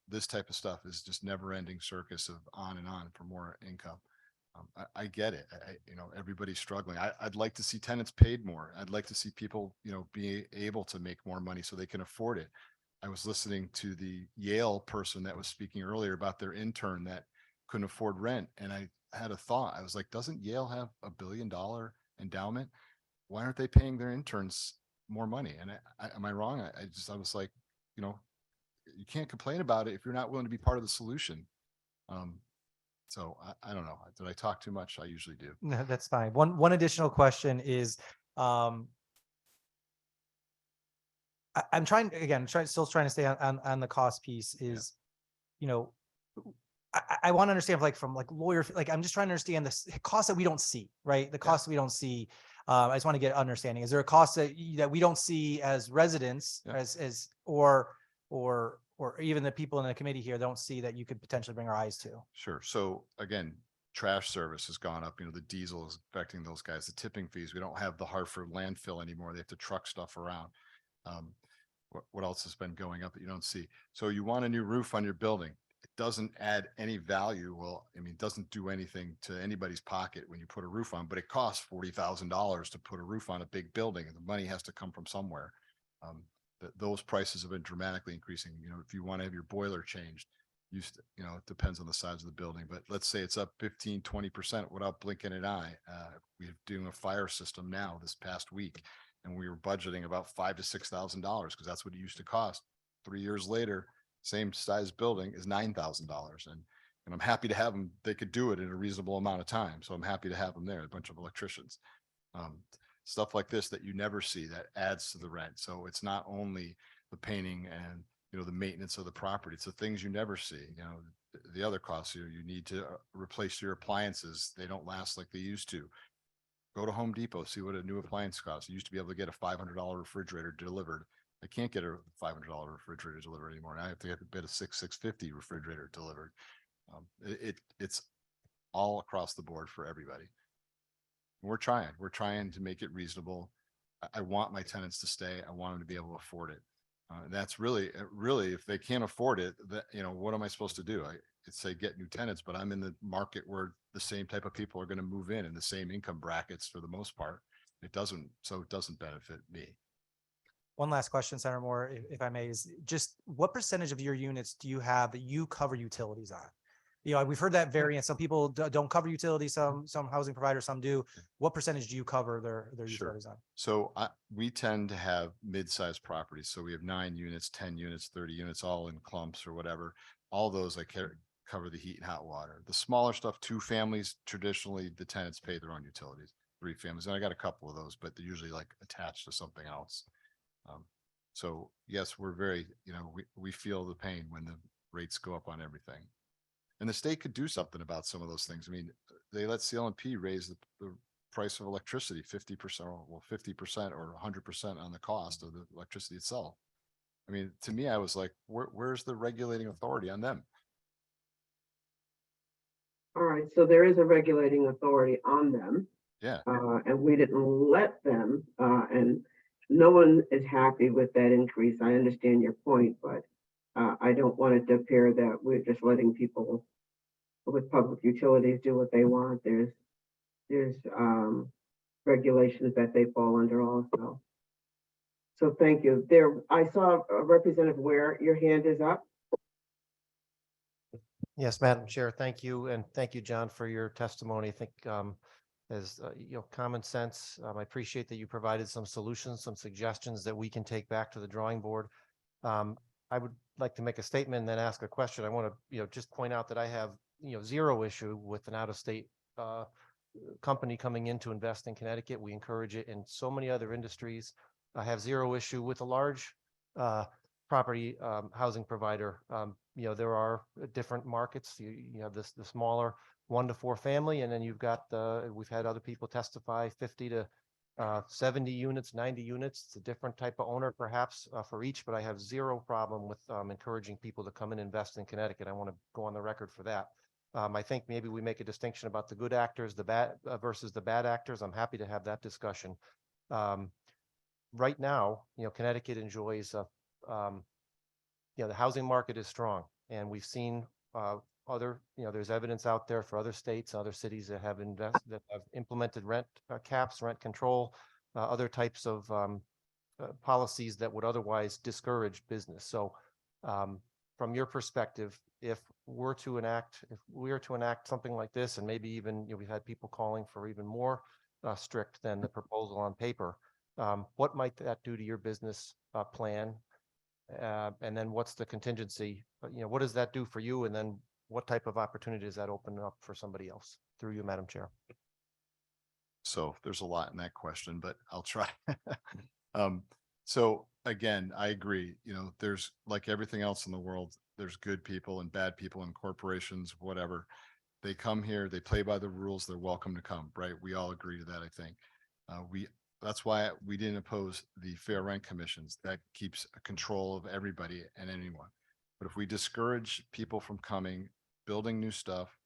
this type of stuff is just never ending circus of on and on for more income. I get it. Everybody's struggling. I'd like to see tenants paid more. I'd like to see people, be able to make more money so they can afford it. I was listening to the Yale person that was speaking earlier about their intern that couldn't afford rent. And I had a thought. I was like, doesn't Yale have $1 billion endowment? Why aren't they paying their interns more money? And am I wrong? I was like, you can't complain about it if you're not willing to be part of the solution. So I don't know. Did I talk too much? I usually do. No, that's fine. One additional question is, I'm still trying to stay on the cost piece is, I want to understand from lawyer, I'm just trying to understand the cost that we don't see, right? The cost that we don't see. I just want to get understanding. Is there a cost that we don't see as residents or even the people in the committee here don't see that you could potentially bring our eyes to? Sure. So again, trash service has gone up. The diesel is affecting those guys. The tipping fees. We don't have the Hartford landfill anymore. They have to truck stuff around. What else has been going up that you don't see? So you want a new roof on your building. It doesn't add any value. Well, it doesn't do anything to anybody's pocket when you put a roof on, but it costs $40,000 to put a roof on a big building, and the money has to come from somewhere. Those prices have been dramatically increasing. If you want to have your boiler changed, it depends on the size of the building, but let's say it's up 15, 20% without blinking an eye. We're doing a fire system now this past week, and we were budgeting about $5,000 to $6,000 because that's what it used to cost. 3 years later, same size building is $9,000. And I'm happy to have them. They could do it in a reasonable amount of time. So I'm happy to have them there, a bunch of electricians. Stuff like this that you never see that adds to the rent. So it's not only the painting and, the maintenance of the property, it's the things you never see. The other costs you need to replace your appliances. They don't last like they used to. Go to Home Depot, see what a new appliance costs. You used to be able to get a $500 refrigerator delivered. I can't get a $500 refrigerator delivered anymore. I have to get a bit of $650 refrigerator delivered. It's all across the board for everybody. We're trying to make it reasonable. I want my tenants to stay. I want them to be able to afford it. That's really, if they can't afford it, what am I supposed to do? I could say get new tenants, but I'm in the market where the same type of people are going to move in the same income brackets for the most part. It doesn't benefit me. One last question, Senator Moore, if I may, is just what percentage of your units do you have that you cover utilities on? We've heard that variance. Some people don't cover utilities, some housing providers, some do. What percentage do you cover their utilities on? So we tend to have mid-sized properties. So we have 9 units, 10 units, 30 units, all in clumps or whatever. All those cover the heat and hot water. The smaller stuff, 2 families, traditionally the tenants pay their own utilities. 3 families, and I got a couple of those, but they're usually attached to something else. So yes, we're very, we feel the pain when the rates go up on everything. And the state could do something about some of those things. They let CLNP raise the price of electricity 50%, or 50% or 100% on the cost of the electricity itself. To me, I was like, where's the regulating authority on them? All right, so there is a regulating authority on them. Yeah. And we didn't let them, and no one is happy with that increase. I understand your point, but I don't want it to appear that we're just letting people with public utilities do what they want. There's regulations that they fall under also. So thank you. I saw Representative Ware, your hand is up. Yes, Madam Chair, thank you. And thank you, John, for your testimony. I think as common sense, I appreciate that you provided some solutions, some suggestions that we can take back to the drawing board. I would like to make a statement and then ask a question. I want to, just point out that I have, zero issue with an out-of-state company coming in to invest in Connecticut. We encourage it in so many other industries. I have zero issue with a large property housing provider. There are different markets. You have the smaller 1 to 4 family, and then you've got we've had other people testify 50 to 70 units, 90 units. It's a different type of owner perhaps for each, but I have zero problem with encouraging people to come and invest in Connecticut. I want to go on the record for that. I think maybe we make a distinction about the good actors, the bad versus the bad actors. I'm happy to have that discussion. Right now, Connecticut enjoys the housing market is strong, and we've seen other, there's evidence out there for other states, other cities that have implemented rent caps, rent control, other types of policies that would otherwise discourage business. So from your perspective, if we are to enact something like this, and maybe even, we've had people calling for even more strict than the proposal on paper, what might that do to your business plan? And then what's the contingency? What does that do for you? And then what type of opportunity does that open up for somebody else? Through you, Madam Chair. So there's a lot in that question, but I'll try. So again, I agree, there's, like everything else in the world, there's good people and bad people and corporations, whatever. They come here, they play by the rules, they're welcome to come, right? We all agree to that, I think. That's why we didn't oppose the fair rent commissions. That keeps control of everybody and anyone. But if we discourage people from coming, building new stuff,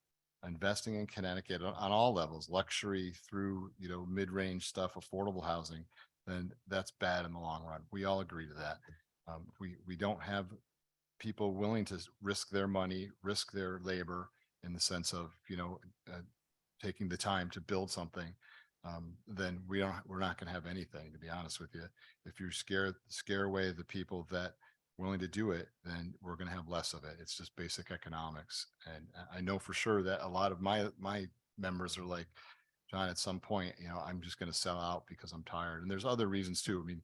investing in Connecticut on all levels, luxury through, mid-range stuff, affordable housing, then that's bad in the long run. We all agree to that. We don't have people willing to risk their money, risk their labor in the sense of, taking the time to build something. Then we're not going to have anything, to be honest with you. If you scare away the people that willing to do it, then we're going to have less of it. It's just basic economics. And I know for sure that a lot of my members are like, John, at some point, I'm just going to sell out because I'm tired. And there's other reasons too. I mean,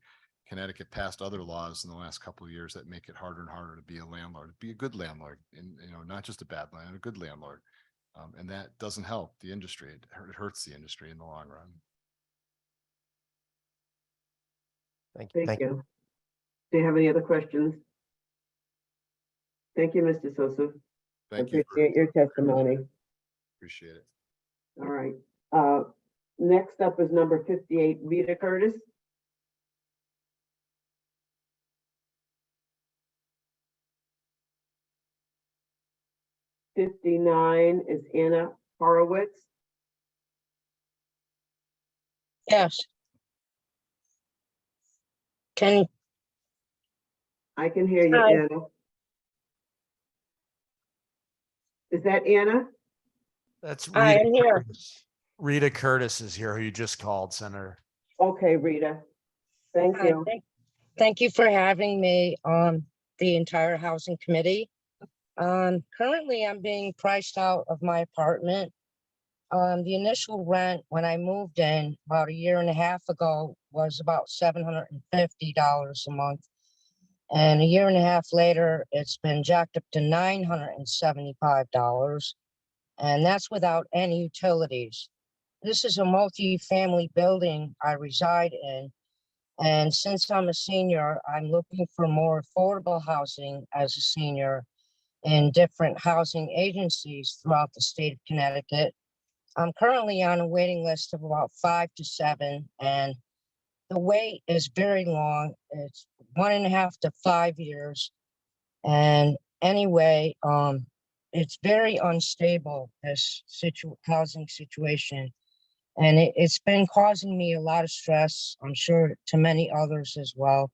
Connecticut passed other laws in the last couple of years that make it harder and harder to be a landlord, be a good landlord, and not just a bad landlord, a good landlord. And that doesn't help the industry. It hurts the industry in the long run. Thank you. Thank you. Do you have any other questions? Thank you, Mr. Sosa. Thank you. Appreciate your testimony. Appreciate it. All right. Next up is number 58, Rita Curtis. '59 is Anna Horowitz. Yes. I can hear you, Hi. Anna. Is that Anna? That's Hi, Rita I'm here. Curtis. Rita Curtis is here, who you just called, Senator. Okay, Rita. Thank Hi, you. Thank you for having me on the entire housing committee. Currently, I'm being priced out of my apartment. The initial rent when I moved in about a year and a half ago was about $750 a month. And a year and a half later, it's been jacked up to $975. And that's without any utilities. This is a multi-family building I reside in. And since I'm a senior, I'm looking for more affordable housing as a senior in different housing agencies throughout the state of Connecticut. I'm currently on a waiting list of about 5 to 7, and the wait is very long. It's 1.5 to 5 years. And anyway, it's very unstable, this housing situation. And it's been causing me a lot of stress, I'm sure to many others as well.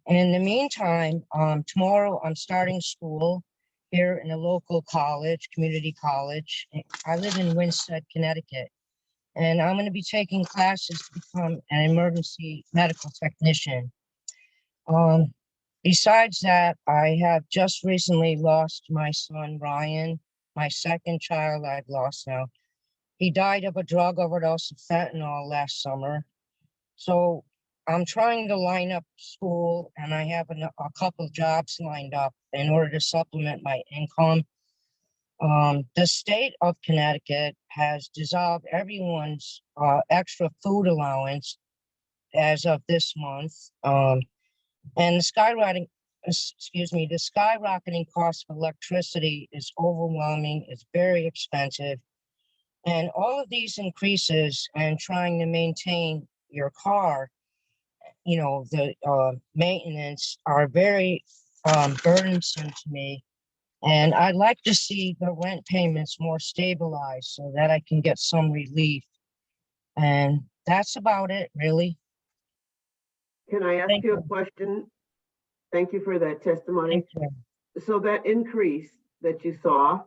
And in the meantime, tomorrow I'm starting school here in a local college, community college. I live in Winsted, Connecticut, and I'm going to be taking classes to become an emergency medical technician. The Besides that, I have just recently lost my son, Ryan, my second child I've lost now. He died of a drug overdose of fentanyl last summer. So I'm trying to line up school and I have a couple jobs lined up in order to supplement my income. The state of Connecticut has dissolved everyone's extra food allowance as of this month. And the skyrocketing cost of electricity is overwhelming. It's very expensive. And all of these increases and trying to maintain your car, the maintenance are very burdensome to me. And I'd like to see the rent payments more stabilized so that I can get some relief. And that's about it, really. Can I ask you a question? Thank you for that testimony. So that increase that you saw,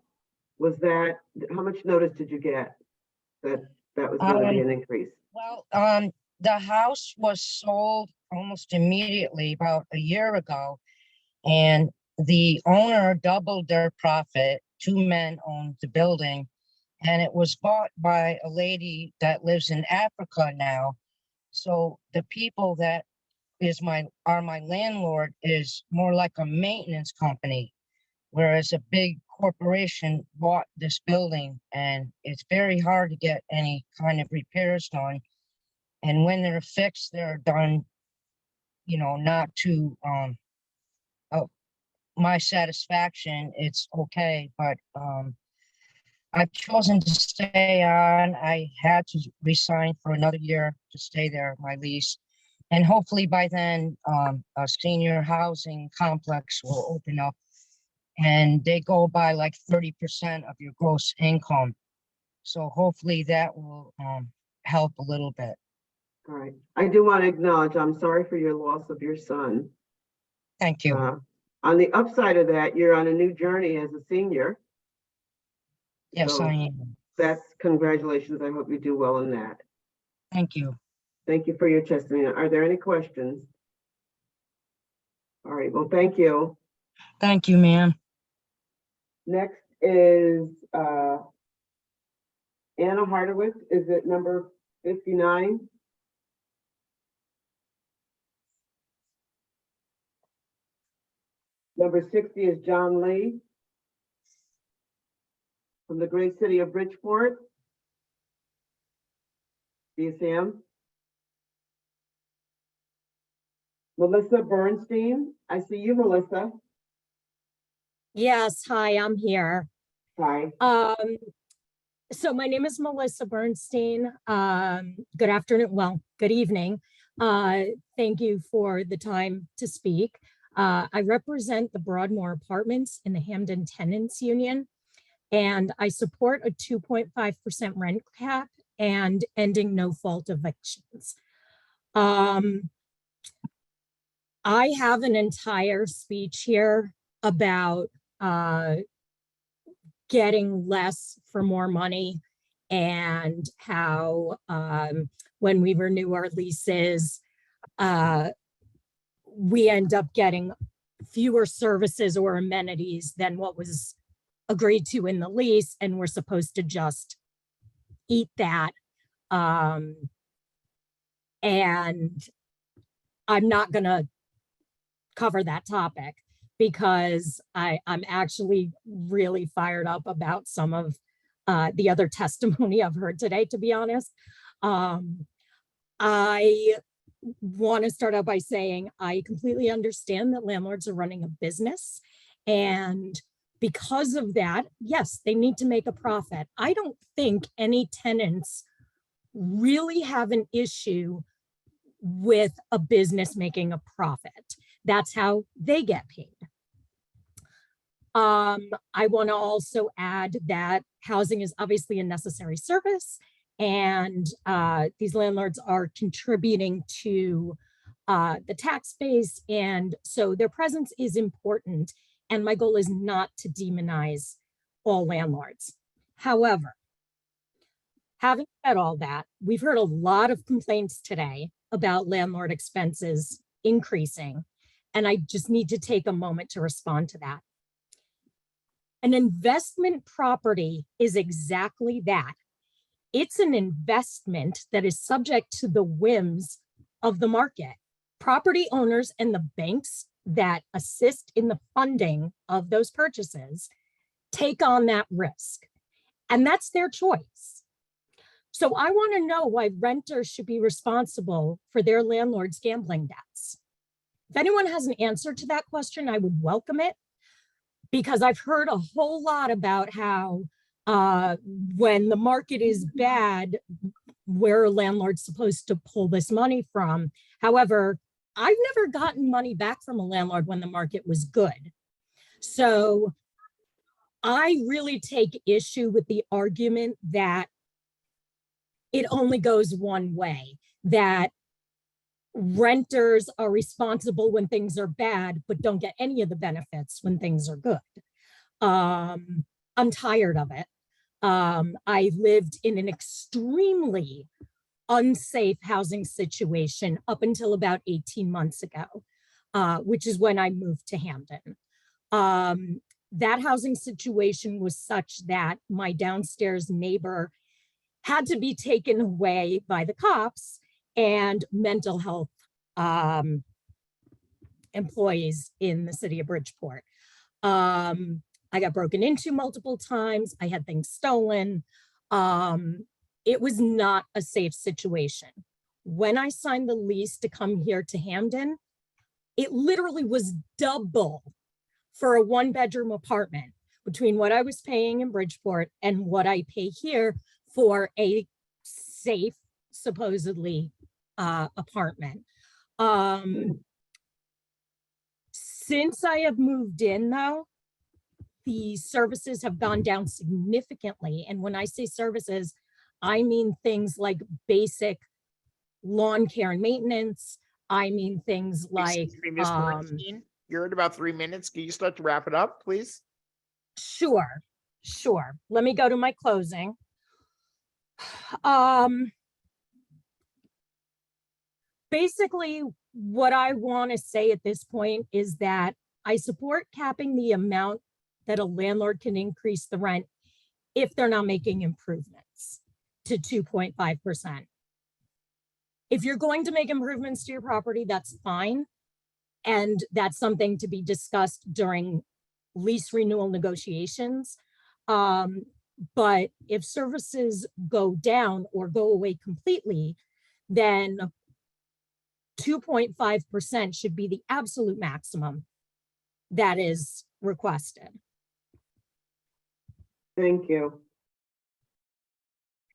was that, how much notice did you get that was going to be an increase? Well, the house was sold almost immediately about a year ago, and the owner doubled their profit. Two men owned the building, and it was bought by a lady that lives in Africa now. So the people that are my landlord is more like a maintenance company, whereas a big corporation bought this building, and it's very hard to get any kind of repairs done. And when they're fixed, they're done, not to my satisfaction. It's okay, but I've chosen to stay on. I had to resign for another year to stay there, my lease. And hopefully by then, a senior housing complex will open up, and they go by like 30% of your gross income. So hopefully that will help a little bit. All right. I do want to acknowledge, I'm sorry for your loss of your son. Thank you. On the upside of that, you're on a new journey as a senior. Yes, So I am. that's congratulations. I hope you do well in that. Thank you. Thank you for your testimony. Are there any questions? All right. Well, thank you. Thank you, ma'am. Next is Anna Hardowitz. Is it number 59? Number 60 is John Lee from the great city of Bridgeport. Do you see him? Melissa Bernstein. I see you, Melissa. Yes, hi, I'm here. Hi. So my name is Melissa Bernstein. Good afternoon, well, good evening. Thank you for the time to speak. I represent the Broadmoor Apartments in the Hamden Tenants Union, and I support a 2.5% rent cap and ending no-fault evictions. I have an entire speech here about getting less for more money, and how when we renew our leases, we end up getting fewer services or amenities than what was agreed to in the lease, and we're supposed to just eat that. And I'm not going to cover that topic because I'm actually really fired up about some of the other testimony I've heard today, to be honest. I want to start out by saying I completely understand that landlords are running a business, and because of that, yes, they need to make a profit. I don't think any tenants really have an issue with a business making a profit. That's how they get paid. I want to also add that housing is obviously a necessary service, and these landlords are contributing to the tax base, and so their presence is important. And my goal is not to demonize all landlords. However, having said all that, we've heard a lot of complaints today about landlord expenses increasing. and I just need to take a moment to respond to that. An investment property is exactly that. It's an investment that is subject to the whims of the market. Property owners and the banks that assist in the funding of those purchases take on that risk, and that's their choice. So I want to know why renters should be responsible for their landlord's gambling debts. If anyone has an answer to that question, I would welcome it, because I've heard a whole lot about how when the market is bad, where a landlord's supposed to pull this money from. However, I've never gotten money back from a landlord when the market was good. So I really take issue with the argument that it only goes one way, that renters are responsible when things are bad, but don't get any of the benefits when things are good. I'm tired of it. I lived in an extremely unsafe housing situation up until about 18 months ago, which is when I moved to Hamden. That housing situation was such that my downstairs neighbor had to be taken away by the cops and mental health employees in the city of Bridgeport. I got broken into multiple times. I had things stolen. It was not a safe situation. When I signed the lease to come here to Hamden, it literally was double for a 1-bedroom apartment between what I was paying in Bridgeport and what I pay here for a safe, supposedly, apartment. Since I have moved in though, the services have gone down significantly. And when I say services, I mean things like basic lawn care and maintenance. I mean things like, Excuse me, Ms. Bernstein, you're at about 3 minutes. Can you start to wrap it up, please? Sure. Let me go to my closing. Basically, what I want to say at this point is that I support capping the amount that a landlord can increase the rent if they're not making improvements to 2.5%. If you're going to make improvements to your property, that's fine. And that's something to be discussed during lease renewal negotiations. But if services go down or go away completely, then 2.5% should be the absolute maximum that is requested. Thank you.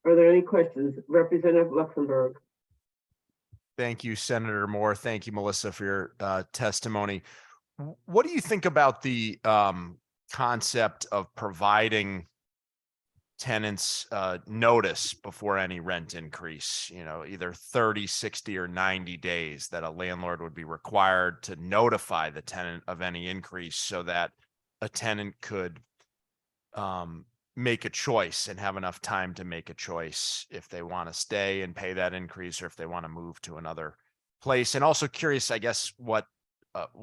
Are there any questions? Representative Luxembourg. Thank you, Senator Moore. Thank you, Melissa, for your testimony. What do you think about the concept of providing tenants notice before any rent increase, either 30, 60, or 90 days, that a landlord would be required to notify the tenant of any increase so that a tenant could make a choice and have enough time to make a choice if they want to stay and pay that increase or if they want to move to another place? And also curious, I guess,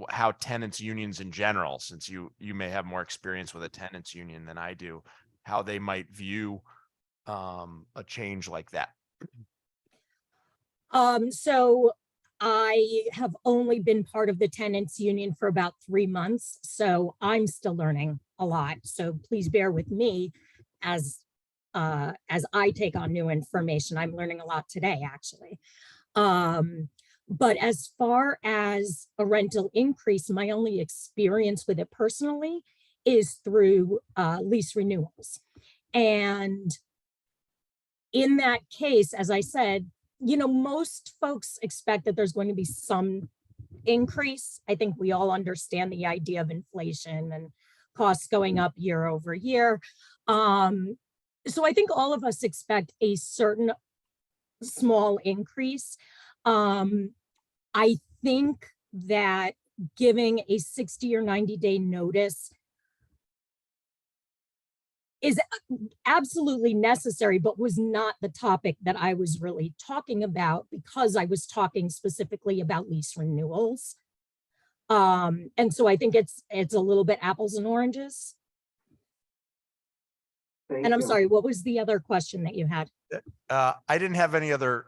how tenants unions in general, since you may have more experience with a tenants union than I do, how they might view a change like that. So I have only been part of the tenants union for about 3 months, so I'm still learning a lot. So please bear with me as I take on new information. I'm learning a lot today, actually. But as far as a rental increase, my only experience with it personally is through lease renewals. And in that case, as I said, most folks expect that there's going to be some increase. I think we all understand the idea of inflation and costs going up year over year. So I think all of us expect a certain small increase. I think that giving a 60 or 90-day notice is absolutely necessary, but was not the topic that I was really talking about, because I was talking specifically about lease renewals. And so I think it's a little bit apples and oranges. Thank And I'm you. sorry, what was the other question that you had? I didn't have any other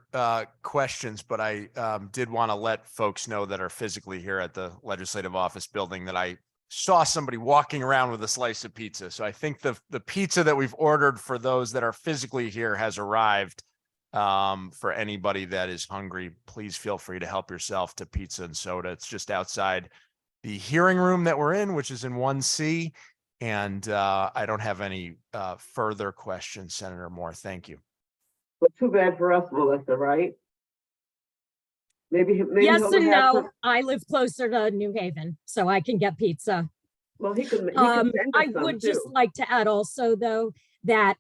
questions, but I did want to let folks know that are physically here at the Legislative Office building that I saw somebody walking around with a slice of pizza. So I think the pizza that we've ordered for those that are physically here has arrived. For anybody that is hungry, please feel free to help yourself to pizza and soda. It's just outside the hearing room that we're in, which is in 1C. And I don't have any further questions, Senator Moore. Thank you. But too bad for us, Melissa, right? Maybe Yes he'll and have no. some- I live closer to New Haven, so I can get pizza. Well, he could send us I some would just too. like to add also, though, that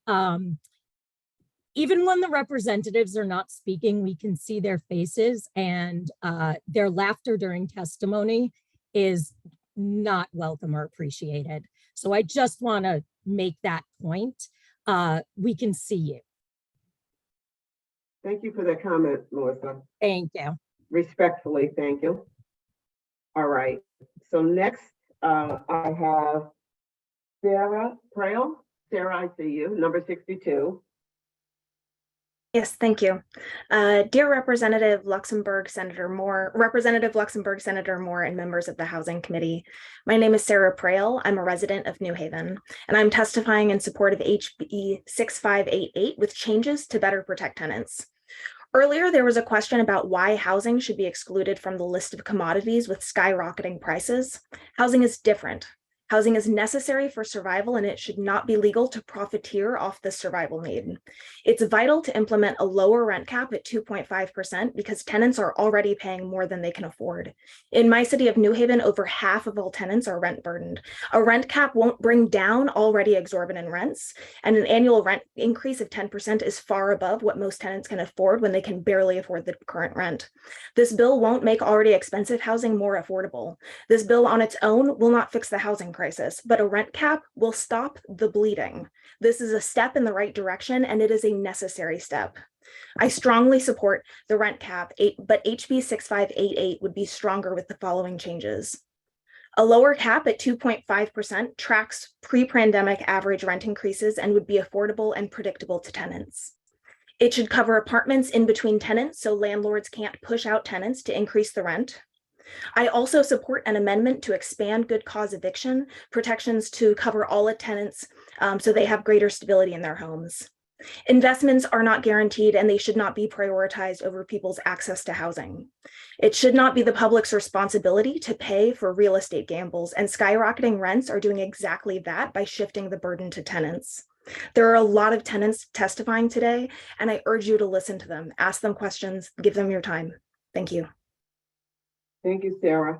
even when the representatives are not speaking, we can see their faces, and their laughter during testimony is not welcome or appreciated. So I just want to make that point. We can see you. Thank you for that comment, Melissa. Thank you. Respectfully, thank you. All right, so next, I have Sarah Prail. Sarah, I see you, number 62. Yes, thank you. Dear Representative Luxembourg, Senator Moore, and members of the Housing Committee. My name is Sarah Prail. I'm a resident of New Haven, and I'm testifying in support of HB 6588 with changes to better protect tenants. Earlier, there was a question about why housing should be excluded from the list of commodities with skyrocketing prices. Housing is different. Housing is necessary for survival, and it should not be legal to profiteer off the survival need. It's vital to implement a lower rent cap at 2.5% because tenants are already paying more than they can afford. In my city of New Haven, over half of all tenants are rent burdened. A rent cap won't bring down already exorbitant rents, and an annual rent increase of 10% is far above what most tenants can afford when they can barely afford the current rent. This bill won't make already expensive housing more affordable. This bill on its own will not fix the housing crisis, but a rent cap will stop the bleeding. This is a step in the right direction, and it is a necessary step. I strongly support the rent cap, but HB 6588 would be stronger with the following changes. A lower cap at 2.5% tracks pre-pandemic average rent increases and would be affordable and predictable to tenants. It should cover apartments in between tenants so landlords can't push out tenants to increase the rent. I also support an amendment to expand good cause eviction protections to cover all tenants so they have greater stability in their homes. Investments are not guaranteed, and they should not be prioritized over people's access to housing. It should not be the public's responsibility to pay for real estate gambles, and skyrocketing rents are doing exactly that by shifting the burden to tenants. There are a lot of tenants testifying today, and I urge you to listen to them, ask them questions, give them your time. Thank you. Thank you, Sarah.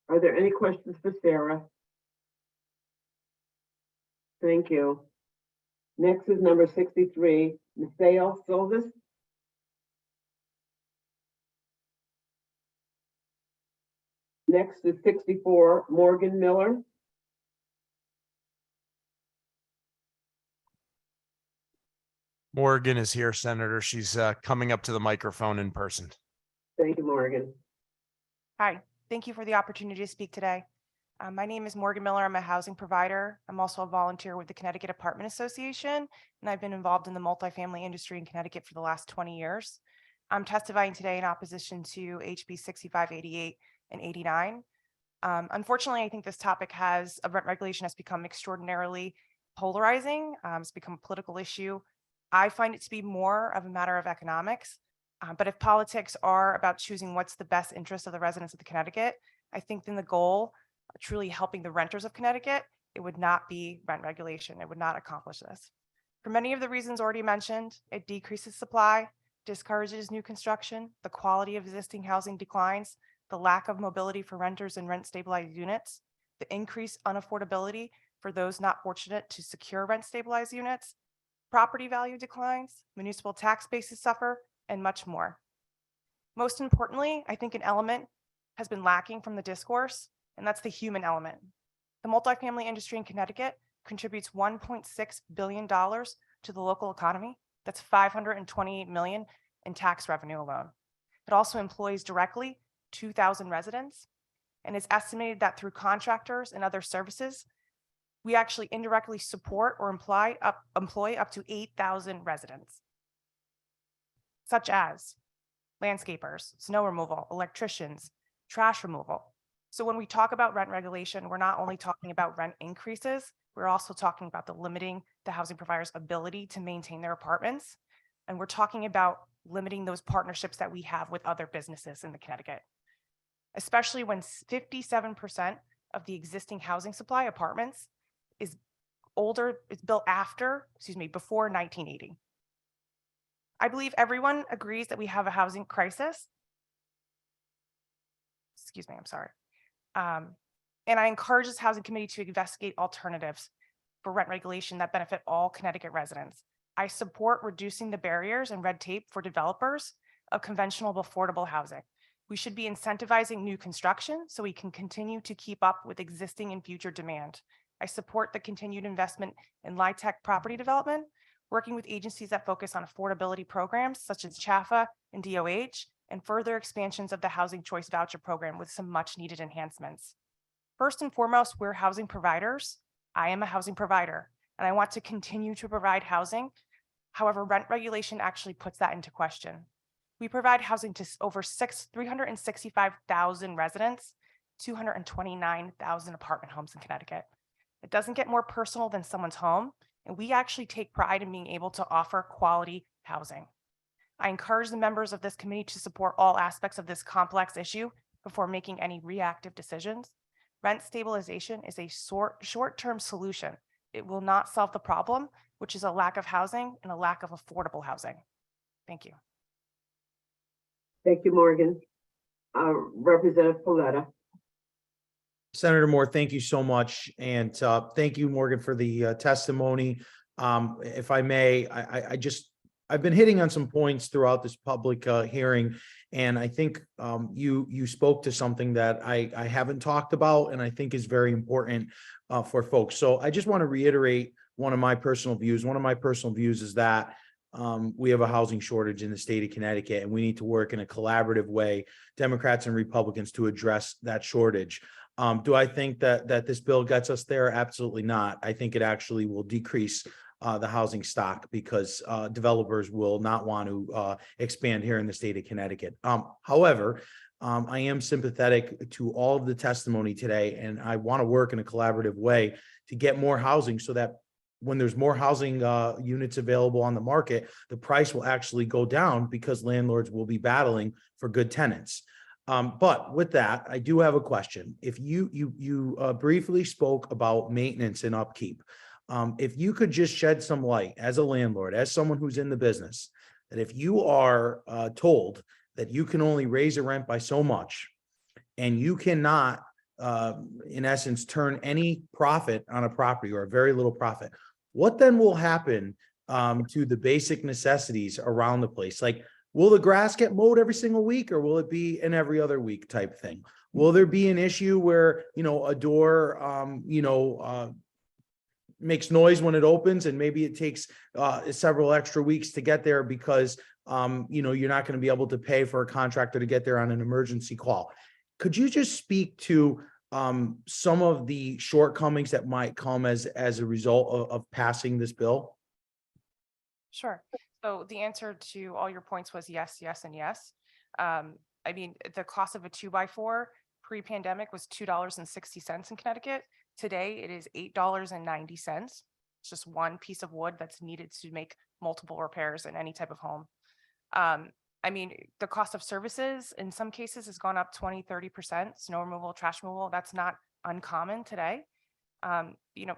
Are there any questions for Sarah? Thank you. Next is number 63, Misael Silvas. Next is 64, Morgan Miller. Morgan is here, Senator. She's coming up to the microphone in person. Thank you, Morgan. Hi, thank you for the opportunity to speak today. My name is Morgan Miller. I'm a housing provider. I'm also a volunteer with the Connecticut Apartment Association, and I've been involved in the multifamily industry in Connecticut for the last 20 years. I'm testifying today in opposition to HB 6588 and 89. Unfortunately, I think this topic of rent regulation has become extraordinarily polarizing. It's become a political issue. I find it to be more of a matter of economics. But if politics are about choosing what's the best interest of the residents of the Connecticut, I think then the goal of truly helping the renters of Connecticut, it would not be rent regulation. It would not accomplish this. For many of the reasons already mentioned, it decreases supply, discourages new construction, the quality of existing housing declines, the lack of mobility for renters in rent stabilized units, the increased unaffordability for those not fortunate to secure rent stabilized units, property value declines, municipal tax bases suffer, and much more. Most importantly, I think an element has been lacking from the discourse, and that's the human element. The multifamily industry in Connecticut contributes $1.6 billion to the local economy. That's $528 million in tax revenue alone. It also employs directly 2,000 residents and it's estimated that through contractors and other services, we actually indirectly support or employ up to 8,000 residents, such as landscapers, snow removal, electricians, trash removal. So when we talk about rent regulation, we're not only talking about rent increases, we're also talking about the limiting the housing provider's ability to maintain their apartments. And we're talking about limiting those partnerships that we have with other businesses in the Connecticut, especially when 57% of the existing housing supply apartments is built before 1980. I believe everyone agrees that we have a housing crisis. Excuse me, I'm sorry. And I encourage this housing committee to investigate alternatives for rent regulation that benefit all Connecticut residents. I support reducing the barriers and red tape for developers of conventional affordable housing. We should be incentivizing new construction so we can continue to keep up with existing and future demand. I support the continued investment in LIHTC property development, working with agencies that focus on affordability programs such as CHAFA and DOH, and further expansions of the Housing Choice Voucher Program with some much needed enhancements. First and foremost, we're housing providers. I am a housing provider, and I want to continue to provide housing. However, rent regulation actually puts that into question. We provide housing to over 365,000 residents, 229,000 apartment homes in Connecticut. It doesn't get more personal than someone's home, and we actually take pride in being able to offer quality housing. I encourage the members of this committee to support all aspects of this complex issue before making any reactive decisions. Rent stabilization is a short-term solution. It will not solve the problem, which is a lack of housing and a lack of affordable housing. Thank you. Thank you, Morgan. Representative Paletta. Senator Moore, thank you so much. And thank you, Morgan, for the testimony. If I may, I've been hitting on some points throughout this public hearing, and I think you spoke to something that I haven't talked about and I think is very important for folks. So I just want to reiterate one of my personal views. One of my personal views is that we have a housing shortage in the state of Connecticut, and we need to work in a collaborative way, Democrats and Republicans, to address that shortage. Do I think that this bill gets us there? Absolutely not. I think it actually will decrease the housing stock because developers will not want to expand here in the state of Connecticut. However, I am sympathetic to all of the testimony today, and I want to work in a collaborative way to get more housing so that when there's more housing units available on the market, the price will actually go down because landlords will be battling for good tenants. But with that, I do have a question. If you briefly spoke about maintenance and upkeep, if you could just shed some light as a landlord, as someone who's in the business, that if you are told that you can only raise a rent by so much, and you cannot, in essence, turn any profit on a property or a very little profit, what then will happen to the basic necessities around the place? Like, will the grass get mowed every single week, or will it be an every other week type thing? Will there be an issue where, a door, makes noise when it opens, and maybe it takes several extra weeks to get there because, you're not going to be able to pay for a contractor to get there on an emergency call? Could you just speak to some of the shortcomings that might come as a result of passing this bill? Sure. So the answer to all your points was yes, yes, and yes. I mean, the cost of a 2x4 pre-pandemic was $2.60 in Connecticut. Today, it is $8.90. It's just one piece of wood that's needed to make multiple repairs in any type of home. I mean, the cost of services in some cases has gone up 20-30%. Snow removal, trash removal, that's not uncommon today.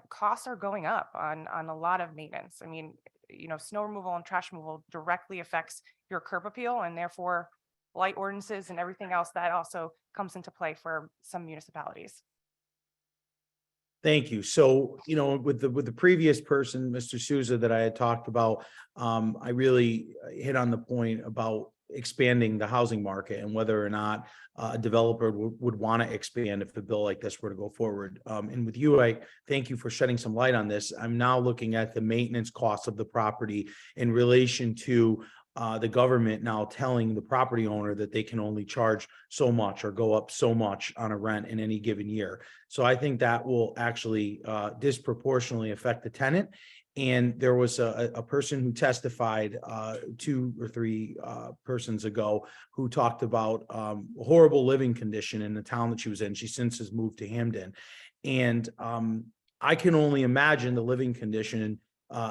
Costs are going up on a lot of maintenance. I mean, snow removal and trash removal directly affects your curb appeal, and therefore light ordinances and everything else that also comes into play for some municipalities. Thank you. So, with the previous person, Mr. Souza, that I had talked about, I really hit on the point about expanding the housing market and whether or not a developer would want to expand if a bill like this were to go forward. And with you, I thank you for shedding some light on this. I'm now looking at the maintenance costs of the property in relation to the government now telling the property owner that they can only charge so much or go up so much on a rent in any given year. So I think that will actually disproportionately affect the tenant. And there was a person who testified 2 or 3 persons ago who talked about horrible living condition in the town that she was in. She since has moved to Hamden. And I can only imagine the living condition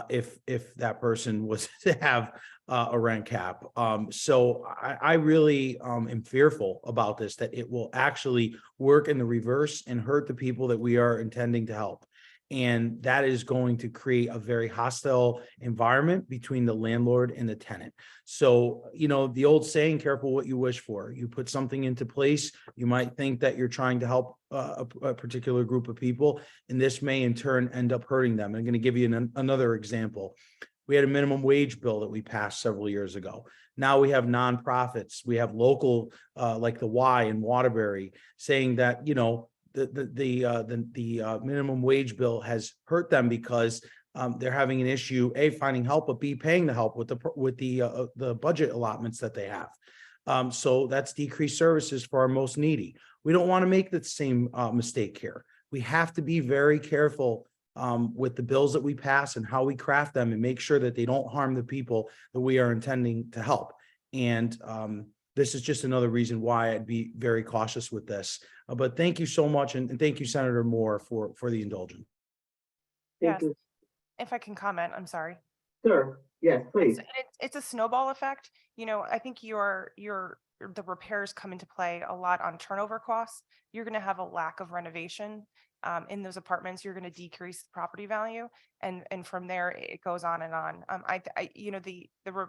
if that person was to have a rent cap. So I really am fearful about this, that it will actually work in the reverse and hurt the people that we are intending to help. And that is going to create a very hostile environment between the landlord and the tenant. So, you know, the old saying, careful what you wish for. You put something into place, you might think that you're trying to help a particular group of people, and this may in turn end up hurting them. I'm going to give you another example. We had a minimum wage bill that we passed several years ago. Now we have nonprofits. We have local, like the Y in Waterbury, saying that, you know, the minimum wage bill has hurt them because they're having an issue, A, finding help, but B, paying the help with the budget allotments that they have. So that's decreased services for our most needy. We don't want to make the same mistake here. We have to be very careful with the bills that we pass and how we craft them and make sure that they don't harm the people that we are intending to help. And this is just another reason why I'd be very cautious with this. But thank you so much. And thank you, Senator Moore, for the indulgence. Thank Yes. you. If I can comment, I'm sorry. Sure. Yes, please. It's a snowball effect. You know, I think the repairs come into play a lot on turnover costs. You're going to have a lack of renovation in those apartments. You're going to decrease the property value, and from there it goes on and on. You know, the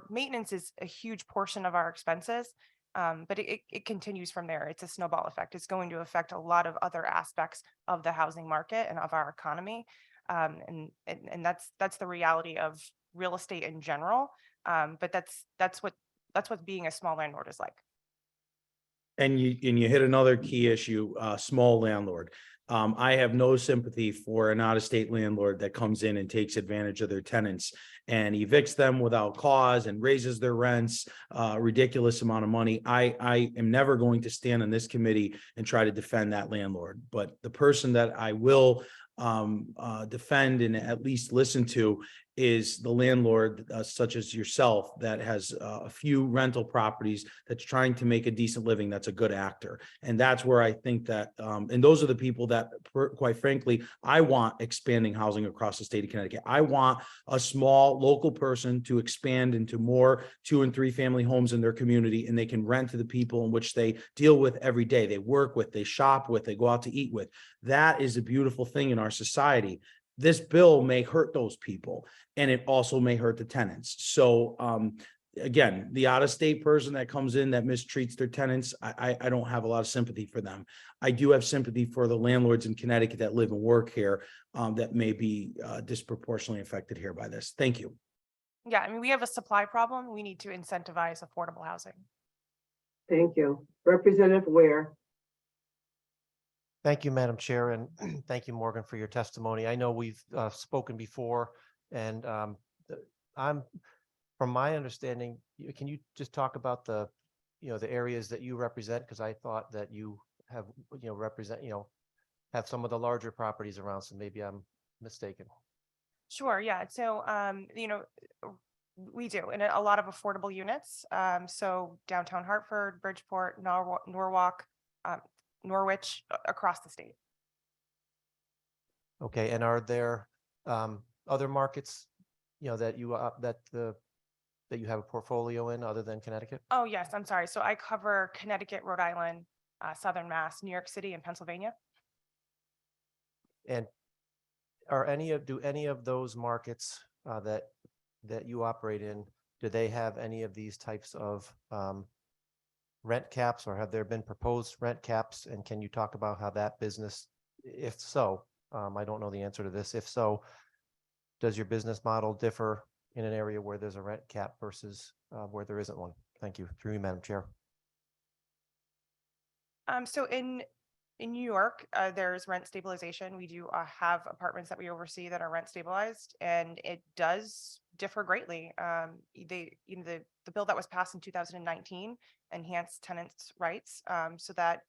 maintenance is a huge portion of our expenses, but it continues from there. It's a snowball effect. It's going to affect a lot of other aspects of the housing market and of our economy, and that's the reality of real estate in general. But that's what being a small landlord is like. And you hit another key issue, small landlord. I have no sympathy for an out-of-state landlord that comes in and takes advantage of their tenants and evicts them without cause and raises their rents a ridiculous amount of money. I am never going to stand on this committee and try to defend that landlord. But the person that I will defend and at least listen to is the landlord, such as yourself, that has a few rental properties that's trying to make a decent living, that's a good actor. And that's where I think that, and those are the people that, quite frankly, I want expanding housing across the state of Connecticut. I want a small local person to expand into more 2 and 3 family homes in their community, and they can rent to the people in which they deal with every day, they work with, they shop with, they go out to eat with. That is a beautiful thing in our society. This bill may hurt those people, and it also may hurt the tenants. So again, the out-of-state person that comes in that mistreats their tenants, I don't have a lot of sympathy for them. I do have sympathy for the landlords in Connecticut that live and work here that may be disproportionately affected here by this. Thank you. Yeah, I mean, we have a supply problem. We need to incentivize affordable housing. Thank you. Representative Ware. Thank you, Madam Chair, and thank you, Morgan, for your testimony. I know we've spoken before, and from my understanding, can you just talk about the areas that you represent? Because I thought that you have, have some of the larger properties around, so maybe I'm mistaken. Sure, yeah. So, we do, and a lot of affordable units. So downtown Hartford, Bridgeport, Norwalk, Norwich, across the state. Okay, and are there other markets, that you have a portfolio in other than Connecticut? Oh, yes, I'm sorry. So I cover Connecticut, Rhode Island, Southern Mass, New York City, and Pennsylvania. And do any of those markets that you operate in, do they have any of these types of rent caps, or have there been proposed rent caps? And can you talk about how that business, if so, I don't know the answer to this, if so, does your business model differ in an area where there's a rent cap versus where there isn't one? Thank you. Through you, Madam Chair. So in New York, there's rent stabilization. We do have apartments that we oversee that are rent stabilized, and it does differ greatly. The bill that was passed in 2019 enhanced tenants' rights, so that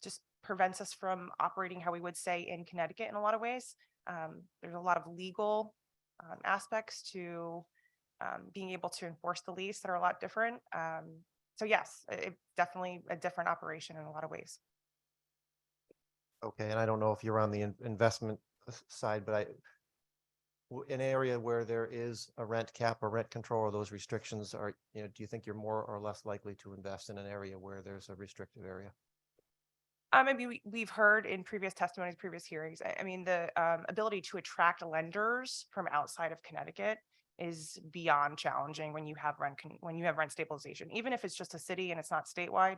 just prevents us from operating how we would say in Connecticut in a lot of ways. There's a lot of legal aspects to being able to enforce the lease that are a lot different. So yes, it definitely a different operation in a lot of ways. Okay, and I don't know if you're on the investment side, but an area where there is a rent cap or rent control or those restrictions are, do you think you're more or less likely to invest in an area where there's a restrictive area? Maybe we've heard in previous testimonies, previous hearings, I mean, the ability to attract lenders from outside of Connecticut is beyond challenging when you have rent stabilization. Even if it's just a city and it's not statewide,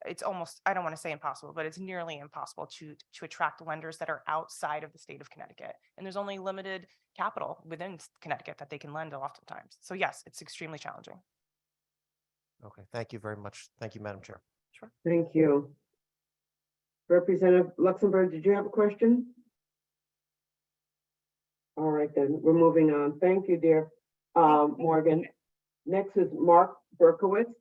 it's almost, I don't want to say impossible, but it's nearly impossible to attract lenders that are outside of the state of Connecticut. And there's only limited capital within Connecticut that they can lend oftentimes. So yes, it's extremely challenging. Okay, thank you very much. Thank you, Madam Chair. Sure. Thank you. Representative Luxembourg, did you have a question? All right, then, we're moving on. Thank you, dear Morgan. Next is Mark Berkowitz.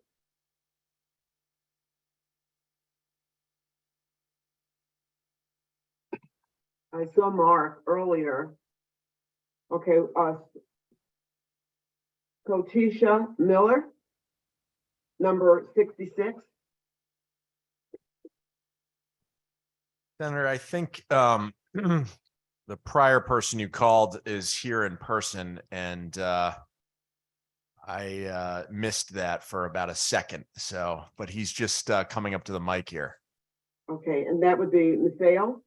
I saw Mark earlier. Okay, Kotisha Miller, number 66. Senator, I think the prior person you called is here in person, and I missed that for about a second. So, but he's just coming up to the mic here. Okay, and that would be Mateo?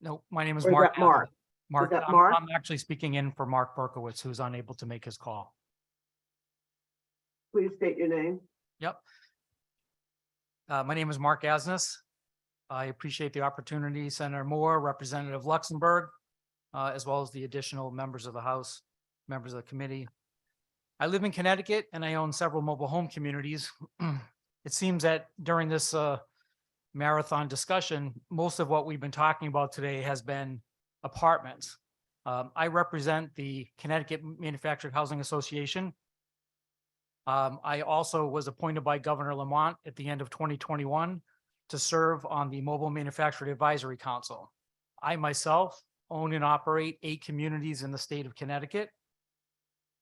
No, my name is Or is Mark. that Mark? Mark, Is that I'm- Mark? I'm actually speaking in for Mark Berkowitz, who's unable to make his call. Please state your name. Yep. My name is Mark Asnes. I appreciate the opportunity, Senator Moore, Representative Luxembourg, as well as the additional members of the House, members of the committee. I live in Connecticut and I own several mobile home communities. It seems that during this marathon discussion, most of what we've been talking about today has been apartments. I represent the Connecticut Manufactured Housing Association. I also was appointed by Governor Lamont at the end of 2021 to serve on the Mobile Manufactured Advisory Council. I myself own and operate 8 communities in the state of Connecticut.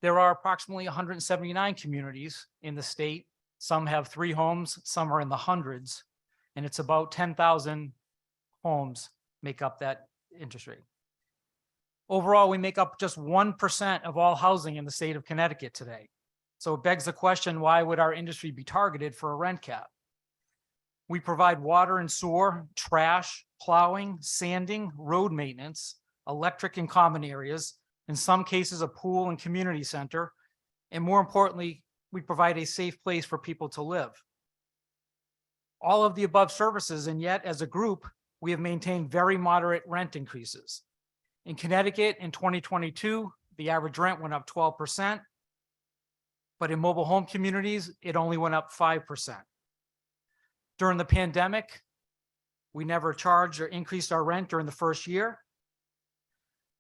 There are approximately 179 communities in the state. Some have 3 homes, some are in the hundreds, and it's about 10,000 homes make up that industry. Overall, we make up just 1% of all housing in the state of Connecticut today. So it begs the question, why would our industry be targeted for a rent cap? We provide water and sewer, trash, plowing, sanding, road maintenance, electric and common areas, in some cases a pool and community center, and more importantly, we provide a safe place for people to live. All of the above services, and yet as a group, we have maintained very moderate rent increases. In Connecticut in 2022, the average rent went up 12%, but in mobile home communities, it only went up 5%. During the pandemic, we never charged or increased our rent during the first year.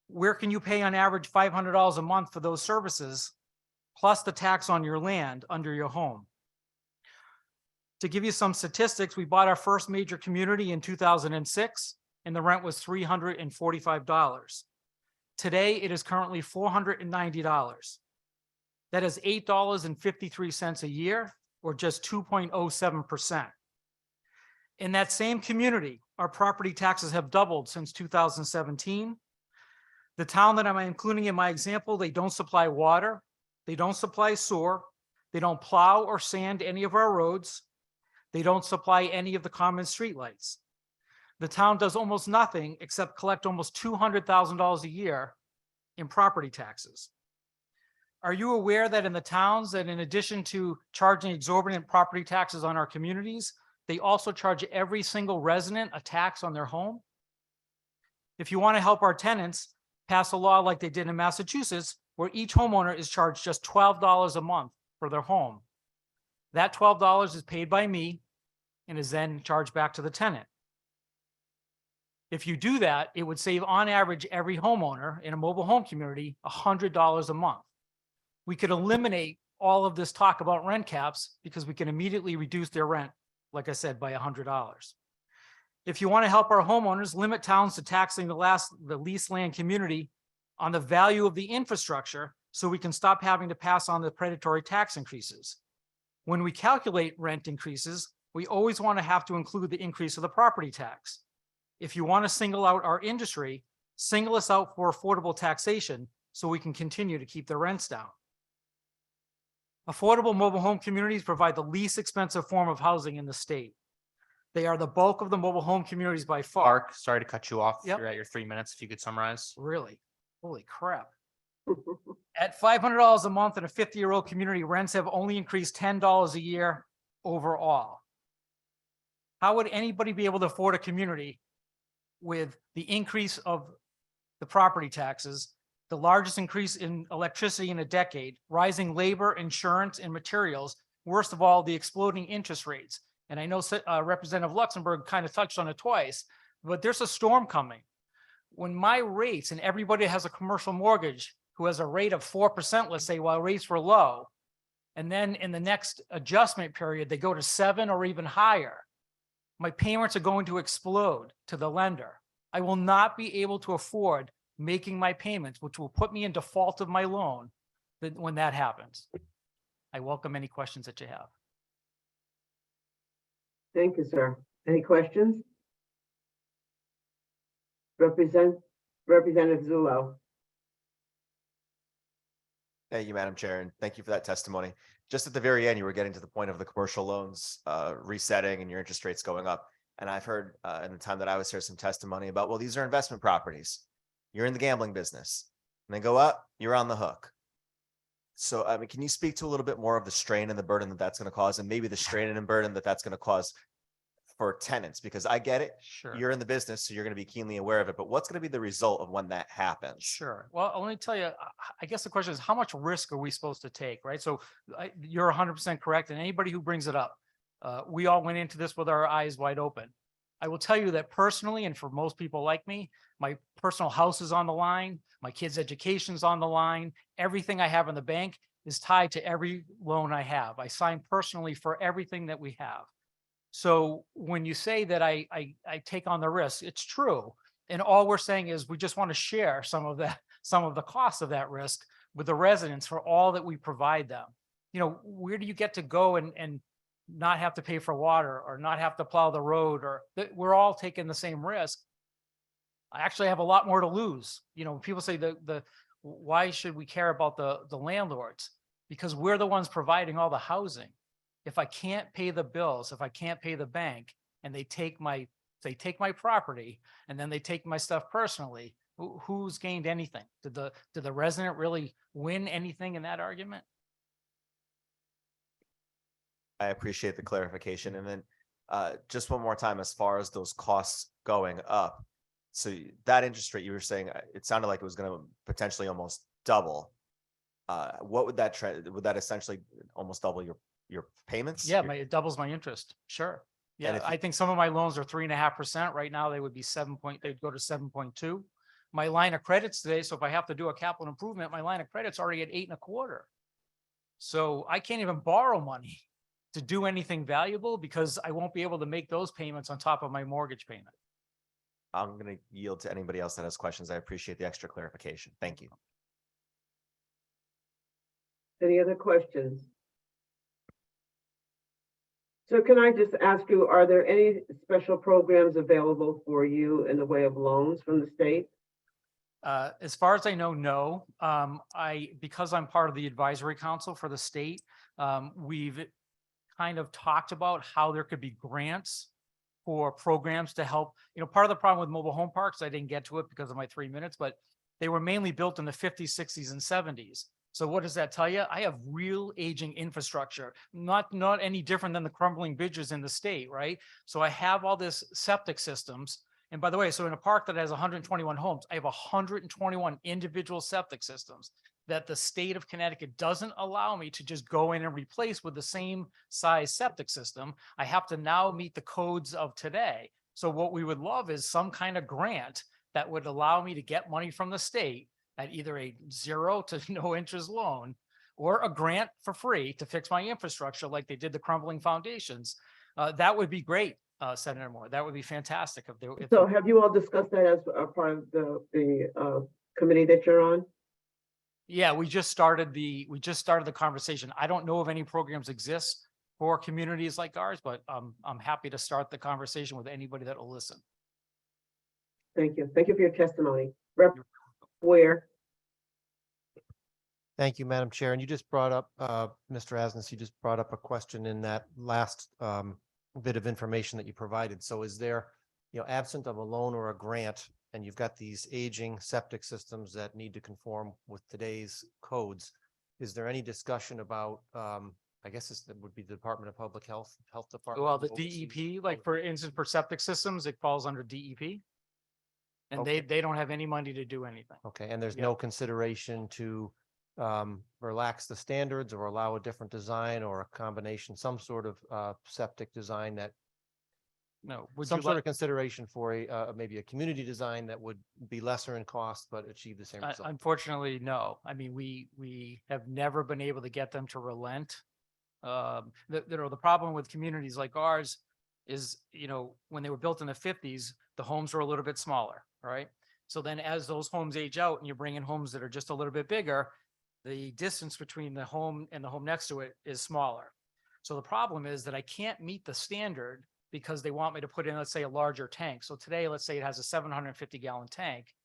Where can you pay on average $500 a month for those services, plus the tax on your land under your home? To give you some statistics, we bought our first major community in 2006, and the rent was $345. Today, it is currently $490. That is $8.53 a year, or just 2.07%. In that same community, our property taxes have doubled since 2017. The town that I'm including in my example, they don't supply water, they don't supply sewer, they don't plow or sand any of our roads, they don't supply any of the common streetlights. The town does almost nothing except collect almost $200,000 a year in property taxes. Are you aware that in the towns that in addition to charging exorbitant property taxes on our communities, they also charge every single resident a tax on their home? If you want to help our tenants, pass a law like they did in Massachusetts, where each homeowner is charged just $12 a month for their home. That $12 is paid by me and is then charged back to the tenant. If you do that, it would save on average every homeowner in a mobile home community $100 a month. We could eliminate all of this talk about rent caps because we can immediately reduce their rent, like I said, by $100. If you want to help our homeowners, limit towns to taxing the leased land community on the value of the infrastructure so we can stop having to pass on the predatory tax increases. When we calculate rent increases, we always want to have to include the increase of the property tax. If you want to single out our industry, single us out for affordable taxation so we can continue to keep the rents down. Affordable mobile home communities provide the least expensive form of housing in the state. They are the bulk of the mobile home communities by far. Mark, sorry to cut you off. Yep. You're at your 3 minutes. If you could summarize. Really? Holy crap. At $500 a month in a 50-year-old community, rents have only increased $10 a year overall. How would anybody be able to afford a community with the increase of the property taxes, the largest increase in electricity in a decade, rising labor, insurance, and materials, worst of all, the exploding interest rates? And I know Representative Luxembourg kind of touched on it twice, but there's a storm coming. When my rates, and everybody has a commercial mortgage who has a rate of 4%, let's say, while rates were low, and then in the next adjustment period, they go to 7 or even higher, my payments are going to explode to the lender. I will not be able to afford making my payments, which will put me in default of my loan when that happens. I welcome any questions that you have. Thank you, sir. Any questions? Representative Zullo. Thank you, Madam Chair, and thank you for that testimony. Just at the very end, you were getting to the point of the commercial loans resetting and your interest rates going up. And I've heard in the time that I was here some testimony about, well, these are investment properties. You're in the gambling business. And they go up, you're on the hook. So, I mean, can you speak to a little bit more of the strain and the burden that that's going to cause, and maybe the strain and burden that that's going to cause for tenants? Because I get it. Sure. You're in the business, so you're going to be keenly aware of it. But what's going to be the result of when that happens? Sure. Well, let me tell you, I guess the question is, how much risk are we supposed to take, right? So you're 100% correct. And anybody who brings it up, we all went into this with our eyes wide open. I will tell you that personally, and for most people like me, my personal house is on the line. My kids' education's on the line. Everything I have in the bank is tied to every loan I have. I sign personally for everything that we have. So when you say that I take on the risk, it's true. And all we're saying is we just want to share some of the costs of that risk with the residents for all that we provide them. You know, where do you get to go and not have to pay for water or not have to plow the road, or we're all taking the same risk? I actually have a lot more to lose. You know, people say why should we care about the landlords? Because we're the ones providing all the housing. If I can't pay the bills, if I can't pay the bank, and they take my property and then they take my stuff personally, who's gained anything? Did the resident really win anything in that argument? I appreciate the clarification. And then just one more time, as far as those costs going up. So that interest rate, you were saying, it sounded like it was going to potentially almost double. What would that would that essentially almost double your payments? Yeah, it doubles my interest. Sure. Yeah, I think some of my loans are 3.5%. Right now, they would be they'd go to 7.2. My line of credits today, so if I have to do a capital improvement, my line of credit's already at 8.25. So I can't even borrow money to do anything valuable because I won't be able to make those payments on top of my mortgage payment. I'm going to yield to anybody else that has questions. I appreciate the extra clarification. Thank you. Any other questions? So can I just ask you, are there any special programs available for you in the way of loans from the state? As far as I know, no. Because I'm part of the advisory council for the state, we've kind of talked about how there could be grants for programs to help. You know, part of the problem with mobile home parks, I didn't get to it because of my 3 minutes, but they were mainly built in the 50s, 60s, and 70s. So what does that tell you? I have real aging infrastructure, not any different than the crumbling bridges in the state, right? So I have all this septic systems. And by the way, so in a park that has 121 homes, I have 121 individual septic systems that the state of Connecticut doesn't allow me to just go in and replace with the same size septic system. I have to now meet the codes of today. So what we would love is some kind of grant that would allow me to get money from the state at either a 0 to no interest loan or a grant for free to fix my infrastructure like they did the crumbling foundations. That would be great, Senator Moore. That would be fantastic if they. So have you all discussed that as a part of the committee that you're on? Yeah, we just started the conversation. I don't know if any programs exist for communities like ours, but I'm happy to start the conversation with anybody that will listen. Thank you. Thank you for your testimony. Rep. Ware. Thank you, Madam Chair. And you just brought up, Mr. Asnes, you just brought up a question in that last bit of information that you provided. So is there, absent of a loan or a grant, and you've got these aging septic systems that need to conform with today's codes, is there any discussion about, I guess that would be the Department of Public Health, Health Department? Well, the oversees- DEP, like for instance, for septic systems, it falls under DEP. And Okay. they don't have any money to do anything. Okay, and there's Yeah. no consideration to relax the standards or allow a different design or a combination, some sort of septic design that No. Would some you sort like, of consideration for maybe a community design that would be lesser in cost but achieve the same result. unfortunately, no. I mean, we have never been able to get them to relent. The problem with communities like ours is, when they were built in the 50s, the homes were a little bit smaller, right? So then as those homes age out and you bring in homes that are just a little bit bigger, the distance between the home and the home next to it is smaller. So the problem is that I can't meet the standard because they want me to put in, let's say, a larger tank. So today, let's say it has a 750 gallon tank.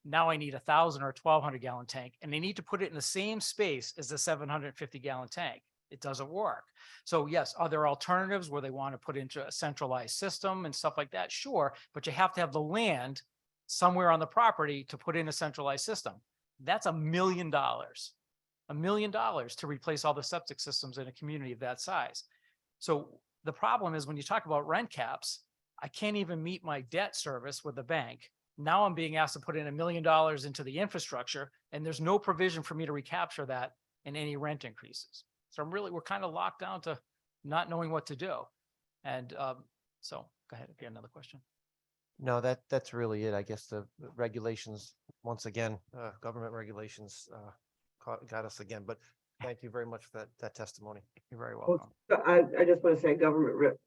Now I need 1,000 or 1,200 gallon tank, and they need to put it in the same space as the 750 gallon tank. It doesn't work. So yes, are there alternatives where they want to put into a centralized system and stuff like that? Sure, but you have to have the land somewhere on the property to put in a centralized system. That's $1 million. $1 million to replace all the septic systems in a community of that size. So the problem is when you talk about rent caps, I can't even meet my debt service with the bank. Now I'm being asked to put in $1 million into the infrastructure, and there's no provision for me to recapture that in any rent increases. So we're kind of locked down to not knowing what to do. And so go ahead if you have another question. No, that's really it. I guess the regulations, once again, government regulations got us again, but thank you very much for that testimony. You're very Well, welcome. I just want to say government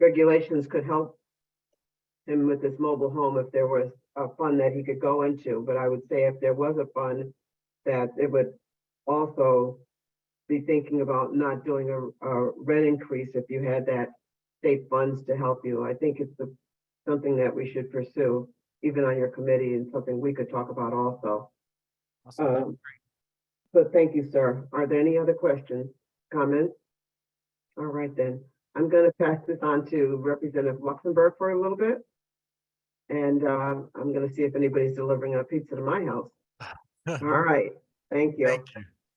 regulations could help him with this mobile home if there was a fund that he could go into. But I would say if there was a fund, that it would also be thinking about not doing a rent increase if you had that state funds to help you. I think it's something that we should pursue, even on your committee, and something we could talk about also. But thank you, sir. Are there any other questions, comments? All right, then. I'm going to pass this on to Representative Luxembourg for a little bit. And I'm going to see if anybody's delivering a pizza to my house. All right. Thank you.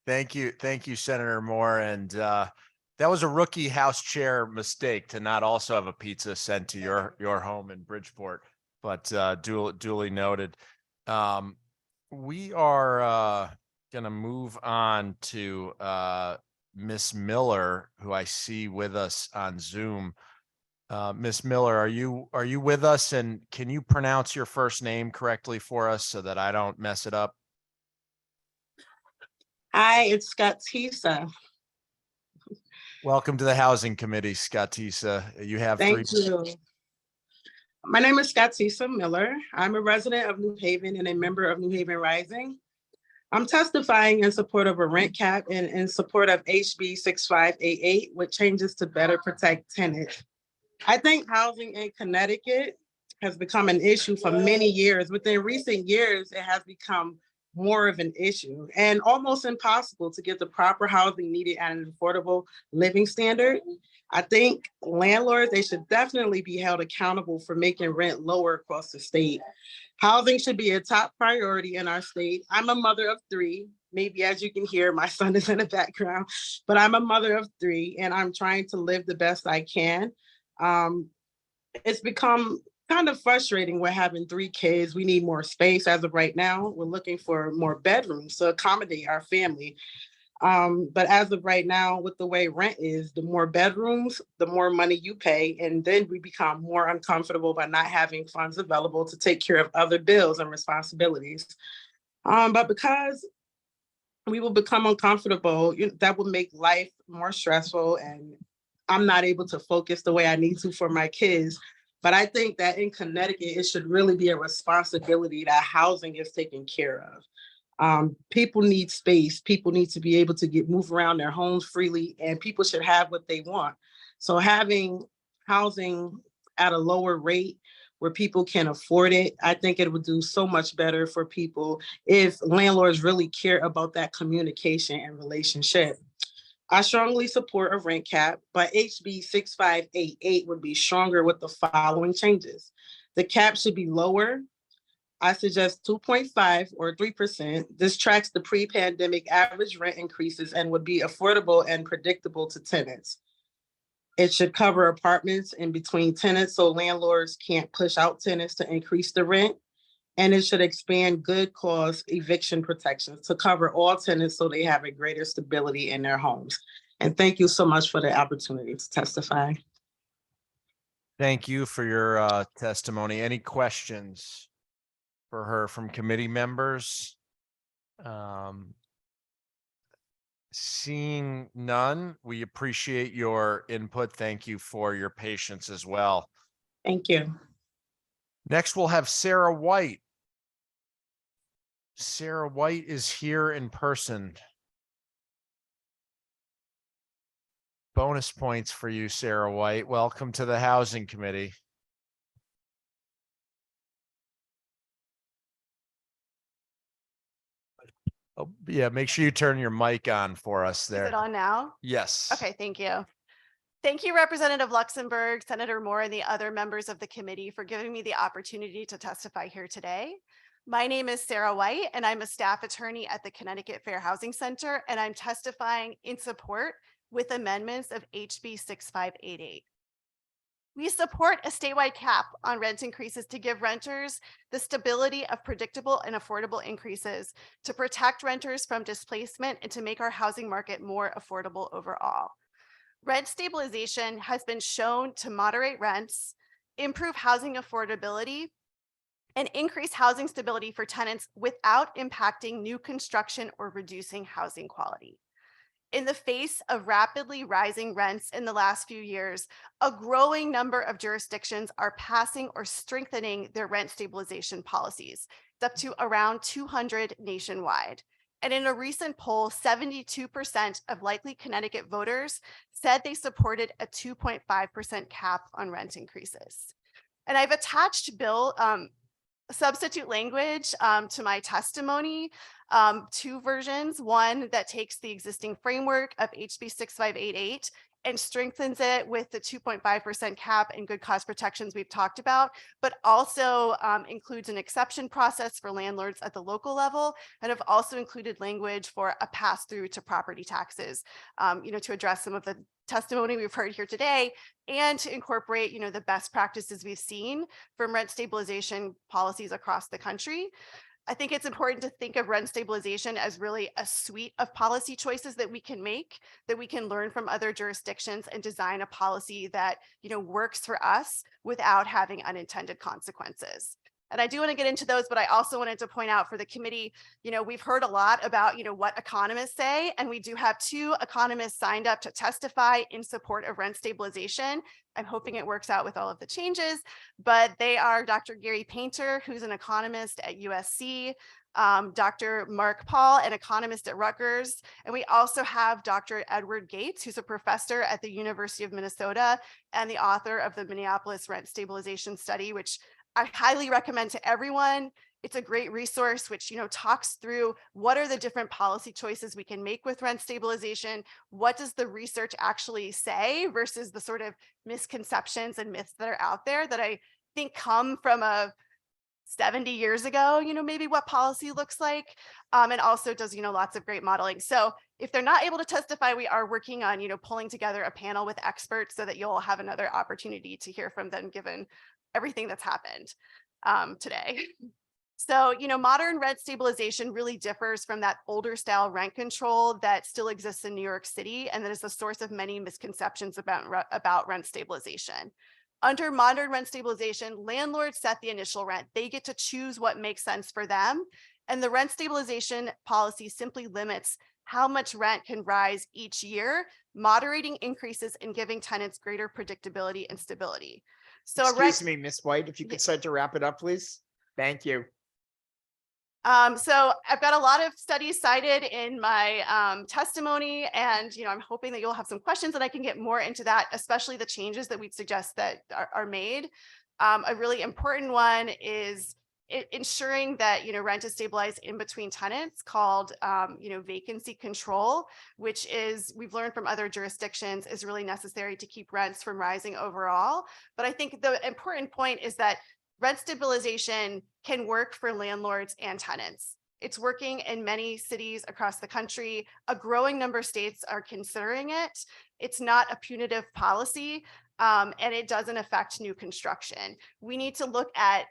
Thank you, Senator Moore. And that was a rookie House chair mistake to not also have a pizza sent to your home in Bridgeport, but duly noted. We are going to move on to Miss Miller, who I see with us on Zoom. Miss Miller, are you with us, and can you pronounce your first name correctly for us so that I don't mess it up? Hi, it's Scotisa. Welcome to the Housing Committee, Scotisa. You have Thank you. My name is Scotisa Miller. I'm a resident of New Haven and a member of New Haven Rising. I'm testifying in support of a rent cap and in support of HB 6588, with changes to better protect tenants. I think housing in Connecticut has become an issue for many years. Within recent years, it has become more of an issue and almost impossible to get the proper housing needed at an affordable living standard. I think landlords, they should definitely be held accountable for making rent lower across the state. Housing should be a top priority in our state. I'm a mother of 3. Maybe as you can hear, my son is in the background, but I'm a mother of 3 and I'm trying to live the best I can. It's become kind of frustrating. We're having 3 kids. We need more space as of right now. We're looking for more bedrooms to accommodate our family. But as of right now, with the way rent is, the more bedrooms, the more money you pay. And then we become more uncomfortable by not having funds available to take care of other bills and responsibilities. But because we will become uncomfortable, that will make life more stressful, and I'm not able to focus the way I need to for my kids. But I think that in Connecticut, it should really be a responsibility that housing is taken care of. People need space. People need to be able to move around their homes freely, and people should have what they want. So having housing at a lower rate where people can afford it, I think it would do so much better for people if landlords really care about that communication and relationship. I strongly support a rent cap, but HB 6588 would be stronger with the following changes. The cap should be lower. I suggest 2.5 or 3%. This tracks the pre-pandemic average rent increases and would be affordable and predictable to tenants. It should cover apartments in between tenants so landlords can't push out tenants to increase the rent. And it should expand good cause eviction protections to cover all tenants so they have a greater stability in their homes. And thank you so much for the opportunity to testify. Thank you for your testimony. Any questions for her from committee members? Seeing none, we appreciate your input. Thank you for your patience as well. Thank you. Next, we'll have Sarah White. Sarah White is here in person. Bonus points for you, Sarah White. Welcome to the Housing Committee. Oh, yeah, make sure you turn your mic on for us there. Is it on now? Yes. Okay, thank you. Thank you, Representative Luxembourg, Senator Moore, and the other members of the committee for giving me the opportunity to testify here today. My name is Sarah White, and I'm a staff attorney at the Connecticut Fair Housing Center, and I'm testifying in support with amendments of HB 6588. We support a statewide cap on rent increases to give renters the stability of predictable and affordable increases, to protect renters from displacement, and to make our housing market more affordable overall. Rent stabilization has been shown to moderate rents, improve housing affordability, and increase housing stability for tenants without impacting new construction or reducing housing quality. In the face of rapidly rising rents in the last few years, a growing number of jurisdictions are passing or strengthening their rent stabilization policies. It's up to around 200 nationwide. And in a recent poll, 72% of likely Connecticut voters said they supported a 2.5% cap on rent increases. And I've attached bill substitute language to my testimony, two versions, one that takes the existing framework of HB 6588 and strengthens it with the 2.5% cap and good cause protections we've talked about, but also includes an exception process for landlords at the local level, and have also included language for a pass through to property taxes, to address some of the testimony we've heard here today, and to incorporate, the best practices we've seen from rent stabilization policies across the country. I think it's important to think of rent stabilization as really a suite of policy choices that we can make, that we can learn from other jurisdictions and design a policy that, works for us without having unintended consequences. And I do want to get into those, but I also wanted to point out for the committee, we've heard a lot about, what economists say, and we do have two economists signed up to testify in support of rent stabilization. I'm hoping it works out with all of the changes, but they are Dr. Gary Painter, who's an economist at USC, Dr. Mark Paul, an economist at Rutgers, and we also have Dr. Edward Gates, who's a professor at the University of Minnesota and the author of the Minneapolis Rent Stabilization Study, which I highly recommend to everyone. It's a great resource which, talks through what are the different policy choices we can make with rent stabilization? What does the research actually say versus the sort of misconceptions and myths that are out there that I think come from a 70 years ago, maybe what policy looks like, and also does, lots of great modeling. So if they're not able to testify, we are working on, pulling together a panel with experts so that you'll have another opportunity to hear from them given everything that's happened today. So, modern rent stabilization really differs from that older style rent control that still exists in New York City, and that is the source of many misconceptions about rent stabilization. Under modern rent stabilization, landlords set the initial rent. They get to choose what makes sense for them. And the rent stabilization policy simply limits how much rent can rise each year, moderating increases and giving tenants greater predictability and stability. So Excuse me, Ms. White, if you could start to wrap it up, please. Thank you. So I've got a lot of studies cited in my testimony, and I'm hoping that you'll have some questions and I can get more into that, especially the changes that we'd suggest that are made. A really important one is ensuring that rent is stabilized in between tenants, called vacancy control, which is, we've learned from other jurisdictions, is really necessary to keep rents from rising overall. But I think the important point is that rent stabilization can work for landlords and tenants. It's working in many cities across the country. A growing number of states are considering it. It's not a punitive policy, and it doesn't affect new construction. We need to look at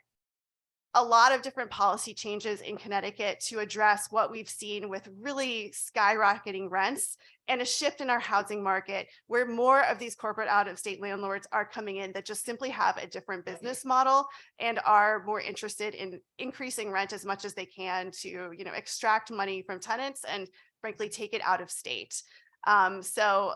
a lot of different policy changes in Connecticut to address what we've seen with really skyrocketing rents and a shift in our housing market, where more of these corporate out-of-state landlords are coming in that just simply have a different business model and are more interested in increasing rent as much as they can to extract money from tenants and frankly take it out of state. So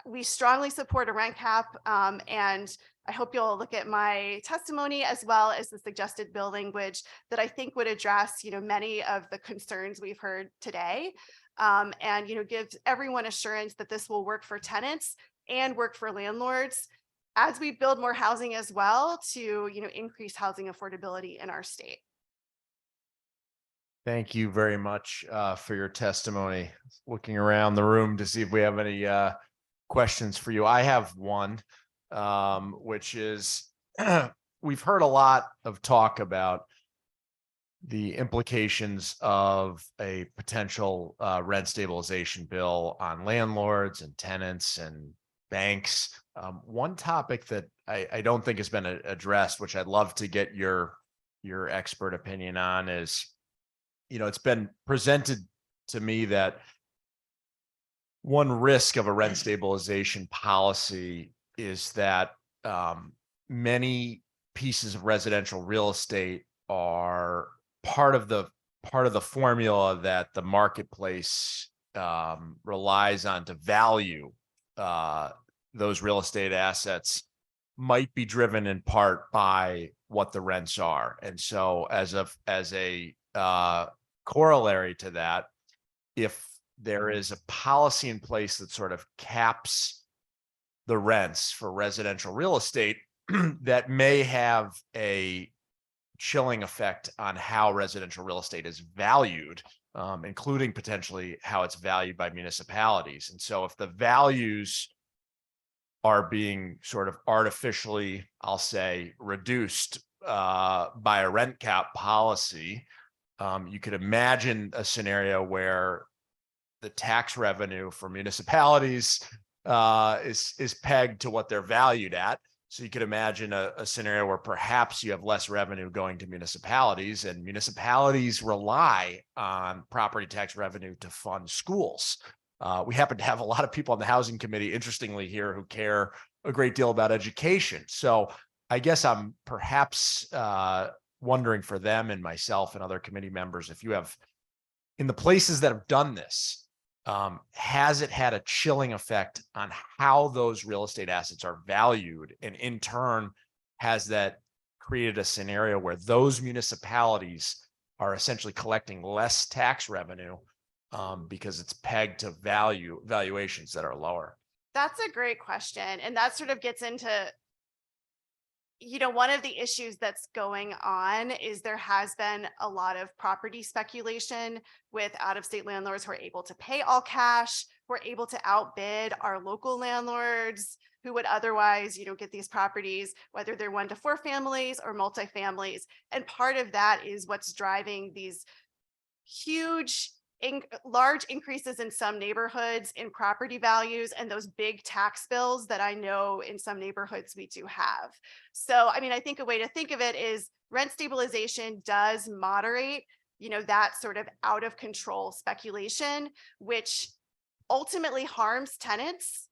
we strongly support a rent cap, and I hope you'll look at my testimony as well as the suggested bill language that I think would address, many of the concerns we've heard today, and, give everyone assurance that this will work for tenants and work for landlords as we build more housing as well to, increase housing affordability in our state. Thank you very much for your testimony. Looking around the room to see if we have any questions for you. I have one, which is we've heard a lot of talk about the implications of a potential rent stabilization bill on landlords and tenants and banks. One topic that I don't think has been addressed, which I'd love to get your expert opinion on, is, it's been presented to me that one risk of a rent stabilization policy is that many pieces of residential real estate are part of the formula that the marketplace relies on to value those real estate assets, might be driven in part by what the rents are. And so as a corollary to that, if there is a policy in place that sort of caps the rents for residential real estate, that may have a chilling effect on how residential real estate is valued, including potentially how it's valued by municipalities. And so if the values are being sort of artificially, I'll say, reduced by a rent cap policy, you could imagine a scenario where the tax revenue for municipalities is pegged to what they're valued at. So you could imagine a scenario where perhaps you have less revenue going to municipalities, and municipalities rely on property tax revenue to fund schools. We happen to have a lot of people on the housing committee, interestingly, here who care a great deal about education. So I guess I'm perhaps wondering for them and myself and other committee members, if you have, in the places that have done this, has it had a chilling effect on how those real estate assets are valued? And in turn, has that created a scenario where those municipalities are essentially collecting less tax revenue because it's pegged to valuations that are lower? That's a great question. And that sort of gets into, one of the issues that's going on is there has been a lot of property speculation with out-of-state landlords who are able to pay all cash, who are able to outbid our local landlords who would otherwise, get these properties, whether they're 1 to 4 families or multifamilies. And part of that is what's driving these huge large increases in some neighborhoods in property values and those big tax bills that I know in some neighborhoods we do have. So, I mean, I think a way to think of it is rent stabilization does moderate, you know, that sort of out of control speculation, which ultimately harms tenants.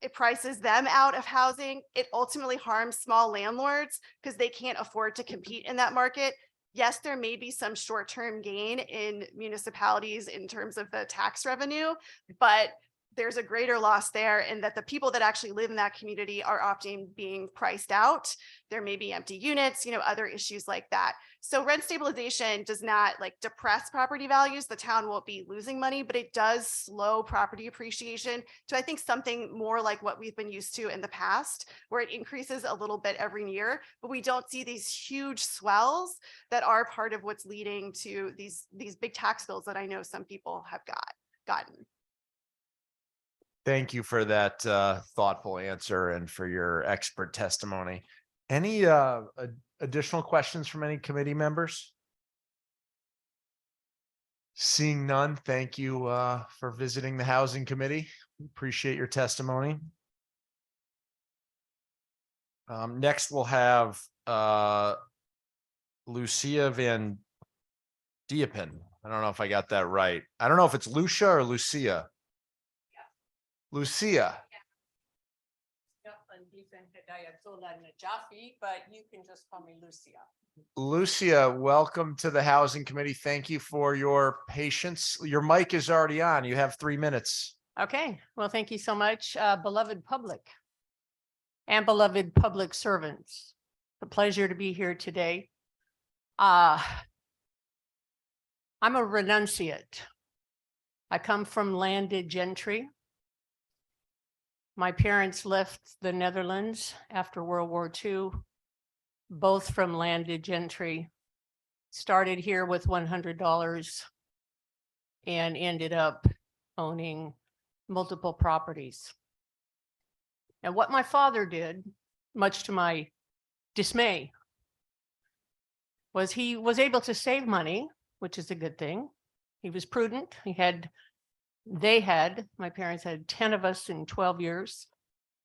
It prices them out of housing. It ultimately harms small landlords because they can't afford to compete in that market. Yes, there may be some short-term gain in municipalities in terms of the tax revenue, but there's a greater loss there in that the people that actually live in that community are often being priced out. There may be empty units, you know, other issues like that. So rent stabilization does not like depress property values. The town won't be losing money, but it does slow property appreciation to, I think, something more like what we've been used to in the past, where it increases a little bit every year, but we don't see these huge swells that are part of what's leading to these big tax bills that I know some people have gotten. Thank you for that thoughtful answer and for your expert testimony. Any additional questions from any committee members? Seeing none, thank you for visiting the Housing Committee. Appreciate your testimony. Next, we'll have Lucia Van Diepen. I don't know if I got that right. I don't know if it's Lucia or Lucia. Lucia. But you can just call me Lucia. Lucia, welcome to the Housing Committee. Thank you for your patience. Your mic is already on. You have 3 minutes. Okay, well, thank you so much, beloved public and beloved public servants. It's a pleasure to be here today. I'm a renunciate. I come from landed gentry. My parents left the Netherlands after World War II, both from landed gentry, started here with $100 and ended up owning multiple properties. And what my father did, much to my dismay, was he was able to save money, which is a good thing. He was prudent. My parents had 10 of us in 12 years.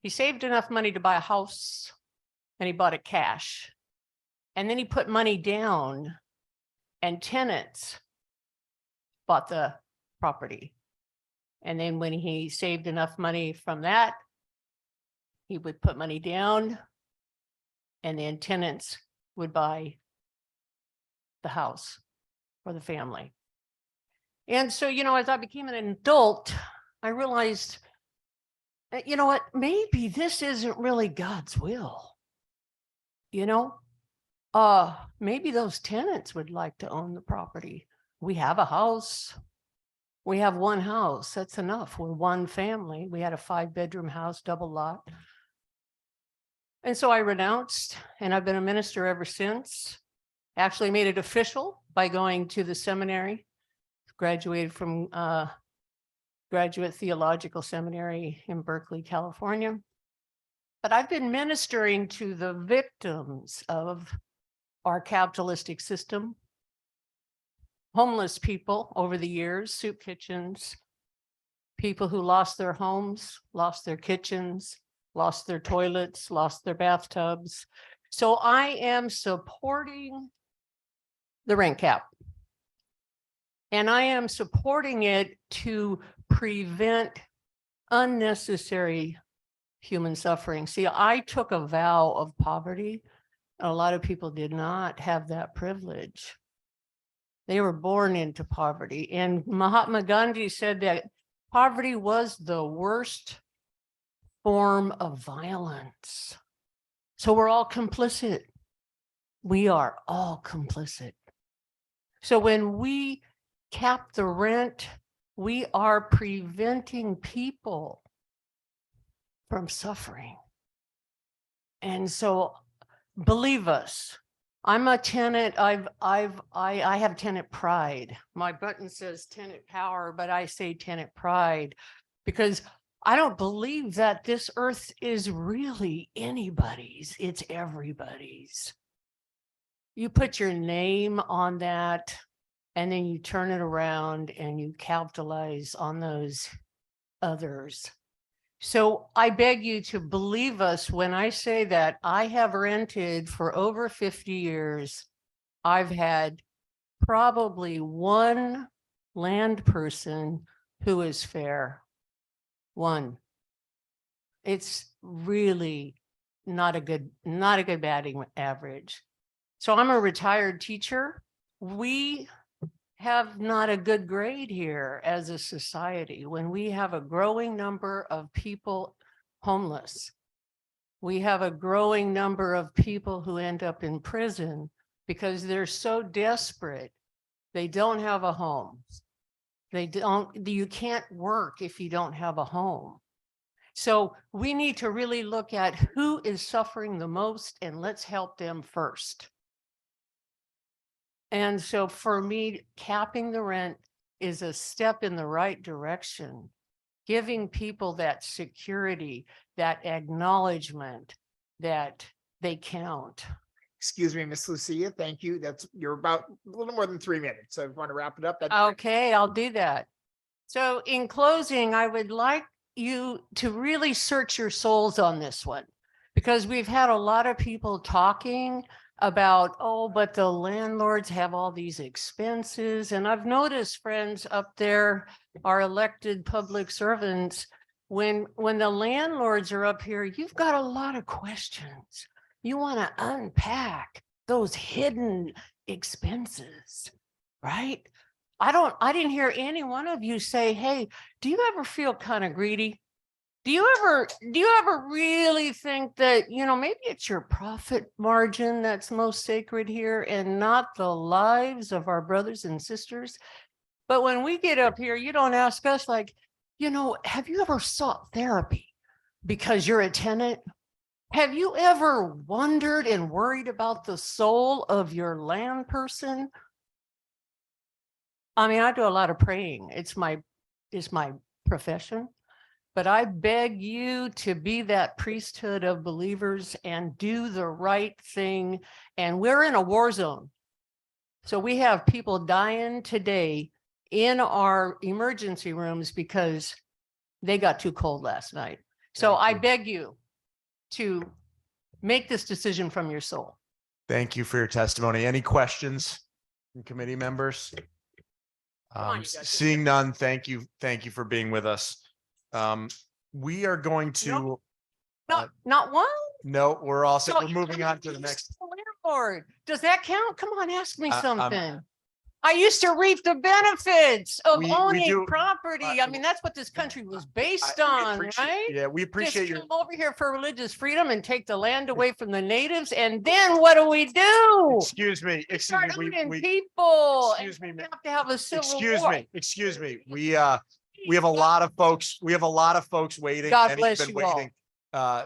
He saved enough money to buy a house and he bought it cash. And then he put money down and tenants bought the property. And then when he saved enough money from that, he would put money down and then tenants would buy the house for the family. And so, you know, as I became an adult, I realized, you know what, maybe this isn't really God's will. You know, maybe those tenants would like to own the property. We have a house. We have one house. That's enough. We're one family. We had a 5-bedroom house, double lot. And so I renounced, and I've been a minister ever since. Actually made it official by going to the seminary. Graduated from Graduate Theological Seminary in Berkeley, California. But I've been ministering to the victims of our capitalistic system, homeless people over the years, soup kitchens, people who lost their homes, lost their kitchens, lost their toilets, lost their bathtubs. So I am supporting the rent cap. And I am supporting it to prevent unnecessary human suffering. See, I took a vow of poverty. A lot of people did not have that privilege. They were born into poverty. And Mahatma Gandhi said that poverty was the worst form of violence. So we're all complicit. We are all complicit. So when we cap the rent, we are preventing people from suffering. And so believe us, I'm a tenant. I have tenant pride. My button says tenant power, but I say tenant pride because I don't believe that this earth is really anybody's. It's everybody's. You put your name on that, and then you turn it around and you capitalize on those others. So I beg you to believe us when I say that I have rented for over 50 years. I've had probably one land person who is fair. One. It's really not a good batting average. So I'm a retired teacher. We have not a good grade here as a society when we have a growing number of people homeless. We have a growing number of people who end up in prison because they're so desperate. They don't have a home. You can't work if you don't have a home. So we need to really look at who is suffering the most and let's help them first. And so for me, capping the rent is a step in the right direction, giving people that security, that acknowledgement that they count. Excuse me, Miss Lucia. Thank you. You're about a little more than 3 minutes. So if you want to wrap it up. Okay, I'll do that. So in closing, I would like you to really search your souls on this one, because we've had a lot of people talking about, oh, but the landlords have all these expenses. And I've noticed friends up there, our elected public servants, when the landlords are up here, you've got a lot of questions. You want to unpack those hidden expenses, right? I didn't hear any one of you say, hey, do you ever feel kind of greedy? Do you ever really think that, maybe it's your profit margin that's most sacred here and not the lives of our brothers and sisters? But when we get up here, you don't ask us like, have you ever sought therapy because you're a tenant? Have you ever wondered and worried about the soul of your land person? I mean, I do a lot of praying. It's my profession. But I beg you to be that priesthood of believers and do the right thing. And we're in a war zone. So we have people dying today in our emergency rooms because they got too cold last night. So I beg you to make this decision from your soul. Thank you for your testimony. Any questions from committee members? Seeing none, thank you. Thank you for being with us. We are going to. Not one? No, we're all set. So We're moving on to the next. Landlord, does that count? Come on, ask me something. I used to reap the benefits of owning property. I mean, that's what this country was based on, right? Yeah, we appreciate Just come over here for religious freedom and take the land away from the natives. And then what do? Excuse me. Start owning people. Excuse me. We have to have a civil Excuse war. me. Excuse me. We have a lot of folks. We have a lot of folks waiting. God Many bless have been you all. waiting.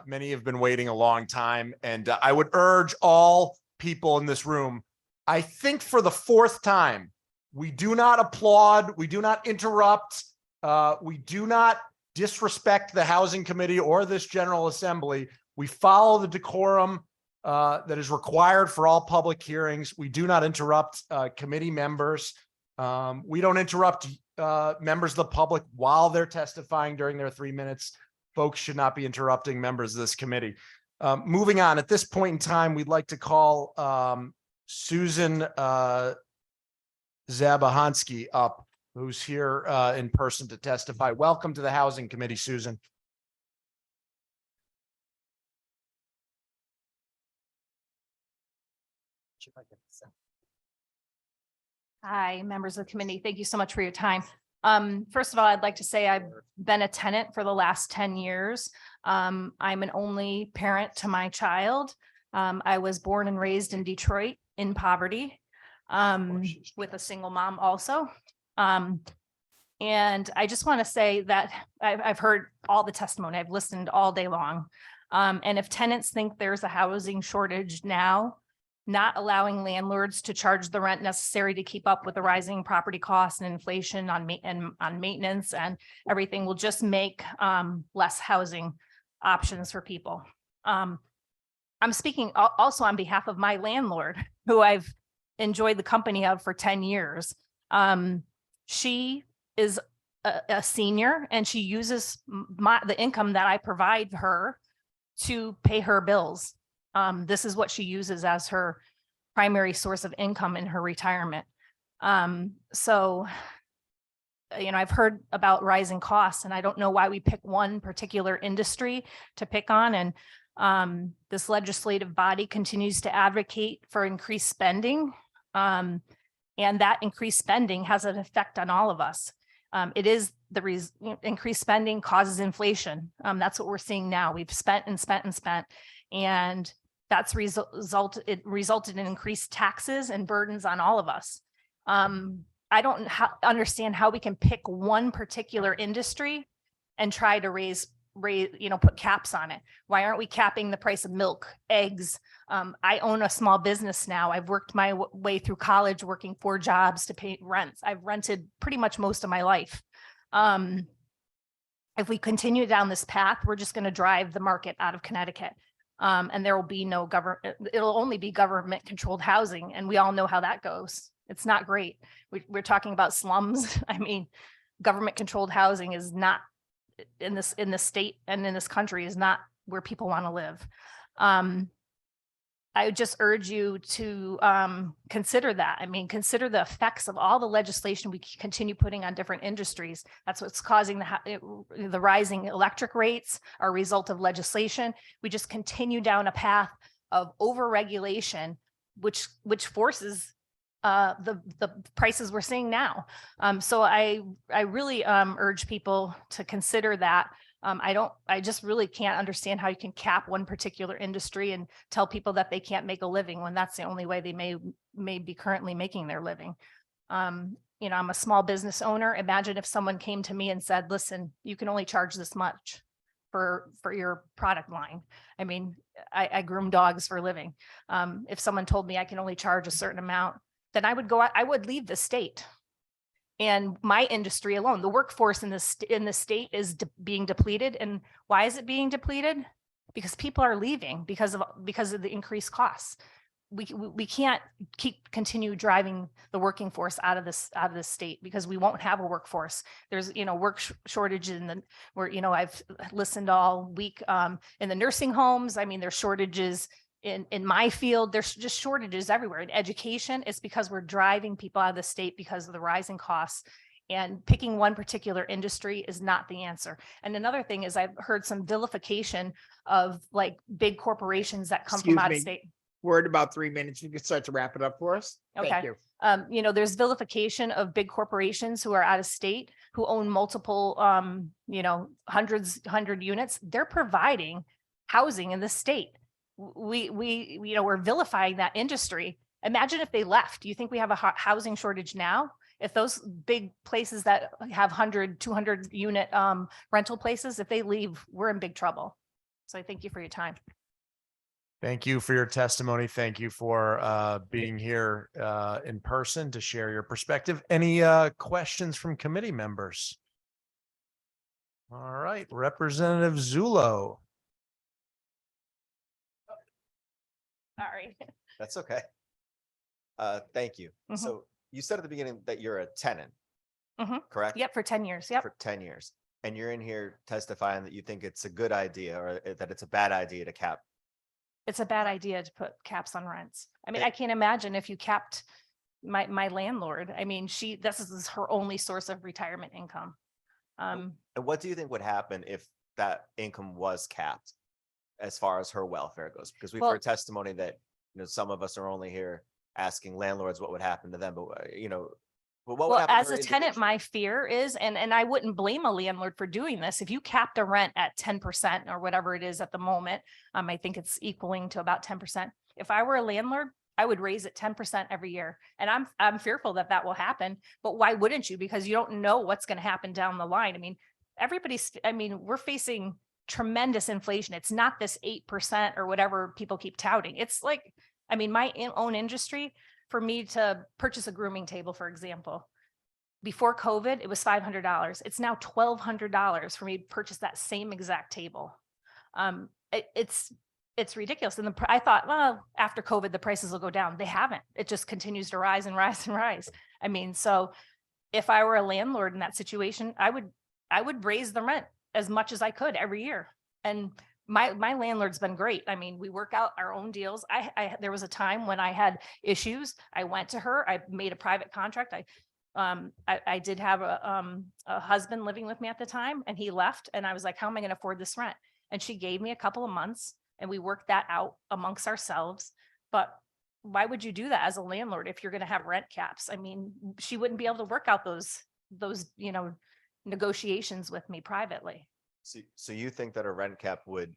Many have been waiting a long time. And I would urge all people in this room, I think for the fourth time, we do not applaud, we do not interrupt, we do not disrespect the Housing Committee or this General Assembly. We follow the decorum that is required for all public hearings. We do not interrupt committee members. We don't interrupt members of the public while they're testifying during their 3 minutes. Folks should not be interrupting members of this committee. Moving on, at this point in time, we'd like to call Susan Zabahansky up, who's here in person to testify. Welcome to the Housing Committee, Susan. Hi, members of the committee. Thank you so much for your time. First of all, I'd like to say I've been a tenant for the last 10 years. I'm an only parent to my child. I was born and raised in Detroit in poverty, with a single mom also. And I just want to say that I've heard all the testimony. I've listened all day long. And if tenants think there's a housing shortage now, not allowing landlords to charge the rent necessary to keep up with the rising property costs and inflation on maintenance and everything will just make less housing options for people. I'm speaking also on behalf of my landlord, who I've enjoyed the company of for 10 years. She is a senior and she uses the income that I provide her to pay her bills. This is what she uses as her primary source of income in her retirement. So, you know, I've heard about rising costs and I don't know why we pick one particular industry to pick on. And this legislative body continues to advocate for increased spending. And that increased spending has an effect on all of us. It is increased spending causes inflation. That's what we're seeing now. We've spent and spent and spent, and that's resulted in increased taxes and burdens on all of us. I don't understand how we can pick one particular industry and try to put caps on it. Why aren't we capping the price of milk, eggs? I own a small business now. I've worked my way through college, working 4 jobs to pay rents. I've rented pretty much most of my life. If we continue down this path, we're just going to drive the market out of Connecticut. And there will be no government, it'll only be government controlled housing. And we all know how that goes. It's not great. We're talking about slums. I mean, government controlled housing is not in this state and in this country is not where people want to live. I would just urge you to consider that. I mean, consider the effects of all the legislation we continue putting on different industries. That's what's causing the rising electric rates are a result of legislation. We just continue down a path of overregulation, which forces the prices we're seeing now. So I really urge people to consider that. I just really can't understand how you can cap one particular industry and tell people that they can't make a living when that's the only way they may be currently making their living. You know, I'm a small business owner. Imagine if someone came to me and said, listen, you can only charge this much for your product line. I mean, I groom dogs for a living. If someone told me I can only charge a certain amount, then I would leave the state. And my industry alone, the workforce in the state is being depleted. And why is it being depleted? Because people are leaving because of the increased costs. We can't continue driving the working force out of this state because we won't have a workforce. There's work shortage where I've listened all week in the nursing homes. I mean, there's shortages in my field. There's just shortages everywhere. In education, it's because we're driving people out of the state because of the rising costs, and picking one particular industry is not the answer. And another thing is I've heard some vilification of like big corporations that come from out of state. We're at about 3 minutes. You can start to wrap it up for us. Okay. Thank you. There's vilification of big corporations who are out of state, who own multiple, 100 units. They're providing housing in the state. We're vilifying that industry. Imagine if they left. Do you think we have a housing shortage now? If those big places that have 100, 200 unit rental places, if they leave, we're in big trouble. So I thank you for your time. Thank you for your testimony. Thank you for being here in person to share your perspective. Any questions from committee members? All right, Representative Zullo. Sorry. That's okay. Thank you. So you said at the beginning that you're a tenant, correct? Yep, for 10 years. Yep. For 10 years. And you're in here testifying that you think it's a good idea or that it's a bad idea to cap. It's a bad idea to put caps on rents. I mean, I can't imagine if you capped my landlord. I mean, this is her only source of retirement income. And what do you think would happen if that income was capped as far as her welfare goes? Because we've heard testimony that, some of us are only here asking landlords what would happen to them, but what would happen as to a her tenant, individually? my fear is, and I wouldn't blame a landlord for doing this. If you capped a rent at 10% or whatever it is at the moment, I think it's equaling to about 10%. If I were a landlord, I would raise it 10% every year. And I'm fearful that will happen, but why wouldn't you? Because you don't know what's going to happen down the line. I mean, we're facing tremendous inflation. It's not this 8% or whatever people keep touting. It's like, my own industry, for me to purchase a grooming table, for example, before COVID, it was $500. It's now $1,200 for me to purchase that same exact table. It's it's ridiculous. And I thought, well, after COVID, the prices will go down. They haven't. It just continues to rise and rise and rise. I mean, so if I were a landlord in that situation, I would raise the rent as much as I could every year. And my landlord's been great. I mean, we work out our own deals. There was a time when I had issues. I went to her, I made a private contract. I did have a husband living with me at the time, and he left, and I was like, how am I going to afford this rent? And she gave me a couple of months, and we worked that out amongst ourselves. But why would you do that as a landlord if you're going to have rent caps? I mean, she wouldn't be able to work out those, negotiations with me privately. So you think that a rent cap would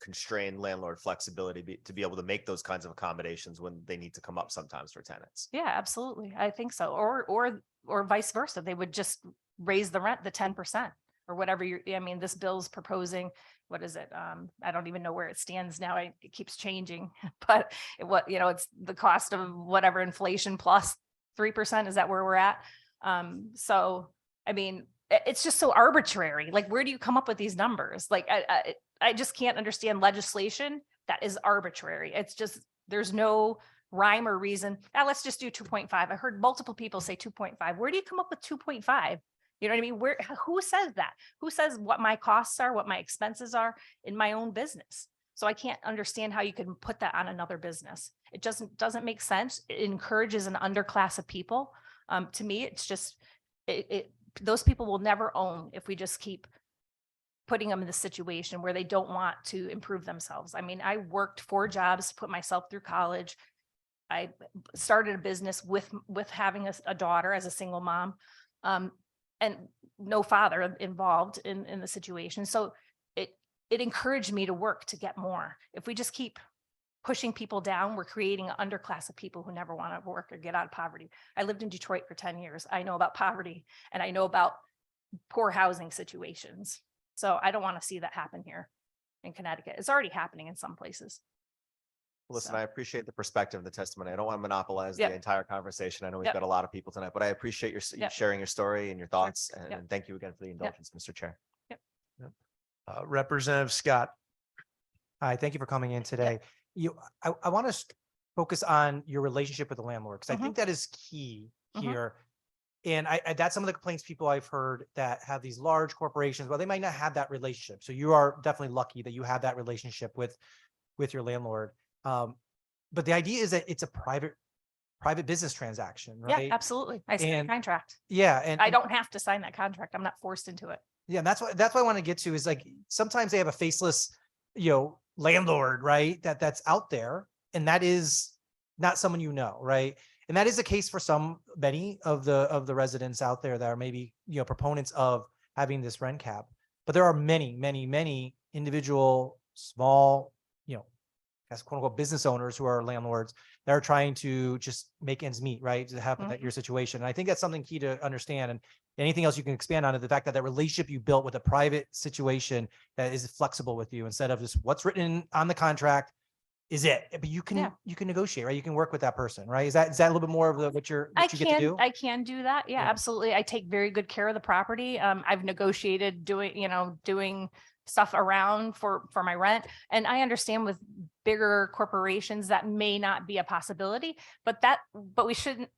constrain landlord flexibility to be able to make those kinds of accommodations when they need to come up sometimes for tenants? Yeah, absolutely. I think so. Or vice versa. They would just raise the rent, the 10% or whatever this bill's proposing. What is it? I don't even know where it stands now. It keeps changing, but it's the cost of whatever inflation plus 3%. Is that where we're at? So, I mean, it's just so arbitrary. Like, where do you come up with these numbers? Like, I just can't understand legislation that is arbitrary. It's just, there's no rhyme or reason. Let's just do 2.5. I heard multiple people say 2.5. Where do you come up with 2.5? You know what I mean? Who says that? Who says what my costs are, what my expenses are in my own business? So I can't understand how you can put that on another business. It doesn't make sense. It encourages an underclass of people. To me, it's just, those people will never own if we just keep putting them in the situation where they don't want to improve themselves. I mean, I worked 4 jobs to put myself through college. I started a business with having a daughter as a single mom, and no father involved in the situation. So it encouraged me to work to get more. If we just keep pushing people down, we're creating an underclass of people who never want to work or get out of poverty. I lived in Detroit for 10 years. I know about poverty, and I know about poor housing situations. So I don't want to see that happen here in Connecticut. It's already happening in some places. Listen, I appreciate the perspective of the testimony. I don't want to monopolize Yep. the entire conversation. I know we've Yep. got a lot of people tonight, but I appreciate your Yep. sharing your story and your thoughts. Yep. And thank you again for the indulgence, Mr. Chair. Representative Scott. Hi, thank you for coming in today. I want to focus on your relationship with the landlord, because I think that is key here. And that's some of the complaints people I've heard that have these large corporations, well, they might not have that relationship. So you are definitely lucky that you have that relationship with your landlord. But the idea is that it's a private business transaction, right? Yeah, absolutely. I signed a contract. Yeah. And I don't have to sign that contract. I'm not forced into it. yeah, that's what I want to get to is, like, sometimes they have a faceless, landlord, right? That's out there, and that is not someone right? And that is the case for many of the residents out there that are maybe, proponents of having this rent cap. But there are many, many, many individual small, as quote unquote business owners who are landlords that are trying to just make ends meet, right? To have your situation. And I think that's something key to understand. And anything else you can expand on it, the fact that relationship you built with a private situation that is flexible with you, instead of just what's written on the contract is it. But you can negotiate, right? You can work with that person, right? Is that a little bit more of what you get to do? I can do that. Yeah, absolutely. I take very good care of the property. I've negotiated doing stuff around for my rent. And I understand with bigger corporations that may not be a possibility, but we shouldn't